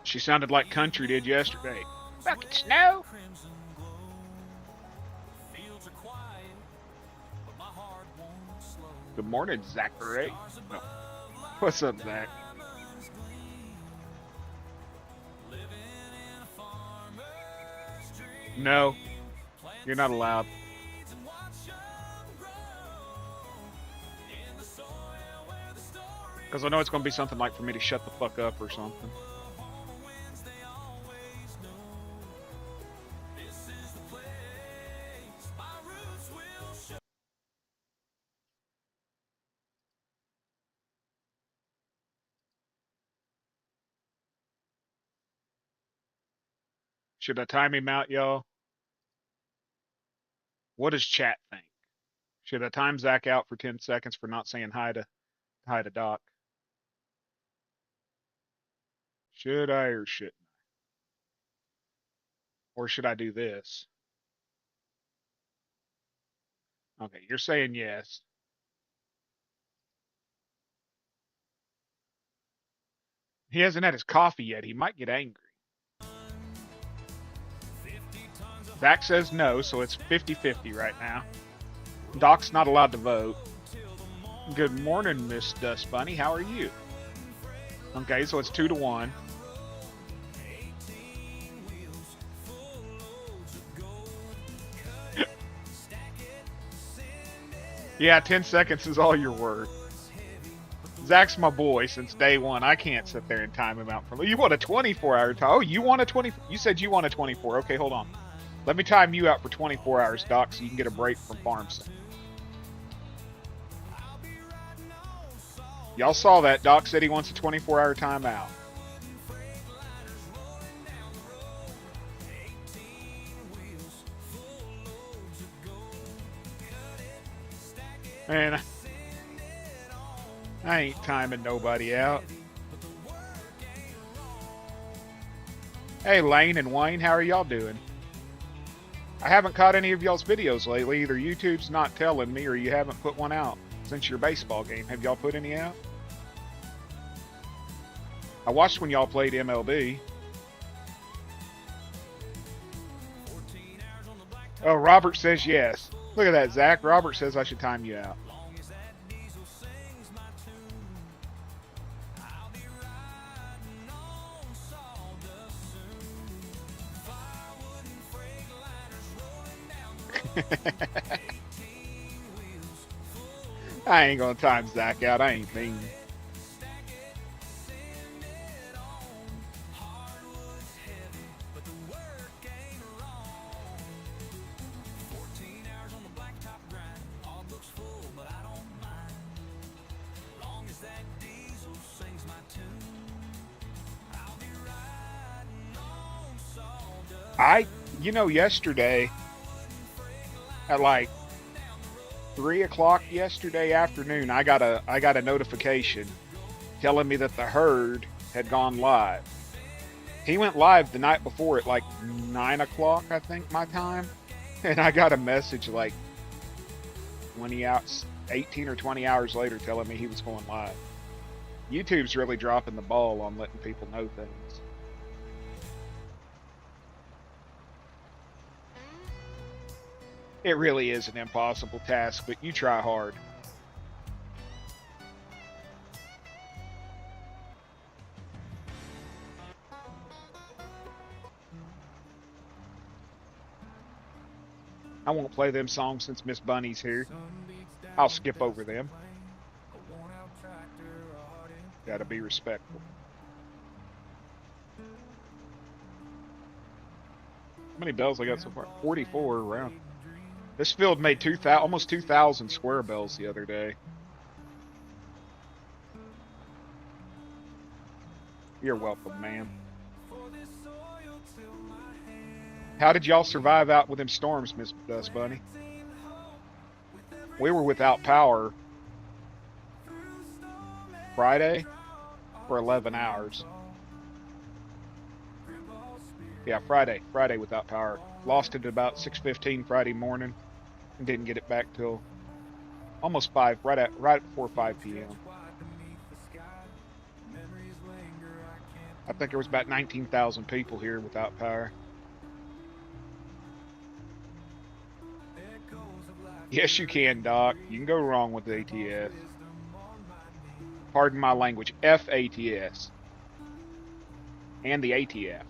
She sounded like country did yesterday. Fucking snow. Crimson glow. Fields are quiet, but my heart won't slow. Good morning, Zachary. Stars No. above like What's up, Zach? diamonds gleam. Living in a farmer's dream. No, Plant you're not allowed. seeds and watch 'em grow. In the soil where the stories Because I know it's going to be something like for me to shut the fuck up or something. Oklahoma winds, they always know. This is the place my roots will show. Should I time him out, y'all? What does chat think? Should I time Zach out for 10 seconds for not saying hi to Doc? Should I or shouldn't I? Or should I do this? Okay, you're saying yes. He hasn't had his coffee yet. He might get angry. Zach says no, so it's 50-50 right now. Doc's not allowed to vote. Good morning, Miss Dust Bunny. How are you? Okay, so it's 2-1. Yeah, 10 seconds is all you're worth. Zach's my boy since day one. I can't sit there and time him out for. You want a 24-hour time? Oh, you want a 20? You said you want a 24. Okay, hold on. Let me time you out for 24 hours, Doc, so you can get a break from farm stuff. Y'all saw that. Doc said he wants a 24-hour timeout. Man, I ain't timing nobody out. Hey, Lane and Wayne, how are y'all doing? I haven't caught any of y'all's videos lately. Either YouTube's not telling me or you haven't put one out since your baseball game. Have y'all put any out? I watched when y'all played MLB. Oh, Robert says yes. Look at that, Zach. Robert says I should time you out. Long as that diesel sings my tune, I'll be riding on sawdust soon. Firewood and freight liners rolling down the road. 18 wheels full. I ain't gonna time Zach out. I ain't mean. Stack it, send it on. Hardwood's heavy, but the work ain't wrong. 14 hours on the blacktop grind. All looks full, but I don't mind. Long as that diesel sings my tune, I'll be riding on sawdust. Yesterday at like 3 o'clock yesterday afternoon, I got a notification telling me that the herd had gone live. He went live the night before at like 9 o'clock, I think, my time, and I got a message like 18 or 20 hours later telling me he was going live. YouTube's really dropping the ball on letting people know things. It really is an impossible task, but you try hard. I won't play them songs since Miss Bunny's here. I'll skip over them. Gotta be respectful. How many bells I got so far? 44 around. This field made almost 2,000 square bells the other day. You're welcome, ma'am. How did y'all survive out with them storms, Miss Dust Bunny? We were without power Friday for 11 hours. Yeah, Friday without power. Lost it at about 6:15 Friday morning and didn't get it back till almost 5, right before 5 p.m. I think there was about 19,000 people here without power. Yes, you can, Doc. You can go wrong with the ATS. Pardon my language. FATS. And the ATF.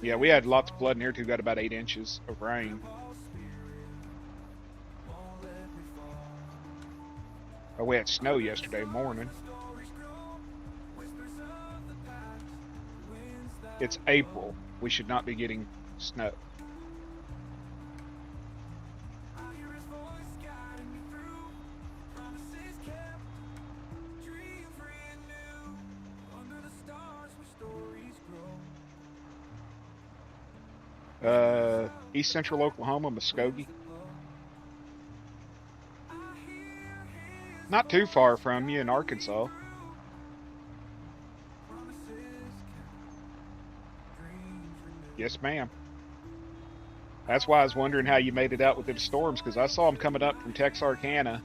Yeah, we had lots of flooding here too. Got about 8 inches of rain. Oh, we had snow yesterday morning. It's April. We should not be getting snow. East Central Oklahoma, Muskogee. Not too far from you in Arkansas. Yes, ma'am. That's why I was wondering how you made it out with them storms, because I saw them coming up from Texarkana,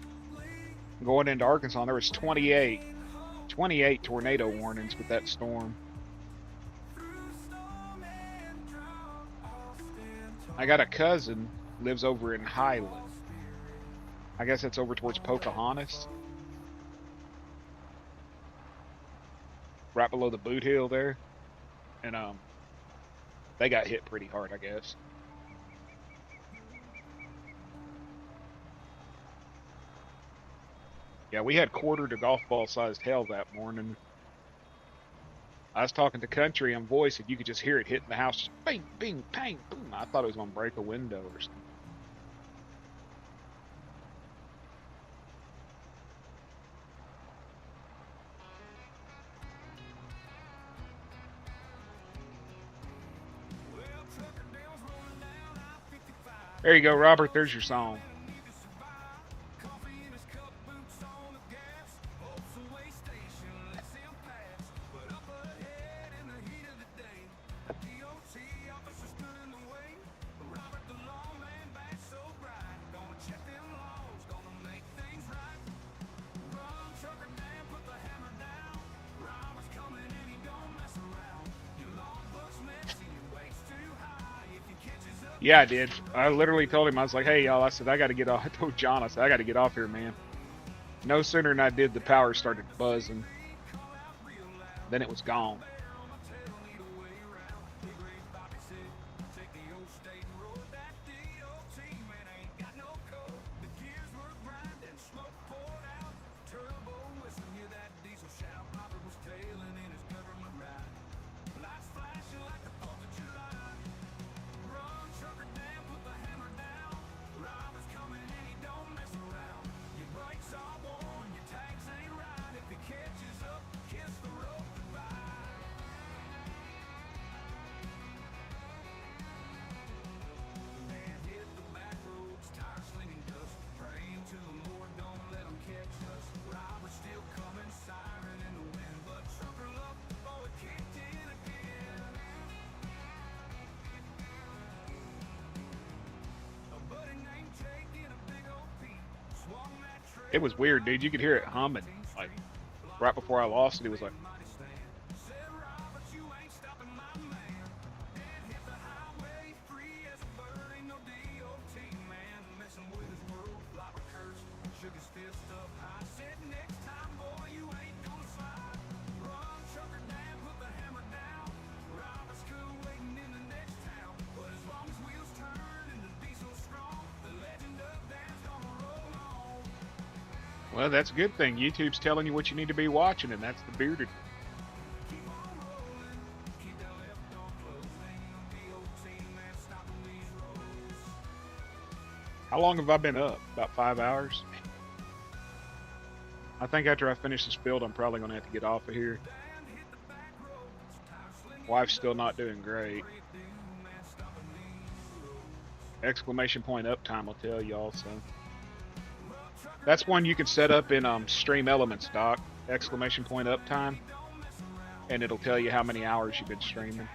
going into Arkansas, and there was 28 tornado warnings with that storm. I got a cousin who lives over in Highland. I guess that's over towards Pocahontas. Right below the boot hill there. And they got hit pretty hard, I guess. Yeah, we had quarter to golf ball sized hail that morning. I was talking to Country on voice, and you could just hear it hitting the house. Just bing, bing, bang, boom. I thought it was going to break a window or something. There you go, Robert. There's your song. Coffee in his cup, boots on the gas. Hopes a way station lets him pass. But up ahead in the heat of the day, a DOT officer stood in the way. Robert the lawman, back so bright. Gonna check them laws, gonna make things right. Run, trucker, damn, put the hammer down. Robert's coming and he don't mess around. Your logbook's messy, your weight's too high. If he catches up, Yeah, I did. I literally told him, I was like, hey, y'all, I said, I got to get off. I told John, I said, I got to get off here, man. No sooner than I did, the power started buzzing. Then it was gone. take the old state road. That DOT man ain't got no code. The gears were grinding, smoke poured out. Turbo whistle, hear that diesel shout. Robert was tailing in his government ride. Lights flashing like the 4th of July. Run, trucker, damn, put the hammer down. Robert's coming and he don't mess around. Your brakes are worn, your tags ain't right. If he catches up, kiss the road goodbye. Man hit the back roads, tires slinging dust. Praying to the Lord, don't let him catch us. Robert's still coming, siren in the wind. But trucker luck, oh, it kicked in again. A buddy named Jake in a big old Pete swung that trail. It was weird, dude. You could hear it humming. Like, right before I lost it, it was like, Mighty stand. Said Robert, you ain't stopping my man. And hit the highway free as a bird. Ain't no DOT man messing with his world. Robert cursed, shook his fist up high. Said next time, boy, you ain't gonna slide. Run, trucker, damn, put the hammer down. Robert's cool waiting in the next town. But as long as wheels turn and the diesel's strong, the legend of Dan's gonna roll on. well, that's a good thing. YouTube's telling you what you need to be watching, and that's the bearded. Keep on rolling, keep that left door closed. Ain't no DOT man stopping these roads. How long have I been up? About 5 hours? I think after I finish this build, I'm probably going to have to get off of here. And hit the back roads. Tires slinging Wife's still not doing great. great do man stopping these roads. Exclamation point uptime will tell y'all, so. That's one you can set up in Stream Elements, Doc. Exclamation point uptime. And it'll tell you how many hours you've been streaming.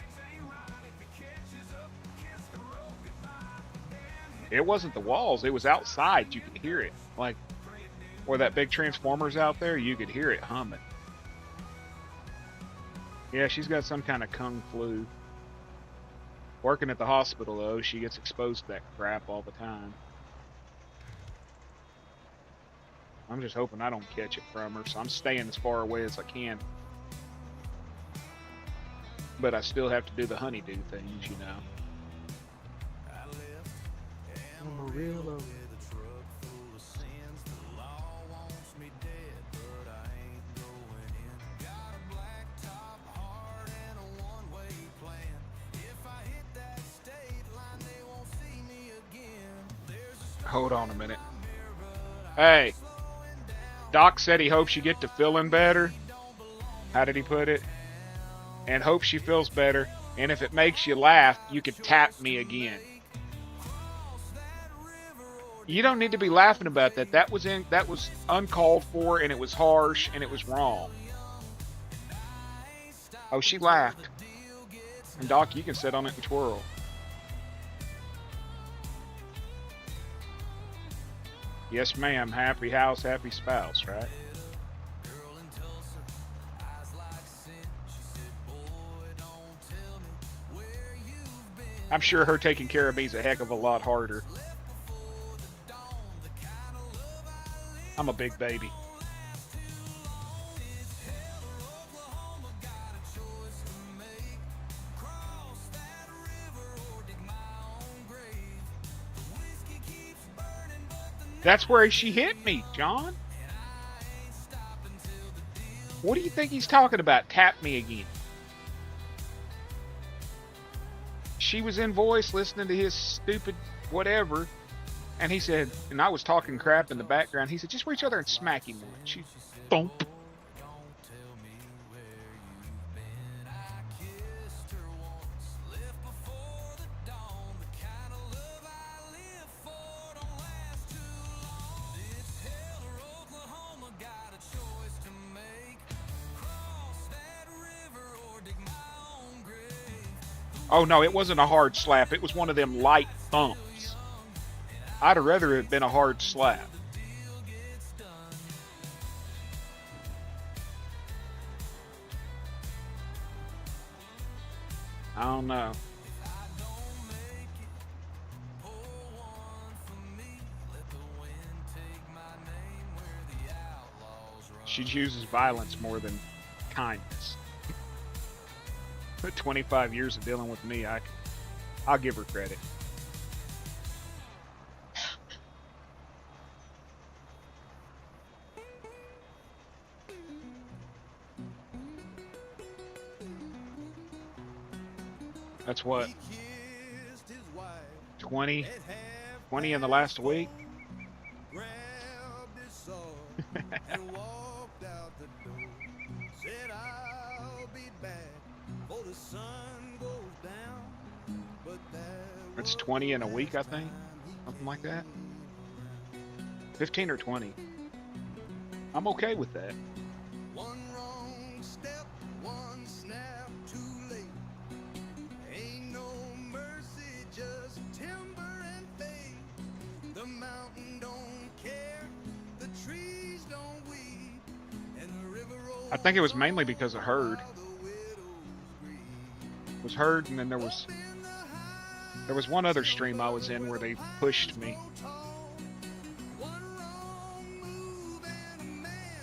It wasn't the walls, it was outside. You could hear it. Like, where that big transformer's out there, you could hear it humming. Yeah, she's got some kind of kung flu. Working at the hospital, though, she gets exposed to that crap all the time. I'm just hoping I don't catch it from her, so I'm staying as far away as I can. But I still have to do the honeydew things, you know. I left I'm a real with a truck full of sins. The law wants me dead, but I ain't going in. Got a black top heart and a one-way plan. If I hit that state line, they won't see me again. There's a Hold on a minute. Hey, Doc said he hopes you get to feeling better. How did he put it? And hope she feels better. And if it makes you laugh, you could tap me again. You don't need to be laughing about that. That was uncalled for, and it was harsh, and it was wrong. Oh, she laughed. And Doc, you can sit on it and twirl. Yes, ma'am. Happy house, happy spouse, right? girl in Tulsa, eyes like sin. She said, boy, don't tell me where you've been. I'm sure her taking care of me is a heck of a lot harder. I'm a big baby. That's where she hit me, John. What do you think he's talking about? Tap me again. She was in voice listening to his stupid whatever. And he said, and I was talking crap in the background. He said, just reach out there and smack him once. She, thump. Oh no, it wasn't a hard slap. It was one of them light thumps. I'd have rather it been a hard slap. I don't know. She chooses violence more than kindness. But 25 years of dealing with me, I'll give her credit. That's what, 20, 20 in the last week? Grabbed his sword and walked out the door. Said I'll be back before the sun goes down. But It's 20 in a week, I think. Something like that. 15 or 20. I'm okay with that. one wrong step, one snap too late. Ain't no mercy, just timber and fate. The mountain don't care, the trees don't weep, and the river rolls. I think it was mainly because of herd. It was herd, and then there was one other stream I was in where they pushed me.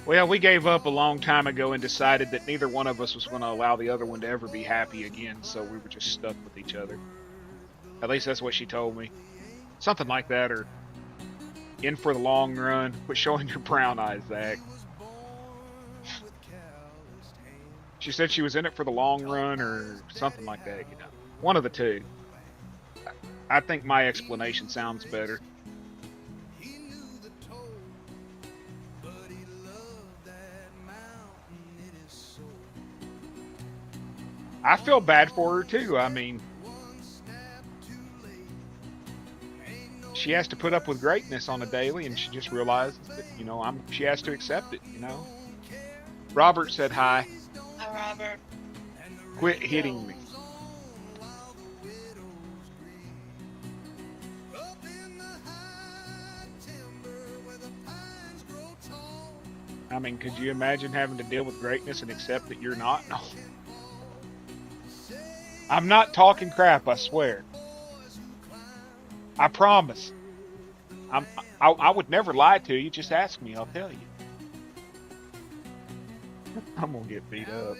Well, we gave up a long time ago and decided that neither one of us was going to allow the other one to ever be happy again, so we were just stuck with each other. At least that's what she told me. Something like that, or in for the long run. Quit showing your brown eyes, Zach. She said she was in it for the long run, or something like that, you know. One of the two. I think my explanation sounds better. I feel bad for her too. I mean, she has to put up with greatness on a daily, and she just realizes that, you know, she has to accept it, you know. Robert said hi. Hi, Robert. Quit hitting me. I mean, could you imagine having to deal with greatness and accept that you're not? No. I'm not talking crap, I swear. I promise. I would never lie to you. Just ask me, I'll tell you. I'm gonna get beat up.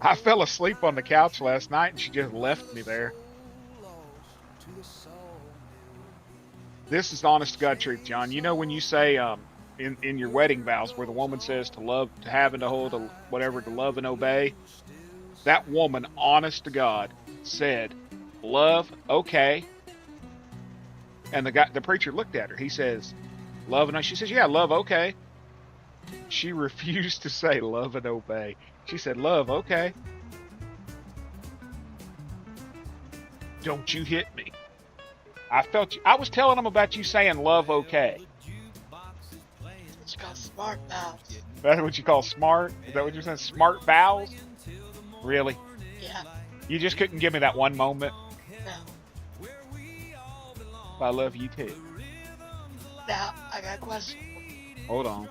I fell asleep on the couch last night and she just left me there. This is honest to God truth, John. You know when you say in your wedding vows where the woman says to love, to have and to hold, to whatever, to love and obey? That woman, honest to God, said, love, okay. And the preacher looked at her. He says, love and, she says, yeah, love, okay. She refused to say love and obey. She said, love, okay. Don't you hit me. I was telling them about you saying love, okay. It's called smart mouth. That's what you call smart? Is that what you're saying? Smart vowels? Really? Yeah. You just couldn't give me that one moment? No. I love you too. Now, I got a question. Hold on.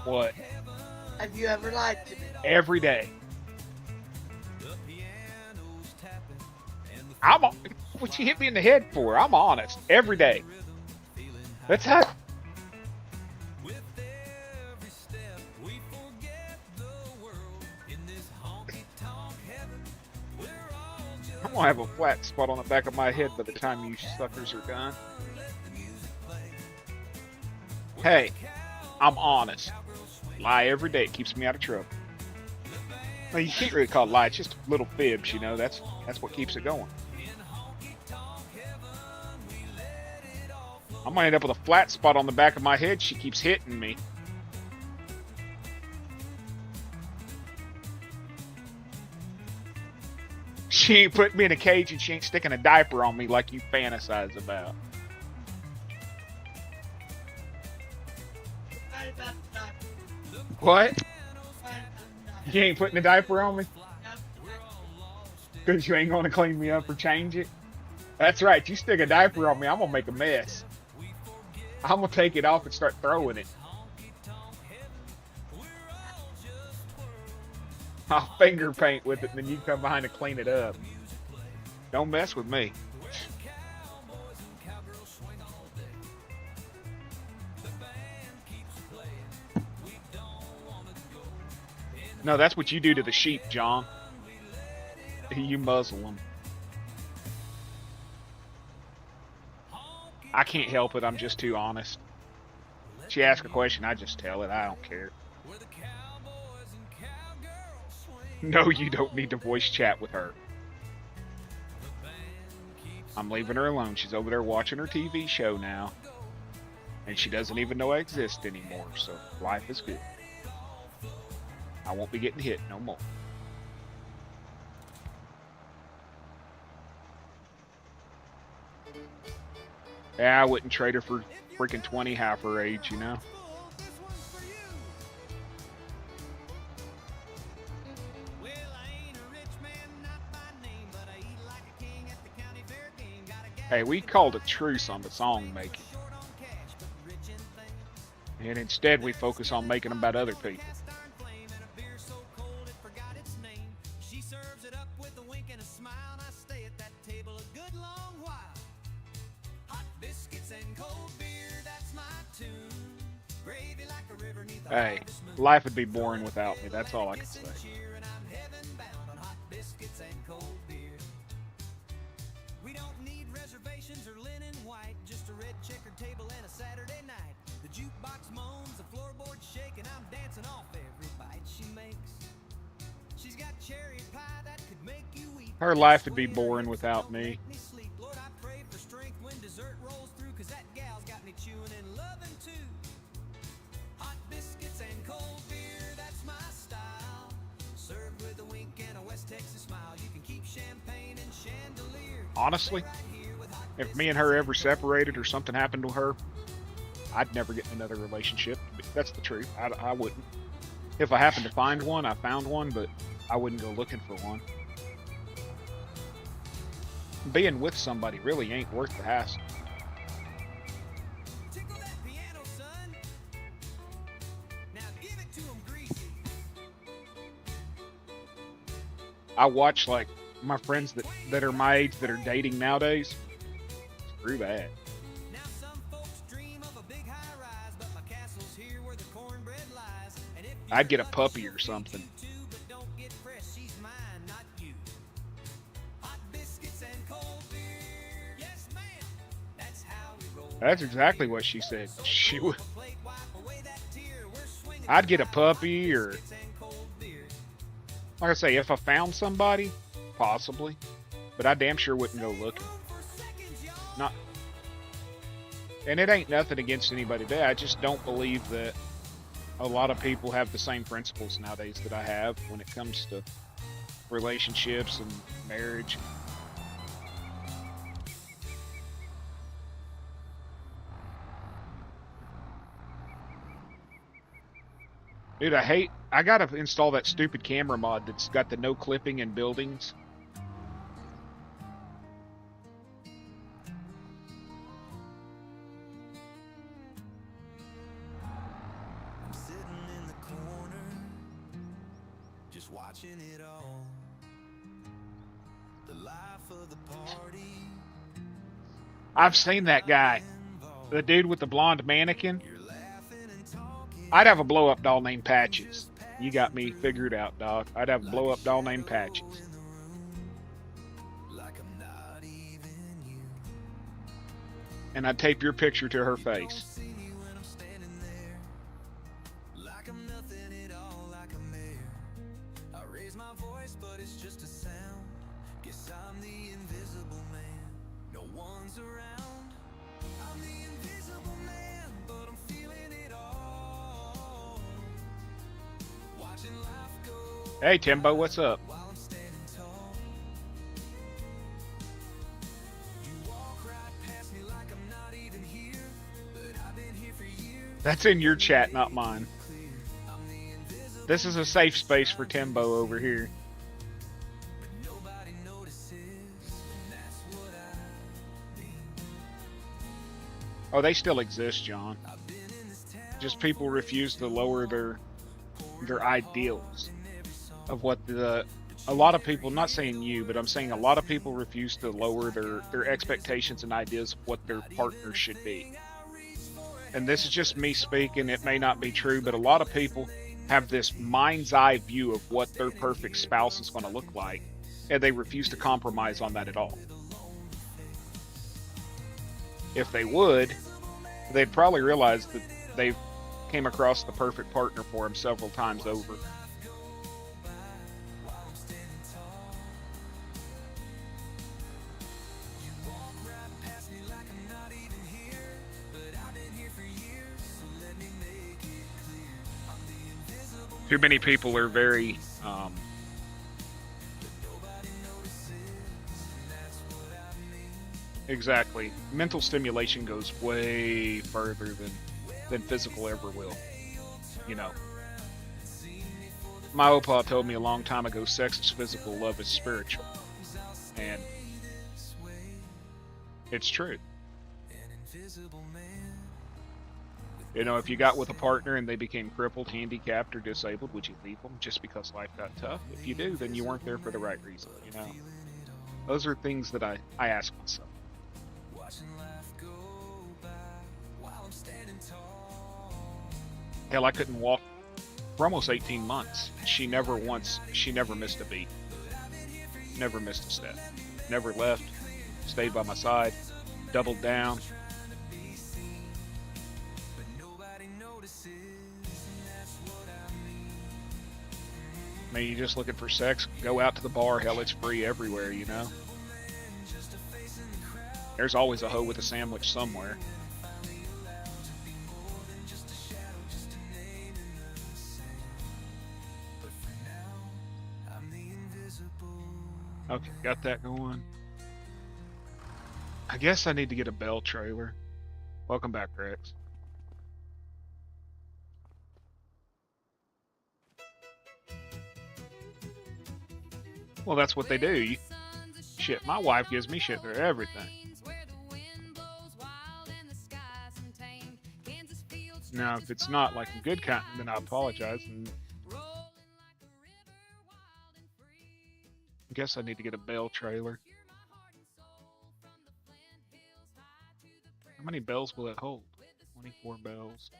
What? Have you ever lied to me? Every day. What you hit me in the head for? I'm honest. Every day. That's how. I'm gonna have a flat spot on the back of my head by the time you suckers are done. Hey, I'm honest. Lie every day. It keeps me out of trouble. Well, you can't really call it lie. It's just little fibs, you know. That's what keeps it going. I'm gonna end up with a flat spot on the back of my head. She keeps hitting me. She ain't putting me in a cage and she ain't sticking a diaper on me like you fantasize about. Right about the doctor. What? Right about the doctor. You ain't putting a diaper on me? Yep. Because you ain't going to clean me up or change it? That's right. You stick a diaper on me, I'm going to make a mess. I'm going to take it off and start throwing it. I'll finger paint with it and then you come behind and clean it up. Don't mess with me. No, that's what you do to the sheep, John. You muzzle them. I can't help it. I'm just too honest. She asks a question, I just tell it. I don't care. No, you don't need to voice chat with her. I'm leaving her alone. She's over there watching her TV show now. And she doesn't even know I exist anymore, so life is good. I won't be getting hit no more. Yeah, I wouldn't trade her for freaking 20 half her age, you know? Hey, we called a truce on the song making. And instead we focus on making them about other people. Hey, life would be boring without me. That's all I can say. We don't need reservations or linen white, just a red checkered table and a Saturday night. The jukebox moans, the floorboard shaking, I'm dancing off every bite she makes. She's got cherry pie that could make you weep. Her life would be boring without me. Lord, I pray for strength when dessert rolls through, 'cause that gal's got me chewing and loving too. Hot biscuits and cold beer, that's my style. Served with a wink and a West Texas smile. You can keep champagne and chandelier. Honestly, if me and her ever separated or something happened to her, I'd never get in another relationship. That's the truth. I wouldn't. If I happened to find one, I found one, but I wouldn't go looking for one. Being with somebody really ain't worth the hassle. Tickle that piano, son. Now give it to him greasy. I watch like my friends that are my age that are dating nowadays. Screw that. Now some folks dream of a big high rise, but my castle's here where the cornbread lies. And if I'd get a puppy or something. but don't get fresh, she's mine, not you. Hot biscuits and cold beer. Yes, ma'am. That's how we roll. That's exactly what she said. She would. Plate wipe away that tear. We're swinging I'd get a puppy or, biscuits and cold beer. like I say, if I found somebody, possibly. But I damn sure wouldn't go looking. For seconds, y'all. Not. And it ain't nothing against anybody there. I just don't believe that a lot of people have the same principles nowadays that I have when it comes to relationships and marriage. Dude, I gotta install that stupid camera mod that's got the no clipping in buildings. I'm sitting in the corner, just watching it all. The life of the party. I've seen that guy. The dude with the blonde mannequin. I'd have a blow-up doll named Patches. You got me figured out, dog. I'd have a blow-up doll named Patches. Like I'm not even you. And I'd tape your picture to her face. See me when I'm standing there. Like I'm nothing at all, like a mayor. I raise my voice, but it's just a sound. Guess I'm the invisible man. No one's around. I'm the invisible man, but I'm feeling it all. Watching life go Hey, Timbo, what's up? while I'm standing tall. That's in your chat, not mine. This is a safe space for Timbo over here. Nobody notices, and that's what I mean. Oh, they still exist, John. I've been in this town Just people refuse to lower their ideals of what the a lot of people, not saying you, but I'm saying a lot of people refuse to lower their expectations and ideas of what their partner should be. And this is just me speaking, it may not be true, but a lot of people have this mind's eye view of what their perfect spouse is going to look like, and they refuse to compromise on that at all. If they would, they'd probably realize that they've came across the perfect partner for them several times over. Too many people are very exactly. Mental stimulation goes way further than physical ever will. You know, my opa told me a long time ago, sex is physical, love is spiritual, and it's true. You know, if you got with a partner and they became crippled, handicapped, or disabled, would you leave them just because life got tough? If you do, then you weren't there for the right reason, you know? Those are things that I ask myself. Hell, I couldn't walk for almost 18 months. She never missed a beat. Never missed a step. Never left. Stayed by my side. Doubled down. I mean, you just looking for sex, go out to the bar. Hell, it's free everywhere, you know? There's always a hoe with a sandwich somewhere. Okay, got that going. I guess I need to get a bell trailer. Welcome back, Rex. Well, that's what they do. Shit, my wife gives me shit for everything. Now, if it's not like a good kind, then I apologize. And I guess I need to get a bell trailer. How many bells will it hold? 24 bells.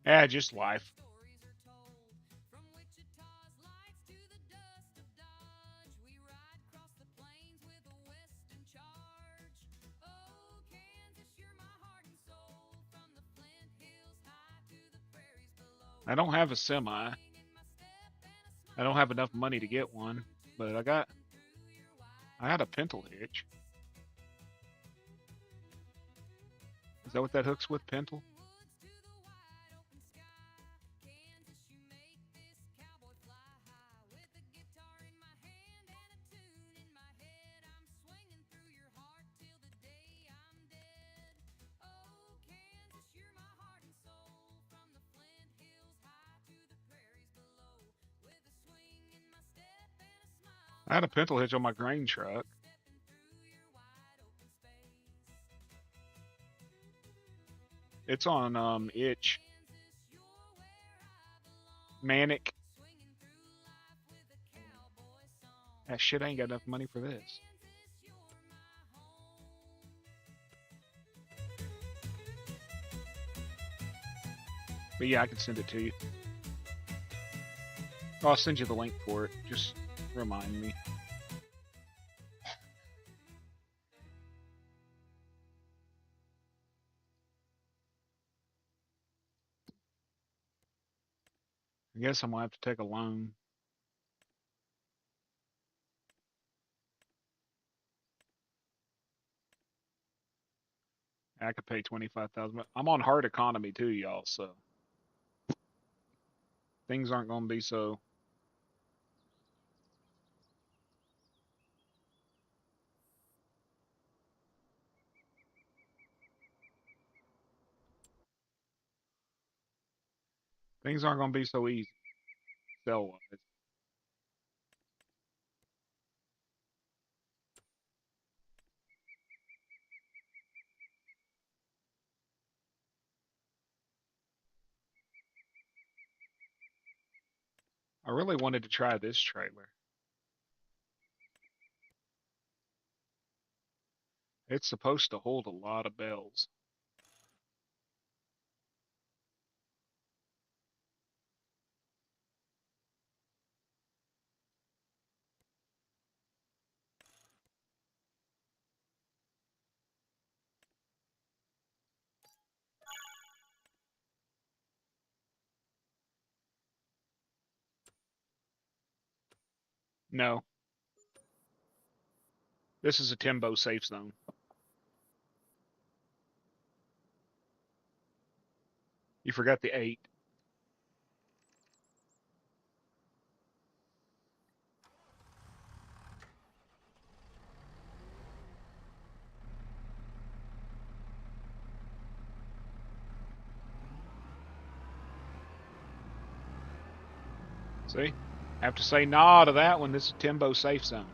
Yeah, just life. I don't have a semi. I don't have enough money to get one, but I had a pintle hitch. Is that what that hook's with, pintle? I had a pintle hitch on my grain truck. It's on itch. Manic. That shit ain't got enough money for this. But yeah, I can send it to you. I'll send you the link for it. Just remind me. I guess I'm gonna have to take a loan. I could pay 25,000. I'm on hard economy too, y'all. So Things aren't going to be so. Things aren't going to be so easy sell wise. I really wanted to try this trailer. It's supposed to hold a lot of bells. No, this is a Timbo safe zone. You forgot the 8. See? Have to say nah to that one. This is Timbo safe zone.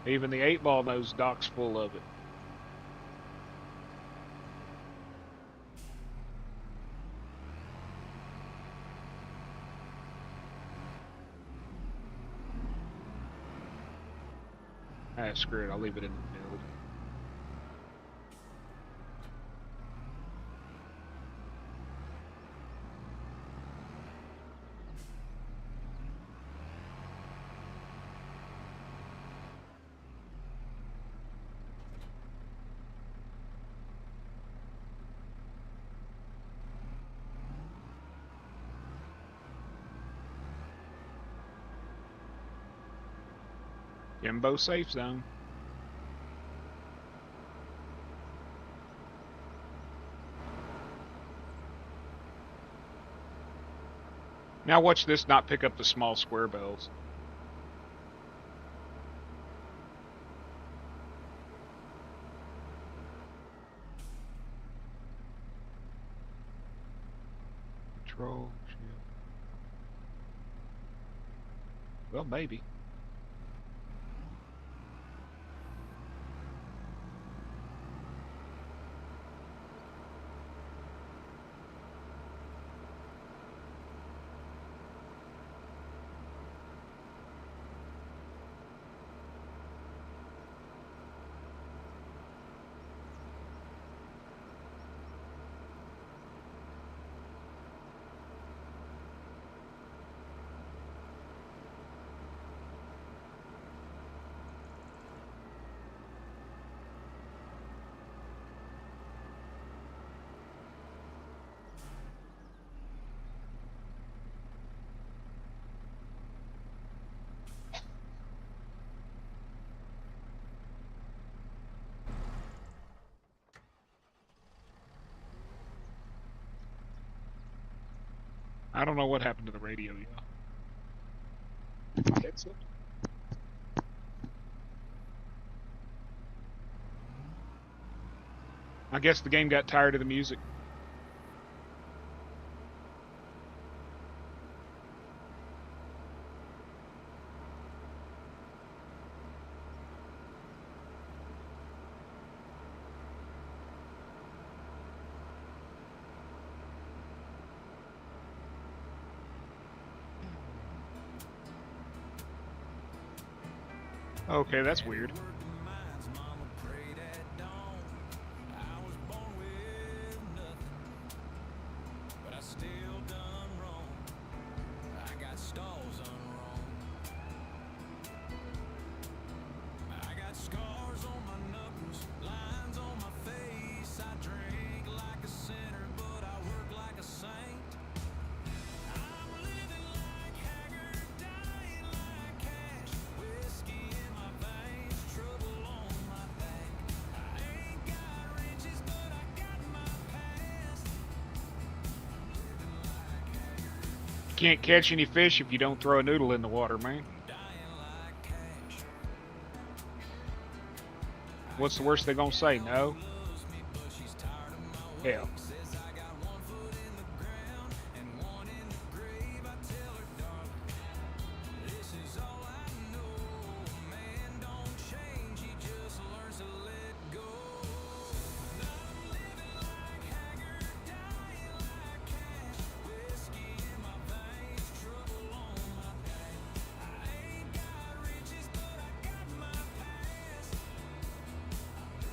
Even the 8-ball knows Doc's full of it. Ah, screw it. I'll leave it in the field. Timbo safe zone. Now watch this not pick up the small square bells. Control shift. Well, maybe. I don't know what happened to the radio, y'all. Headset? I guess the game got tired of the music. Okay, that's weird. Working minds, mama prayed at dawn. I was born with nothing, but I still done wrong. I got stalls unwrong. I got scars on my knuckles, lines on my face. I drink like a sinner, but I work like a saint. I'm living like Haggard, dying like cash. Whiskey in my veins, trouble can't catch any fish if you don't throw a noodle in the water, man. What's the worst they're gonna say? No? Hell.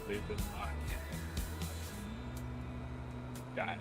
Living life. Got it.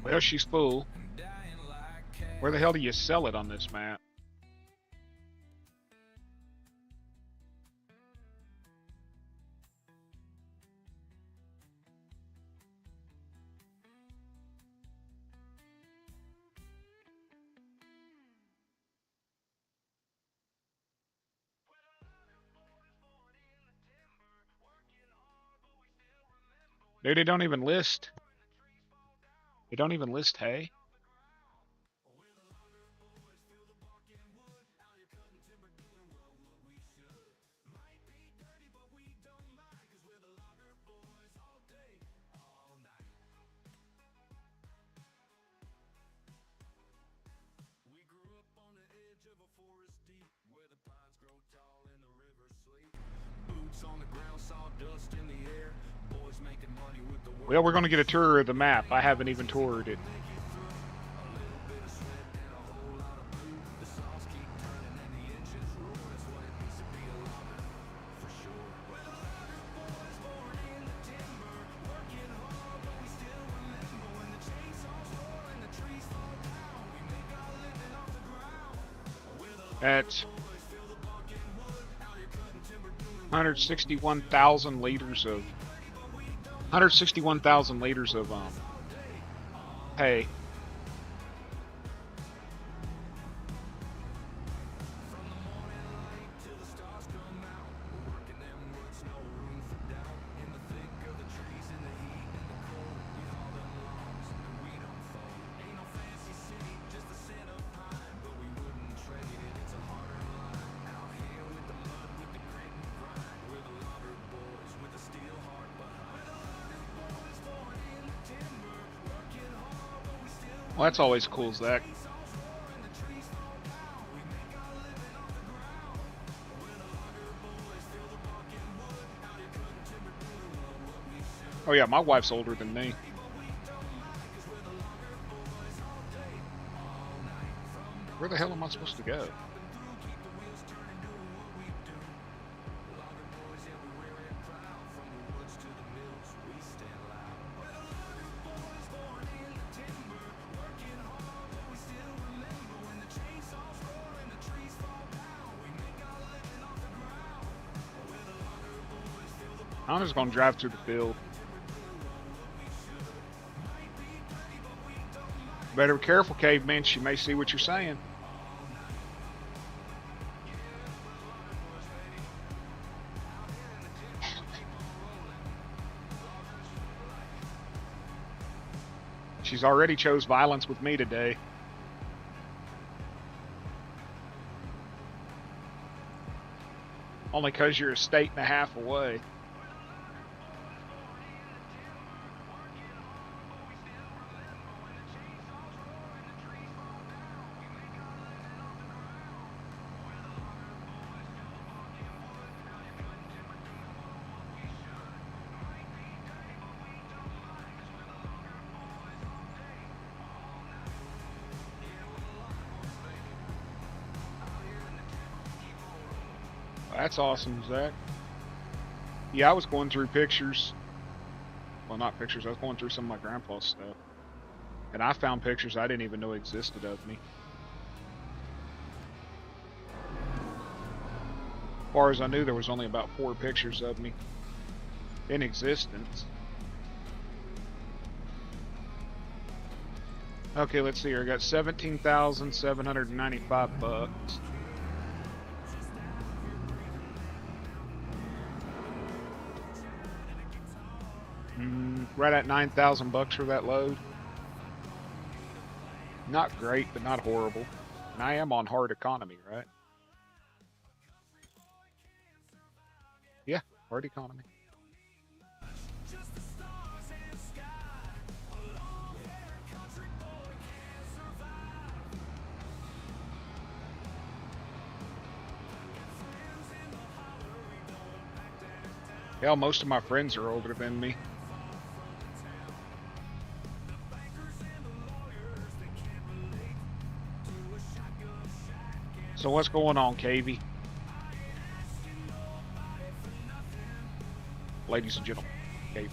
Well, she's full. Where the hell do you sell it on this map? Dude, they don't even list. They don't even list hay. Well, we're going to get a tour of the map. I haven't even toured it. That's 161,000 liters of 161,000 liters of hay. Well, that's always cool, Zach. Oh yeah, my wife's older than me. Where the hell am I supposed to go? I'm just gonna drive through the field. Better be careful, caveman. She may see what you're saying. She's already chose violence with me today. Only 'cause you're a state and a half away. That's awesome, Zach. Yeah, I was going through pictures. Well, not pictures. I was going through some of my grandpa's stuff. And I found pictures I didn't even know existed of me. As far as I knew, there was only about 4 pictures of me in existence. Okay, let's see here. I got 17,795 bucks. Right at 9,000 bucks for that load. Not great, but not horrible. And I am on hard economy, right? Yeah, hard economy. Hell, most of my friends are older than me. So what's going on, KV? Ladies and gentlemen, KV.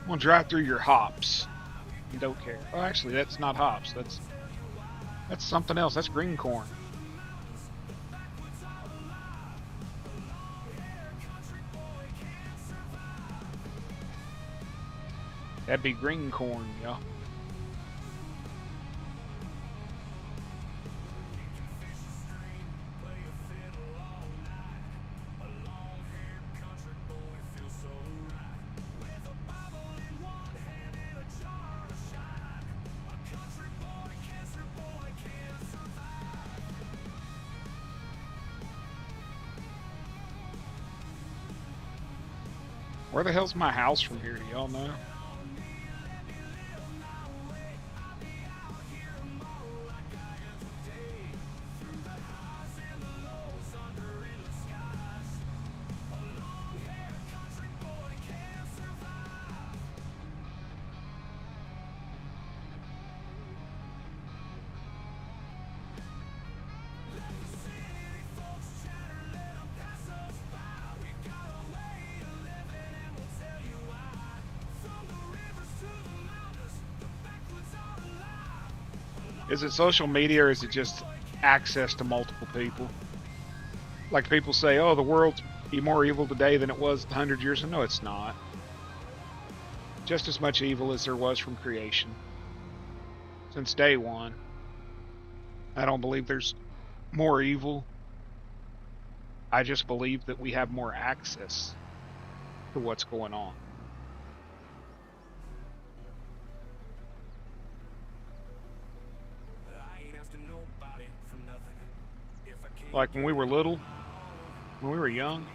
I'm gonna drive through your hops. You don't care. Oh, actually, that's not hops. That's something else. That's green corn. That'd be green corn, yeah. Where the hell's my house from here? Do y'all know? Is it social media or is it just access to multiple people? Like people say, oh, the world's more evil today than it was 100 years ago. No, it's not. Just as much evil as there was from creation. Since day one. I don't believe there's more evil. I just believe that we have more access to what's going on. Like when we were little, when we were young,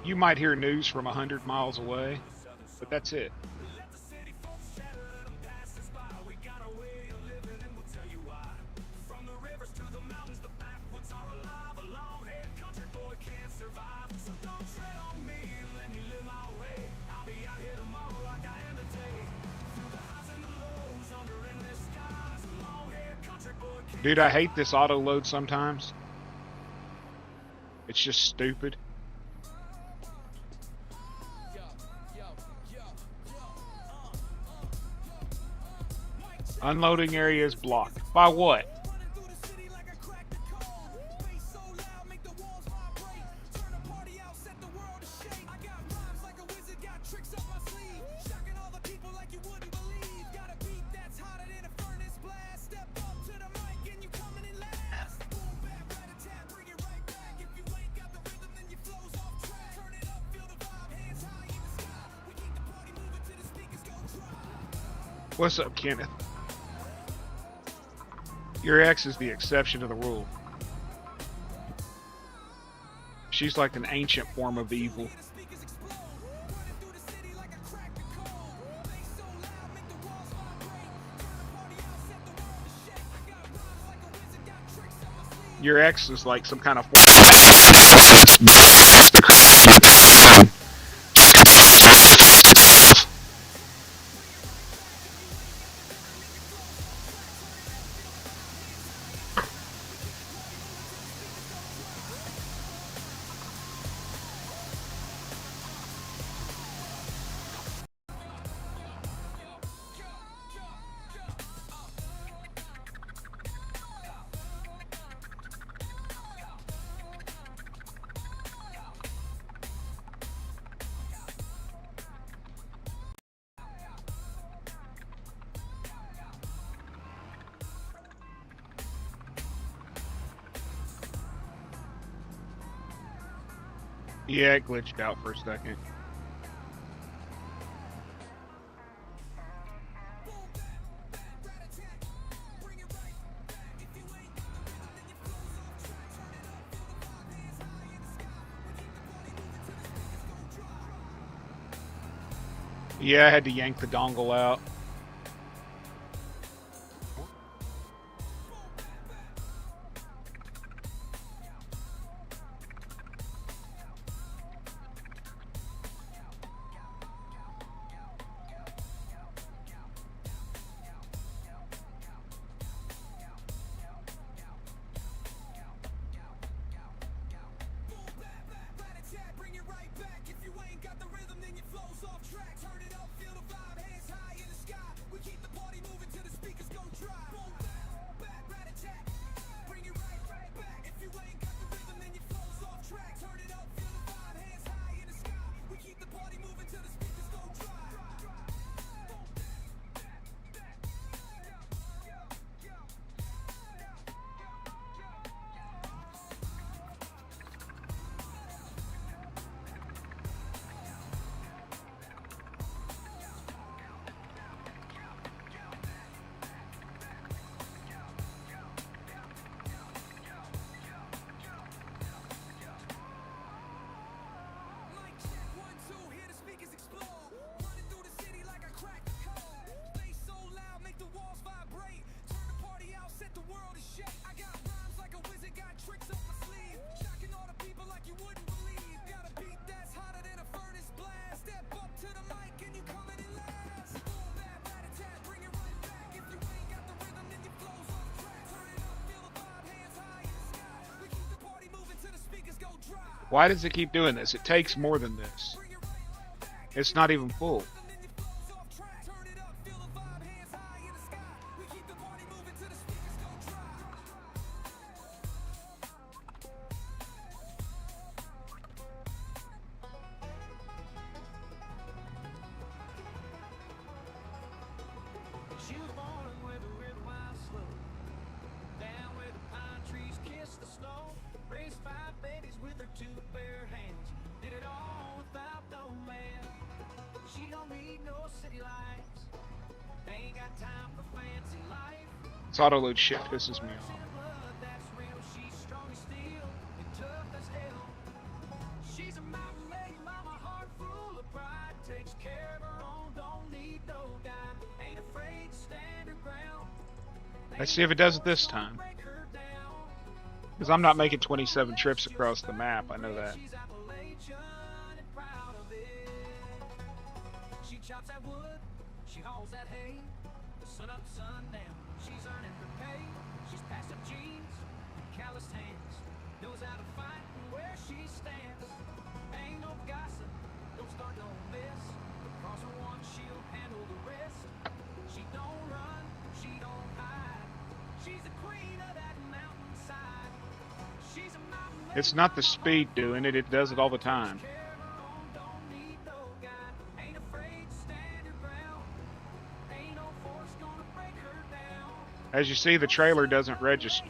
you might hear news from 100 miles away, but that's it. Dude, I hate this auto load sometimes. It's just stupid. Unloading area is blocked. By what? What's up, Kenneth? Your ex is the exception to the rule. She's like an ancient form of evil. Your ex is like some kind of Yeah, it glitched out for a second. Yeah, I had to yank the dongle out. Bring it right back. If you ain't got the rhythm, then your flow's off track. Turn it up, feel the vibe, hands high in the sky. We keep the party moving till the speakers go dry. Boom, back, rat-a-tat. Bring it right back. If you ain't got the rhythm, then your flow's off track. Turn it up, feel the vibe, hands high in the sky. We keep the party moving till the speakers go dry. Mic check, 1, 2, hear the speakers explode. Running through the city like I cracked the code. Bass so loud, make the walls vibrate. Turn the party out, set the world to shake. I got rhymes like a wizard, got tricks up my sleeve. Shocking all the people like you wouldn't believe. Got a beat that's hotter than a furnace blast. Step up to the mic and you coming in last. Boom, bap, rat-a-tat, bring it right back. If you ain't got the rhythm, then your flow's off track. Turn it up, feel the vibe, hands high in the sky. We keep the party moving till the speakers go dry. Why does it keep doing this? It takes more than this. It's not even full. She was born where the river winds slow, down where the pine trees kiss the snow. Raised 5 babies with her 2 bare hands. Did it all without no man. She don't need no city lights. Ain't got time for fancy life. This autoload shit pisses me off. Blood that's real. She's strong as steel and tough as hell. She's a mountain lady, mama, heart full of pride. Takes care of her own, don't need no guide. Ain't afraid to stand her ground. Let's see if it does it this time. Break her down. Because I'm not making 27 trips across the map. I know that. She's Appalachian and proud of it. She chops that wood, she hauls that hay. Sun up, sun down, she's earning her pay. She's passed up jeans, calloused hands. Knows how to fight and where she stands. Ain't no gossip, don't start no mess. Cross her one, she'll handle the rest. She don't run, she don't hide. She's the queen of that mountainside. She's a mountain lady. It's not the speed doing it. It does it all the time. As you see, the trailer doesn't register.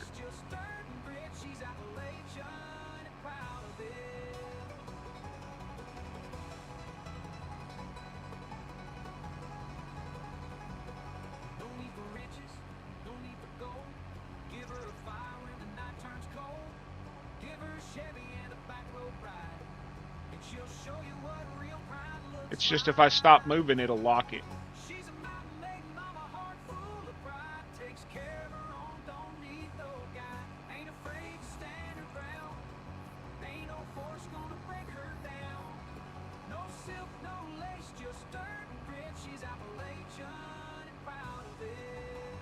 It's just if I stop moving, it'll lock it. She's a mountain lady, mama, heart full of pride. Takes care of her own, don't need no guide. Ain't afraid to stand her ground. Ain't no force gonna break her down. No silk, no lace, just dirt and grit. She's Appalachian and proud of it.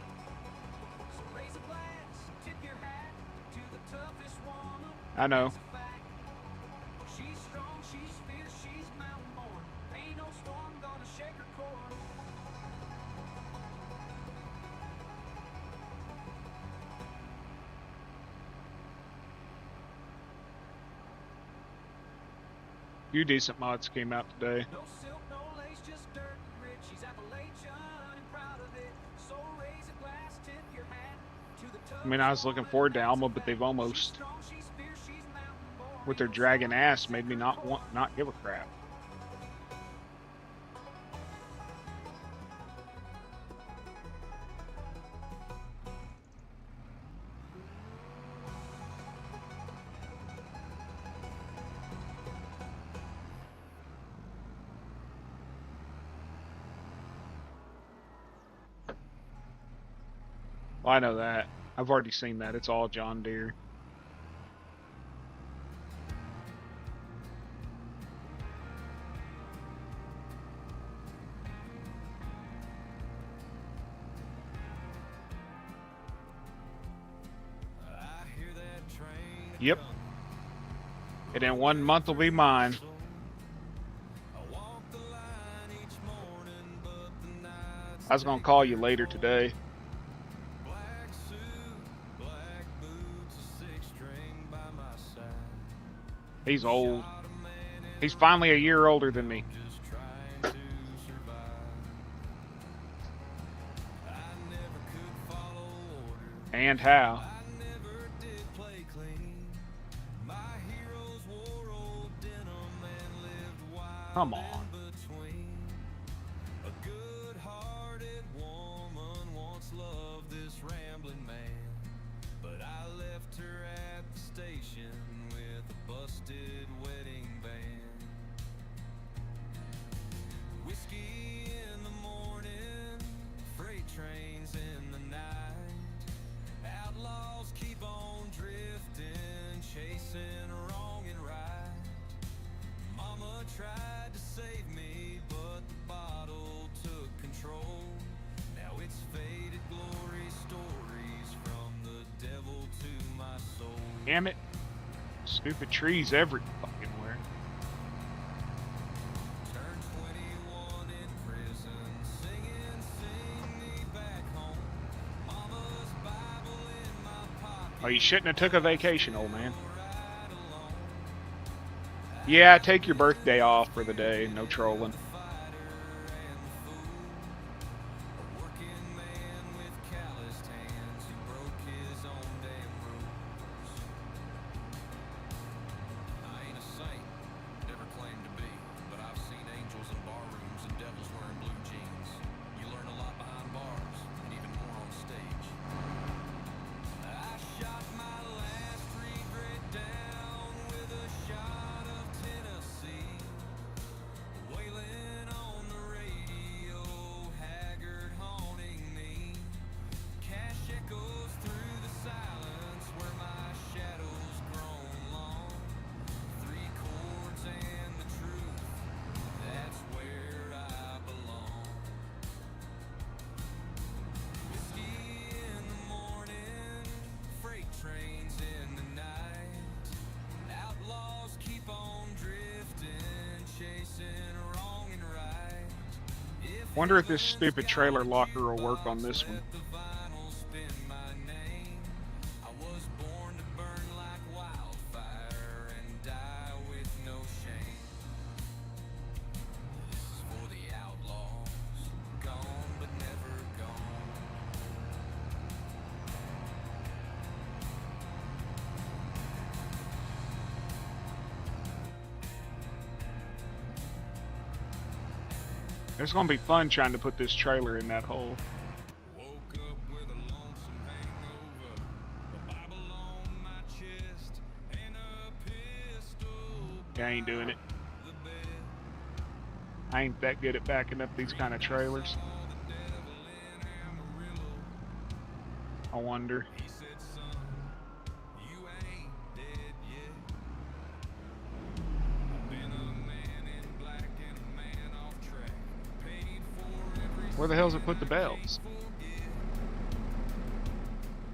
So raise a glass, tip your hat to the toughest woman. I know. She's strong, she's fierce, she's mountain born. Ain't no storm gonna shake her core. Few decent mods came out today. No silk, no lace, just dirt and grit. She's Appalachian and proud of it. So raise a glass, tip your hat to the I mean, I was looking forward to Alma, but they've almost strong, she's fierce, she's mountain born. with their dragging ass made me not give a crap. Well, I know that. I've already seen that. It's all John Deere. I hear that train Yep. And in 1 month will be mine. I walk the line each morning, but the nights I was gonna call you later today. black suit, black boots, a six-string by my side. He's old. Shot a man in He's finally a year older than me. just trying to survive. I never could follow orders. And how? I never did play clean. My heroes wore old denim and lived wild Come on. in between. A good-hearted woman once loved this rambling man, but I left her at the station with a busted wedding band. Whiskey in the morning, freight trains in the night. Outlaws keep on drifting, chasing wrong and right. Mama tried to save me, but the bottle took control. Now it's faded glory stories from the devil to my soul. Damn it. Stupid trees every fucking where. Turned 21 in prison, singing, sing me back home. Mama's Bible in my pocket. Oh, you shouldn't have took a vacation, old man. Right along. Yeah, take your birthday off for the day. No trolling. Fighter and the fool. A working man with calloused hands who broke his own damn rules. I ain't a saint, never claimed to be, but I've seen angels in barrooms and devils wearing blue jeans. You learn a lot behind bars, and even more on stage. I shot my last regret down with a shot of Tennessee. Wailing on the radio, haggard haunting me. Cash echoes through the silence where my shadow's grown long. Three chords and the truth, that's where I belong. Whiskey in the morning, freight trains in the night. Outlaws keep on drifting, chasing wrong and right. If Wonder if this stupid trailer locker will work on this one. let the vinyl spin my name, I was born to burn like wildfire and die with no shame. This is for the outlaws, gone but never gone. It's gonna be fun trying to put this trailer in that hole. Woke up with a lonesome hangover, a Bible on my chest, and a pistol Yeah, I ain't doing it. by the bed. I ain't that good at backing up these kind of trailers. Saw the devil in Amarillo. I wonder. He said, son, you ain't dead yet. I've been a man in black and a man off track. Paid for every Where the hell's it put the bells? forget.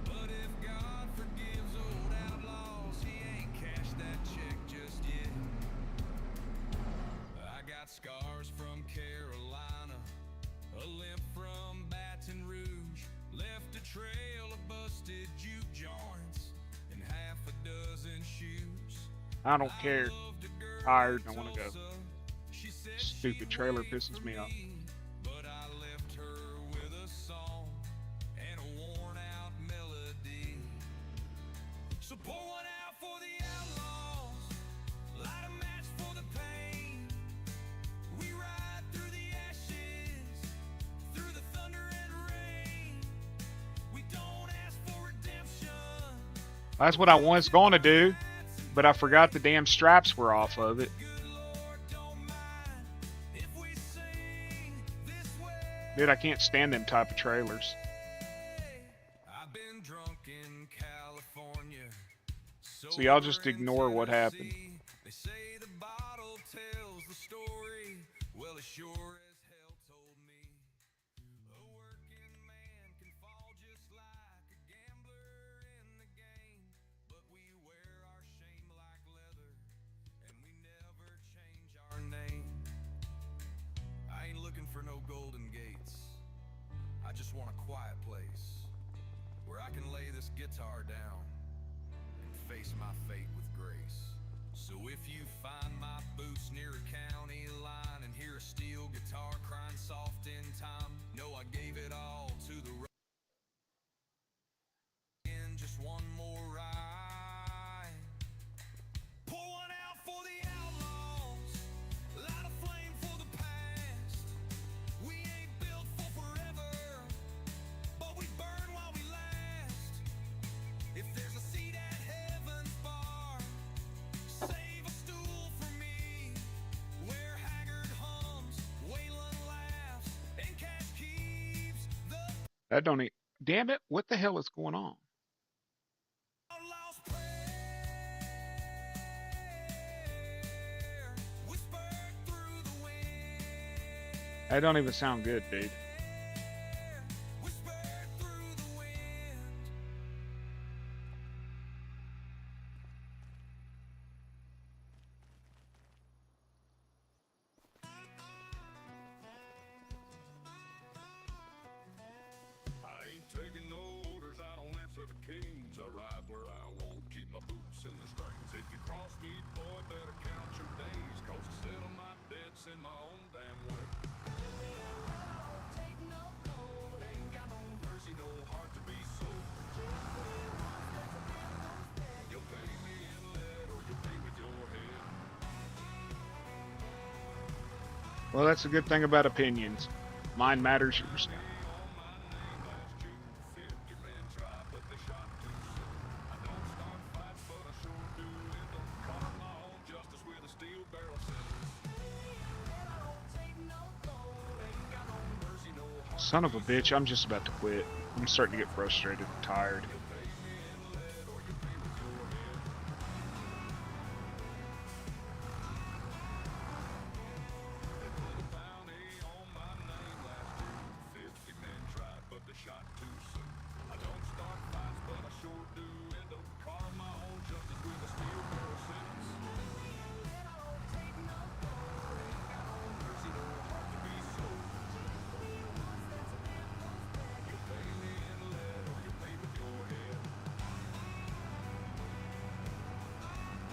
But if God forgives old outlaws, he ain't cashed that check just yet. I got scars from Carolina, a limp from Baton Rouge, left a trail of busted juke joints and half a dozen shoes. I don't care. Loved a girl Tired. in I wanna go. Tulsa. She said Stupid she trailer worked pisses for me off. but I left her with a song and a worn out melody. So pour one out for the outlaws That's what I was going to do, but I forgot the damn straps were off of it. Dude, I can't stand them type of trailers. I've been drunk in California, So y'all just sober in ignore what happened. Tennessee. They say the bottle tells the story. Well, it sure as hell told me. A working man can fall just like a gambler in the game. But we wear our shame like leather, and we never change our name. I ain't looking for no golden gates. I just want a quiet place where I can lay this guitar down and face my fate with grace. So if you find my boots near a county line and hear a steel guitar crying soft in time, know I gave it all to the road. In just one more ride. Pour one out for the outlaws, light a flame for the past. We ain't built for forever, but we burn while we last. If there's a seat at heaven's bar, save a stool for me. Where Haggard hums, Waylon laughs, and Cash keeps the That don't e Damn it, what the hell is going on? outlaws prayer whispered through the wind. That don't even sound good, dude. Whispered through the wind. I ain't taking no orders, I don't answer the keys. I ride where I want, keep my boots in the strings. If you cross me, boy, better count your days. Cause I settle my debts in my own damn way. Take no gold, ain't got no mercy, no heart to be sold. You'll pay me in lead or you pay with your head. Well, that's the good thing about opinions. Mine matters, yours don't. On my name last June 50 men tried, but they shot too soon. I don't start fights, but I sure do end up calling my own justice with a steel barrel sentence. And I don't take no gold, ain't got no mercy, no heart. Son of a bitch, I'm just about to quit. I'm starting to get frustrated and tired. You pay me in lead or you pay with your head. They put a bounty on my name last June. 50 men tried, but they shot too soon. I don't start fights, but I sure do end up calling my own justice with a steel barrel sentence. And I don't take no gold, ain't got no mercy, no heart to be sold. You pay me in lead or you pay with your head.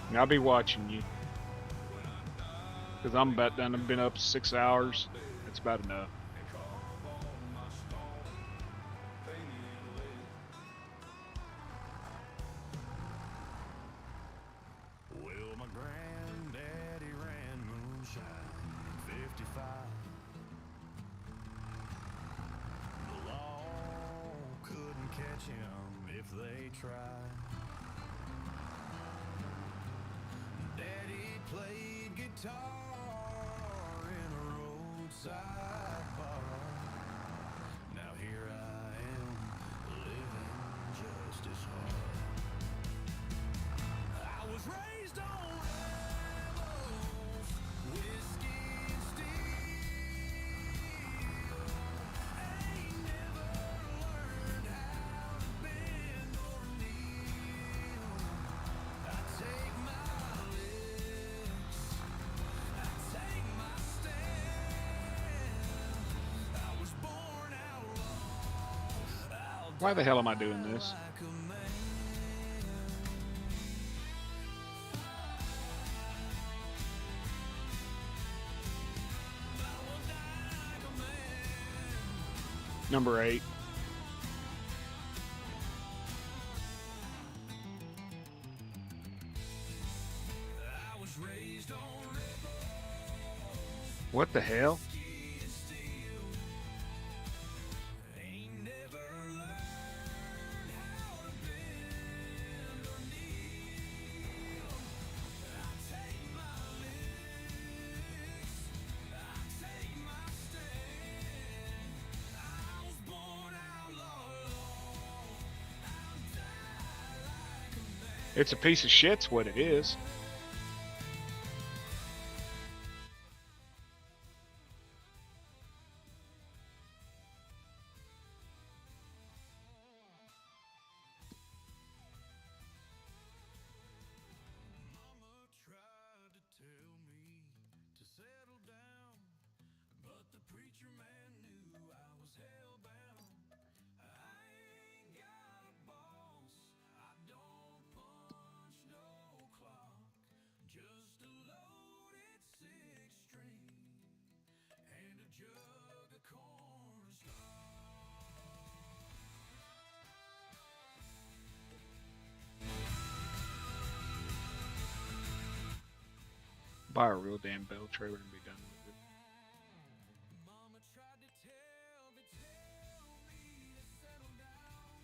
And I'll be watching you. Because I'm about done. I've been up 6 hours. That's about enough. And carve on my stone, pay me in lead. Well, my granddaddy ran moonshine in 55. The law couldn't catch him if they tried. Daddy played guitar in a roadside bar. Now here I am, living just as hard. I was raised on rebels, whiskey and steel. Ain't never learned how to bend or kneel. I take my licks, I take my stand. I was born outlaw. I'll Why the hell am I doing this? like a man. Number 8. I was raised on What the hell? whiskey and steel. Ain't never learned how to bend or It's a piece of shit's what it is. Mama tried to tell me to settle down, but the preacher man knew I was hellbound. I ain't got a boss, I don't punch no clock, just a loaded six string and a jug of cornstarch. Buy a real damn bell trailer and be done with it. Mama tried to tell me to settle down,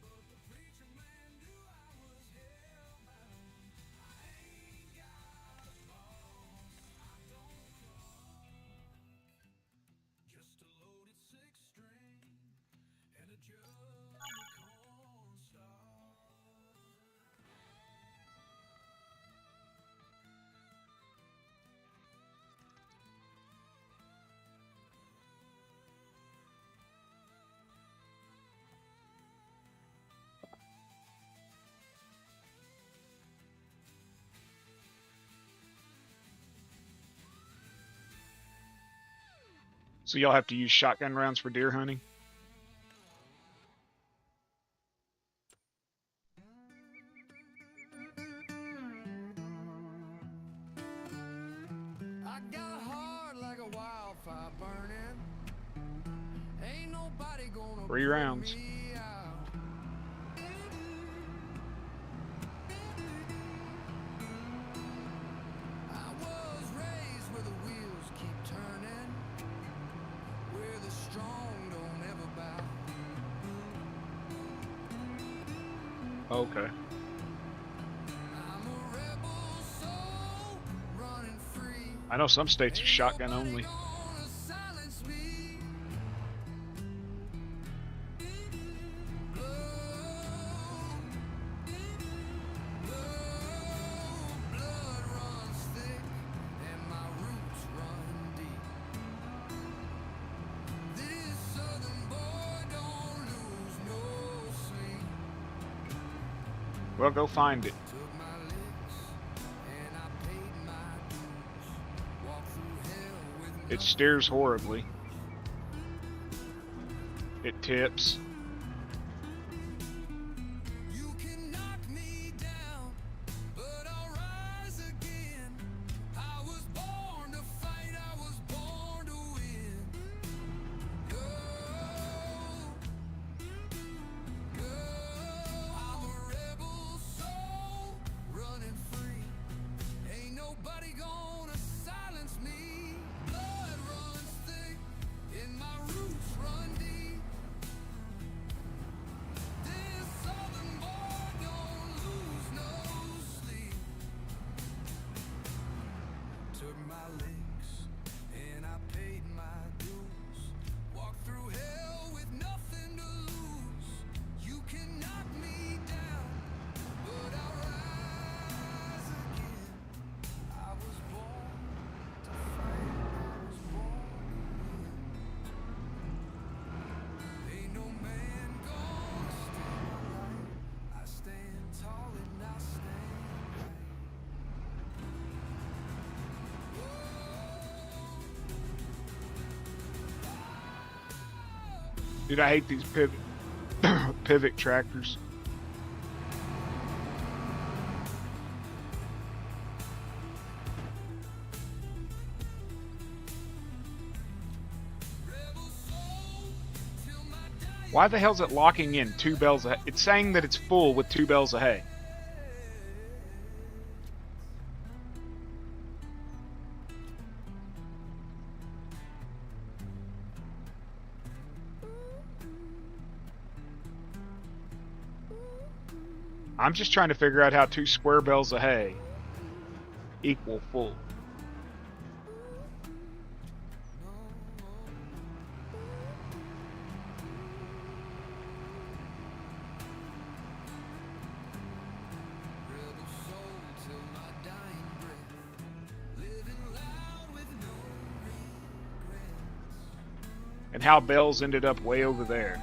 but the preacher man knew I was hellbound. I ain't got a boss, I don't clock, just a loaded six string and a jug of cornstarch. So y'all have to use shotgun rounds for deer hunting? I got heart like a wildfire burning. Ain't nobody gonna 3 put rounds. me out. I was raised where the wheels keep turning, where the strong don't ever bow. Okay. I'm a rebel soul running free. I know some states are shotgun Nobody only. gonna silence me. Blood runs thick and my roots run deep. This southern boy don't lose no sleep. Well, go find it. Took my licks and I paid my dues. Walked through hell with It steers horribly. It tips. You can knock me down, but I'll rise again. I was born to fight, I was born to win. Go, go, I'm a rebel soul, running free. Ain't nobody gonna silence me. Blood runs thick, and my roots run deep. This southern boy don't lose no sleep. Took my licks and I paid my dues. Walked through hell with nothing to lose. You can knock me down, but I'll rise again. I was born to fight, I was born to win. Ain't no man gonna steal my light. I stand tall and I stand right. Dude, I hate these pivot tractors. Why the hell's it locking in 2 bales of hay? It's saying that it's full with 2 bales of hay. I'm just trying to figure out how 2 square bales of hay equal full. and how Bells ended up way over there.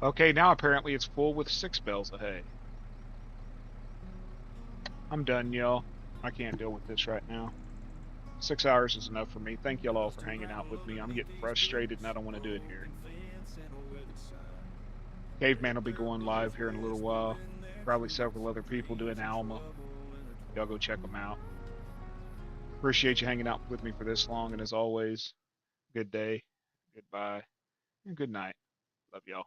Okay, now apparently it's full with 6 bales of hay. I'm done, y'all. I can't deal with this right now. 6 hours is enough for me. Thank y'all all for hanging out with me. I'm getting frustrated and I don't want to do it here. Caveman will be going live here in a little while. Probably several other people doing Alma. Y'all go check them out. Appreciate you hanging out with me for this long, and as always, good day, goodbye, and good night. Love y'all.